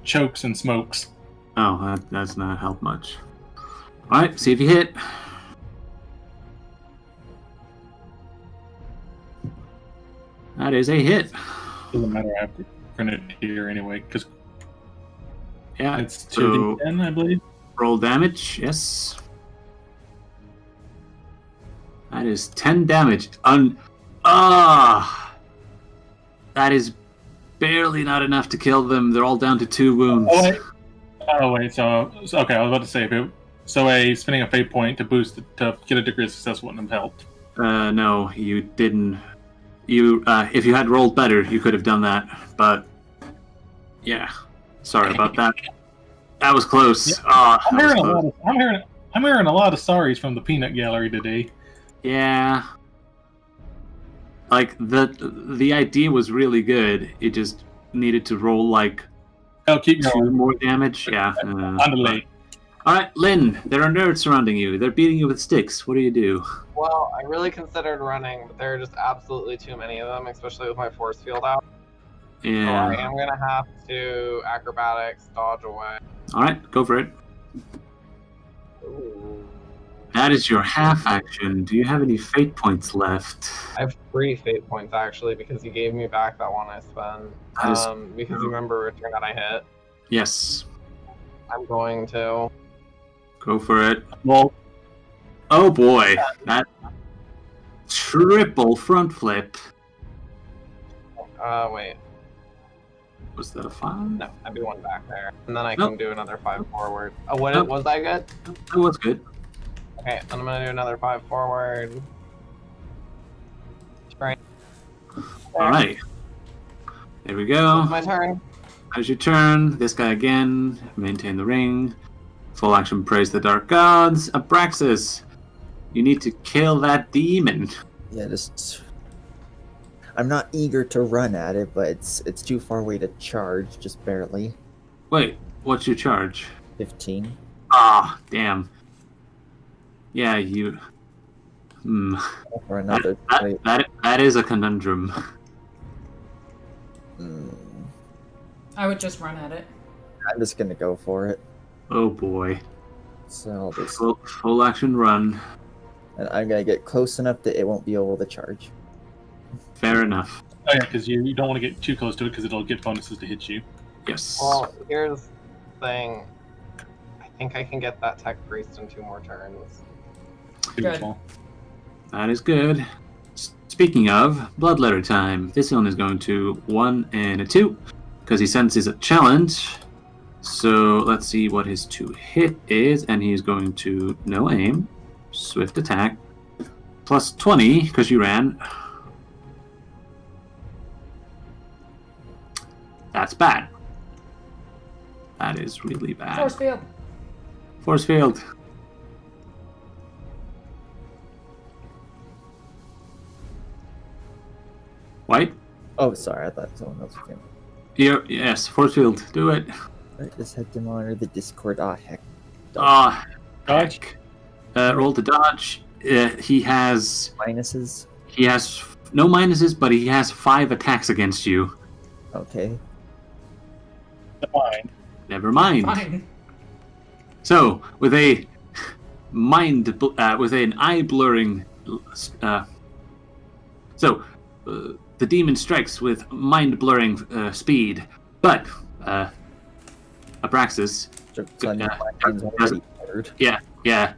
[SPEAKER 2] chokes and smokes.
[SPEAKER 3] Oh, that's not help much. All right, see if you hit. That is a hit.
[SPEAKER 2] Doesn't matter. I have to grenade here anyway, because it's
[SPEAKER 3] so
[SPEAKER 2] 2d10, I believe.
[SPEAKER 3] Roll damage, yes. That is 10 damage. That is barely not enough to kill them. They're all down to 2 wounds.
[SPEAKER 2] Oh wait. So okay, I was about to say, so spending a fate point to get a degree of success wouldn't have helped.
[SPEAKER 3] No, you didn't. If you had rolled better, you could have done that. But yeah, sorry about that. That was close.
[SPEAKER 2] Yeah. I'm hearing a lot of sorries from the peanut gallery today.
[SPEAKER 3] Yeah. Like the idea was really good. It just needed to roll like
[SPEAKER 2] keep
[SPEAKER 3] 2 more damage. Yeah.
[SPEAKER 2] All
[SPEAKER 3] right, Lynn. There are nerds surrounding you. They're beating you with sticks. What do you do?
[SPEAKER 4] Well, I really considered running, but there are just absolutely too many of them, especially with my force field out.
[SPEAKER 3] Yeah.
[SPEAKER 4] So I am gonna have to acrobatics, dodge away.
[SPEAKER 3] All right, go for it.
[SPEAKER 4] Ooh.
[SPEAKER 3] That is your half action. Do you have any fate points left?
[SPEAKER 4] I have 3 fate points actually, because you gave me back that one I spent. Because you remember return that I hit.
[SPEAKER 3] Yes.
[SPEAKER 4] I'm going to.
[SPEAKER 3] Go for it.
[SPEAKER 2] Well,
[SPEAKER 3] oh boy, that triple front flip.
[SPEAKER 4] Wait.
[SPEAKER 3] Was that a 5?
[SPEAKER 4] No, I'd be 1 back there, and then I can do another 5 forward. Oh, what?
[SPEAKER 3] Nope.
[SPEAKER 4] Was that good?
[SPEAKER 3] That was good.
[SPEAKER 4] Okay, then I'm gonna do another 5 forward. Right.
[SPEAKER 3] All right. There we go.
[SPEAKER 4] It's my turn.
[SPEAKER 3] As your turn, this guy again. Maintain the ring. Full action, praise the dark gods. Abraxas, you need to kill that demon.
[SPEAKER 5] Yeah, I'm not eager to run at it, but it's too far away to charge, just barely.
[SPEAKER 3] Wait, what's your charge?
[SPEAKER 5] 15.
[SPEAKER 3] Ah, damn. Yeah, you.
[SPEAKER 5] For another.
[SPEAKER 3] That is a conundrum.
[SPEAKER 1] I would just run at it.
[SPEAKER 5] I'm just gonna go for it.
[SPEAKER 3] Oh boy.
[SPEAKER 5] So I'll just
[SPEAKER 3] full action run.
[SPEAKER 5] And I'm gonna get close enough that it won't be able to charge.
[SPEAKER 3] Fair enough.
[SPEAKER 2] Oh yeah, because you don't want to get too close to it because it'll get bonuses to hit you.
[SPEAKER 3] Yes.
[SPEAKER 4] Well, here's the thing. I think I can get that tech priest in 2 more turns.
[SPEAKER 2] Beautiful.
[SPEAKER 3] That is good. Speaking of, bloodletter time. This one is going to 1 and a 2 because he senses a challenge. So let's see what his 2 hit is, and he's going to no aim, swift attack, plus 20 because you ran. That's bad. That is really bad.
[SPEAKER 1] Force field.
[SPEAKER 3] Force field. White?
[SPEAKER 5] Oh, sorry, I thought someone else came.
[SPEAKER 3] Yes, force field. Do it.
[SPEAKER 5] I just had to monitor the Discord. Ah, heck.
[SPEAKER 2] Dodge.
[SPEAKER 3] Roll to dodge. He has
[SPEAKER 5] Minuses.
[SPEAKER 3] He has No minuses, but he has 5 attacks against you.
[SPEAKER 5] Okay.
[SPEAKER 2] Fine.
[SPEAKER 3] Never mind.
[SPEAKER 1] Fine.
[SPEAKER 3] So, with a with an eye blurring, the demon strikes with mind blurring speed, but Abraxas,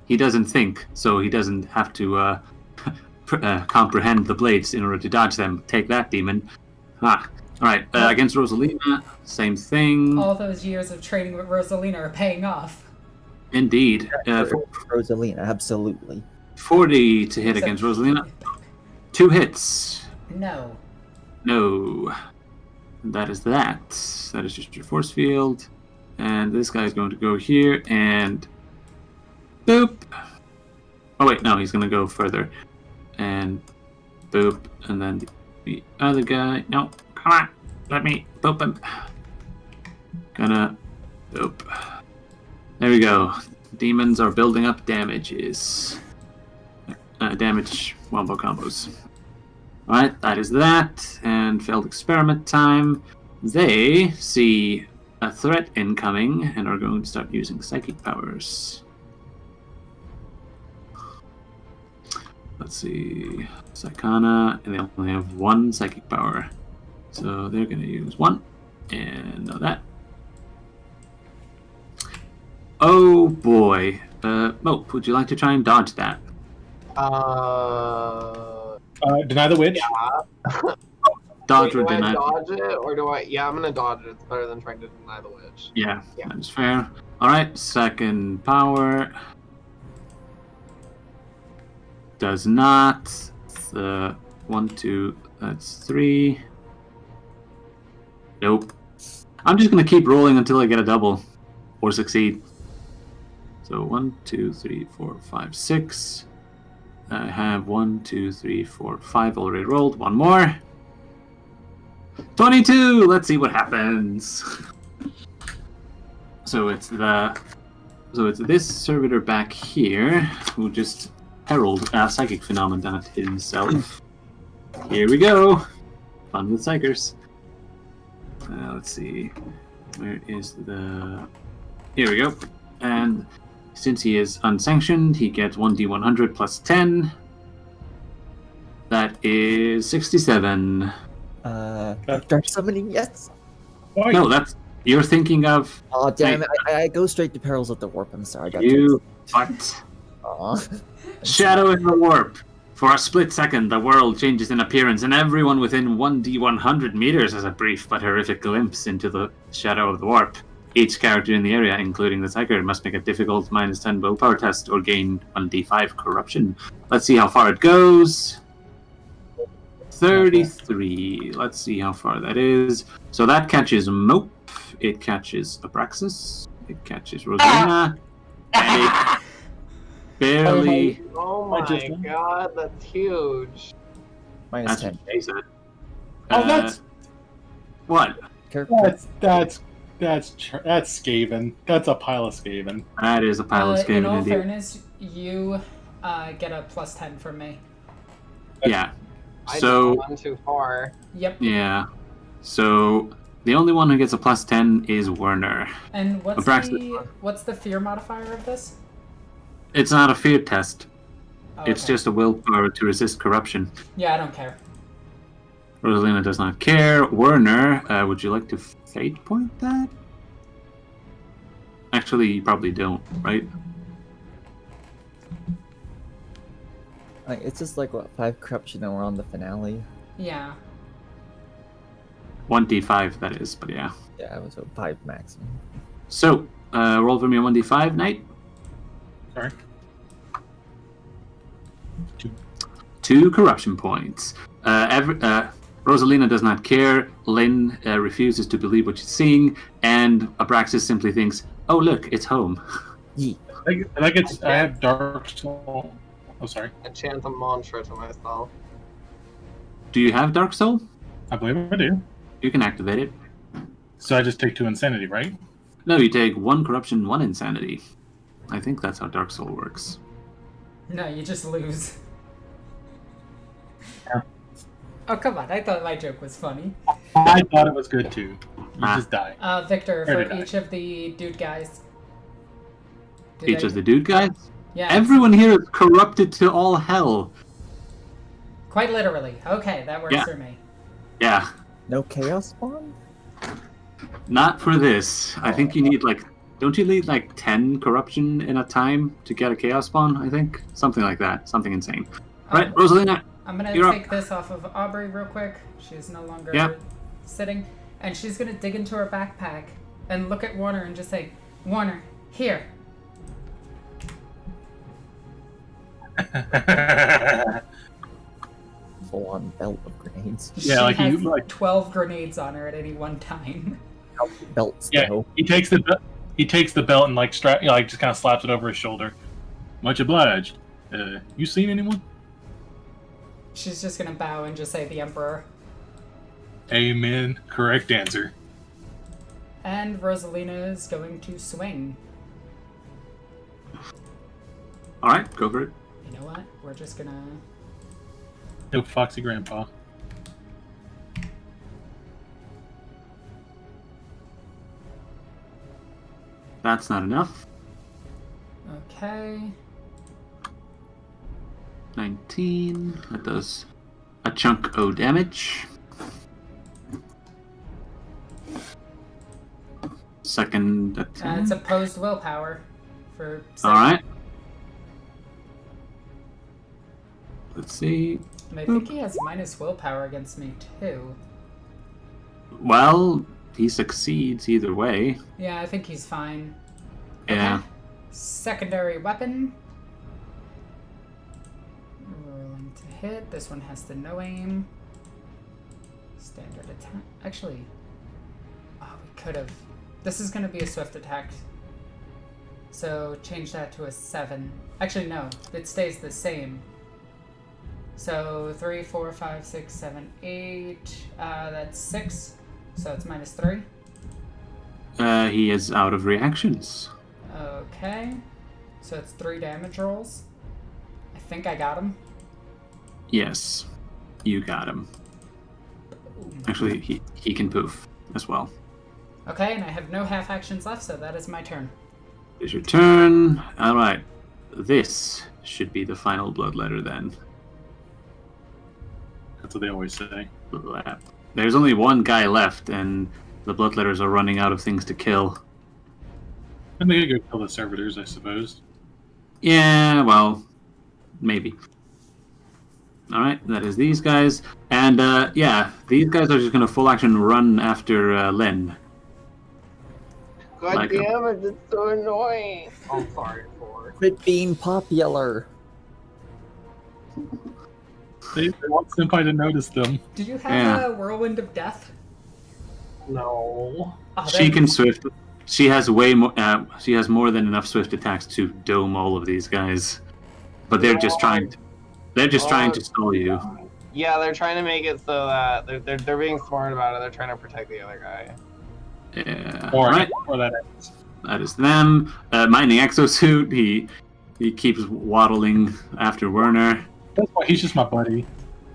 [SPEAKER 3] he doesn't think, so he doesn't have to comprehend the blades in order to dodge them. Take that, demon. Alright, against Rosalina, same thing.
[SPEAKER 1] All those years of training with Rosalina are paying off.
[SPEAKER 3] Indeed.
[SPEAKER 5] Rosalina, absolutely.
[SPEAKER 3] 40 to hit against Rosalina. 2 hits.
[SPEAKER 1] No.
[SPEAKER 3] No. That is that. That is just your force field. And this guy is going to go here and... boop! Oh wait, no, he's going to go further. And boop. And then the other guy... No, come on! Let me boop him. Gonna boop. There we go. Demons are building up damages. Damage wombo combos. Alright, that is that. And failed experiment time. They see a threat incoming and are going to start using psychic powers. Let's see. Psychana, and they only have 1 psychic power. So they're going to use 1. And now that. Oh boy. Mope, would you like to try and dodge that?
[SPEAKER 2] Deny the witch?
[SPEAKER 4] Yeah.
[SPEAKER 3] Dodge
[SPEAKER 4] Wait,
[SPEAKER 3] or deny?
[SPEAKER 4] Do I dodge it, or do I... Yeah, I'm gonna dodge it. It's better than trying to deny the witch.
[SPEAKER 3] Yeah, that's fair. Alright, second power. Does not. 1, 2, that's 3. Nope. I'm just gonna keep rolling until I get a double. Or succeed. So 1, 2, 3, 4, 5, 6. I have 1, 2, 3, 4, 5 already rolled. 1 more. 22! Let's see what happens. So it's this servitor back here who just herald psychic phenomenon himself. Here we go. Fun with psychers. Let's see. Where is the... Here we go. And since he is unsanctioned, he gets 1d100 plus 10. That is 67.
[SPEAKER 5] Dark summoning, yes.
[SPEAKER 3] No, that's... You're thinking of...
[SPEAKER 5] Oh, damn it. I go straight to Perils of the Warp. I'm sorry.
[SPEAKER 3] But... Shadow in the Warp. For a split second, the world changes in appearance, and everyone within 1d100 meters has a brief but horrific glimpse into the shadow of the warp. Each character in the area, including the Psyker, must make a difficult -10 willpower test or gain 1d5 corruption. Let's see how far it goes. 33. Let's see how far that is. So that catches Mope. It catches Abraxas. It catches Rosalina. And it barely...
[SPEAKER 4] Oh my god, that's huge.
[SPEAKER 5] Minus 10.
[SPEAKER 2] That's...
[SPEAKER 3] What?
[SPEAKER 2] That's Skaven. That's a pile of Skaven.
[SPEAKER 3] That is a pile of Skaven.
[SPEAKER 1] In all
[SPEAKER 3] indeed.
[SPEAKER 1] fairness, you get a plus 10 from me.
[SPEAKER 3] Yeah.
[SPEAKER 4] I
[SPEAKER 3] So...
[SPEAKER 4] I'm too far.
[SPEAKER 1] Yep.
[SPEAKER 3] Yeah. So the only one who gets a plus 10 is Werner.
[SPEAKER 1] And
[SPEAKER 3] Abraxas.
[SPEAKER 1] what's the fear modifier of this?
[SPEAKER 3] It's not a fear test.
[SPEAKER 1] Oh,
[SPEAKER 3] It's
[SPEAKER 1] okay.
[SPEAKER 3] just a willpower to resist corruption.
[SPEAKER 1] Yeah, I don't care.
[SPEAKER 3] Rosalina does not care. Werner, would you like to fate point that? Actually, you probably don't, right?
[SPEAKER 5] It's just like, what, 5 corruption and we're on the finale?
[SPEAKER 1] Yeah.
[SPEAKER 3] 1d5, that is, but yeah.
[SPEAKER 5] Yeah, it was a 5 maximum.
[SPEAKER 3] So, roll for me a 1d5, Knight.
[SPEAKER 2] Sorry.
[SPEAKER 3] 2 corruption points. Rosalina does not care. Lynn refuses to believe what she's seeing, and Abraxas simply thinks, "Oh look, it's home."
[SPEAKER 5] Yee.
[SPEAKER 2] I have Dark Soul. Oh, sorry.
[SPEAKER 4] I chant a mantra to myself.
[SPEAKER 3] Do you have Dark Soul?
[SPEAKER 2] I believe I do.
[SPEAKER 3] You can activate it.
[SPEAKER 2] So I just take 2 insanity, right?
[SPEAKER 3] No, you take 1 corruption, 1 insanity. I think that's how Dark Soul works.
[SPEAKER 1] No, you just lose. Oh, come on. I thought my joke was funny.
[SPEAKER 2] I thought it was good too. You just die.
[SPEAKER 1] Victor,
[SPEAKER 2] Where
[SPEAKER 1] for
[SPEAKER 2] did I?
[SPEAKER 1] each of the dude guys.
[SPEAKER 3] Each of the dude guys?
[SPEAKER 1] Yeah.
[SPEAKER 3] Everyone here is corrupted to all hell.
[SPEAKER 1] Quite literally. Okay, that works
[SPEAKER 3] Yeah.
[SPEAKER 1] for me.
[SPEAKER 3] Yeah.
[SPEAKER 5] No chaos spawn?
[SPEAKER 3] Not for this. I think you need don't you need 10 corruption in a time to get a chaos spawn, I think? Something like that. Something insane. Right, Rosalina.
[SPEAKER 1] I'm gonna
[SPEAKER 3] You're
[SPEAKER 1] take this off of Aubrey real quick. She's no longer
[SPEAKER 3] Yep.
[SPEAKER 1] sitting. And she's gonna dig into her backpack and look at Warner and just say, Warner, here.
[SPEAKER 5] Full on belt of grenades.
[SPEAKER 2] Yeah,
[SPEAKER 1] she
[SPEAKER 2] like
[SPEAKER 1] has
[SPEAKER 2] you
[SPEAKER 1] 12 grenades on her at any one time.
[SPEAKER 5] Belts,
[SPEAKER 2] Yeah,
[SPEAKER 5] though.
[SPEAKER 2] he takes the belt and just kind of slaps it over his shoulder. Much obliged. You seen anyone?
[SPEAKER 1] She's just gonna bow and just say the Emperor.
[SPEAKER 2] Amen. Correct answer.
[SPEAKER 1] And Rosalina is going to swing.
[SPEAKER 3] Alright, go for it.
[SPEAKER 1] You know what? We're just gonna...
[SPEAKER 2] No Foxy Grandpa.
[SPEAKER 3] That's not enough.
[SPEAKER 1] Okay.
[SPEAKER 3] 19. That does a chunk of damage. Second attack.
[SPEAKER 1] It's opposed willpower for...
[SPEAKER 3] Alright. Let's see.
[SPEAKER 1] And I think he has minus willpower against me, too.
[SPEAKER 3] Well, he succeeds either way.
[SPEAKER 1] Yeah, I think he's fine.
[SPEAKER 3] Yeah.
[SPEAKER 1] Okay. Secondary weapon. Rolling to hit. This one has to no aim. Standard attack. Actually, oh, we could have. This is going to be a swift attack. So change that to a 7. Actually, no. It stays the same. So 3, 4, 5, 6, 7, 8. That's 6. So it's minus 3.
[SPEAKER 3] He is out of reactions.
[SPEAKER 1] Okay. So it's 3 damage rolls. I think I got him.
[SPEAKER 3] Yes. You got him. Actually, he can poof as well.
[SPEAKER 1] Okay, and I have no half actions left, so that is my turn.
[SPEAKER 3] It's your turn. Alright. This should be the final bloodletter then.
[SPEAKER 2] That's what they always say.
[SPEAKER 3] There's only one guy left, and the bloodletters are running out of things to kill.
[SPEAKER 2] And they go kill the servitors, I suppose.
[SPEAKER 3] Yeah, well, maybe. Alright, that is these guys. And, yeah, these guys are just gonna full action run after, Len.
[SPEAKER 4] God
[SPEAKER 3] Like
[SPEAKER 4] damn it, it's so annoying. I'm sorry for it.
[SPEAKER 5] Quit being popular.
[SPEAKER 2] They want Senpai to notice them.
[SPEAKER 1] Do you have
[SPEAKER 3] Yeah.
[SPEAKER 1] a Whirlwind of Death?
[SPEAKER 4] No.
[SPEAKER 1] Oh,
[SPEAKER 3] She can swift. She has way more. She has more than enough swift attacks to dome all of these guys. But they're just trying. They're just trying to stall you.
[SPEAKER 4] Yeah, they're trying to make it so that they're being smart about it. They're trying to protect the other guy.
[SPEAKER 3] Yeah.
[SPEAKER 2] Or,
[SPEAKER 3] Alright,
[SPEAKER 2] or that ends.
[SPEAKER 3] that is them. Mining exosuit. He keeps waddling after Werner.
[SPEAKER 2] That's why he's just my buddy.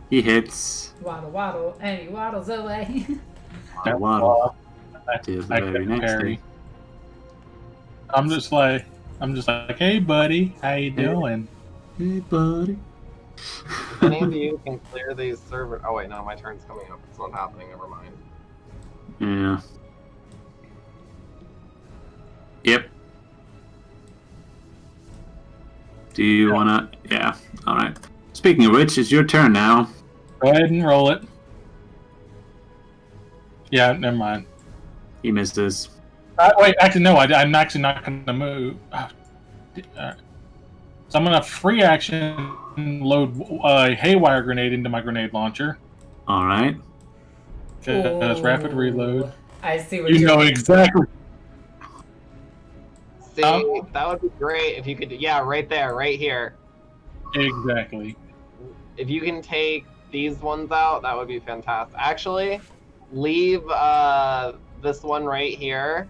[SPEAKER 3] He hits.
[SPEAKER 1] Waddle, waddle, and he waddles away.
[SPEAKER 3] Waddle.
[SPEAKER 2] I
[SPEAKER 3] To the
[SPEAKER 2] I
[SPEAKER 3] very
[SPEAKER 2] couldn't
[SPEAKER 3] next
[SPEAKER 2] parry.
[SPEAKER 3] thing.
[SPEAKER 2] I'm just like, hey buddy, how you doing?
[SPEAKER 3] Hey, buddy.
[SPEAKER 4] If any of you can clear these server. Oh wait, no, my turn's coming up. It's not happening. Never mind.
[SPEAKER 3] Yeah. Yep. Do you wanna? Yeah. All right. Speaking of which, it's your turn now.
[SPEAKER 2] Go ahead and roll it. Yeah, never mind.
[SPEAKER 3] He misses.
[SPEAKER 2] Wait, actually, no, I'm actually not going to move. So I'm going to free action load a haywire grenade into my grenade launcher.
[SPEAKER 3] All right.
[SPEAKER 2] Because rapid reload.
[SPEAKER 1] I see what
[SPEAKER 2] You
[SPEAKER 1] you're
[SPEAKER 2] know exactly.
[SPEAKER 4] See, that would be great if you could. Yeah, right there, right here.
[SPEAKER 2] Exactly.
[SPEAKER 4] If you can take these ones out, that would be fantastic. Actually, leave this one right here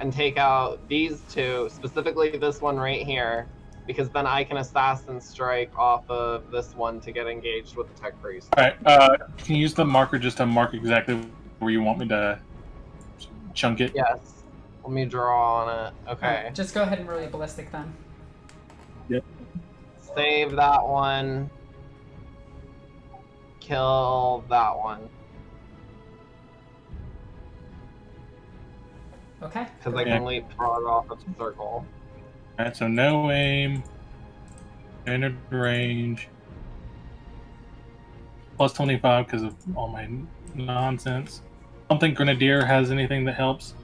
[SPEAKER 4] and take out these two, specifically this one right here, because then I can assassin strike off of this one to get engaged with the tech priest.
[SPEAKER 2] Alright, can you use the marker just to mark exactly where you want me to chunk it?
[SPEAKER 4] Yes. Let me draw on it. Okay.
[SPEAKER 1] Alright, just go ahead and roll your ballistic then.
[SPEAKER 2] Yep.
[SPEAKER 4] Save that one. Kill that one.
[SPEAKER 1] Okay.
[SPEAKER 4] Because I can leapfrog off of the circle.
[SPEAKER 2] Alright, so no aim. Standard range. Plus 25 because of all my nonsense. I don't think Grenadier has anything that helps.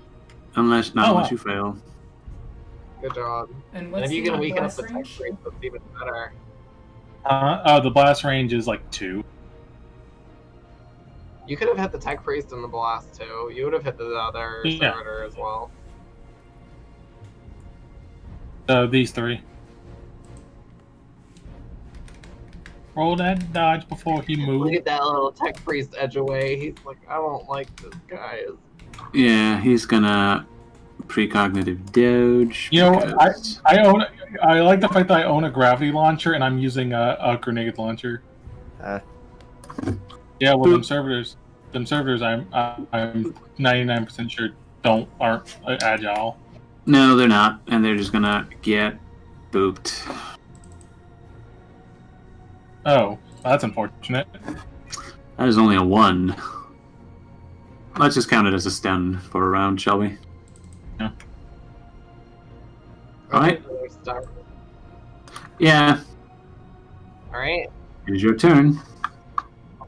[SPEAKER 3] Unless you fail.
[SPEAKER 4] Good job.
[SPEAKER 1] And
[SPEAKER 4] And
[SPEAKER 1] what's
[SPEAKER 4] if you
[SPEAKER 1] the
[SPEAKER 4] can weaken up
[SPEAKER 1] blast
[SPEAKER 4] the tech
[SPEAKER 1] range?
[SPEAKER 4] priest, that's even better.
[SPEAKER 2] The blast range is like 2.
[SPEAKER 4] You could have hit the tech priest in the blast too. You would have hit the other
[SPEAKER 2] Yeah.
[SPEAKER 4] servitor as well.
[SPEAKER 2] So these 3. Roll that dodge before he
[SPEAKER 4] Look
[SPEAKER 2] moves.
[SPEAKER 4] at that little tech priest edge away. He's like, I don't like this guy.
[SPEAKER 3] Yeah, he's gonna precognitive doge.
[SPEAKER 2] You know,
[SPEAKER 3] because-
[SPEAKER 2] I like the fact that I own a gravity launcher and I'm using a grenade launcher. Yeah, well, them servers, I'm 99% sure aren't agile.
[SPEAKER 3] No, they're not, and they're just gonna get booped.
[SPEAKER 2] Oh, that's unfortunate.
[SPEAKER 3] That is only a 1. Let's just count it as a stun for a round, shall we?
[SPEAKER 2] Yeah.
[SPEAKER 3] Alright.
[SPEAKER 4] Start.
[SPEAKER 3] Yeah,
[SPEAKER 4] Alright.
[SPEAKER 3] here's your turn.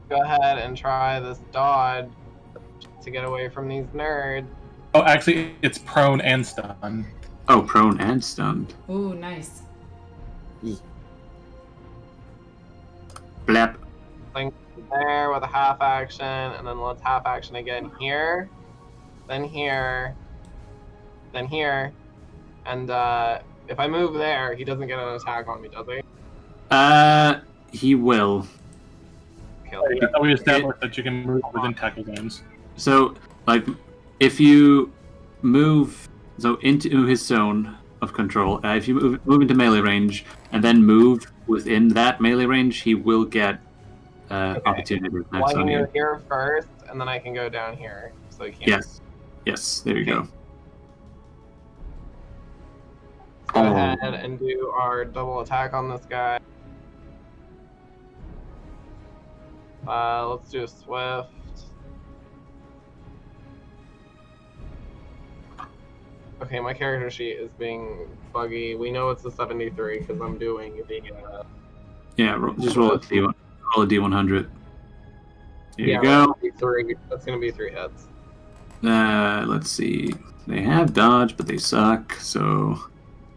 [SPEAKER 4] Go ahead and try this dodge to get away from these nerds.
[SPEAKER 2] Oh, actually, it's prone and stun.
[SPEAKER 3] Oh, prone and stunned.
[SPEAKER 1] Ooh, nice.
[SPEAKER 3] Blap.
[SPEAKER 4] There with a half action, and then let's half action again here, then here, then here, and if I move there, he doesn't get an attack on me, does he?
[SPEAKER 3] He will.
[SPEAKER 4] Kill him.
[SPEAKER 2] I thought we established that you can move within tackle zones.
[SPEAKER 3] So, like, if you move into his zone of control, if you move into melee range and then move within that melee range, he will get opportunity attacks
[SPEAKER 4] One
[SPEAKER 3] on you.
[SPEAKER 4] here first, and then I can go down here, so he can't.
[SPEAKER 3] Yes. There you go.
[SPEAKER 4] Go ahead and do our double attack on this guy. Let's do a swift. Okay, my character sheet is being buggy. We know it's a 73 because I'm doing the.
[SPEAKER 3] Yeah, just roll a D1. Roll a D100. Here you
[SPEAKER 4] roll
[SPEAKER 3] go.
[SPEAKER 4] a D3. That's gonna be 3 hits.
[SPEAKER 3] Let's see. They have dodge, but they suck. So,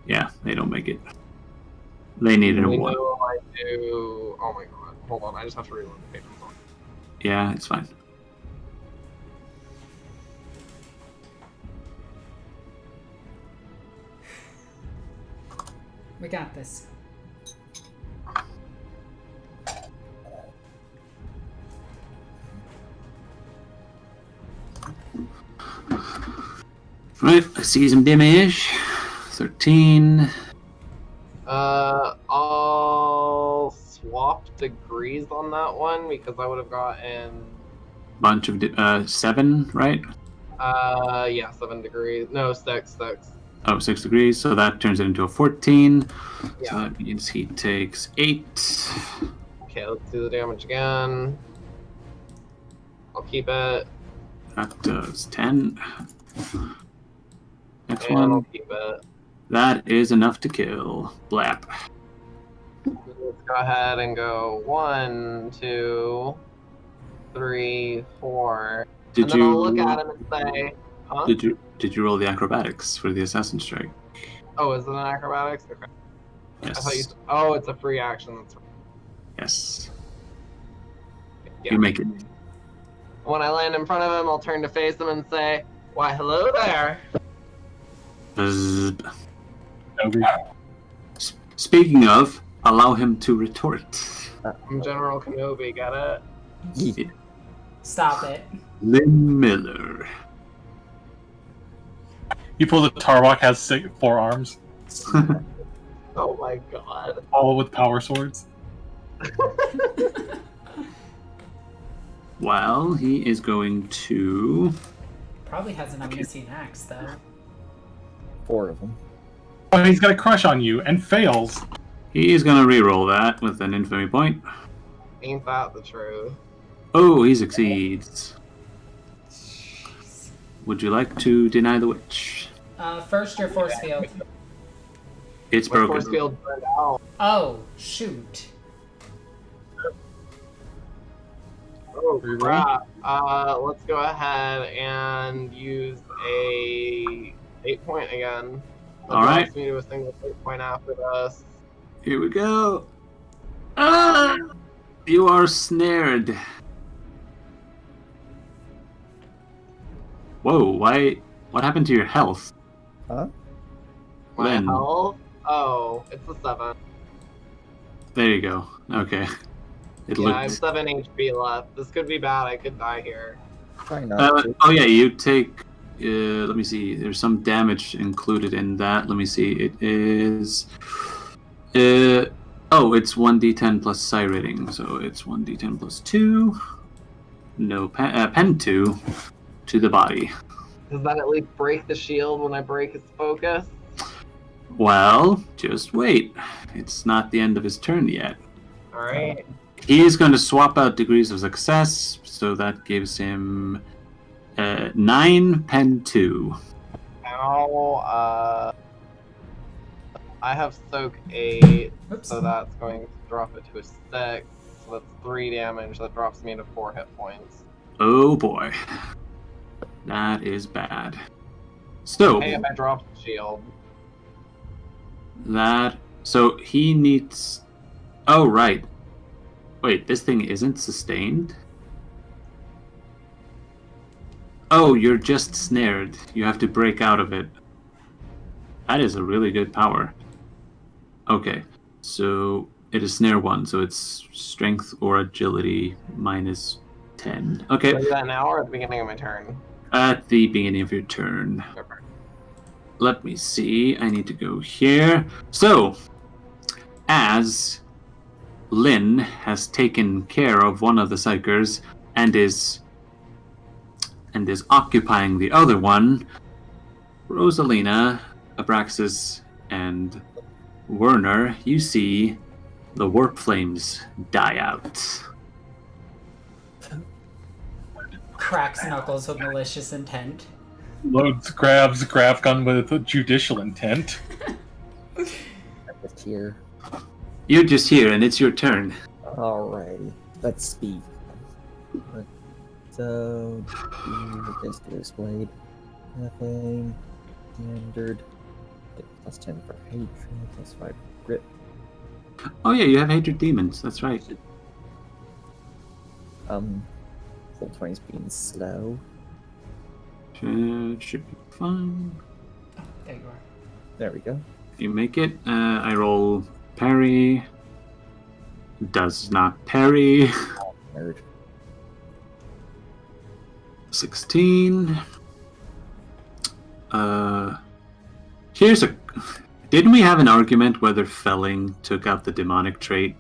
[SPEAKER 3] yeah, they don't make it. They needed a
[SPEAKER 4] We
[SPEAKER 3] 1.
[SPEAKER 4] know I do. Oh my god! Hold on, I just have to reload the paper.
[SPEAKER 3] Yeah, it's fine.
[SPEAKER 1] We got this.
[SPEAKER 3] Right, I see some damage. 13.
[SPEAKER 4] I'll swap degrees on that one because I would have gotten.
[SPEAKER 3] Bunch of 7, right?
[SPEAKER 4] Yeah, 7 degrees. No, 6.
[SPEAKER 3] Oh, 6 degrees, so that turns it into a 14.
[SPEAKER 4] Yeah.
[SPEAKER 3] So that means he takes 8.
[SPEAKER 4] Okay, let's do the damage again. I'll keep it.
[SPEAKER 3] That does 10. Next
[SPEAKER 4] And I'll
[SPEAKER 3] one.
[SPEAKER 4] keep it.
[SPEAKER 3] That is enough to kill. Blap.
[SPEAKER 4] Let's go ahead and go 1, 2, 3, 4.
[SPEAKER 3] Did
[SPEAKER 4] and then
[SPEAKER 3] you
[SPEAKER 4] I'll look at him and say, huh?
[SPEAKER 3] Did you roll the acrobatics for the assassin strike?
[SPEAKER 4] Oh, is it an acrobatics? Okay. I thought you.
[SPEAKER 3] Yes.
[SPEAKER 4] Oh, it's a free action. That's right.
[SPEAKER 3] Yes.
[SPEAKER 4] Yeah.
[SPEAKER 3] You make it.
[SPEAKER 4] When I land in front of him, I'll turn to face him and say, "Why, hello there."
[SPEAKER 3] Bzz.
[SPEAKER 2] Okay.
[SPEAKER 3] Speaking of, allow him to retort.
[SPEAKER 4] I'm General Kenobi. Got it?
[SPEAKER 1] Stop it.
[SPEAKER 3] Lynn Miller.
[SPEAKER 2] You pull the Tarwak has 4 arms.
[SPEAKER 4] Oh my god.
[SPEAKER 2] All with power swords.
[SPEAKER 3] Well, he is going to...
[SPEAKER 1] Probably has an omniscient axe, though.
[SPEAKER 5] 4 of them.
[SPEAKER 2] Oh, he's got a crush on you and fails.
[SPEAKER 3] He is going to reroll that with an infamy point.
[SPEAKER 4] Ain't that the truth?
[SPEAKER 3] Oh, he succeeds. Would you like to deny the witch?
[SPEAKER 1] First, your force field.
[SPEAKER 3] It's
[SPEAKER 4] My
[SPEAKER 3] broken.
[SPEAKER 4] force field burned out.
[SPEAKER 1] Oh, shoot.
[SPEAKER 4] Oh crap. Let's go ahead and use a 8 point again. That
[SPEAKER 3] Alright.
[SPEAKER 4] drops me to a single 8 point after this.
[SPEAKER 3] Here we go. Ah! You are snared. Whoa, why? What happened to your health?
[SPEAKER 5] Huh?
[SPEAKER 4] My
[SPEAKER 3] Then-
[SPEAKER 4] health? Oh, it's a 7.
[SPEAKER 3] There you go. Okay. It
[SPEAKER 4] Yeah, I'm
[SPEAKER 3] looked...
[SPEAKER 4] 7 HP left. This could be bad. I could die here.
[SPEAKER 5] Try not to.
[SPEAKER 3] oh yeah, you take... let me see. There's some damage included in that. Let me see. It is... oh, it's 1d10 plus psi rating. So it's 1d10 plus 2. No, pen 2 to the body.
[SPEAKER 4] Does that at least break the shield when I break its focus?
[SPEAKER 3] Well, just wait. It's not the end of his turn yet.
[SPEAKER 4] Alright.
[SPEAKER 3] He is going to swap out degrees of success, so that gives him 9, pen 2.
[SPEAKER 4] Now, I have soak 8,
[SPEAKER 1] Oops.
[SPEAKER 4] so that's going to drop it to a 6. So that's 3 damage. That drops me to 4 hit points.
[SPEAKER 3] Oh boy. That is bad. So,
[SPEAKER 4] Hey, if I drop the shield.
[SPEAKER 3] so he needs... Oh, right. Wait, this thing isn't sustained? Oh, you're just snared. You have to break out of it. That is a really good power. Okay, so it is snare 1, so it's strength or agility minus 10. Okay,
[SPEAKER 4] Should I do that now or at the beginning of my turn?
[SPEAKER 3] at the beginning of your turn.
[SPEAKER 4] Okay.
[SPEAKER 3] Let me see. I need to go here. So, as Lynn has taken care of one of the psychers and is occupying the other one, Rosalina, Abraxas, and Werner, you see the warp flames die out.
[SPEAKER 1] Cracks knuckles with malicious intent.
[SPEAKER 2] Loads, grabs a craft gun with judicial intent.
[SPEAKER 5] Just here.
[SPEAKER 3] You're just here, and it's your turn.
[SPEAKER 5] Alrighty. Let's speed. So, Genestealer's blade. Nothing. Standard. Get plus 10 for hatred, plus 5 for grip.
[SPEAKER 3] Oh yeah, you have hatred demons. That's right.
[SPEAKER 5] Full 20's being slow.
[SPEAKER 3] Should be fine.
[SPEAKER 1] Oh, there you are.
[SPEAKER 5] There we go.
[SPEAKER 3] You make it. I roll parry. Does not parry.
[SPEAKER 5] Nerd.
[SPEAKER 3] 16. Here's a... Didn't we have an argument whether felling took out the demonic trait?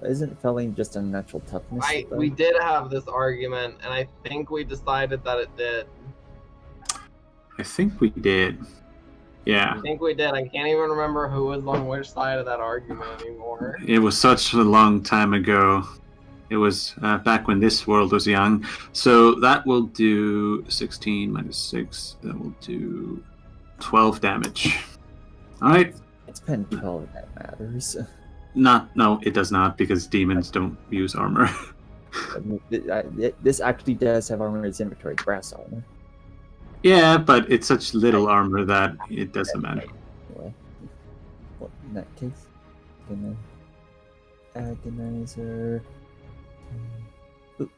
[SPEAKER 5] Isn't felling just a natural toughness? though?
[SPEAKER 4] We did have this argument, and I think we decided that it did.
[SPEAKER 3] I think we did. Yeah.
[SPEAKER 4] I think we did. I can't even remember who was on which side of that argument anymore.
[SPEAKER 3] It was such a long time ago. It was back when this world was young. So that will do 16 minus 6. That will do 12 damage. Alright.
[SPEAKER 5] It's pen control that matters.
[SPEAKER 3] No, it does not, because demons don't use armor.
[SPEAKER 5] I mean, this actually does have armor in its inventory, brass armor.
[SPEAKER 3] Yeah, but it's such little armor that it doesn't matter.
[SPEAKER 5] Anyway, well, in that case, gonna agonizer. Oop.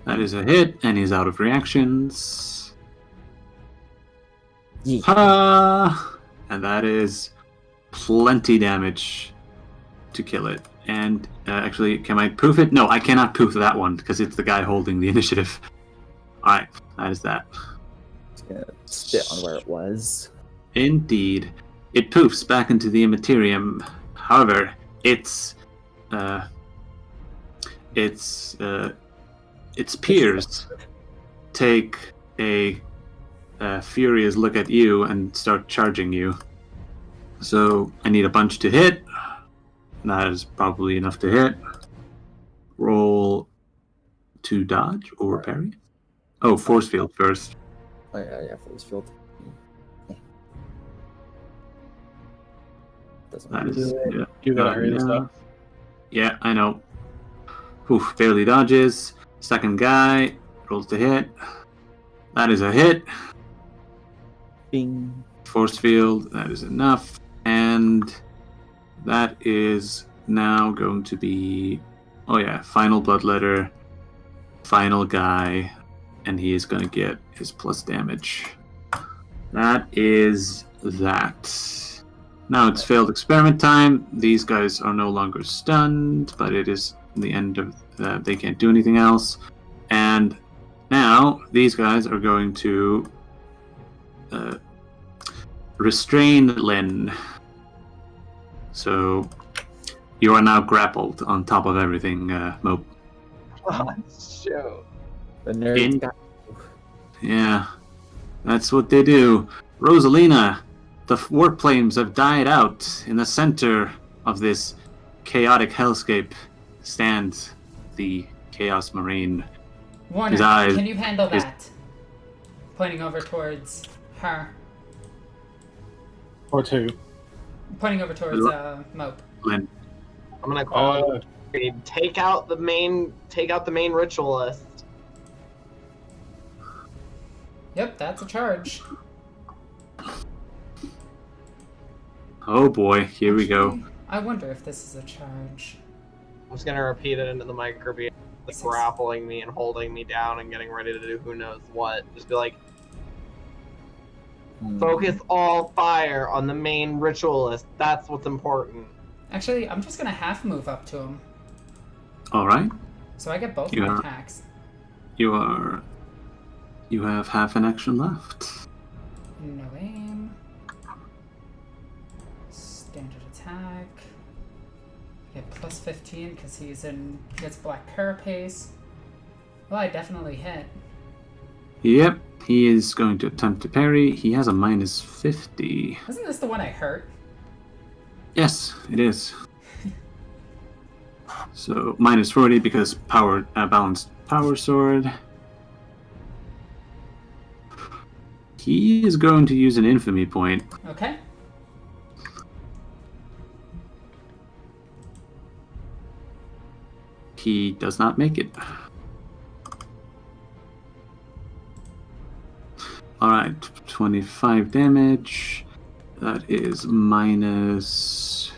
[SPEAKER 3] That is a hit, and he's out of reactions.
[SPEAKER 5] Yeah.
[SPEAKER 3] Ha! And that is plenty damage to kill it. And actually, can I poof it? No, I cannot poof that one, because it's the guy holding the initiative. Alright, that is that.
[SPEAKER 5] It's gonna spit on where it was.
[SPEAKER 3] Indeed. it poofs back into the Immaterium. However, its peers take a furious look at you and start charging you. So I need a bunch to hit. That is probably enough to hit. Roll to dodge or parry. Oh, force field first.
[SPEAKER 5] Oh, yeah, force field. Doesn't
[SPEAKER 3] That
[SPEAKER 5] matter.
[SPEAKER 3] is, yeah.
[SPEAKER 2] You gotta hurry this up.
[SPEAKER 3] Yeah, I know. Oof, barely dodges. Second guy rolls to hit. That is a hit.
[SPEAKER 5] Bing.
[SPEAKER 3] Force field, that is enough. And that is now going to be, oh yeah, final bloodletter, final guy, and he is going to get his plus damage. That is that. Now it's failed experiment time. These guys are no longer stunned, but it is the end of they can't do anything else. And now these guys are going to restrain Lynn. So you are now grappled on top of everything, Mope.
[SPEAKER 4] Oh, shoot.
[SPEAKER 5] The nerd got
[SPEAKER 3] Yeah, that's what they do. Rosalina, the warp flames have died out. In the center of this chaotic hellscape stands the Chaos Marine.
[SPEAKER 1] Warner,
[SPEAKER 3] His eyes-
[SPEAKER 1] can you handle
[SPEAKER 3] his-
[SPEAKER 1] that? Pointing over towards her.
[SPEAKER 2] Or two.
[SPEAKER 1] Pointing over towards Mope.
[SPEAKER 3] Lynn.
[SPEAKER 4] I'm gonna call it. Take out the main ritualist.
[SPEAKER 1] Yep, that's a charge.
[SPEAKER 3] Oh boy, here we go.
[SPEAKER 1] Actually, I wonder if this is a charge.
[SPEAKER 4] I'm just gonna repeat it into the microbeam, like grappling me and holding me down and getting ready to do who knows what. Just be like, focus all fire on the main ritualist. That's what's important.
[SPEAKER 1] Actually, I'm just gonna half move up to him,
[SPEAKER 3] Alright,
[SPEAKER 1] so I get both
[SPEAKER 3] Yeah.
[SPEAKER 1] my attacks.
[SPEAKER 3] you have half an action left.
[SPEAKER 1] No aim. Standard attack. Get plus 15 because he gets black carapace. Well, I definitely hit.
[SPEAKER 3] Yep, he is going to attempt to parry. He has a minus 50.
[SPEAKER 1] Isn't this the one I hurt?
[SPEAKER 3] Yes, it is. So minus 40 because balanced power sword. He is going to use an infamy point.
[SPEAKER 1] Okay.
[SPEAKER 3] He does not make it. Alright, 25 damage. That is minus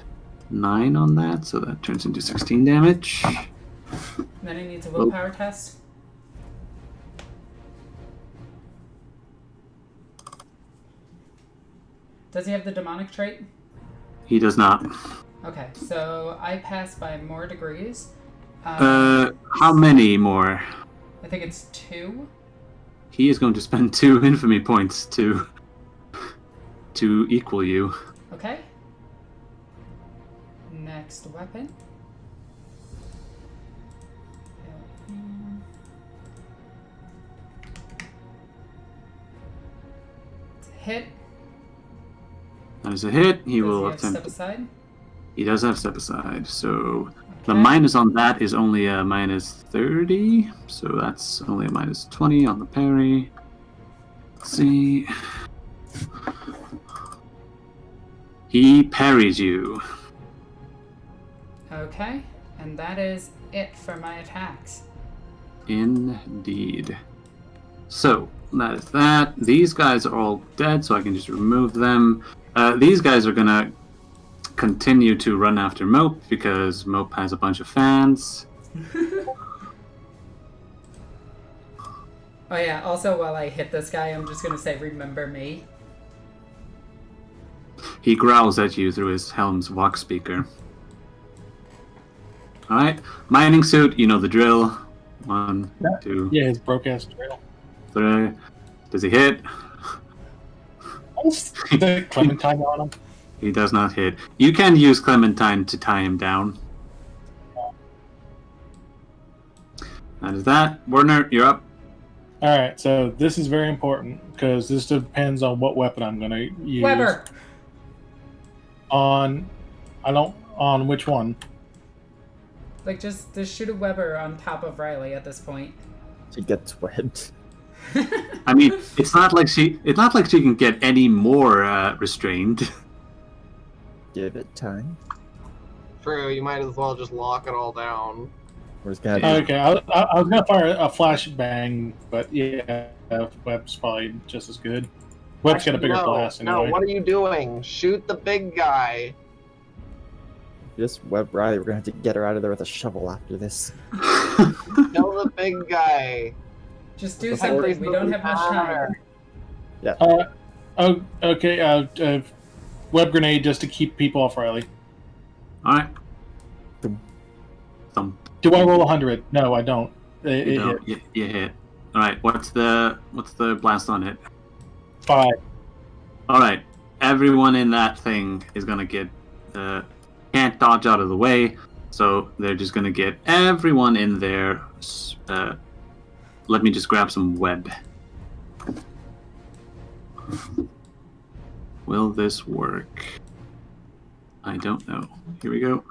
[SPEAKER 3] 9 on that, so that turns into 16 damage.
[SPEAKER 1] Then he needs a willpower test. Does he have the demonic trait?
[SPEAKER 3] He does not.
[SPEAKER 1] Okay, so I pass by more degrees.
[SPEAKER 3] How many more?
[SPEAKER 1] I think it's 2.
[SPEAKER 3] He is going to spend 2 infamy points to equal you.
[SPEAKER 1] Okay. Next weapon. Hit.
[SPEAKER 3] That is a hit. He
[SPEAKER 1] Does
[SPEAKER 3] will
[SPEAKER 1] he have
[SPEAKER 3] attempt.
[SPEAKER 1] step aside?
[SPEAKER 3] He does have step aside, so the
[SPEAKER 1] Okay.
[SPEAKER 3] minus on that is only a minus 30, so that's only a minus 20 on the parry. Let's see. He parries you.
[SPEAKER 1] Okay, and that is it for my attacks.
[SPEAKER 3] Indeed. So, that is that. These guys are all dead, so I can just remove them. These guys are gonna continue to run after Mope, because Mope has a bunch of fans.
[SPEAKER 1] Oh yeah, also while I hit this guy, I'm just gonna say, remember me.
[SPEAKER 3] He growls at you through his helm's walk speaker. Alright, mining suit, you know the drill. 1, 2,
[SPEAKER 2] Yeah, his broke ass drill.
[SPEAKER 3] 3. Does he hit?
[SPEAKER 2] The Clementine on him.
[SPEAKER 3] He does not hit. You can use Clementine to tie him down. That is that. Werner, you're up.
[SPEAKER 2] Alright, so this is very important because this depends on what weapon I'm going to use.
[SPEAKER 1] Weber.
[SPEAKER 2] On which one?
[SPEAKER 1] Like, just shoot a Weber on top of Riley at this point.
[SPEAKER 5] She gets webbed.
[SPEAKER 3] I mean, it's not like she can get any more restrained.
[SPEAKER 5] Give it time.
[SPEAKER 4] True, you might as well just lock it all down.
[SPEAKER 5] We're just gonna
[SPEAKER 2] Okay, I was going to fire a flashbang, but yeah, Web's probably just as good. Web's got a bigger blast anyway.
[SPEAKER 4] No, what are you doing? Shoot the big guy.
[SPEAKER 5] just web Riley. We're gonna have to get her out of there with a shovel after this.
[SPEAKER 4] Kill the big guy.
[SPEAKER 1] Just do something. We don't have much time.
[SPEAKER 5] Yeah.
[SPEAKER 2] Okay. Web grenade just to keep people off Riley.
[SPEAKER 3] All right.
[SPEAKER 2] Do I roll 100? No, I don't.
[SPEAKER 3] You hit. All right. What's the blast on it?
[SPEAKER 2] 5.
[SPEAKER 3] All right. Everyone in that thing is gonna get can't dodge out of the way, so they're just gonna get everyone in there. Let me just grab some web. Will this work? I don't know. Here we go.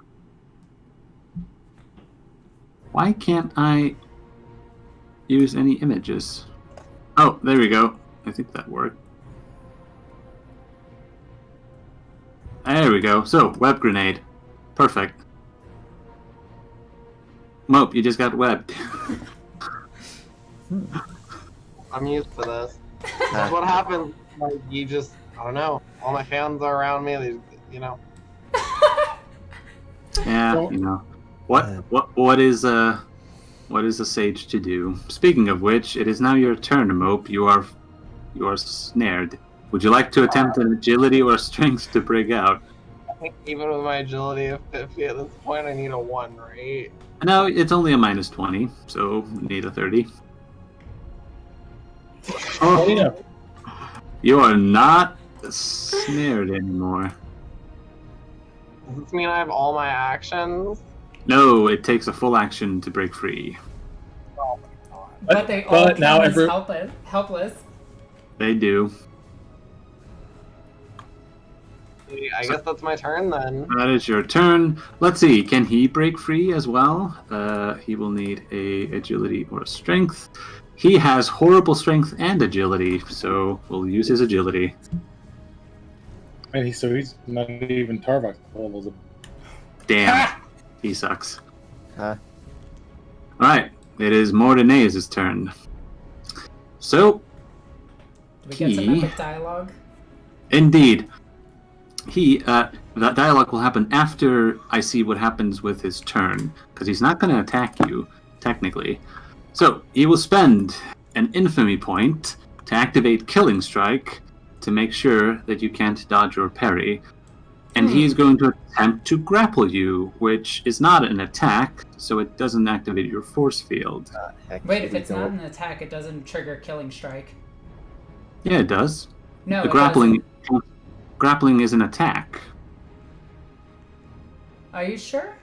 [SPEAKER 3] Why can't I use any images? Oh, there we go. I think that worked. There we go. So, web grenade. Perfect. Mope, you just got webbed.
[SPEAKER 4] I'm used to this. That's what happens. Like, you just, I don't know. All my fans are around me. They, you know.
[SPEAKER 3] Yeah, you know. What is a sage to do? Speaking of which, it is now your turn, Mope. You are snared. Would you like to attempt an agility or strength to break out?
[SPEAKER 4] I think even with my agility of 50 at this point, I need a 1, right?
[SPEAKER 3] No, it's only a minus 20, so we need a 30. Oh,
[SPEAKER 2] Yeah.
[SPEAKER 3] you are not snared anymore.
[SPEAKER 4] Does this mean I have all my actions?
[SPEAKER 3] No, it takes a full action to break free.
[SPEAKER 4] Oh my god.
[SPEAKER 1] But they all
[SPEAKER 2] But now
[SPEAKER 1] count as helpless.
[SPEAKER 3] They do.
[SPEAKER 4] I guess that's my turn then.
[SPEAKER 3] That is your turn. Let's see, can he break free as well? He will need a agility or a strength. He has horrible strength and agility, so we'll use his agility.
[SPEAKER 2] And he's not even Tarvok levels.
[SPEAKER 3] Damn, he sucks.
[SPEAKER 5] Huh?
[SPEAKER 3] Alright, it is Mordenay's turn. So,
[SPEAKER 1] Do we get some
[SPEAKER 3] He-
[SPEAKER 1] epic dialogue?
[SPEAKER 3] indeed, that dialogue will happen after I see what happens with his turn, because he's not going to attack you, technically. So, he will spend an infamy point to activate Killing Strike to make sure that you can't dodge or parry. And he is going to attempt to grapple you, which is not an attack, so it doesn't activate your force field.
[SPEAKER 5] Heck,
[SPEAKER 1] Wait,
[SPEAKER 5] here
[SPEAKER 1] if
[SPEAKER 5] we
[SPEAKER 1] it's
[SPEAKER 5] go.
[SPEAKER 1] not an attack, it doesn't trigger Killing Strike.
[SPEAKER 3] Yeah, it does.
[SPEAKER 1] No,
[SPEAKER 3] The
[SPEAKER 1] it
[SPEAKER 3] grappling is an attack.
[SPEAKER 1] doesn't. Are you sure?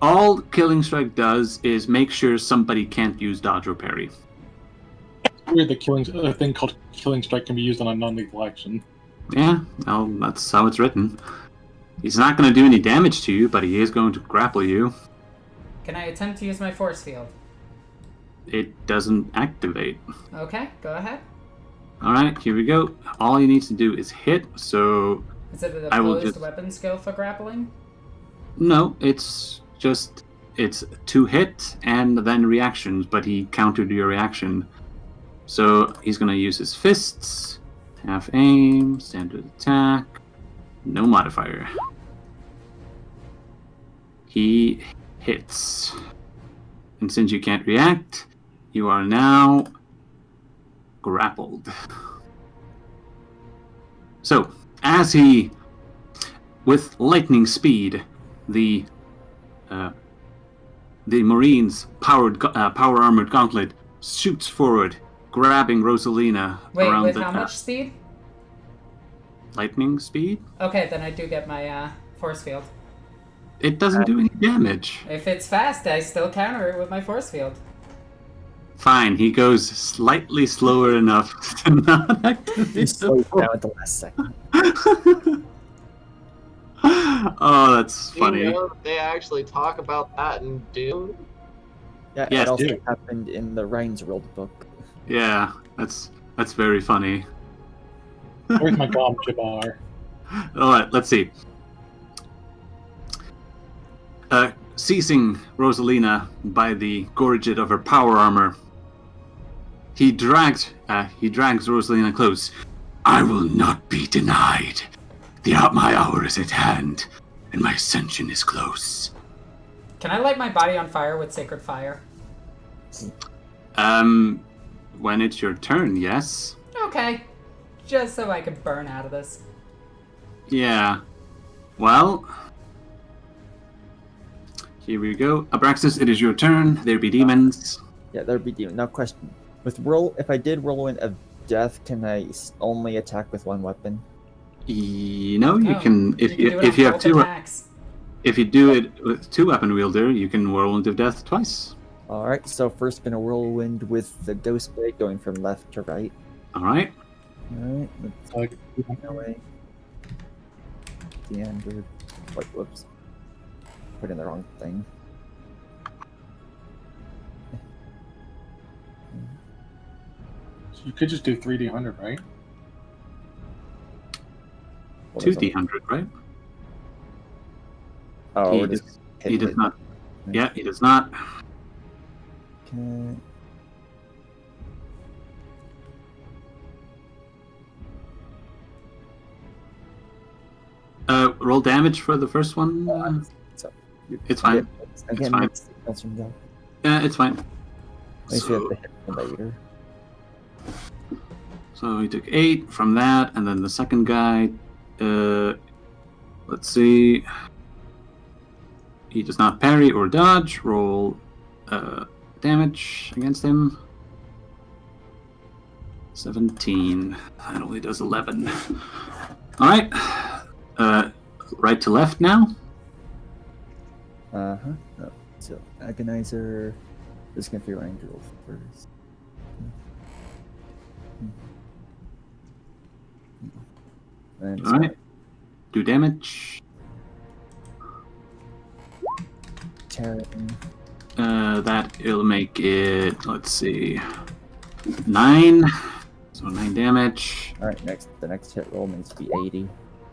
[SPEAKER 3] All Killing Strike does is make sure somebody can't use dodge or parry.
[SPEAKER 2] Weird that a thing called Killing Strike can be used on a non-lethal action.
[SPEAKER 3] Yeah, well, that's how it's written. He's not going to do any damage to you, but he is going to grapple you.
[SPEAKER 1] Can I attempt to use my force field?
[SPEAKER 3] It doesn't activate.
[SPEAKER 1] Okay, go ahead.
[SPEAKER 3] Alright, here we go. All he needs to do is hit, so...
[SPEAKER 1] Is it an
[SPEAKER 3] I will
[SPEAKER 1] opposed
[SPEAKER 3] just-
[SPEAKER 1] weapon skill for grappling?
[SPEAKER 3] No, it's 2 hit and then reactions, but he countered your reaction. So he's going to use his fists, half aim, standard attack, no modifier. He hits. And since you can't react, you are now grappled. So, as he, with lightning speed, the Marine's power armored gauntlet shoots forward, grabbing Rosalina
[SPEAKER 1] Wait,
[SPEAKER 3] around
[SPEAKER 1] with
[SPEAKER 3] the
[SPEAKER 1] how much speed?
[SPEAKER 3] lightning speed.
[SPEAKER 1] Okay, then I do get my force field.
[SPEAKER 3] It doesn't do any damage.
[SPEAKER 1] If it's fast, I still counter it with my force field.
[SPEAKER 3] Fine, he goes slightly slower enough to not activate
[SPEAKER 5] He slows down at the last second.
[SPEAKER 3] Oh, that's funny.
[SPEAKER 4] You know, they actually talk about that in Doom.
[SPEAKER 5] Yeah,
[SPEAKER 3] Yes,
[SPEAKER 5] it also
[SPEAKER 3] dude.
[SPEAKER 5] happened in the Ryan's World book.
[SPEAKER 3] Yeah, that's very funny.
[SPEAKER 2] Where's my gomcha bar?
[SPEAKER 3] Alright, let's see. Seizing Rosalina by the gorget of her power armor, he drags Rosalina close. I will not be denied. My hour is at hand, and my ascension is close.
[SPEAKER 1] Can I light my body on fire with sacred fire?
[SPEAKER 3] When it's your turn, yes.
[SPEAKER 1] Okay. Just so I can burn out of this.
[SPEAKER 3] Yeah. Well, here we go. Abraxas, it is your turn. There be demons.
[SPEAKER 5] Yeah, there'd be demon. Now, question: if I did whirlwind of death, can I only attack with one weapon?
[SPEAKER 3] You
[SPEAKER 1] No,
[SPEAKER 3] can
[SPEAKER 1] do it
[SPEAKER 3] if
[SPEAKER 1] on
[SPEAKER 3] you have
[SPEAKER 1] both
[SPEAKER 3] two.
[SPEAKER 1] attacks.
[SPEAKER 3] If you do it with two weapon wielder, you can whirlwind of death twice.
[SPEAKER 5] All right. So first, gonna whirlwind with the ghost blade, going from left to right.
[SPEAKER 3] All right.
[SPEAKER 5] All right. Let's
[SPEAKER 2] Like,
[SPEAKER 5] go away. The end. Whoops. Put in the wrong thing.
[SPEAKER 2] so you could just do 3D100, right?
[SPEAKER 5] What is
[SPEAKER 3] 2D100, right?
[SPEAKER 5] Oh,
[SPEAKER 3] he
[SPEAKER 5] we're just
[SPEAKER 3] he does
[SPEAKER 5] hit
[SPEAKER 3] not. Yeah, he does not.
[SPEAKER 5] Okay.
[SPEAKER 3] Roll damage for the first one.
[SPEAKER 5] So
[SPEAKER 3] It's fine.
[SPEAKER 5] Again,
[SPEAKER 3] fine.
[SPEAKER 5] it's signals from Joe.
[SPEAKER 3] Yeah, it's fine.
[SPEAKER 5] At least we have to hit the later.
[SPEAKER 3] So he took 8 from that, and then the second guy. Let's see. He does not parry or dodge. Roll damage against him. 17. That only does 11. All right. Right to left now.
[SPEAKER 5] Oh, so agonizer. Just gonna figure angel first. And
[SPEAKER 3] All right. Do damage.
[SPEAKER 5] Terran.
[SPEAKER 3] That'll make it. Let's see. 9. So 9 damage.
[SPEAKER 5] All right, the next hit roll needs to be 80.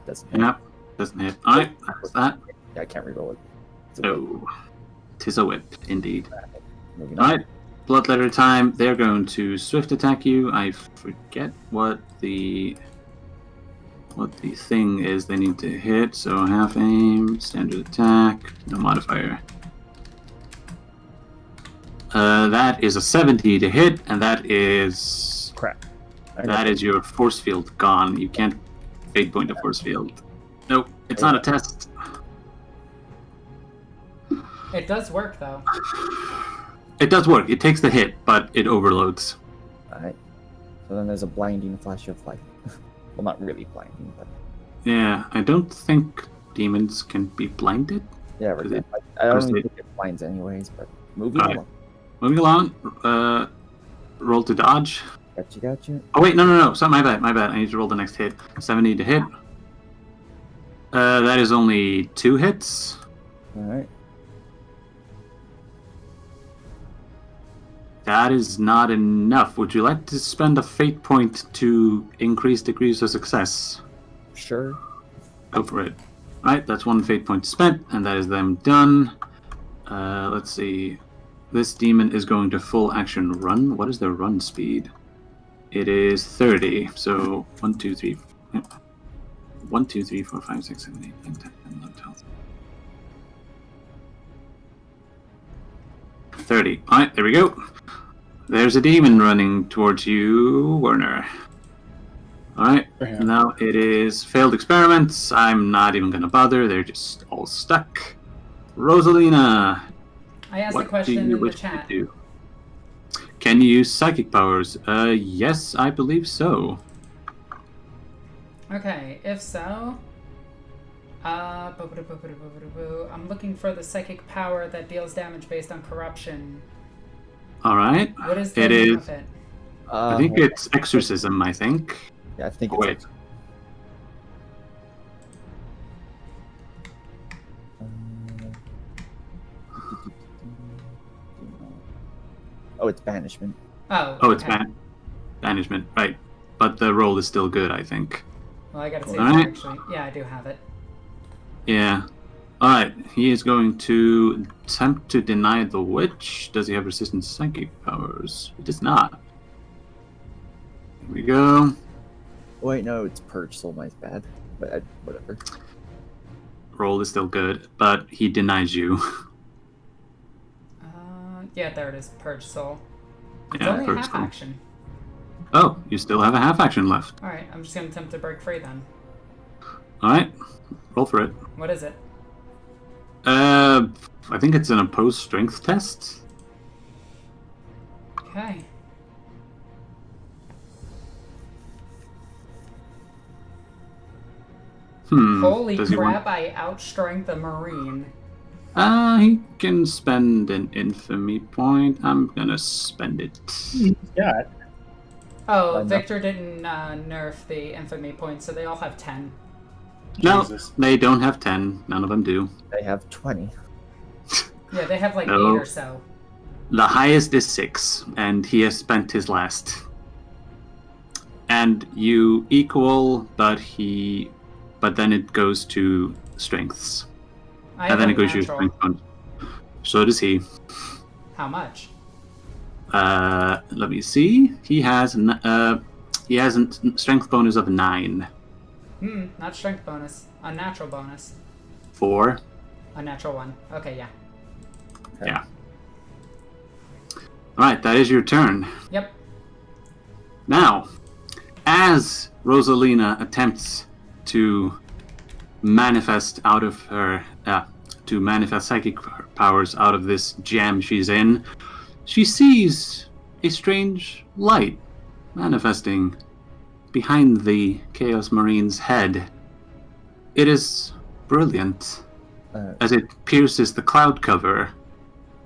[SPEAKER 5] Doesn't hit.
[SPEAKER 3] Yep. Doesn't hit. All right. That's that.
[SPEAKER 5] Yeah, I can't reroll it. It's a whip.
[SPEAKER 3] Oh, 'tis a whip, indeed.
[SPEAKER 5] Moving
[SPEAKER 3] All
[SPEAKER 5] on.
[SPEAKER 3] right. Bloodletter time. They're going to swift attack you. I forget what the thing is they need to hit. So half aim, standard attack, no modifier. That is a 70 to hit, and that is
[SPEAKER 5] Crap.
[SPEAKER 3] that is your force field gone. You can't fate point a force field. Nope, it's not a test.
[SPEAKER 1] It does work, though.
[SPEAKER 3] It does work. It takes the hit, but it overloads.
[SPEAKER 5] Alright. So then there's a blinding flash of light. Well, not really blinding, but
[SPEAKER 3] Yeah, I don't think demons can be blinded.
[SPEAKER 5] yeah, we're
[SPEAKER 3] Is
[SPEAKER 5] good.
[SPEAKER 3] it-
[SPEAKER 5] I don't
[SPEAKER 3] or is
[SPEAKER 5] think
[SPEAKER 3] it-
[SPEAKER 5] it blinds anyways, but moving
[SPEAKER 3] Alright.
[SPEAKER 5] along.
[SPEAKER 3] Moving along. Roll to dodge.
[SPEAKER 5] Gotcha.
[SPEAKER 3] Oh wait, no. So my bad. I need to roll the next hit. 70 to hit. That is only 2 hits.
[SPEAKER 5] Alright.
[SPEAKER 3] That is not enough. Would you like to spend a fate point to increase degrees of success?
[SPEAKER 5] Sure.
[SPEAKER 3] Go for it. Alright, that's 1 fate point spent, and that is them done. Let's see. This demon is going to full action run. What is their run speed? It is 30. So 1, 2, 3. 1, 2, 3, 4, 5, 6, 7, 8, 9, 10, 11, 12. 30. Alright, there we go. There's a demon running towards you, Werner. Alright,
[SPEAKER 2] Yeah.
[SPEAKER 3] now it is failed experiments. I'm not even gonna bother. They're just all stuck. Rosalina,
[SPEAKER 1] I asked a
[SPEAKER 3] what do
[SPEAKER 1] question
[SPEAKER 3] you
[SPEAKER 1] in the
[SPEAKER 3] wish to
[SPEAKER 1] chat.
[SPEAKER 3] do? Can you use psychic powers? Yes, I believe so.
[SPEAKER 1] Okay, if so... I'm looking for the psychic power that deals damage based on corruption.
[SPEAKER 3] Alright.
[SPEAKER 1] What is the
[SPEAKER 3] It
[SPEAKER 1] name
[SPEAKER 3] is.
[SPEAKER 1] of it?
[SPEAKER 3] I think it's exorcism, I think.
[SPEAKER 5] Yeah, I think
[SPEAKER 3] Oh,
[SPEAKER 5] it's.
[SPEAKER 3] wait.
[SPEAKER 5] Oh, it's banishment.
[SPEAKER 1] Oh,
[SPEAKER 3] It's banishment, right. But the roll is still good, I think.
[SPEAKER 1] Well, I gotta see if
[SPEAKER 3] Alright.
[SPEAKER 1] I actually... Yeah, I do have it.
[SPEAKER 3] Yeah. Alright, he is going to attempt to deny the witch. Does he have resistant psychic powers? He does not. Here we go.
[SPEAKER 5] Wait, no, it's purge, so my bad. But whatever.
[SPEAKER 3] Roll is still good, but he denies you.
[SPEAKER 1] Yeah, there it is. Purge Soul. It's
[SPEAKER 3] Yeah,
[SPEAKER 1] only a
[SPEAKER 3] Purge
[SPEAKER 1] half
[SPEAKER 3] Soul.
[SPEAKER 1] action.
[SPEAKER 3] Oh, you still have a half action left.
[SPEAKER 1] Alright, I'm just gonna attempt to break free then.
[SPEAKER 3] Alright, roll for it.
[SPEAKER 1] What is it?
[SPEAKER 3] I think it's an opposed strength test.
[SPEAKER 1] Okay. Holy
[SPEAKER 3] Does he
[SPEAKER 1] crap, I outstrength a Marine.
[SPEAKER 3] He can spend an infamy point. I'm gonna spend it.
[SPEAKER 2] Yeah.
[SPEAKER 1] Oh,
[SPEAKER 5] Why not?
[SPEAKER 1] Victor didn't nerf the infamy points, so they all have 10.
[SPEAKER 3] No,
[SPEAKER 2] Jesus.
[SPEAKER 3] they don't have 10. None of them do.
[SPEAKER 5] They have 20.
[SPEAKER 1] Yeah, they have like
[SPEAKER 3] No.
[SPEAKER 1] 8 or so.
[SPEAKER 3] The highest is 6, and he has spent his last. And you equal, but then it goes to strengths.
[SPEAKER 1] I
[SPEAKER 3] And
[SPEAKER 1] have
[SPEAKER 3] then
[SPEAKER 1] a
[SPEAKER 3] it goes to your
[SPEAKER 1] natural.
[SPEAKER 3] strength bonus. So does he.
[SPEAKER 1] How much?
[SPEAKER 3] Let me see. He has a strength bonus of 9.
[SPEAKER 1] Not strength bonus. Unnatural bonus.
[SPEAKER 3] 4.
[SPEAKER 1] A natural 1. Okay, yeah.
[SPEAKER 5] Okay.
[SPEAKER 3] Yeah. Alright, that is your turn.
[SPEAKER 1] Yep.
[SPEAKER 3] Now, as Rosalina attempts to manifest out of her, to manifest psychic powers out of this jam she's in, she sees a strange light manifesting behind the Chaos Marine's head. It is brilliant as it pierces the cloud cover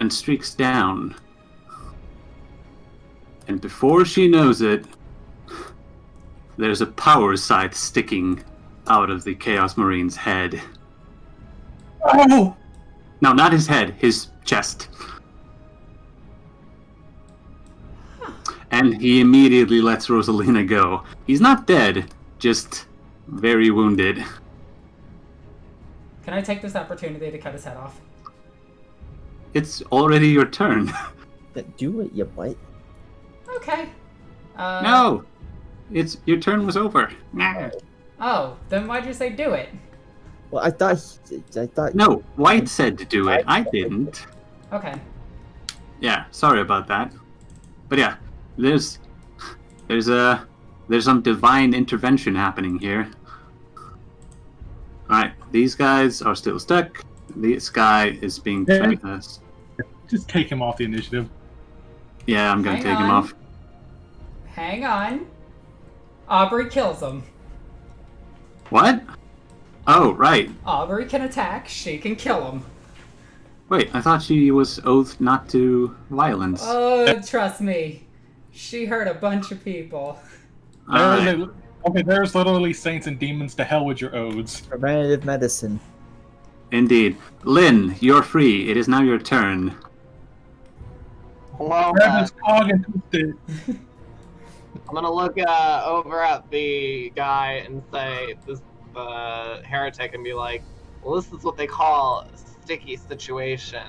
[SPEAKER 3] and streaks down. And before she knows it, there's a power scythe sticking out of the Chaos Marine's head.
[SPEAKER 2] Oh!
[SPEAKER 3] No, not his head, his chest. And he immediately lets Rosalina go. He's not dead, just very wounded.
[SPEAKER 1] Can I take this opportunity to cut his head off?
[SPEAKER 3] It's already your turn.
[SPEAKER 5] Do it, you butt.
[SPEAKER 1] Okay.
[SPEAKER 3] No! It's your turn was over. Nah.
[SPEAKER 1] Oh, then why'd you say do it?
[SPEAKER 5] Well, I thought.
[SPEAKER 3] No, White said to do it. I didn't.
[SPEAKER 1] Okay.
[SPEAKER 3] Yeah, sorry about that. But yeah, there's some divine intervention happening here. Alright, these guys are still stuck. This guy is being
[SPEAKER 2] Yeah.
[SPEAKER 3] Just
[SPEAKER 2] take him off the initiative.
[SPEAKER 3] Yeah, I'm gonna
[SPEAKER 1] Hang
[SPEAKER 3] take him
[SPEAKER 1] on.
[SPEAKER 3] off.
[SPEAKER 1] Hang on. Aubrey kills him.
[SPEAKER 3] What? Oh, right.
[SPEAKER 1] Aubrey can attack, she can kill him.
[SPEAKER 3] Wait, I thought she was oathed not to violence.
[SPEAKER 1] Oh, trust me. She hurt a bunch of people.
[SPEAKER 3] Alright.
[SPEAKER 2] Okay, there's literally saints and demons. To hell with your odes.
[SPEAKER 5] Preventative medicine.
[SPEAKER 3] Indeed. Lynn, you're free. It is now your turn.
[SPEAKER 4] Well,
[SPEAKER 2] Grab his cog and twist it.
[SPEAKER 4] I'm gonna look over at the guy and say this heretic and be like, well, this is what they call a sticky situation.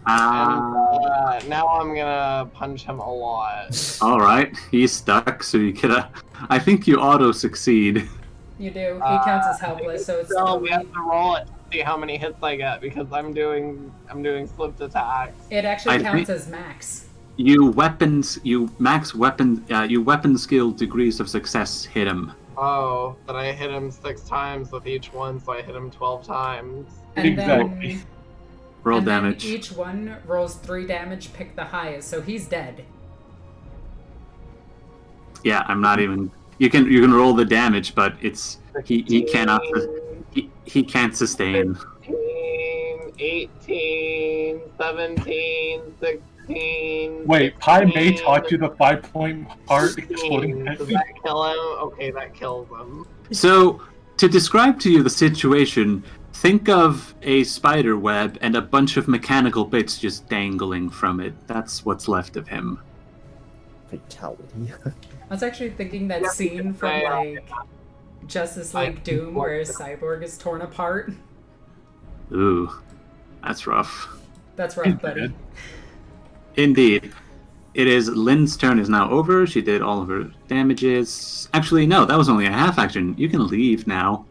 [SPEAKER 4] And now I'm gonna punch him a lot.
[SPEAKER 3] Alright, he's stuck, so you get a... I think you auto-succeed.
[SPEAKER 1] You do. He counts as helpless, so it's
[SPEAKER 4] So
[SPEAKER 1] still
[SPEAKER 4] we have to roll it to see how many hits I get because I'm doing slipped attacks.
[SPEAKER 1] It actually
[SPEAKER 3] I
[SPEAKER 1] counts
[SPEAKER 3] think-
[SPEAKER 1] as max.
[SPEAKER 3] You weapon skill degrees of success hit him.
[SPEAKER 4] Oh, but I hit him 6 times with each one, so I hit him 12 times.
[SPEAKER 1] And
[SPEAKER 2] Exactly.
[SPEAKER 1] then,
[SPEAKER 3] Roll
[SPEAKER 1] and then
[SPEAKER 3] damage.
[SPEAKER 1] each one rolls 3 damage, pick the highest, so he's dead.
[SPEAKER 3] Yeah, I'm not even... You can roll the damage, but it's he cannot he can't sustain.
[SPEAKER 4] 15, 18, 17, 16.
[SPEAKER 2] Wait, Pi Mei
[SPEAKER 4] 16,
[SPEAKER 2] taught you the 5-point part
[SPEAKER 4] 16.
[SPEAKER 2] exploding
[SPEAKER 4] Does
[SPEAKER 2] heavy?
[SPEAKER 4] that kill him? Okay, that kills him.
[SPEAKER 3] So, to describe to you the situation, think of a spider web and a bunch of mechanical bits just dangling from it. That's what's left of him.
[SPEAKER 5] Fatality.
[SPEAKER 1] I was actually thinking that scene from like Justice League Doom where Cyborg is torn apart.
[SPEAKER 3] Ooh, that's rough.
[SPEAKER 1] That's rough, buddy.
[SPEAKER 3] Indeed. It is Lynn's turn is now over. She did all of her damages. Actually, no, that was only a half action. You can leave now.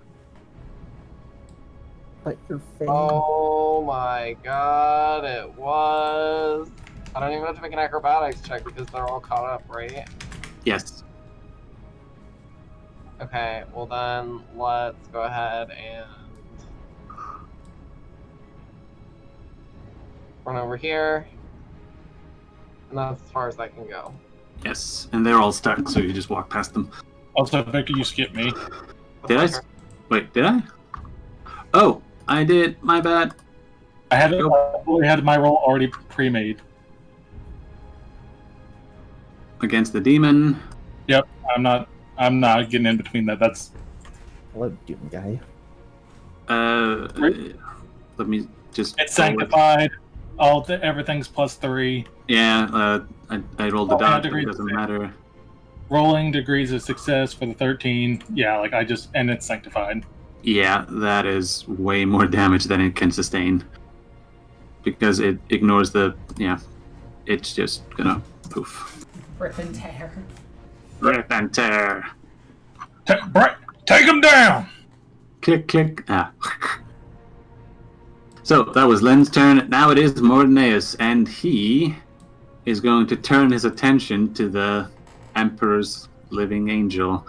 [SPEAKER 5] But your face.
[SPEAKER 4] Oh my god, it was. I don't even have to make an acrobatics check because they're all caught up, right?
[SPEAKER 3] Yes.
[SPEAKER 4] Okay, well then let's go ahead and run over here. And that's as far as I can go.
[SPEAKER 3] Yes, and they're all stuck, so you just walk past them.
[SPEAKER 2] Also, Vicky, you skipped me.
[SPEAKER 3] Did I? Wait, did I? Oh, I did. My bad.
[SPEAKER 2] I had my roll already pre-made.
[SPEAKER 3] Against the demon.
[SPEAKER 2] Yep, I'm not getting in between that. That's
[SPEAKER 5] Hello, Doom guy.
[SPEAKER 3] Let me just.
[SPEAKER 2] it's sanctified. Everything's +3.
[SPEAKER 3] Yeah, I rolled the
[SPEAKER 2] Oh, yeah,
[SPEAKER 3] dodge, but it
[SPEAKER 2] degrees
[SPEAKER 3] doesn't
[SPEAKER 2] of
[SPEAKER 3] matter.
[SPEAKER 2] Rolling degrees of success for the 13. Yeah, like and it's sanctified.
[SPEAKER 3] Yeah, that is way more damage than it can sustain. Because it ignores it's just gonna poof.
[SPEAKER 1] Rip and tear.
[SPEAKER 3] Rip and tear.
[SPEAKER 2] Take him down!
[SPEAKER 3] Click, click. Ah. So, that was Len's turn. Now it is Mordeneus, and he is going to turn his attention to the Emperor's living angel.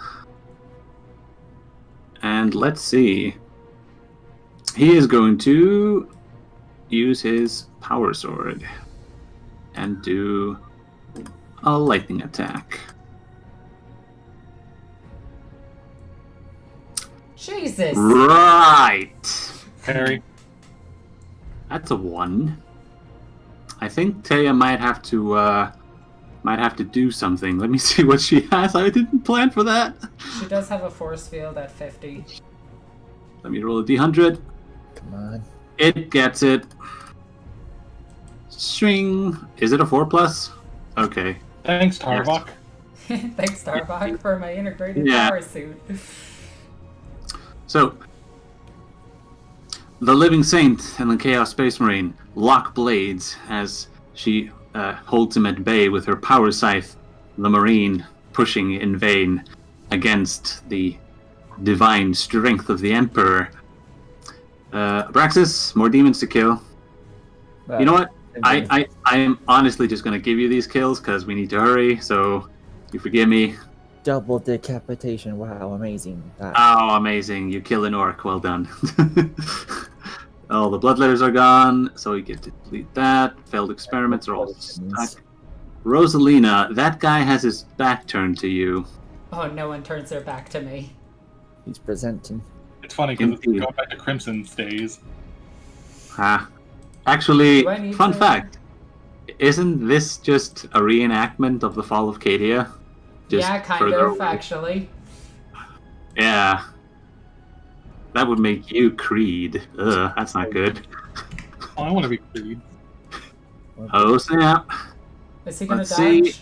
[SPEAKER 3] And let's see. He is going to use his power sword and do a lightning attack.
[SPEAKER 1] Jesus!
[SPEAKER 3] Right!
[SPEAKER 2] Harry.
[SPEAKER 3] That's a 1. I think Taya might have to do something. Let me see what she has. I didn't plan for that.
[SPEAKER 1] She does have a force field at 50.
[SPEAKER 3] Let me roll a d100.
[SPEAKER 5] Come on.
[SPEAKER 3] It gets it. String. Is it a 4+? Okay.
[SPEAKER 2] Thanks, Tarbok.
[SPEAKER 1] Thanks, Starbuck, for my integrated
[SPEAKER 3] Yeah.
[SPEAKER 1] power suit.
[SPEAKER 3] So, the Living Saint and the Chaos Space Marine lock blades as she holds him at bay with her power scythe, the Marine pushing in vain against the divine strength of the Emperor. Abraxas, more demons to kill. You know what? I am honestly just going to give you these kills because we need to hurry, so you forgive me.
[SPEAKER 5] Double decapitation. Wow, amazing.
[SPEAKER 3] Oh, amazing. You kill an orc. Well done. All the bloodletters are gone, so we get to delete that. Failed experiments are all stuck. Rosalina, that guy has his back turned to you.
[SPEAKER 1] Oh, no one turns their back to me.
[SPEAKER 5] He's presenting.
[SPEAKER 2] It's funny because it's
[SPEAKER 3] Indeed.
[SPEAKER 2] going back to Crimson's days.
[SPEAKER 3] Actually,
[SPEAKER 1] Do I need
[SPEAKER 3] fun
[SPEAKER 1] to-
[SPEAKER 3] fact. Isn't this just a reenactment of the fall of Cadia? Just
[SPEAKER 1] Yeah, kind
[SPEAKER 3] further
[SPEAKER 1] of,
[SPEAKER 3] away?
[SPEAKER 1] actually.
[SPEAKER 3] Yeah. That would make you Creed. Ugh, that's not good.
[SPEAKER 2] Oh, I want to be Creed.
[SPEAKER 3] Oh, snap.
[SPEAKER 1] Is he gonna
[SPEAKER 3] Let's
[SPEAKER 1] dodge?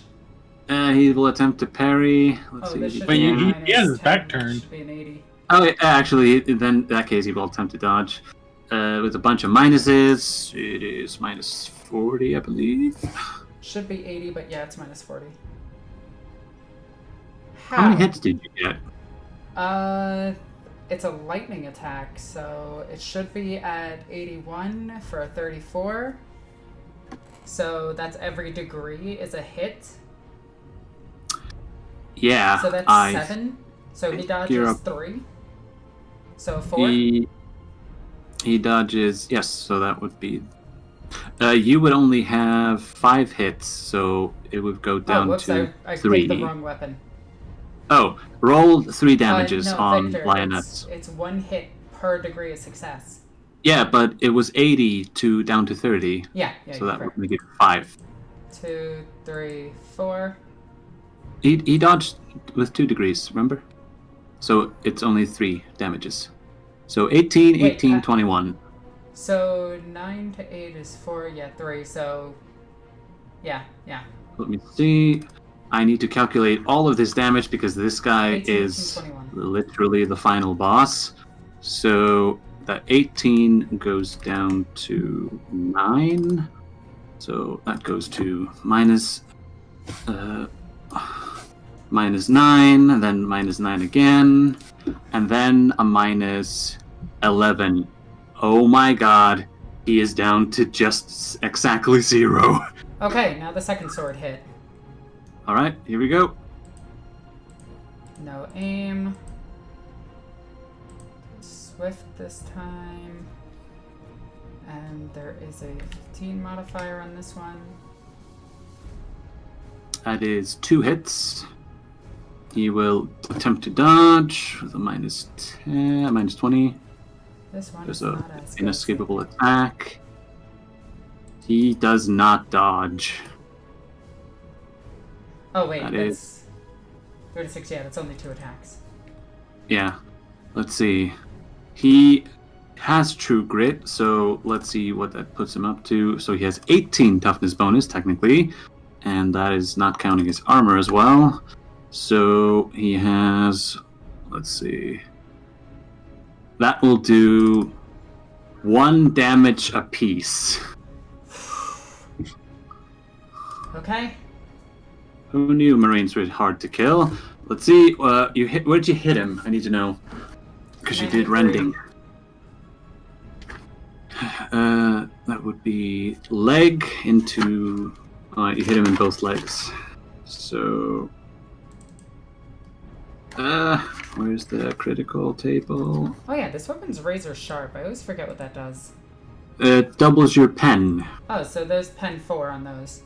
[SPEAKER 3] see. He will attempt to parry. Let's
[SPEAKER 1] Oh,
[SPEAKER 3] see.
[SPEAKER 1] this
[SPEAKER 3] if
[SPEAKER 1] should
[SPEAKER 2] But
[SPEAKER 3] he
[SPEAKER 1] be
[SPEAKER 2] he
[SPEAKER 3] can.
[SPEAKER 2] has his
[SPEAKER 1] -10,
[SPEAKER 2] back
[SPEAKER 1] which
[SPEAKER 2] turned.
[SPEAKER 1] should be an 80.
[SPEAKER 3] Oh, yeah, actually, then in that case, he will attempt to dodge. With a bunch of minuses. It is -40, I believe.
[SPEAKER 1] Should be 80, but yeah, it's -40.
[SPEAKER 3] How many hits did you get?
[SPEAKER 1] It's a lightning attack, so it should be at 81 for a 34. So that's every degree is a hit.
[SPEAKER 3] Yeah,
[SPEAKER 1] So that's 7. So he
[SPEAKER 3] you're
[SPEAKER 1] dodges
[SPEAKER 3] up.
[SPEAKER 1] 3. So 4.
[SPEAKER 3] He dodges. Yes, so that would be. You would only have 5 hits, so it would go
[SPEAKER 1] Oh,
[SPEAKER 3] down
[SPEAKER 1] whoops,
[SPEAKER 3] to
[SPEAKER 1] I
[SPEAKER 3] 3.
[SPEAKER 1] picked the wrong weapon.
[SPEAKER 3] Oh, roll 3 damages
[SPEAKER 1] no,
[SPEAKER 3] on
[SPEAKER 1] Victor,
[SPEAKER 3] Lioness.
[SPEAKER 1] It's 1 hit per degree of success.
[SPEAKER 3] Yeah, but it was 80 to down to 30.
[SPEAKER 1] Yeah,
[SPEAKER 3] So that
[SPEAKER 1] correct.
[SPEAKER 3] would make it 5.
[SPEAKER 1] 2, 3, 4.
[SPEAKER 3] He dodged with 2 degrees, remember? So it's only 3 damages. So 18,
[SPEAKER 1] Wait,
[SPEAKER 3] 18, 21.
[SPEAKER 1] So 9 to 8 is 4, 3, so... Yeah.
[SPEAKER 3] Let me see. I need to calculate all of this damage because this guy
[SPEAKER 1] 18,
[SPEAKER 3] is
[SPEAKER 1] 21.
[SPEAKER 3] literally the final boss. So that 18 goes down to 9. So that goes to minus 9, and then minus 9 again, and then a minus 11. Oh my god, he is down to just exactly 0.
[SPEAKER 1] Okay, now the second sword hit.
[SPEAKER 3] Alright, here we go.
[SPEAKER 1] No aim. Swift this time. And there is a 15 modifier on this one.
[SPEAKER 3] That is 2 hits. He will attempt to dodge with a minus 10, minus 20.
[SPEAKER 1] This one
[SPEAKER 3] There's
[SPEAKER 1] is
[SPEAKER 3] an
[SPEAKER 1] not as
[SPEAKER 3] inescapable attack. He does not dodge.
[SPEAKER 1] Oh wait,
[SPEAKER 3] That
[SPEAKER 1] that's 36. Yeah, that's only 2 attacks.
[SPEAKER 3] Yeah. Let's see. He has true grit, so let's see what that puts him up to. So he has 18 toughness bonus, technically, and that is not counting his armor as well. So he has, let's see, that will do 1 damage apiece.
[SPEAKER 1] Okay.
[SPEAKER 3] Who knew Marines were hard to kill? Let's see, where'd you hit him? I need to know. Because you did
[SPEAKER 1] 93.
[SPEAKER 3] rending. That would be leg into... you hit him in both legs. So... where's the critical table?
[SPEAKER 1] Oh yeah, this weapon's razor sharp. I always forget what that does.
[SPEAKER 3] It doubles your pen.
[SPEAKER 1] Oh, so there's pen 4 on those.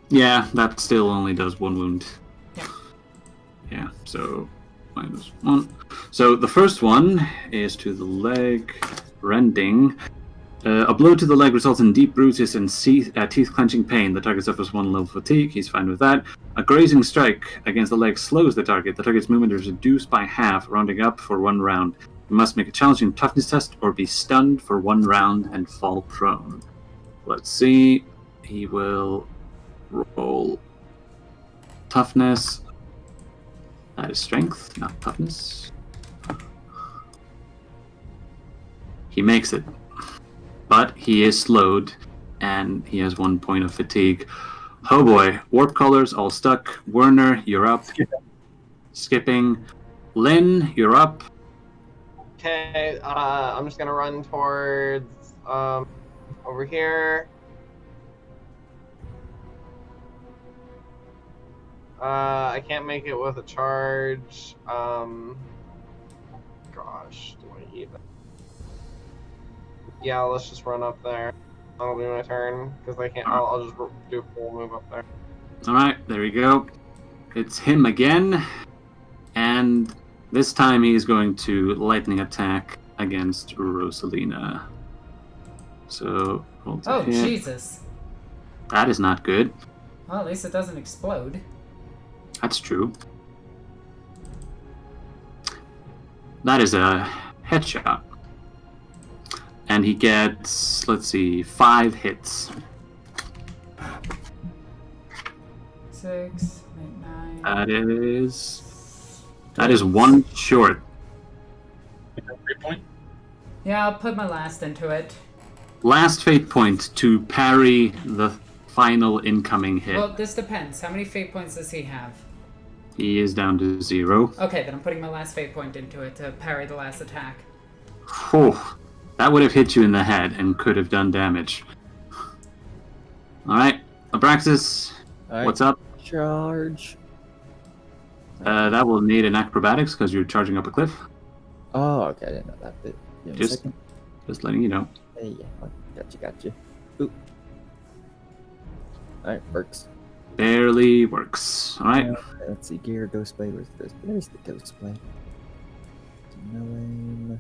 [SPEAKER 3] Yeah, that still only does 1 wound.
[SPEAKER 1] Yeah.
[SPEAKER 3] Yeah, so minus 1. So the first one is to the leg, rending. A blow to the leg results in deep bruises and teeth-clenching pain. The target suffers 1 level fatigue. He's fine with that. A grazing strike against the leg slows the target. The target's movement is reduced by half, rounding up for 1 round. You must make a challenging toughness test or be stunned for 1 round and fall prone. Let's see. He will roll toughness. That is strength, not toughness. He makes it. But he is slowed, and he has 1 point of fatigue. Oh boy, warp colors all stuck. Werner, you're up. Skipping. Lynn, you're up.
[SPEAKER 4] Okay, I'm just gonna run towards over here. I can't make it with a charge. Gosh, do I even? Yeah, let's just run up there. That'll be my turn because I can't. I'll just do a full move up there.
[SPEAKER 3] All right, there we go. It's him again, and this time he's going to lightning attack against Rosalina. So, roll to
[SPEAKER 1] Oh,
[SPEAKER 3] hit.
[SPEAKER 1] Jesus.
[SPEAKER 3] That is not good.
[SPEAKER 1] Well, at least it doesn't explode.
[SPEAKER 3] That's true. That is a headshot. And he gets, let's see, 5 hits.
[SPEAKER 1] 6, 8, 9.
[SPEAKER 3] That is 1 short.
[SPEAKER 2] Fate point?
[SPEAKER 1] Yeah, I'll put my last into it.
[SPEAKER 3] Last fate point to parry the final incoming hit.
[SPEAKER 1] Well, this depends. How many fate points does he have?
[SPEAKER 3] He is down to 0.
[SPEAKER 1] Okay, then I'm putting my last fate point into it to parry the last attack.
[SPEAKER 3] Whew. That would have hit you in the head and could have done damage. Alright, Abraxas,
[SPEAKER 5] Alright,
[SPEAKER 3] what's up?
[SPEAKER 5] Charge.
[SPEAKER 3] That will need an acrobatics because you're charging up a cliff.
[SPEAKER 5] Oh, okay, I didn't know that bit. Give me a
[SPEAKER 3] Just-
[SPEAKER 5] second.
[SPEAKER 3] Just letting you know.
[SPEAKER 5] Hey, yeah, got you. Ooh. Alright, works.
[SPEAKER 3] barely works. All right.
[SPEAKER 5] Let's see. Gear, Ghost Blade. Where's the Ghost Blade? No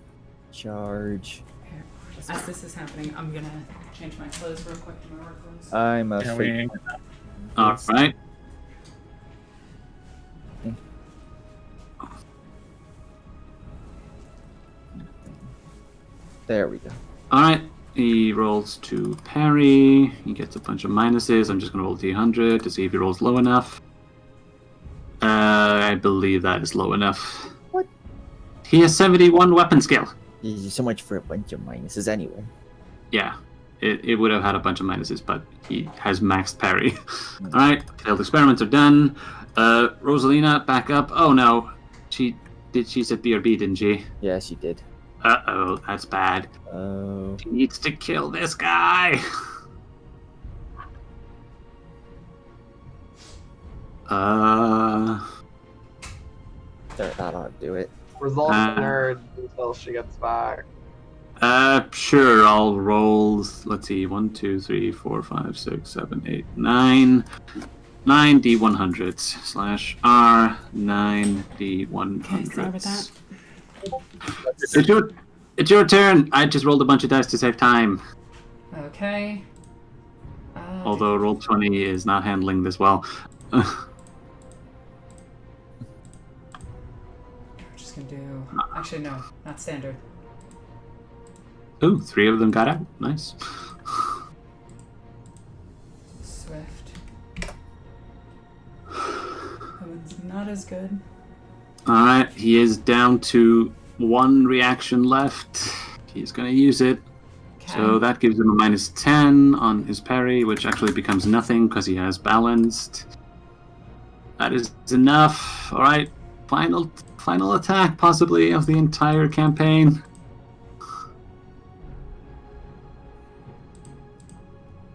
[SPEAKER 5] charge.
[SPEAKER 1] Here. As this is happening, I'm gonna change my clothes real quick to my work clothes.
[SPEAKER 5] I'm a
[SPEAKER 2] Yeah,
[SPEAKER 5] fake.
[SPEAKER 3] All right.
[SPEAKER 5] There we go.
[SPEAKER 3] All right. He rolls to parry. He gets a bunch of minuses. I'm just going to roll D100 to see if he rolls low enough. I believe that is low enough.
[SPEAKER 5] What?
[SPEAKER 3] He has 71 weapon skill.
[SPEAKER 5] So much for a bunch of minuses anyway.
[SPEAKER 3] Yeah. It would have had a bunch of minuses, but he has maxed parry. All right. Failed experiments are done. Rosalina, back up. Oh, no. She said BRB, didn't she?
[SPEAKER 5] Yeah, she did.
[SPEAKER 3] Uh-oh, that's bad.
[SPEAKER 5] Oh.
[SPEAKER 3] She needs to kill this guy.
[SPEAKER 5] There, that ought to do it.
[SPEAKER 4] Resolve nerd until she gets back.
[SPEAKER 3] Sure, I'll roll. Let's see, 1, 2, 3, 4, 5, 6, 7, 8, 9. 9 D100s slash R 9 D100s.
[SPEAKER 1] Sorry about that.
[SPEAKER 3] It's your turn. I just rolled a bunch of dice to save time.
[SPEAKER 1] Okay.
[SPEAKER 3] Although roll 20 is not handling this well.
[SPEAKER 1] We're just gonna do. Actually, no, not standard.
[SPEAKER 3] Ooh, 3 of them got out. Nice.
[SPEAKER 1] Swift. That one's not as good.
[SPEAKER 3] Alright, he is down to 1 reaction left. He's gonna use it.
[SPEAKER 1] Okay.
[SPEAKER 3] So that gives him a -10 on his parry, which actually becomes nothing because he has balanced. That is enough. Alright, final attack possibly of the entire campaign.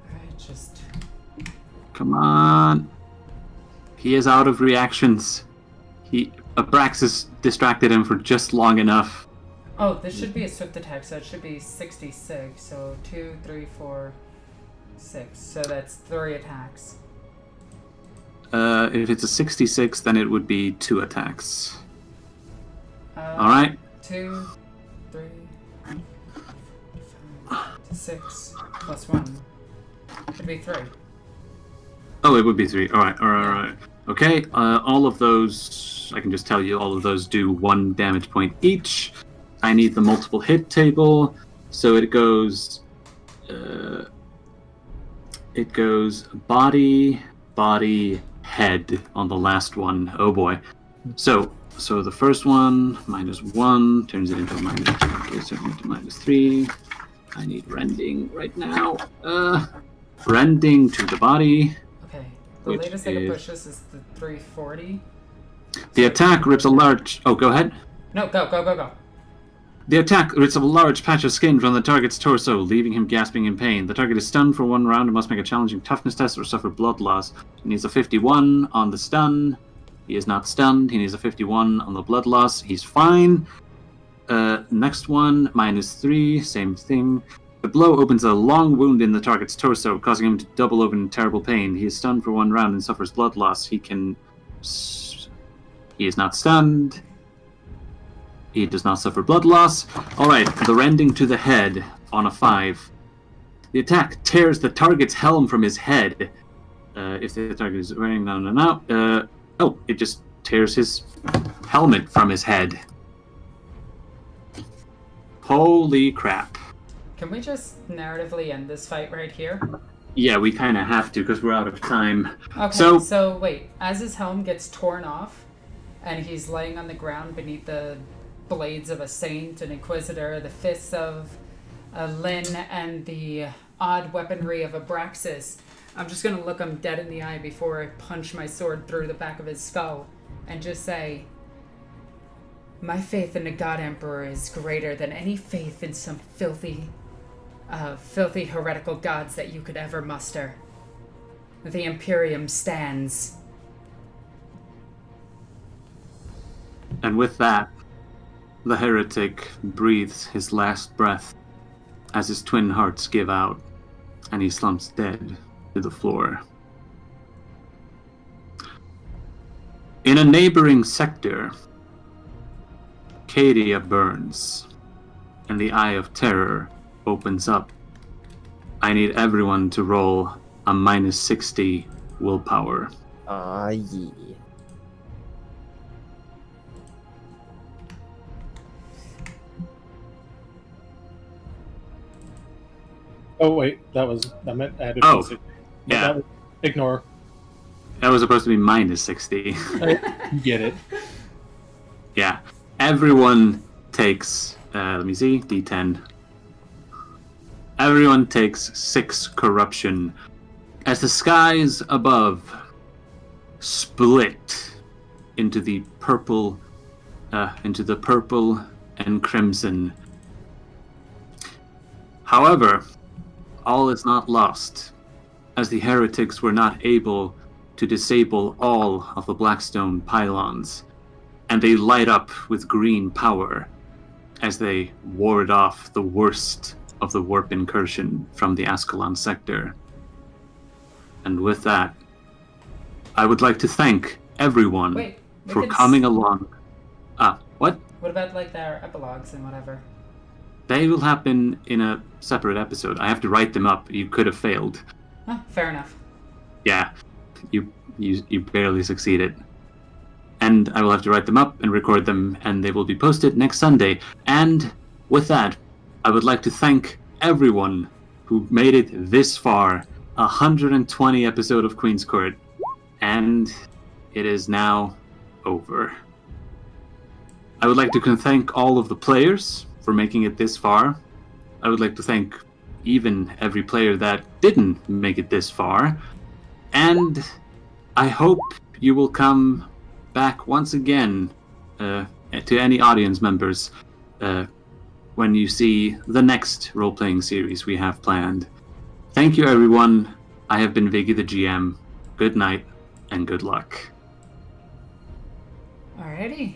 [SPEAKER 1] Alright, just.
[SPEAKER 3] Come on. He is out of reactions. Abraxas distracted him for just long enough.
[SPEAKER 1] Oh, this should be a swift attack, so it should be 66. So 2, 3, 4, 6. So that's 3 attacks.
[SPEAKER 3] If it's a 66, then it would be 2 attacks.
[SPEAKER 1] All
[SPEAKER 3] right.
[SPEAKER 1] 2, 3, 5, 6 plus 1. Should be 3.
[SPEAKER 3] Oh, it would be 3. All right. Okay, all of those, I can just tell you, all of those do 1 damage point each. I need the multiple hit table, so it goes body, head on the last one. Oh boy. So the first one, -1, turns it into a -3. I need rending right now. Rending to the body.
[SPEAKER 1] Okay. The
[SPEAKER 3] Which
[SPEAKER 1] latest I can
[SPEAKER 3] is-
[SPEAKER 1] push this is the 340.
[SPEAKER 3] The attack rips a large... Oh, go ahead.
[SPEAKER 1] No, go.
[SPEAKER 3] The attack rips a large patch of skin from the target's torso, leaving him gasping in pain. The target is stunned for 1 round and must make a challenging toughness test or suffer blood loss. He needs a 51 on the stun. He is not stunned. He needs a 51 on the blood loss. He's fine. Next one, -3, same thing. The blow opens a long wound in the target's torso, causing him to double over in terrible pain. He is stunned for 1 round and suffers blood loss. He is not stunned. He does not suffer blood loss. Alright, the rending to the head on a 5. The attack tears the target's helm from his head. If the target is wearing... it just tears his helmet from his head. Holy crap.
[SPEAKER 1] Can we just narratively end this fight right here?
[SPEAKER 3] Yeah, we kind of have to because we're out of time.
[SPEAKER 1] Okay,
[SPEAKER 3] So-
[SPEAKER 1] so wait. As his helm gets torn off, and he's laying on the ground beneath the blades of a saint, an inquisitor, the fists of a Lyn, and the odd weaponry of Abraxas, I'm just gonna look him dead in the eye before I punch my sword through the back of his skull, and just say, my faith in the God Emperor is greater than any faith in some filthy heretical gods that you could ever muster. The Imperium stands.
[SPEAKER 3] And with that, the heretic breathes his last breath as his twin hearts give out, and he slumps dead to the floor. In a neighboring sector, Cadia burns, and the Eye of Terror opens up. I need everyone to roll a -60 willpower.
[SPEAKER 5] Yeah.
[SPEAKER 6] Oh wait, I meant added.
[SPEAKER 3] Oh,
[SPEAKER 6] But
[SPEAKER 3] yeah.
[SPEAKER 6] Ignore.
[SPEAKER 3] That was supposed to be -60.
[SPEAKER 6] You get it.
[SPEAKER 3] Yeah. Everyone takes, let me see, D10. Everyone takes 6 corruption as the skies above split into the purple and crimson. However, all is not lost, as the heretics were not able to disable all of the Blackstone pylons, and they light up with green power as they ward off the worst of the warp incursion from the Ascalon sector. And with that, I would like to thank everyone
[SPEAKER 1] Wait, we
[SPEAKER 3] for
[SPEAKER 1] could
[SPEAKER 3] coming along. What?
[SPEAKER 1] What about like their epilogues and whatever?
[SPEAKER 3] They will happen in a separate episode. I have to write them up. You could have failed.
[SPEAKER 1] Oh, fair enough.
[SPEAKER 3] Yeah, you barely succeeded. And I will have to write them up and record them, and they will be posted next Sunday. And with that, I would like to thank everyone who made it this far. 120 episode of Queen's Court, and it is now over. I would like to thank all of the players for making it this far. I would like to thank even every player that didn't make it this far. And I hope you will come back once again to any audience members when you see the next role-playing series we have planned. Thank you, everyone. I have been Viggy the GM. Good night and good luck.
[SPEAKER 1] Alrighty.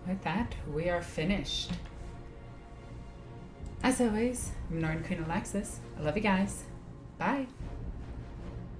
[SPEAKER 1] With that, we are finished. As always, I'm NornQueenAlexis. I love you guys. Bye.